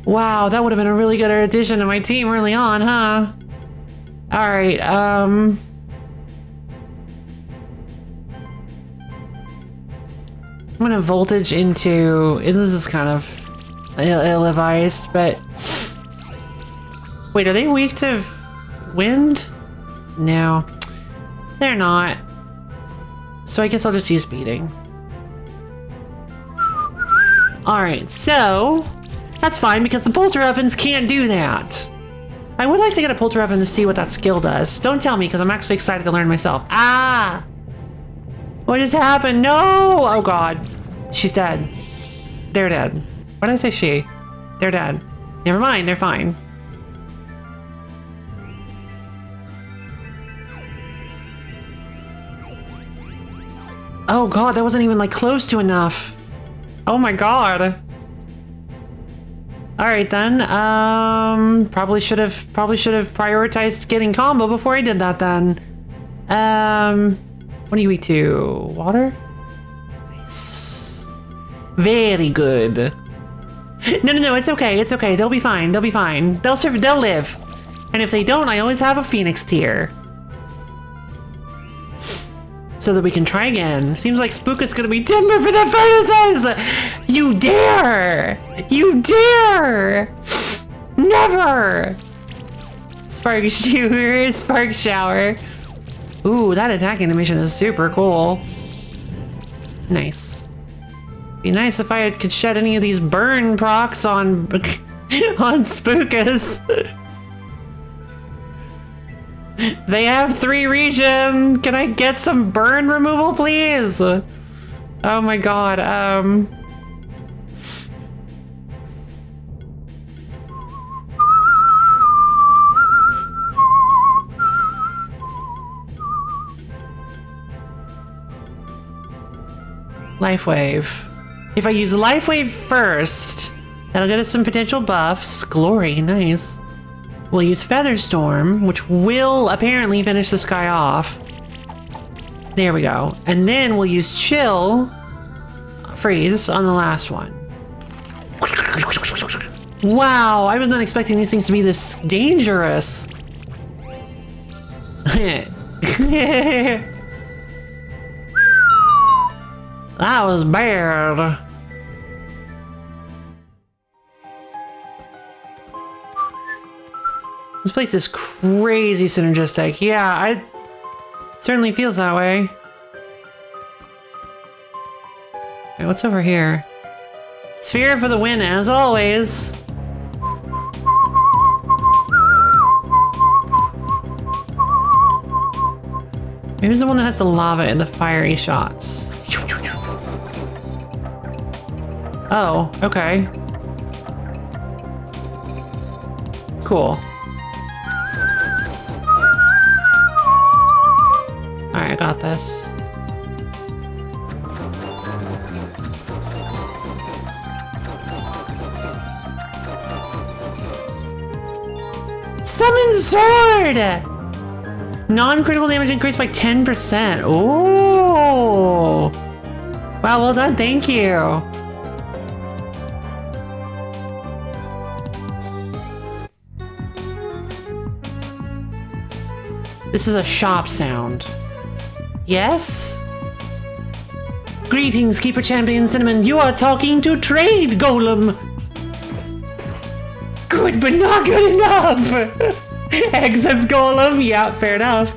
Wow, that would have been a really good addition to my team early on, huh? Alright, I'm gonna voltage into... This is kind of ill-advised, but... Wait, are they weak to wind? No, they're not. So I guess I'll just use beating. Alright, so... That's fine, because the Polter Ovens can't do that. I would like to get a Polter Oven to see what that skill does. Don't tell me, because I'm actually excited to learn myself. Ah! What just happened? No! Oh god. She's dead. They're dead. Why did I say she? They're dead. Never mind, they're fine. Oh god, that wasn't even like close to enough. Oh my god. Alright then, probably should have prioritized getting combo before I did that then. What do you eat to? Water? Nice. Very good. No, it's okay, it's okay. They'll be fine, they'll be fine. They'll live. And if they don't, I always have a Phoenix tier. So that we can try again. Seems like Spook is gonna be timber for the furnaces! You dare! You dare! Never! Spark shower. Ooh, that attack animation is super cool. Nice. Be nice if I could shed any of these burn procs on Spookus. They have 3 regen. Can I get some burn removal, please? Oh my god, Life Wave. If I use Life Wave first, that'll get us some potential buffs. Glory, nice. We'll use Featherstorm, which will apparently finish this guy off. There we go. And then we'll use Chill, Freeze on the last one. Wow, I was not expecting these things to be this dangerous. That was bad. This place is crazy synergistic. Yeah, it certainly feels that way. Okay, what's over here? Sphere for the win, as always. Who's the one that has the lava and the fiery shots? Oh, okay. Cool. Alright, I got this. Summon Sword! Non-critical damage increased by 10%. Oh! Wow, well done, thank you. This is a shop sound. Yes? Greetings, Keeper Champion Cinnamon. You are talking to Trade Golem. Good, but not good enough. Excess Golem. Yeah, fair enough.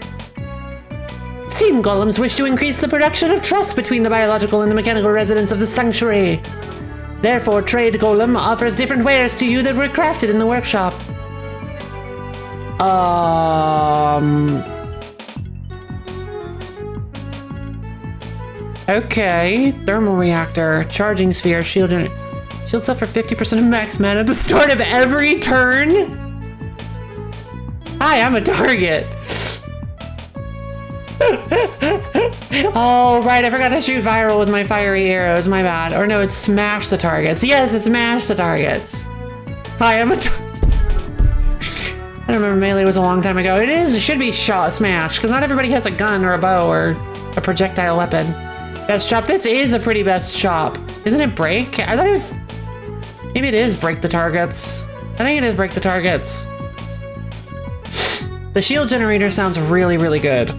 Steam Golems wish to increase the production of trust between the biological and the mechanical residents of the sanctuary. Therefore, Trade Golem offers different wares to you that were crafted in the workshop. Okay. Thermal reactor, charging sphere, shield cell for 50% of max mana at the start of every turn. Hi, I'm a target. Oh, right, I forgot to shoot viral with my fiery arrows, my bad. Or no, it's smash the targets. Yes, it's smash the targets. Hi, I'm a I don't remember, melee was a long time ago. It should be smash, because not everybody has a gun or a bow or a projectile weapon. Best chop, this is a pretty best chop. Isn't it break? I thought it was, maybe it is break the targets. I think it is break the targets. The shield generator sounds really, really good.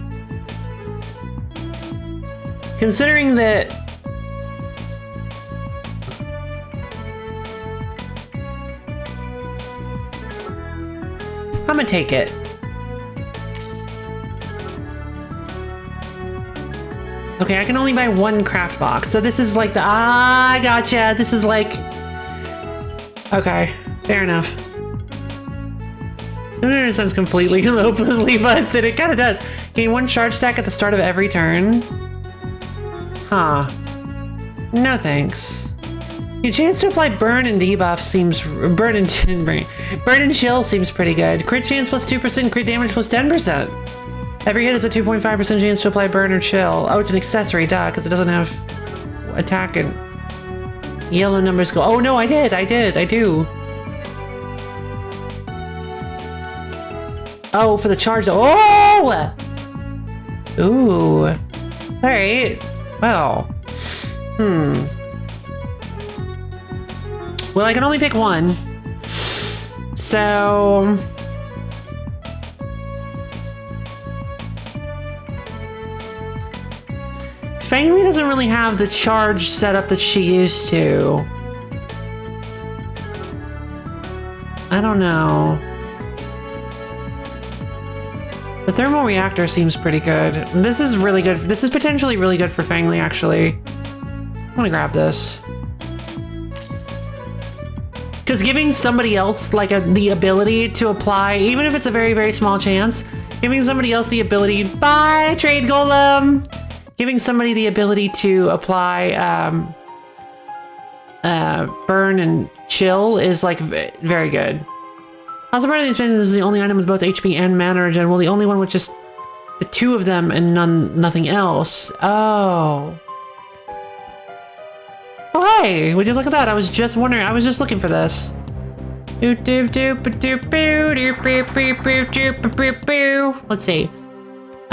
Considering that I'm gonna take it. Okay, I can only buy one craft box, so this is like the I gotcha. This is like okay, fair enough. It sounds completely hopelessly busted. It kind of does. Gain one charge stack at the start of every turn. Huh. No thanks. Your chance to apply burn and debuff seems burn and chill seems pretty good. Crit chance plus 2%, crit damage plus 10%. Every hit is a 2.5% chance to apply burn or chill. Oh, it's an accessory, duh, because it doesn't have attack and yellow numbers go. Oh no, I do. Oh, for the charge. Oh! Ooh. Alright. Well. Well, I can only pick one. So... Fangly doesn't really have the charge setup that she used to. I don't know. The thermal reactor seems pretty good. This is really good. This is potentially really good for Fangly, actually. I'm gonna grab this. Because giving somebody else like the ability to apply, even if it's a very, very small chance, giving somebody else the ability, bye, Trade Golem! Giving somebody the ability to apply burn and chill is like very good. Also, part of these this is the only item with both HP and mana regen. Well, the only one with just the two of them and nothing else. Oh. Oh, hey, would you look at that? I was just wondering. I was just looking for this. Let's see.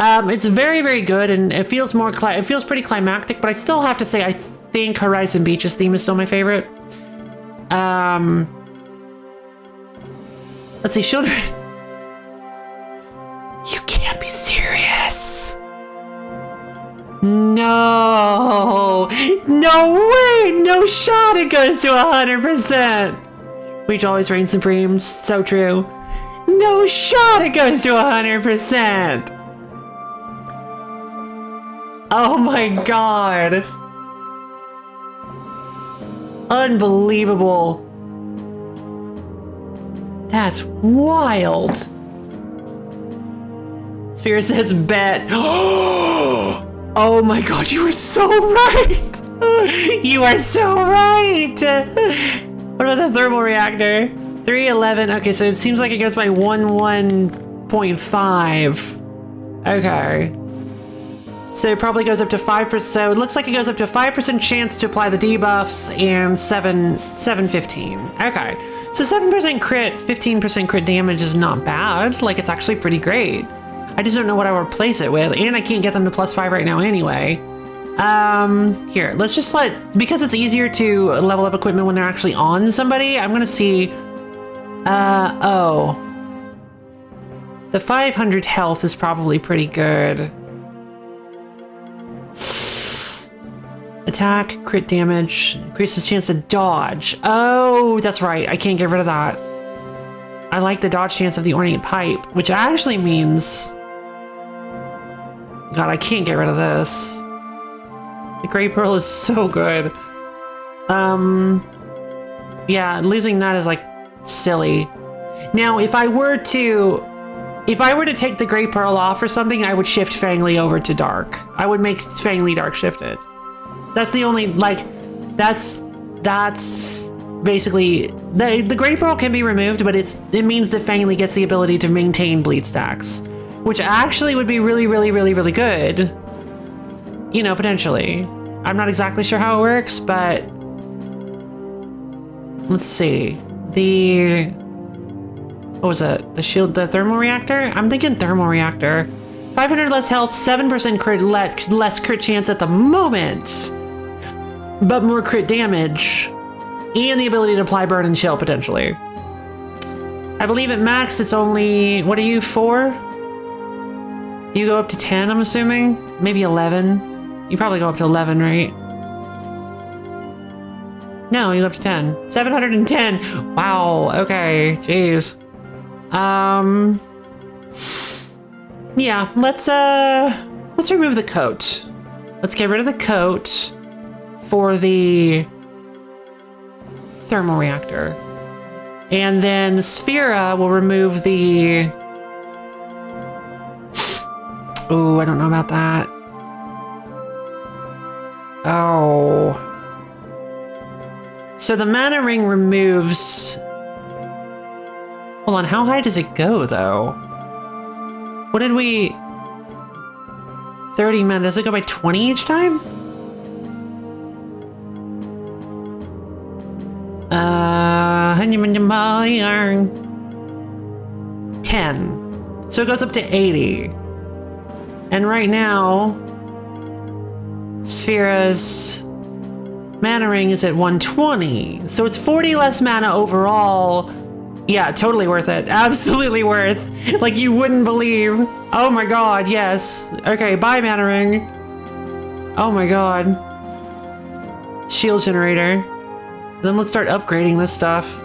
It's very, very good, and it feels more. It feels pretty climactic, but I still have to say I think Horizon Beach's theme is still my favorite. Let's see, children. You can't be serious. No. No way. No shot it goes to 100%. Reach always reigns supreme. So true. No shot it goes to 100%. Oh my god. Unbelievable. That's wild. Sphere says bet. Oh my god, you were so right. You are so right. What about the thermal reactor? 311. Okay, so it seems like it goes by 1.5. Okay. So it probably goes up to 5%. So it looks like it goes up to 5% chance to apply the debuffs and 715. Okay. So 7% crit, 15% crit damage is not bad. Like, it's actually pretty great. I just don't know what I would replace it with, and I can't get them to +5 right now anyway. Here, let's just because it's easier to level up equipment when they're actually on somebody, I'm gonna see, oh. The 500 health is probably pretty good. Attack, crit damage, increases chance to dodge. Oh, that's right. I can't get rid of that. I like the dodge chance of the ornate pipe, which actually means... God, I can't get rid of this. The Grey Pearl is so good. Yeah, losing that is like silly. Now, if I were to take the Grey Pearl off or something, I would shift Fangli over to Dark. I would make Fangli Dark shifted. That's the only, like, that's basically, the Grey Pearl can be removed, but it means that Fangli gets the ability to maintain bleed stacks, which actually would be really, really, really, really good. You know, potentially. I'm not exactly sure how it works, but let's see. What was it? The shield, the thermal reactor? I'm thinking thermal reactor. 500 less health, 7% crit, less crit chance at the moment, but more crit damage, and the ability to apply burn and chill potentially. I believe at max it's only, what are you, 4? You go up to 10, I'm assuming? Maybe 11? You probably go up to 11, right? No, you go up to 10. 710! Wow, okay, jeez. Yeah, let's remove the coat. Let's get rid of the coat for the thermal reactor. And then Sphera will remove the... Oh, I don't know about that. Oh. So the mana ring removes... Hold on, how high does it go, though? What did we... 30 mana, does it go by 20 each time? 10. So it goes up to 80. And right now, Sphera's mana ring is at 120. So it's 40 less mana overall. Yeah, totally worth it. Absolutely worth. Like you wouldn't believe. Oh my god, yes. Okay, bye mana ring. Oh my god. Shield generator. Then let's start upgrading this stuff.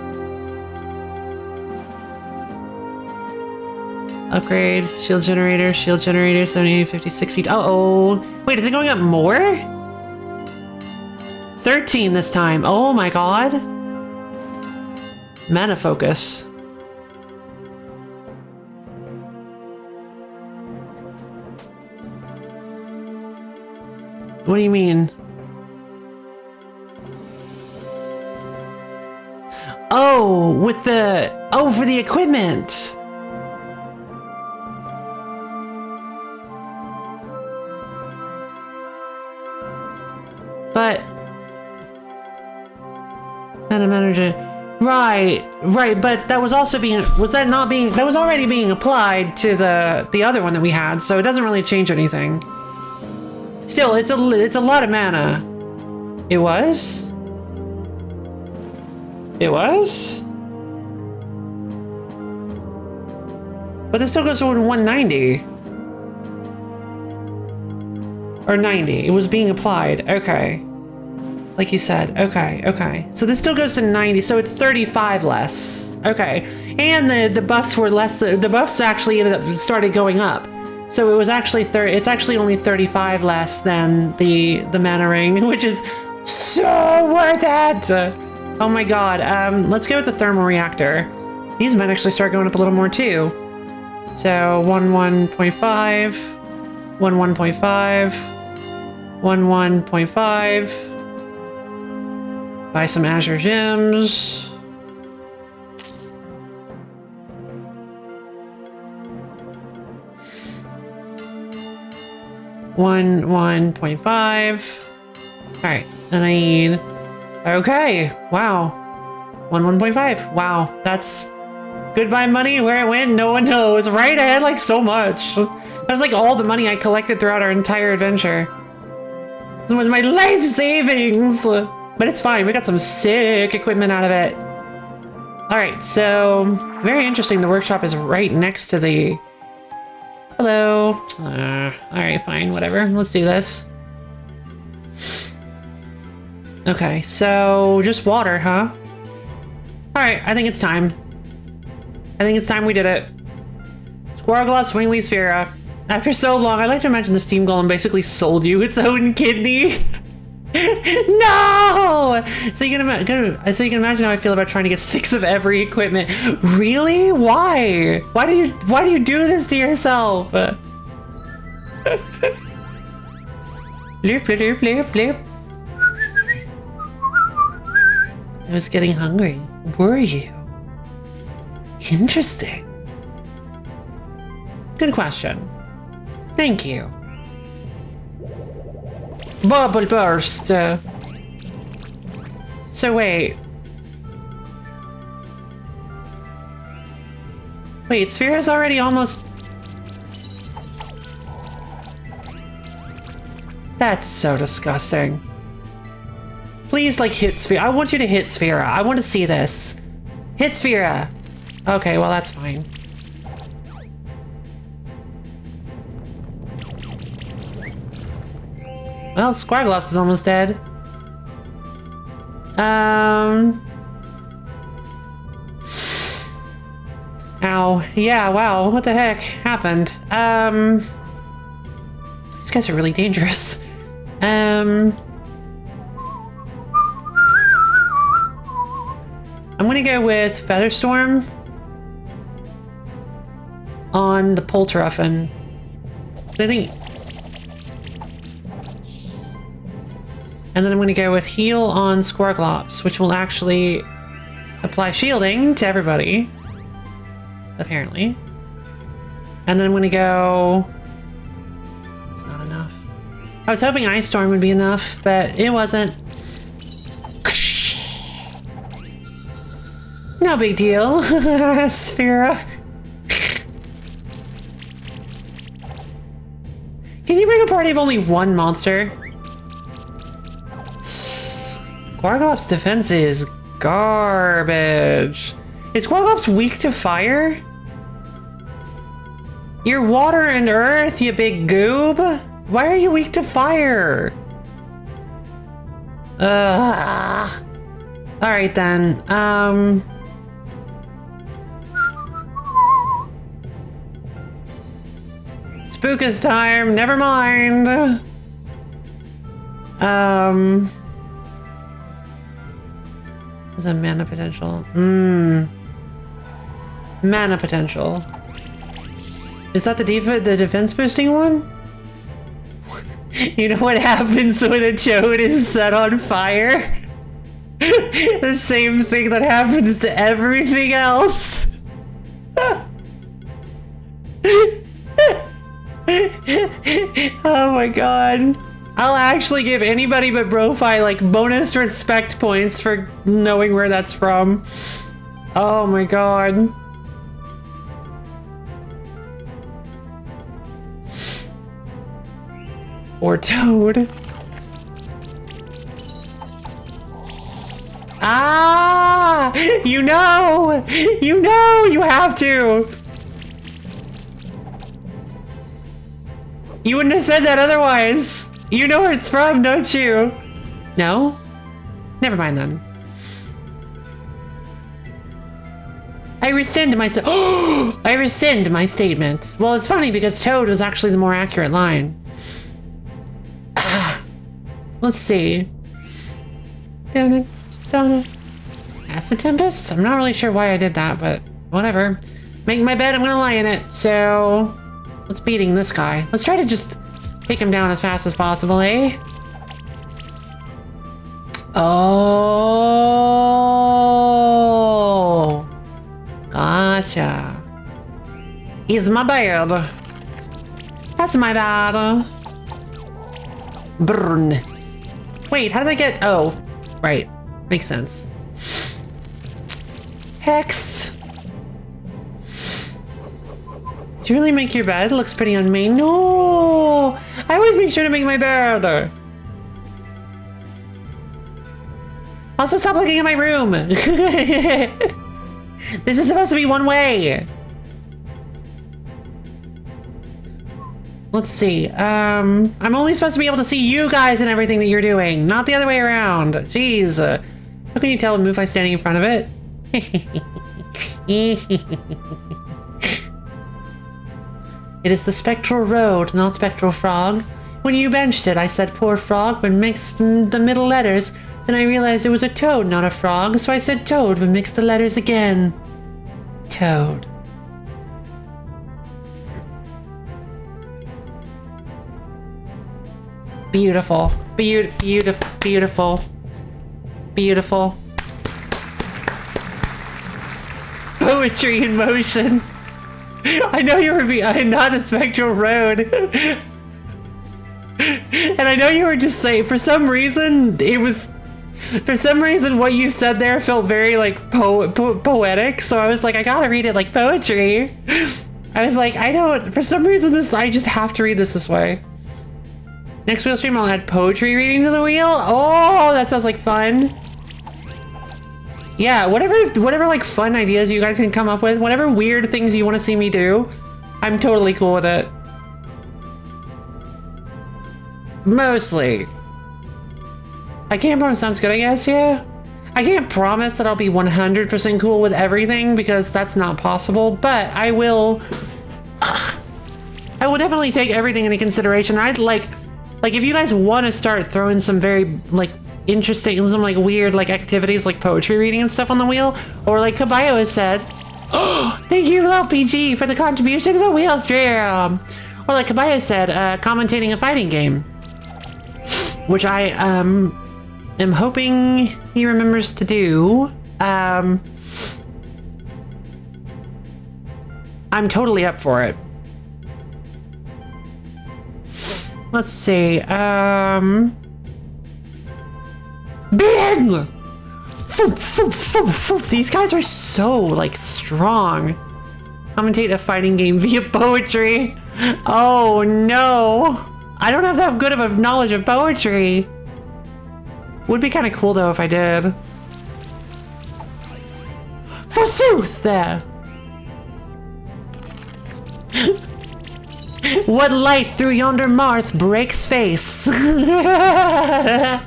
Upgrade, shield generator, 70, 50, 60. Uh-oh. Wait, is it going up more? 13 this time. Oh my god. Mana focus. What do you mean? Oh, with the... Oh, for the equipment! But... Mana manager... Right, but that was also being... Was that not being... That was already being applied to the other one that we had, so it doesn't really change anything. Still, it's a lot of mana. It was? It was? But this still goes to 190. Or 90. It was being applied. Okay. Like you said. Okay, okay. So this still goes to 90, so it's 35 less. Okay. And the buffs were less. The buffs actually started going up. So it was actually it's actually only 35 less than the mana ring, which is so worth it. Oh my god. Let's go with the thermal reactor. These might actually start going up a little more too. So 11.5, 11.5, 11.5. Buy some Azure Gems. One point five. All right, and I need. Okay, wow. 1.5. Wow, that's goodbye money. Where it went, no one knows. Right, I had like so much. That was like all the money I collected throughout our entire adventure. This was my life savings. But it's fine, we got some sick equipment out of it. Alright, so very interesting. The workshop is right next to the... Hello. Alright, fine, whatever. Let's do this. Okay, so just water, huh? Alright, I think it's time. I think it's time we did it. Squarglops, Wingley, Sphera. After so long, I'd like to imagine the steam golem basically sold you its own kidney. No! So you can imagine how I feel about trying to get 6 of every equipment. Really? Why? Why do you do this to yourself? Bloop, bloop, bloop, bloop. I was getting hungry. Were you? Interesting. Good question. Thank you. Bubble burst. So wait. Wait, Sphera's already almost... That's so disgusting. Please, like, hit Sphera. I want you to hit Sphera. I want to see this. Hit Sphera. Okay, well, that's fine. Well, Squarglops is almost dead. Ow. Yeah, wow. What the heck happened? These guys are really dangerous. I'm gonna go with Featherstorm on the Poltruffen. I think... And then I'm going to go with heal on Squarglops, which will actually apply shielding to everybody. Apparently. And then I'm going to go... It's not enough. I was hoping Ice Storm would be enough, but it wasn't. No big deal. Sphera. Can you bring a party of only one monster? Squarglops' defense is garbage. Is Squarglops weak to fire? You're water and earth, you big goob. Why are you weak to fire? Alright then. Spookus time, never mind. Is that mana potential? Mana potential. Is that the defense boosting one? You know what happens when a toad is set on fire? The same thing that happens to everything else. Oh my god. I'll actually give anybody but Brofi like bonus respect points for knowing where that's from. Oh my god. Or Toad. Ah! You know! You know you have to! You wouldn't have said that otherwise! You know where it's from, don't you? No? Never mind then. I rescind my I rescind my statement. Well, it's funny because Toad was actually the more accurate line. Let's see. Acid Tempest? I'm not really sure why I did that, but whatever. Making my bed, I'm gonna lie in it. So, let's beating this guy. Let's try to just take him down as fast as possible, eh? Oh, gotcha. Is my bad. That's my bad. Burn. Wait, how did I get... Oh, right. Makes sense. Hex. Did you really make your bed? It looks pretty unmade. No! I always make sure to make my bed. Also, stop looking at my room. This is supposed to be one way. Let's see. I'm only supposed to be able to see you guys and everything that you're doing, not the other way around. Jeez. How can you tell a move by standing in front of it? It is the spectral road, not spectral frog. When you benched it, I said poor frog, but mixed the middle letters. Then I realized it was a toad, not a frog, so I said toad, but mixed the letters again. Toad. Beautiful. Beautiful. Beautiful. Poetry in motion. I know you were behind not a spectral road. And I know you were just saying, for some reason, what you said there felt very like poetic. So I was like, I gotta read it like poetry. I was like, for some reason I just have to read this way. Next wheel stream, I'll add poetry reading to the wheel. Oh, that sounds like fun. Yeah, whatever like fun ideas you guys can come up with, whatever weird things you want to see me do, I'm totally cool with it. Mostly. I can't promise sounds good, I guess, yeah. I can't promise that I'll be 100% cool with everything because that's not possible, but I will definitely take everything into consideration. I'd like if you guys want to start throwing some very like interesting, some like weird like activities like poetry reading and stuff on the wheel, or like Caballo has said, oh, thank you LPG for the contribution to the wheel stream, or like Caballo said, commentating a fighting game, which I am hoping he remembers to do. I'm totally up for it. Let's see, Bing! Foop, foop, foop, foop. These guys are so, like, strong. Commentate a fighting game via poetry. Oh, no. I don't have that good of a knowledge of poetry. Would be kind of cool, though, if I did. Forsooth, there. What light through yonder marth breaks face? I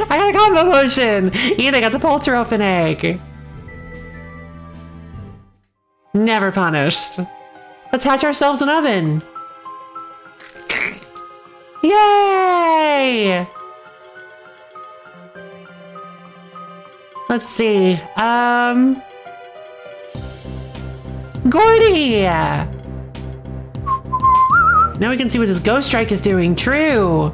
got a combo potion! And I got the Polterelfen egg. Never punished. Let's hatch ourselves an oven. Yay! Let's see. Gordy! Now we can see what his Ghost Strike is doing. True.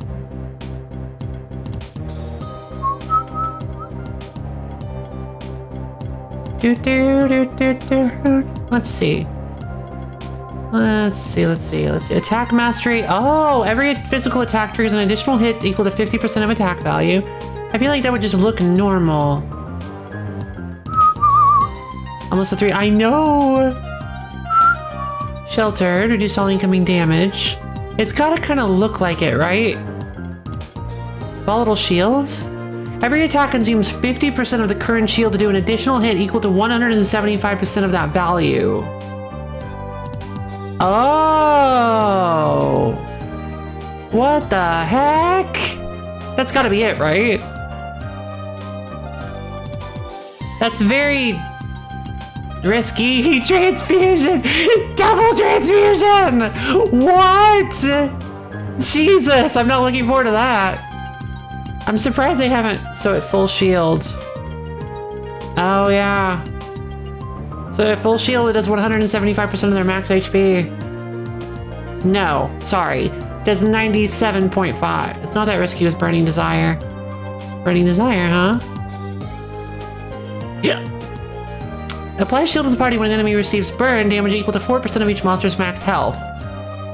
Let's see. Let's see. Attack mastery. Oh, every physical attack triggers an additional hit equal to 50% of attack value. I feel like that would just look normal. Almost a 3. I know. Shelter, reduce all incoming damage. It's gotta kind of look like it, right? Volatile shield. Every attack consumes 50% of the current shield to do an additional hit equal to 175% of that value. Oh! What the heck? That's gotta be it, right? That's very risky. Transfusion! Double transfusion! What? Jesus, I'm not looking forward to that. I'm surprised they haven't. So at full shield. Oh, yeah. So at full shield, it does 175% of their max HP. No, sorry. It does 97.5. It's not that risky with Burning Desire. Burning Desire, huh? Yeah. Apply shield to the party when an enemy receives burn, damage equal to 4% of each monster's max health.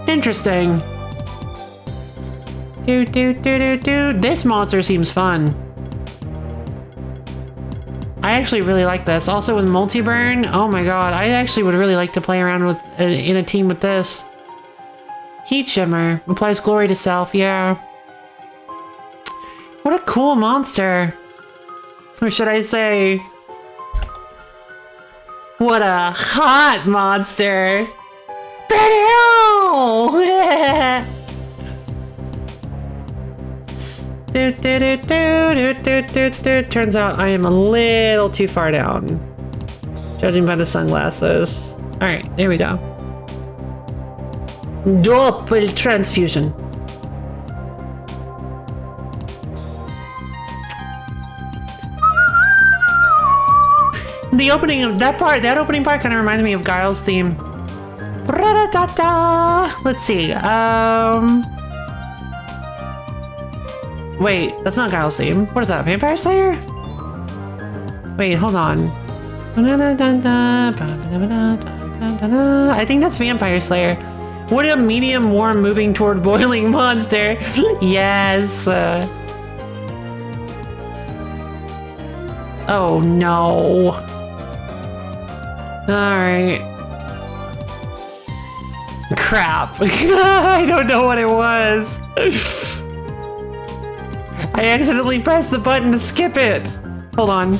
Interesting. This monster seems fun. I actually really like this. Also with multi-burn, oh my god, I actually would really like to play around with in a team with this. Heat Shimmer applies glory to self, yeah. What a cool monster. Or should I say, what a hot monster. Turns out I am a little too far down, judging by the sunglasses. All right, there we go. Doppel transfusion. The opening of that opening part kind of reminds me of Guile's theme. Let's see. Wait, that's not Guile's theme. What is that? Vampire Slayer? Wait, hold on. I think that's Vampire Slayer. What a medium warm moving toward boiling monster. Yes. Oh no. Alright. Crap. I don't know what it was. I accidentally pressed the button to skip it. Hold on.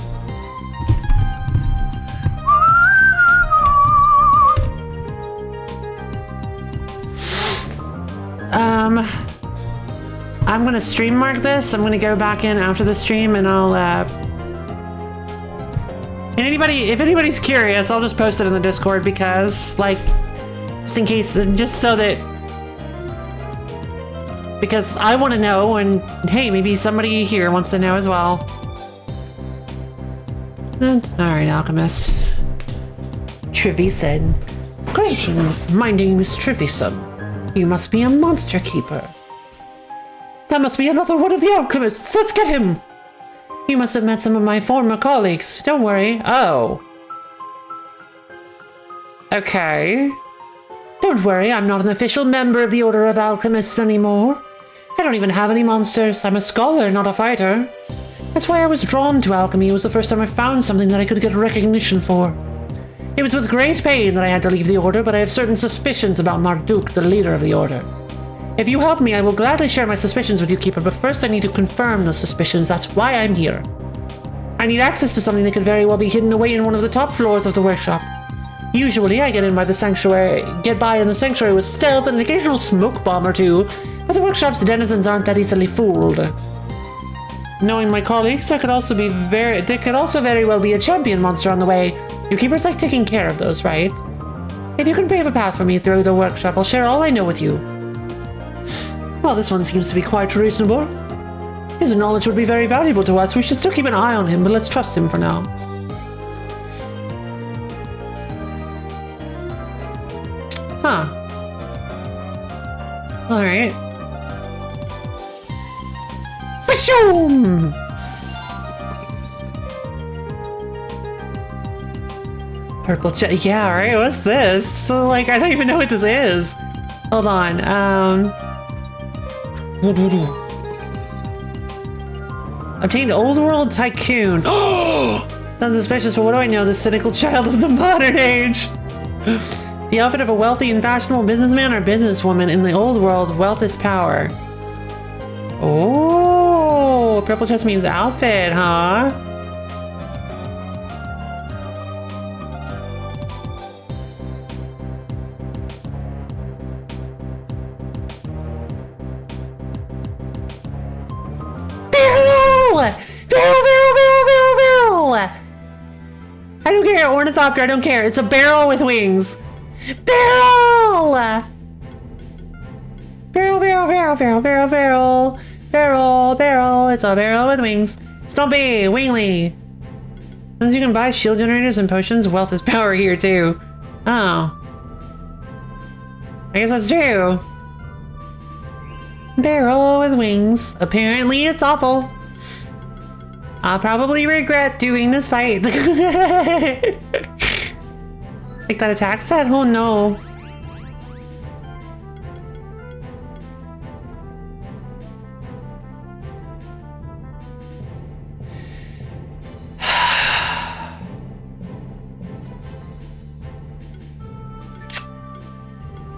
I'm gonna stream mark this. I'm gonna go back in after the stream and I'll, and if anybody's curious, I'll just post it in the Discord because, like, just in case, just so that, because I want to know, and hey, maybe somebody here wants to know as well. Alright, Alchemist. Trevisan. Greetings, my name is Trevisan. You must be a monster keeper. That must be another one of the alchemists. Let's get him! You must have met some of my former colleagues. Don't worry. Oh. Okay. Don't worry, I'm not an official member of the Order of Alchemists anymore. I don't even have any monsters. I'm a scholar, not a fighter. That's why I was drawn to alchemy. It was the first time I found something that I could get recognition for. It was with great pain that I had to leave the Order, but I have certain suspicions about Marduk, the leader of the Order. If you help me, I will gladly share my suspicions with you, Keeper, but first I need to confirm those suspicions. That's why I'm here. I need access to something that could very well be hidden away in one of the top floors of the workshop. Usually, I get in by the sanctuary, get by in the sanctuary with stealth and an occasional smoke bomb or two, but the workshop's denizens aren't that easily fooled. Knowing my colleagues, there could also very well be a champion monster on the way. You Keepers like taking care of those, right? If you can pave a path for me through the workshop, I'll share all I know with you. Well, this one seems to be quite reasonable. His knowledge would be very valuable to us. We should still keep an eye on him, but let's trust him for now. Huh. Alright. Bashoom! Purple jet. Yeah, alright, what's this? So, like, I don't even know what this is. Hold on, Obtained Old World Tycoon. Oh! Sounds suspicious, but what do I know? The cynical child of the modern age. The outfit of a wealthy and fashionable businessman or businesswoman in the old world. Wealth is power. Oh, purple chest means outfit, huh? Barrel! I don't care, ornithopter, I don't care. It's a barrel with wings. Barrel! Barrel. It's a barrel with wings. Stumpy, Wingly. Since you can buy shield generators and potions, wealth is power here too. Oh. I guess that's true. Barrel with wings. Apparently it's awful. I'll probably regret doing this fight. Like that attack set? Oh no.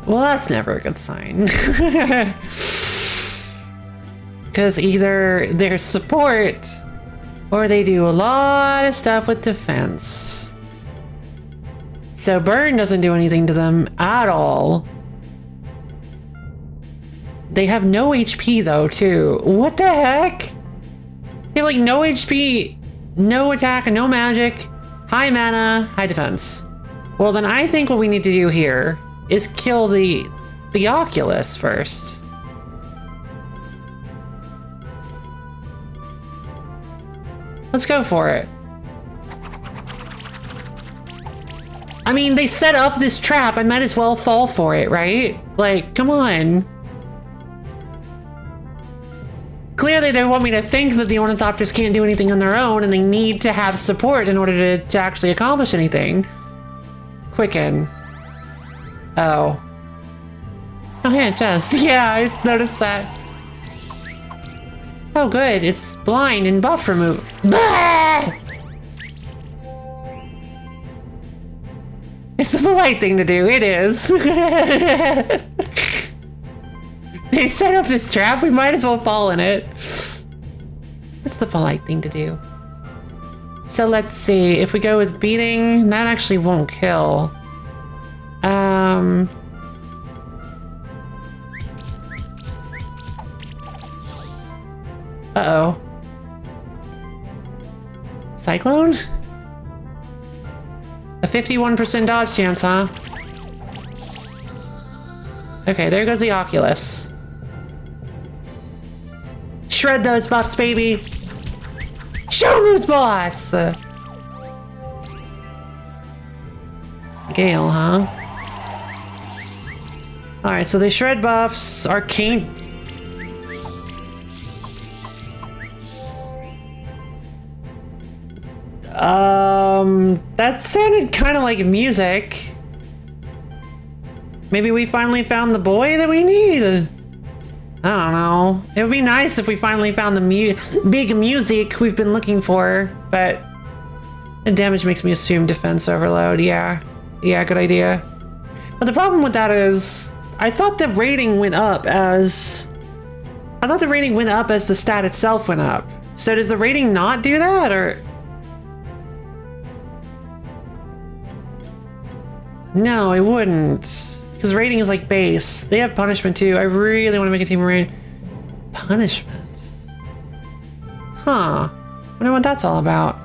Well, that's never a good sign. Because either there's support or they do a lot of stuff with defense. So burn doesn't do anything to them at all. They have no HP though, too. What the heck? They have like no HP, no attack, and no magic, high mana, high defense. Well, then I think what we need to do here is kill the Oculus first. Let's go for it. I mean, they set up this trap. I might as well fall for it, right? Like, come on. Clearly, they want me to think that the ornithopters can't do anything on their own, and they need to have support in order to actually accomplish anything. Quicken. Oh. Oh, yeah, chest. Yeah, I noticed that. Oh, good. It's blind and buff remove. Bah! It's the polite thing to do. It is. They set up this trap. We might as well fall in it. That's the polite thing to do. So let's see. If we go with beating, that actually won't kill. Uh-oh. Cyclone? A 51% dodge chance, huh? Okay, there goes the Oculus. Shred those buffs, baby! Show moves, boss! Gale, huh? Alright, so they shred buffs, arcane... That sounded kind of like music. Maybe we finally found the boy that we need? I don't know. It would be nice if we finally found the big music we've been looking for, but the damage makes me assume defense overload. Yeah, good idea. But the problem with that is, I thought the rating went up as... the stat itself went up. So does the rating not do that, or... No, it wouldn't. Because rating is like base. They have punishment too. I really want to make a team rating. Punishment? Huh. I wonder what that's all about.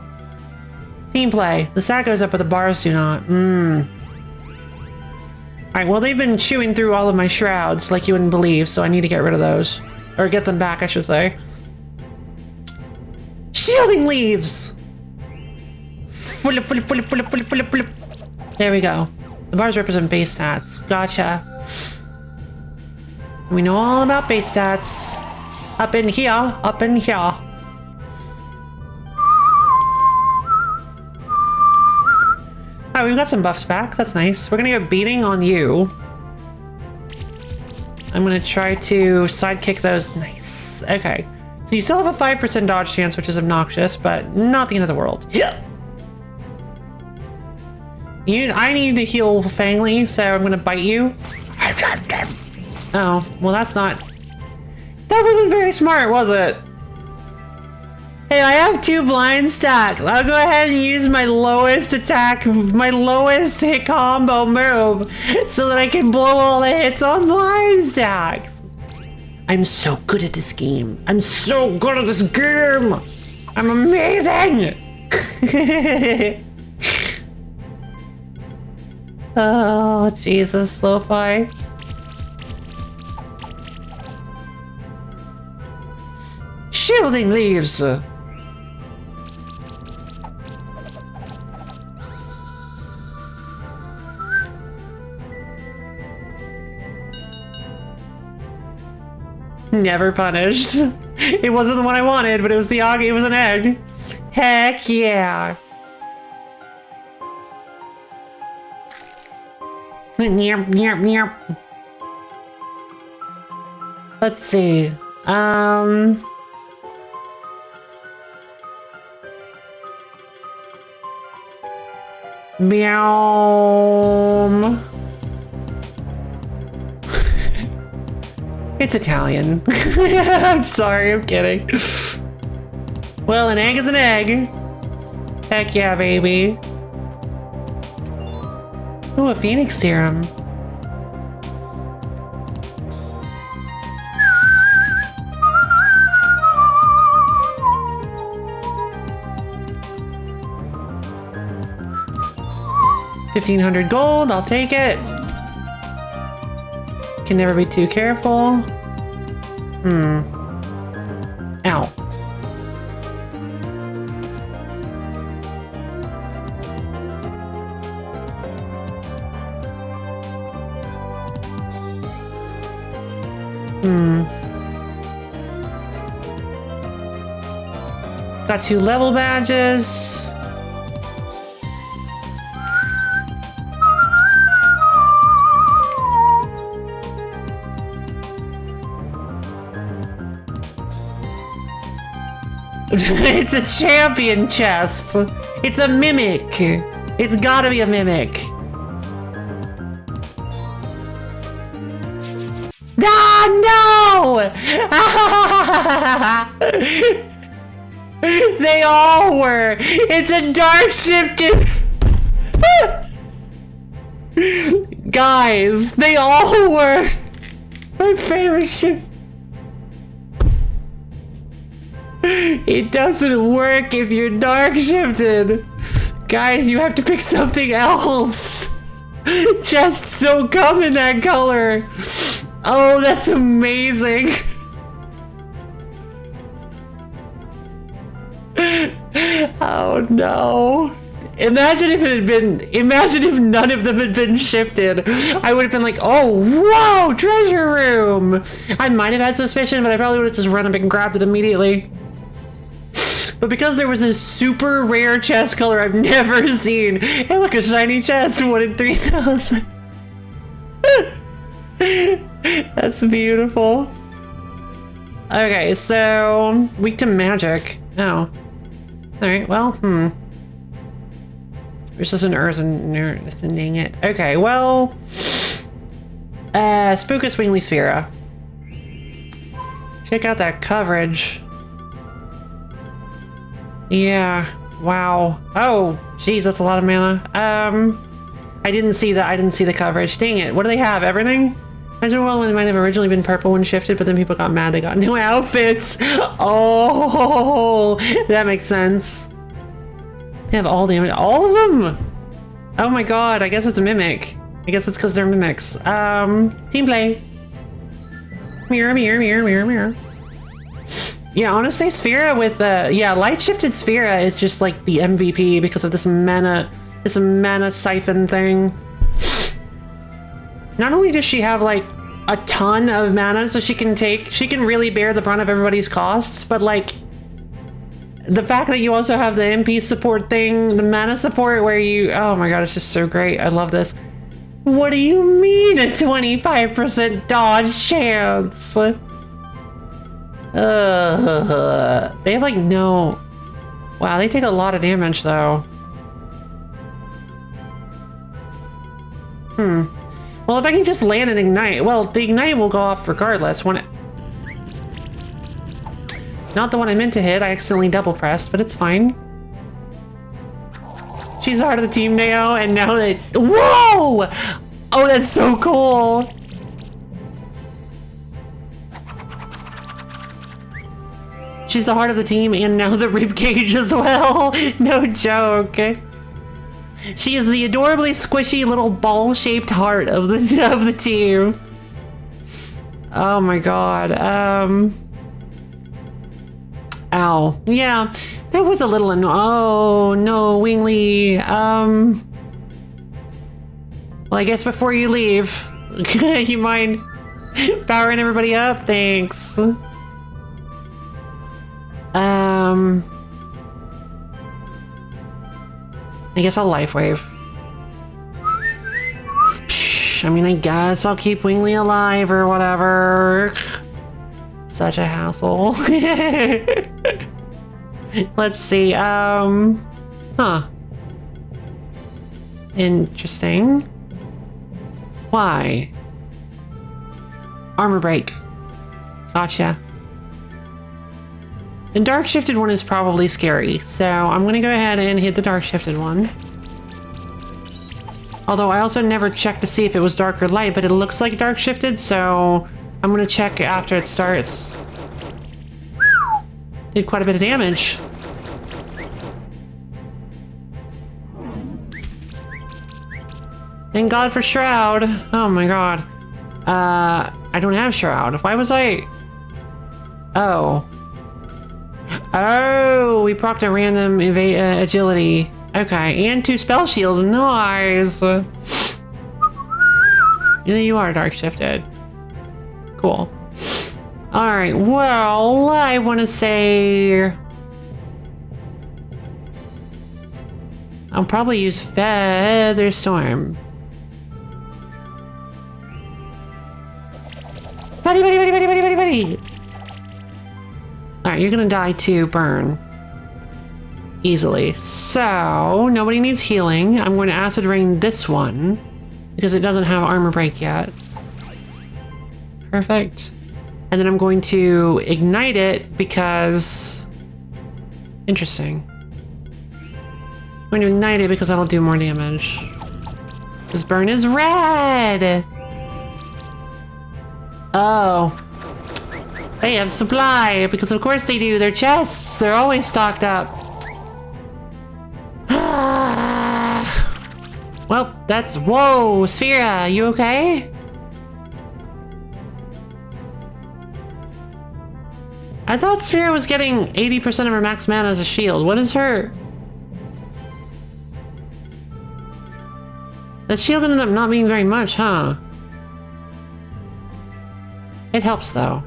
Team play. The stat goes up, but the bars do not. Alright, well, they've been chewing through all of my shrouds like you wouldn't believe, so I need to get rid of those. Or get them back, I should say. Shielding leaves! There we go. The bars represent base stats. Gotcha. We know all about base stats. Up in here, up in here. Alright, we've got some buffs back. That's nice. We're gonna get beating on you. I'm gonna try to sidekick those. Nice. Okay. So you still have a 5% dodge chance, which is obnoxious, but not the end of the world. Yeah. I need to heal Fangly, so I'm gonna bite you. Oh, well that's not... That wasn't very smart, was it? Hey, I have 2 blind stacks. I'll go ahead and use my lowest attack, my lowest hit combo move, so that I can blow all the hits on blind stacks. I'm so good at this game. I'm so good at this game. I'm amazing. Oh, Jesus, lo-fi. Shielding leaves! Never punished. It wasn't the one I wanted, but it was it was an egg. Heck yeah! Let's see. Meow. It's Italian. I'm sorry, I'm kidding. Well, an egg is an egg. Heck yeah, baby. Ooh, a Phoenix Serum. $1,500 gold, I'll take it. Can never be too careful. Ow. Got 2 level badges. It's a champion chest. It's a mimic. It's gotta be a mimic. Ah, no! They all were. It's a dark shifted. Guys, they all were. My favorite ship. It doesn't work if you're dark shifted. Guys, you have to pick something else. Chests don't come in that color. Oh, that's amazing. Oh no. Imagine if none of them had been shifted. I would have been like, oh, whoa, treasure room. I might have had suspicion, but I probably would have just run up and grabbed it immediately. But because there was this super rare chest color I've never seen. Hey, look, a shiny chest, 1 in 3,000. That's beautiful. Okay, so weak to magic. Oh. Alright, well, There's just an earth and dang it. Okay, well. Spookus Wingly Sphera. Check out that coverage. Yeah. Wow. Oh, geez, that's a lot of mana. I didn't see the coverage. Dang it. What do they have? Everything? Underworld when they might have originally been purple when shifted, but then people got mad they got new outfits. Oh, that makes sense. They have all of them. Oh my god, I guess it's a mimic. I guess it's because they're mimics. Team play. Mirror, mirror, mirror, mirror, mirror. Yeah, honestly, Sphera with light shifted Sphera is just like the MVP because of this mana siphon thing. Not only does she have like a ton of mana, so she can really bear the brunt of everybody's costs, but like the fact that you also have the MP support thing, the mana support where you, oh my god, it's just so great. I love this. What do you mean a 25% dodge chance? They have like no, wow, they take a lot of damage though. Well, if I can just land an ignite, well, the ignite will go off regardless when it... Not the one I meant to hit, I accidentally double pressed, but it's fine. She's the heart of the team now, and now that... Whoa! Oh, that's so cool! She's the heart of the team, and now the ribcage as well. No joke. She is the adorably squishy little ball-shaped heart of the team. Oh my god. Ow. Yeah, that was a little oh no, Wingly. Well, I guess before you leave, you mind powering everybody up? Thanks. I guess I'll life wave. Psh, I mean, I guess I'll keep Wingly alive or whatever. Such a hassle. Let's see, huh. Interesting. Why? Armor break. Gotcha. The dark shifted one is probably scary, so I'm gonna go ahead and hit the dark shifted one. Although I also never checked to see if it was dark or light, but it looks like dark shifted, so I'm gonna check after it starts. Did quite a bit of damage. Thank God for Shroud. Oh my God. I don't have Shroud. Why was I... Oh. Oh, we procced a random agility. Okay, and 2 spell shields. Nice. There you are, dark shifted. Cool. Alright, well, I want to say... I'll probably use Featherstorm. Buddy. Alright, you're gonna die too, burn. Easily. So, nobody needs healing. I'm going to acid rain this one because it doesn't have armor break yet. Perfect. And then I'm going to ignite it because... Interesting. I'm going to ignite it because that'll do more damage. This burn is red! Oh. They have supply, because of course they do. Their chests, they're always stocked up. Well, that's... Whoa, Sphera, you okay? I thought Sphera was getting 80% of her max mana as a shield. What is her... That shield ended up not being very much, huh? It helps, though.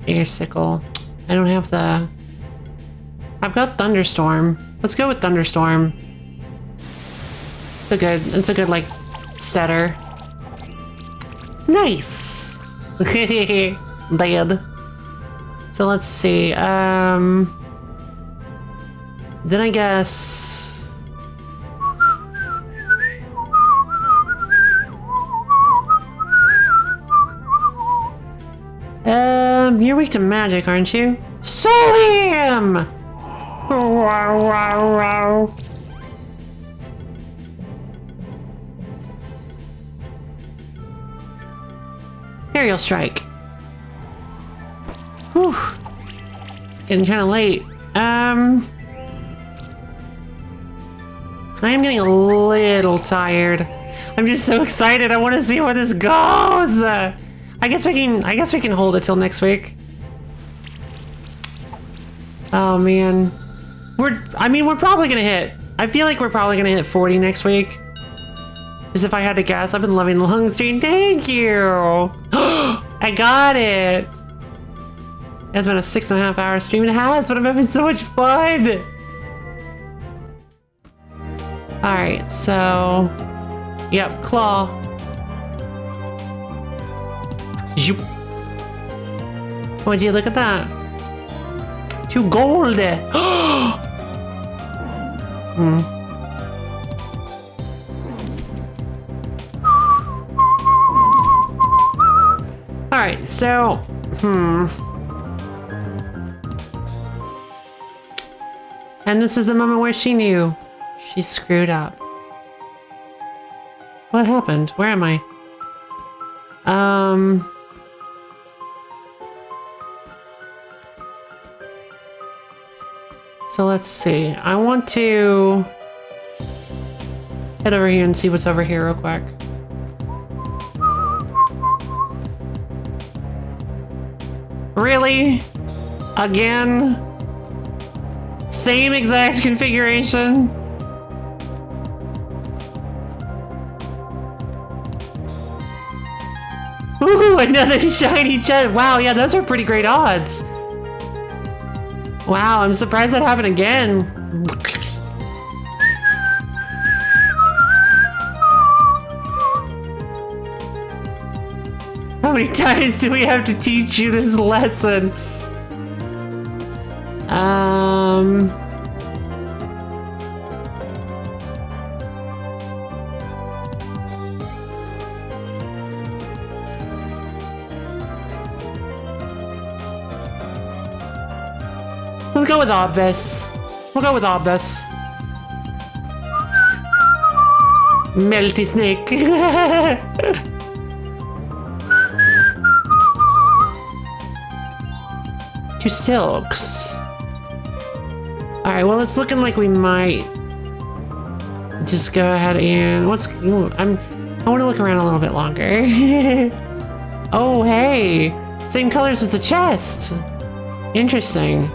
Air sickle. I don't have the... I've got Thunderstorm. Let's go with Thunderstorm. It's a good, like, setter. Nice! Dead. So let's see, then I guess... You're weak to magic, aren't you? Solium! Wow, wow, wow. Aerial strike. Whew. Getting kind of late. I am getting a little tired. I'm just so excited. I want to see where this goes. I guess we can hold it till next week. Oh man. We're probably gonna hit. I feel like we're probably gonna hit 40 next week. As if I had to guess. I've been loving the long stream. Thank you. I got it. It's been a 6.5 hour stream. It has, but I'm having so much fun. Alright, so... Yep, claw. Zoop. Would you look at that? 2 gold! Alright, so... And this is the moment where she knew. She screwed up. What happened? Where am I? So let's see. I want to head over here and see what's over here real quick. Really? Again? Same exact configuration? Ooh, another shiny chest. Wow, yeah, those are pretty great odds. Wow, I'm surprised that happened again. How many times do we have to teach you this lesson? Let's go with obvious. We'll go with obvious. Melty snake. Two silks. Alright, well, it's looking like we might just go ahead and I want to look around a little bit longer. Oh, hey, same colors as the chest. Interesting.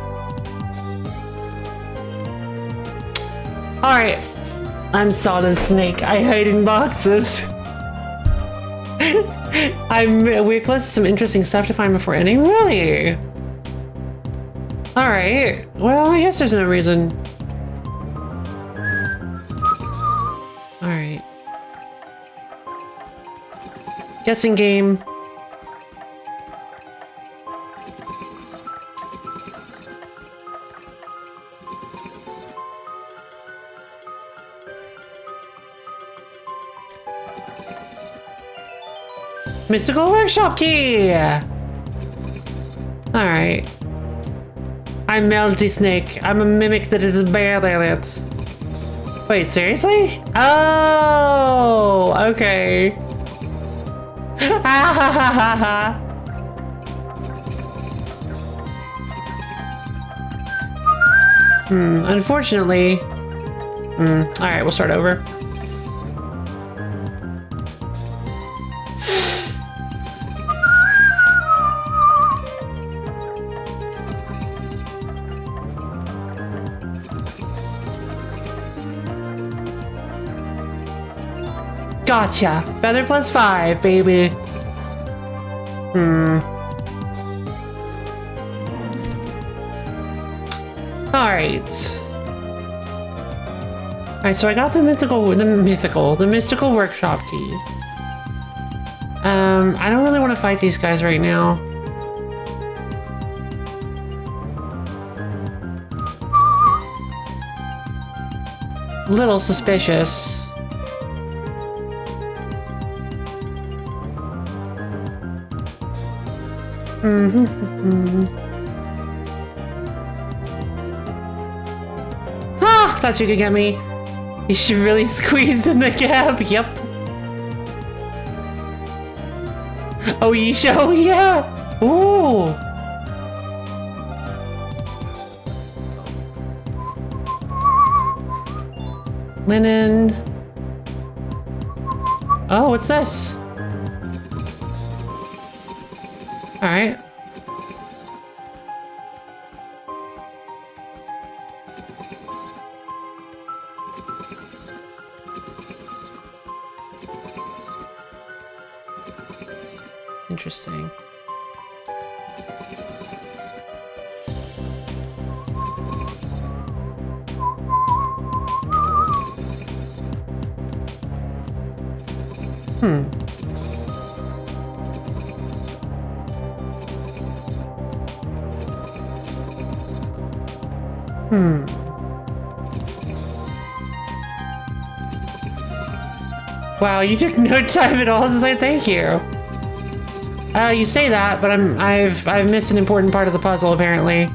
All right, I'm Solid Snake. I hide in boxes. We're close to some interesting stuff to find before ending. Really? All right. Well, I guess there's no reason. All right. Guessing game. Mystical workshop key! Alright. I'm Melty Snake. I'm a mimic that is bad at it. Wait, seriously? Oh, okay. Unfortunately. Alright, we'll start over. Gotcha. Feather plus 5, baby. Alright. Alright, so I got the mystical workshop key. I don't really want to fight these guys right now. Little suspicious. Ah! Thought you could get me. You should really squeeze in the gap. Yep. Oh, you show? Yeah. Ooh. Linen. Oh, what's this? All right. Interesting. Wow, you took no time at all to say thank you. You say that, but I've missed an important part of the puzzle apparently.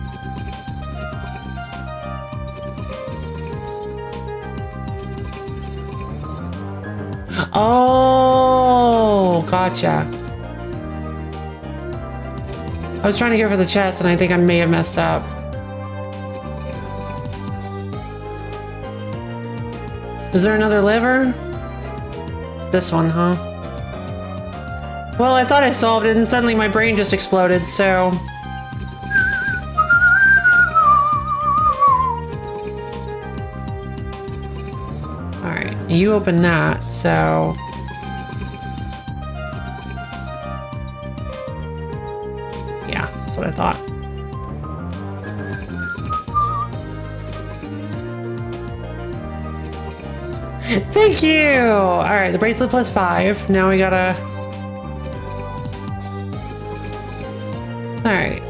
Oh, gotcha. I was trying to go for the chest and I think I may have messed up. Is there another lever? It's this one, huh? Well, I thought I solved it and suddenly my brain just exploded, so... Alright, you open that, so... Yeah, that's what I thought. Thank you! Alright, the bracelet plus 5. Now we gotta... Alright.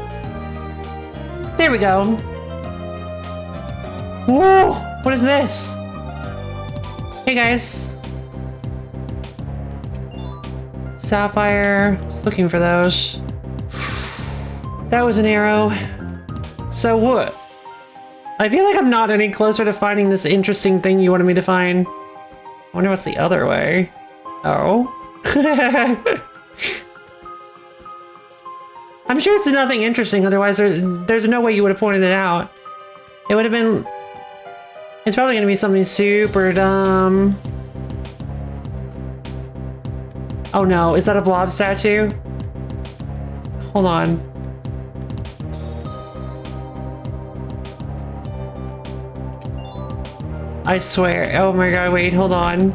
There we go. Whoa! What is this? Hey guys. Sapphire. Just looking for those. That was an arrow. So what? I feel like I'm not any closer to finding this interesting thing you wanted me to find. I wonder what's the other way. Oh. I'm sure it's nothing interesting, otherwise there's no way you would have pointed it out. It would have been... It's probably going to be something super dumb. Oh no, is that a blob statue? Hold on. I swear. Oh my god, wait, hold on.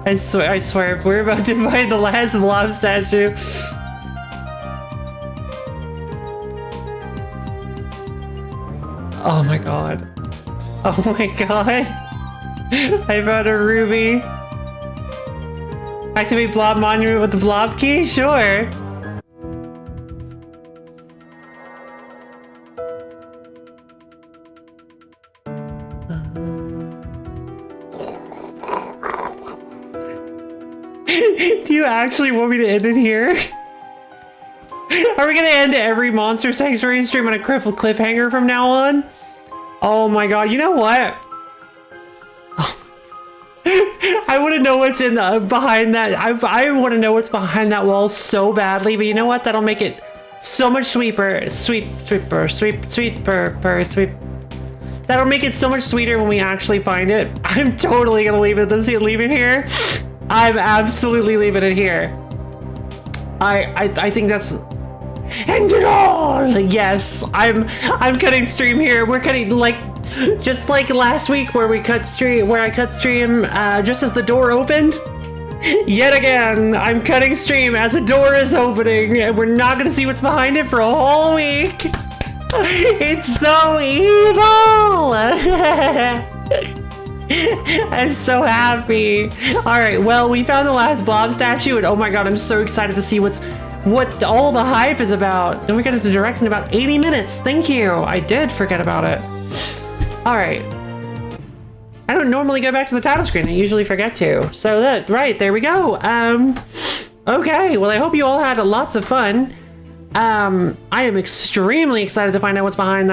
I swear, we're about to find the last blob statue. Oh my god. Oh my god. I found a ruby. Activate blob monument with the blob key? Sure. Do you actually want me to end it here? Are we gonna end every Monster Sanctuary stream on a cliffhanger from now on? Oh my god, you know what? I want to know what's in the behind that. I want to know what's behind that wall so badly, but you know what? That'll make it so much sweeter. That'll make it so much sweeter when we actually find it. I'm totally gonna leave it here. I'm absolutely leaving it here. I think that's... End it all! Yes, I'm cutting stream here. We're cutting, like, just like last week where I cut stream just as the door opened. Yet again, I'm cutting stream as a door is opening, and we're not gonna see what's behind it for a whole week. It's so evil! I'm so happy. All right, well, we found the last blob statue, and oh my god, I'm so excited to see what all the hype is about. And we got it to direct in about 80 minutes. Thank you. I did forget about it. All right. I don't normally go back to the title screen. I usually forget to. So right, there we go. Okay, well, I hope you all had lots of fun. I am extremely excited to find out what's behind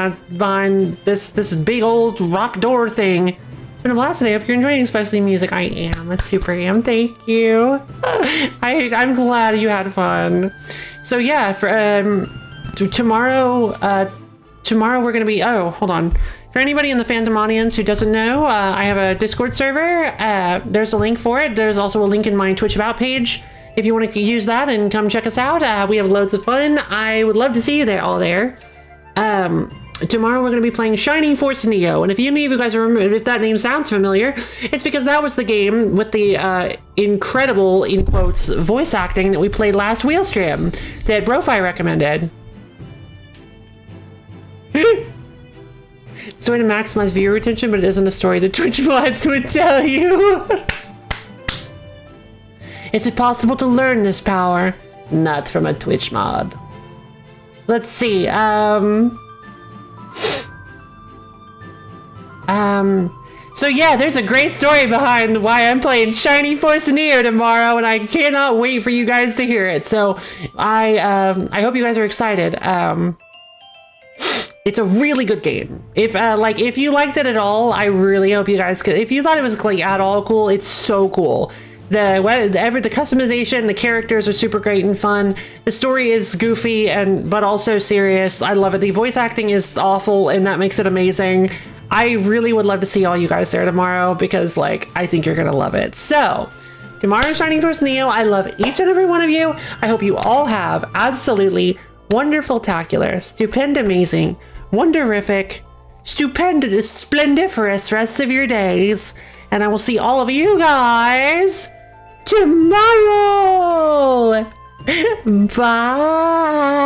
this big old rock door thing. It's been a blast today. I hope you're enjoying, especially music. I am. I super am. Thank you. I'm glad you had fun. So yeah, for tomorrow we're gonna be. Oh, hold on. For anybody in the fandom audience who doesn't know, I have a Discord server. There's a link for it. There's also a link in my Twitch About page if you want to use that and come check us out. We have loads of fun. I would love to see you there, all there. Tomorrow we're going to be playing Shining Force Neo, and if any of you guys remember, if that name sounds familiar, it's because that was the game with the incredible, in quotes, voice acting that we played last wheel stream that Brofi recommended. It's a way to maximize viewer retention, but it isn't a story that Twitch mods would tell you. Is it possible to learn this power? Not from a Twitch mod. Let's see, so yeah, there's a great story behind why I'm playing Shining Force Neo tomorrow, and I cannot wait for you guys to hear it. So I hope you guys are excited. It's a really good game. If you liked it at all, I really hope you guys could. If you thought it was like at all cool, it's so cool. The customization, the characters are super great and fun. The story is goofy but also serious. I love it. The voice acting is awful, and that makes it amazing. I really would love to see all you guys there tomorrow because, like, I think you're gonna love it. So, tomorrow's Shining Force Neo. I love each and every one of you. I hope you all have absolutely wonderful-tacular, stupend-amazing, wonderific, stupendous, splendiferous rest of your days. And I will see all of you guys tomorrow. Bye.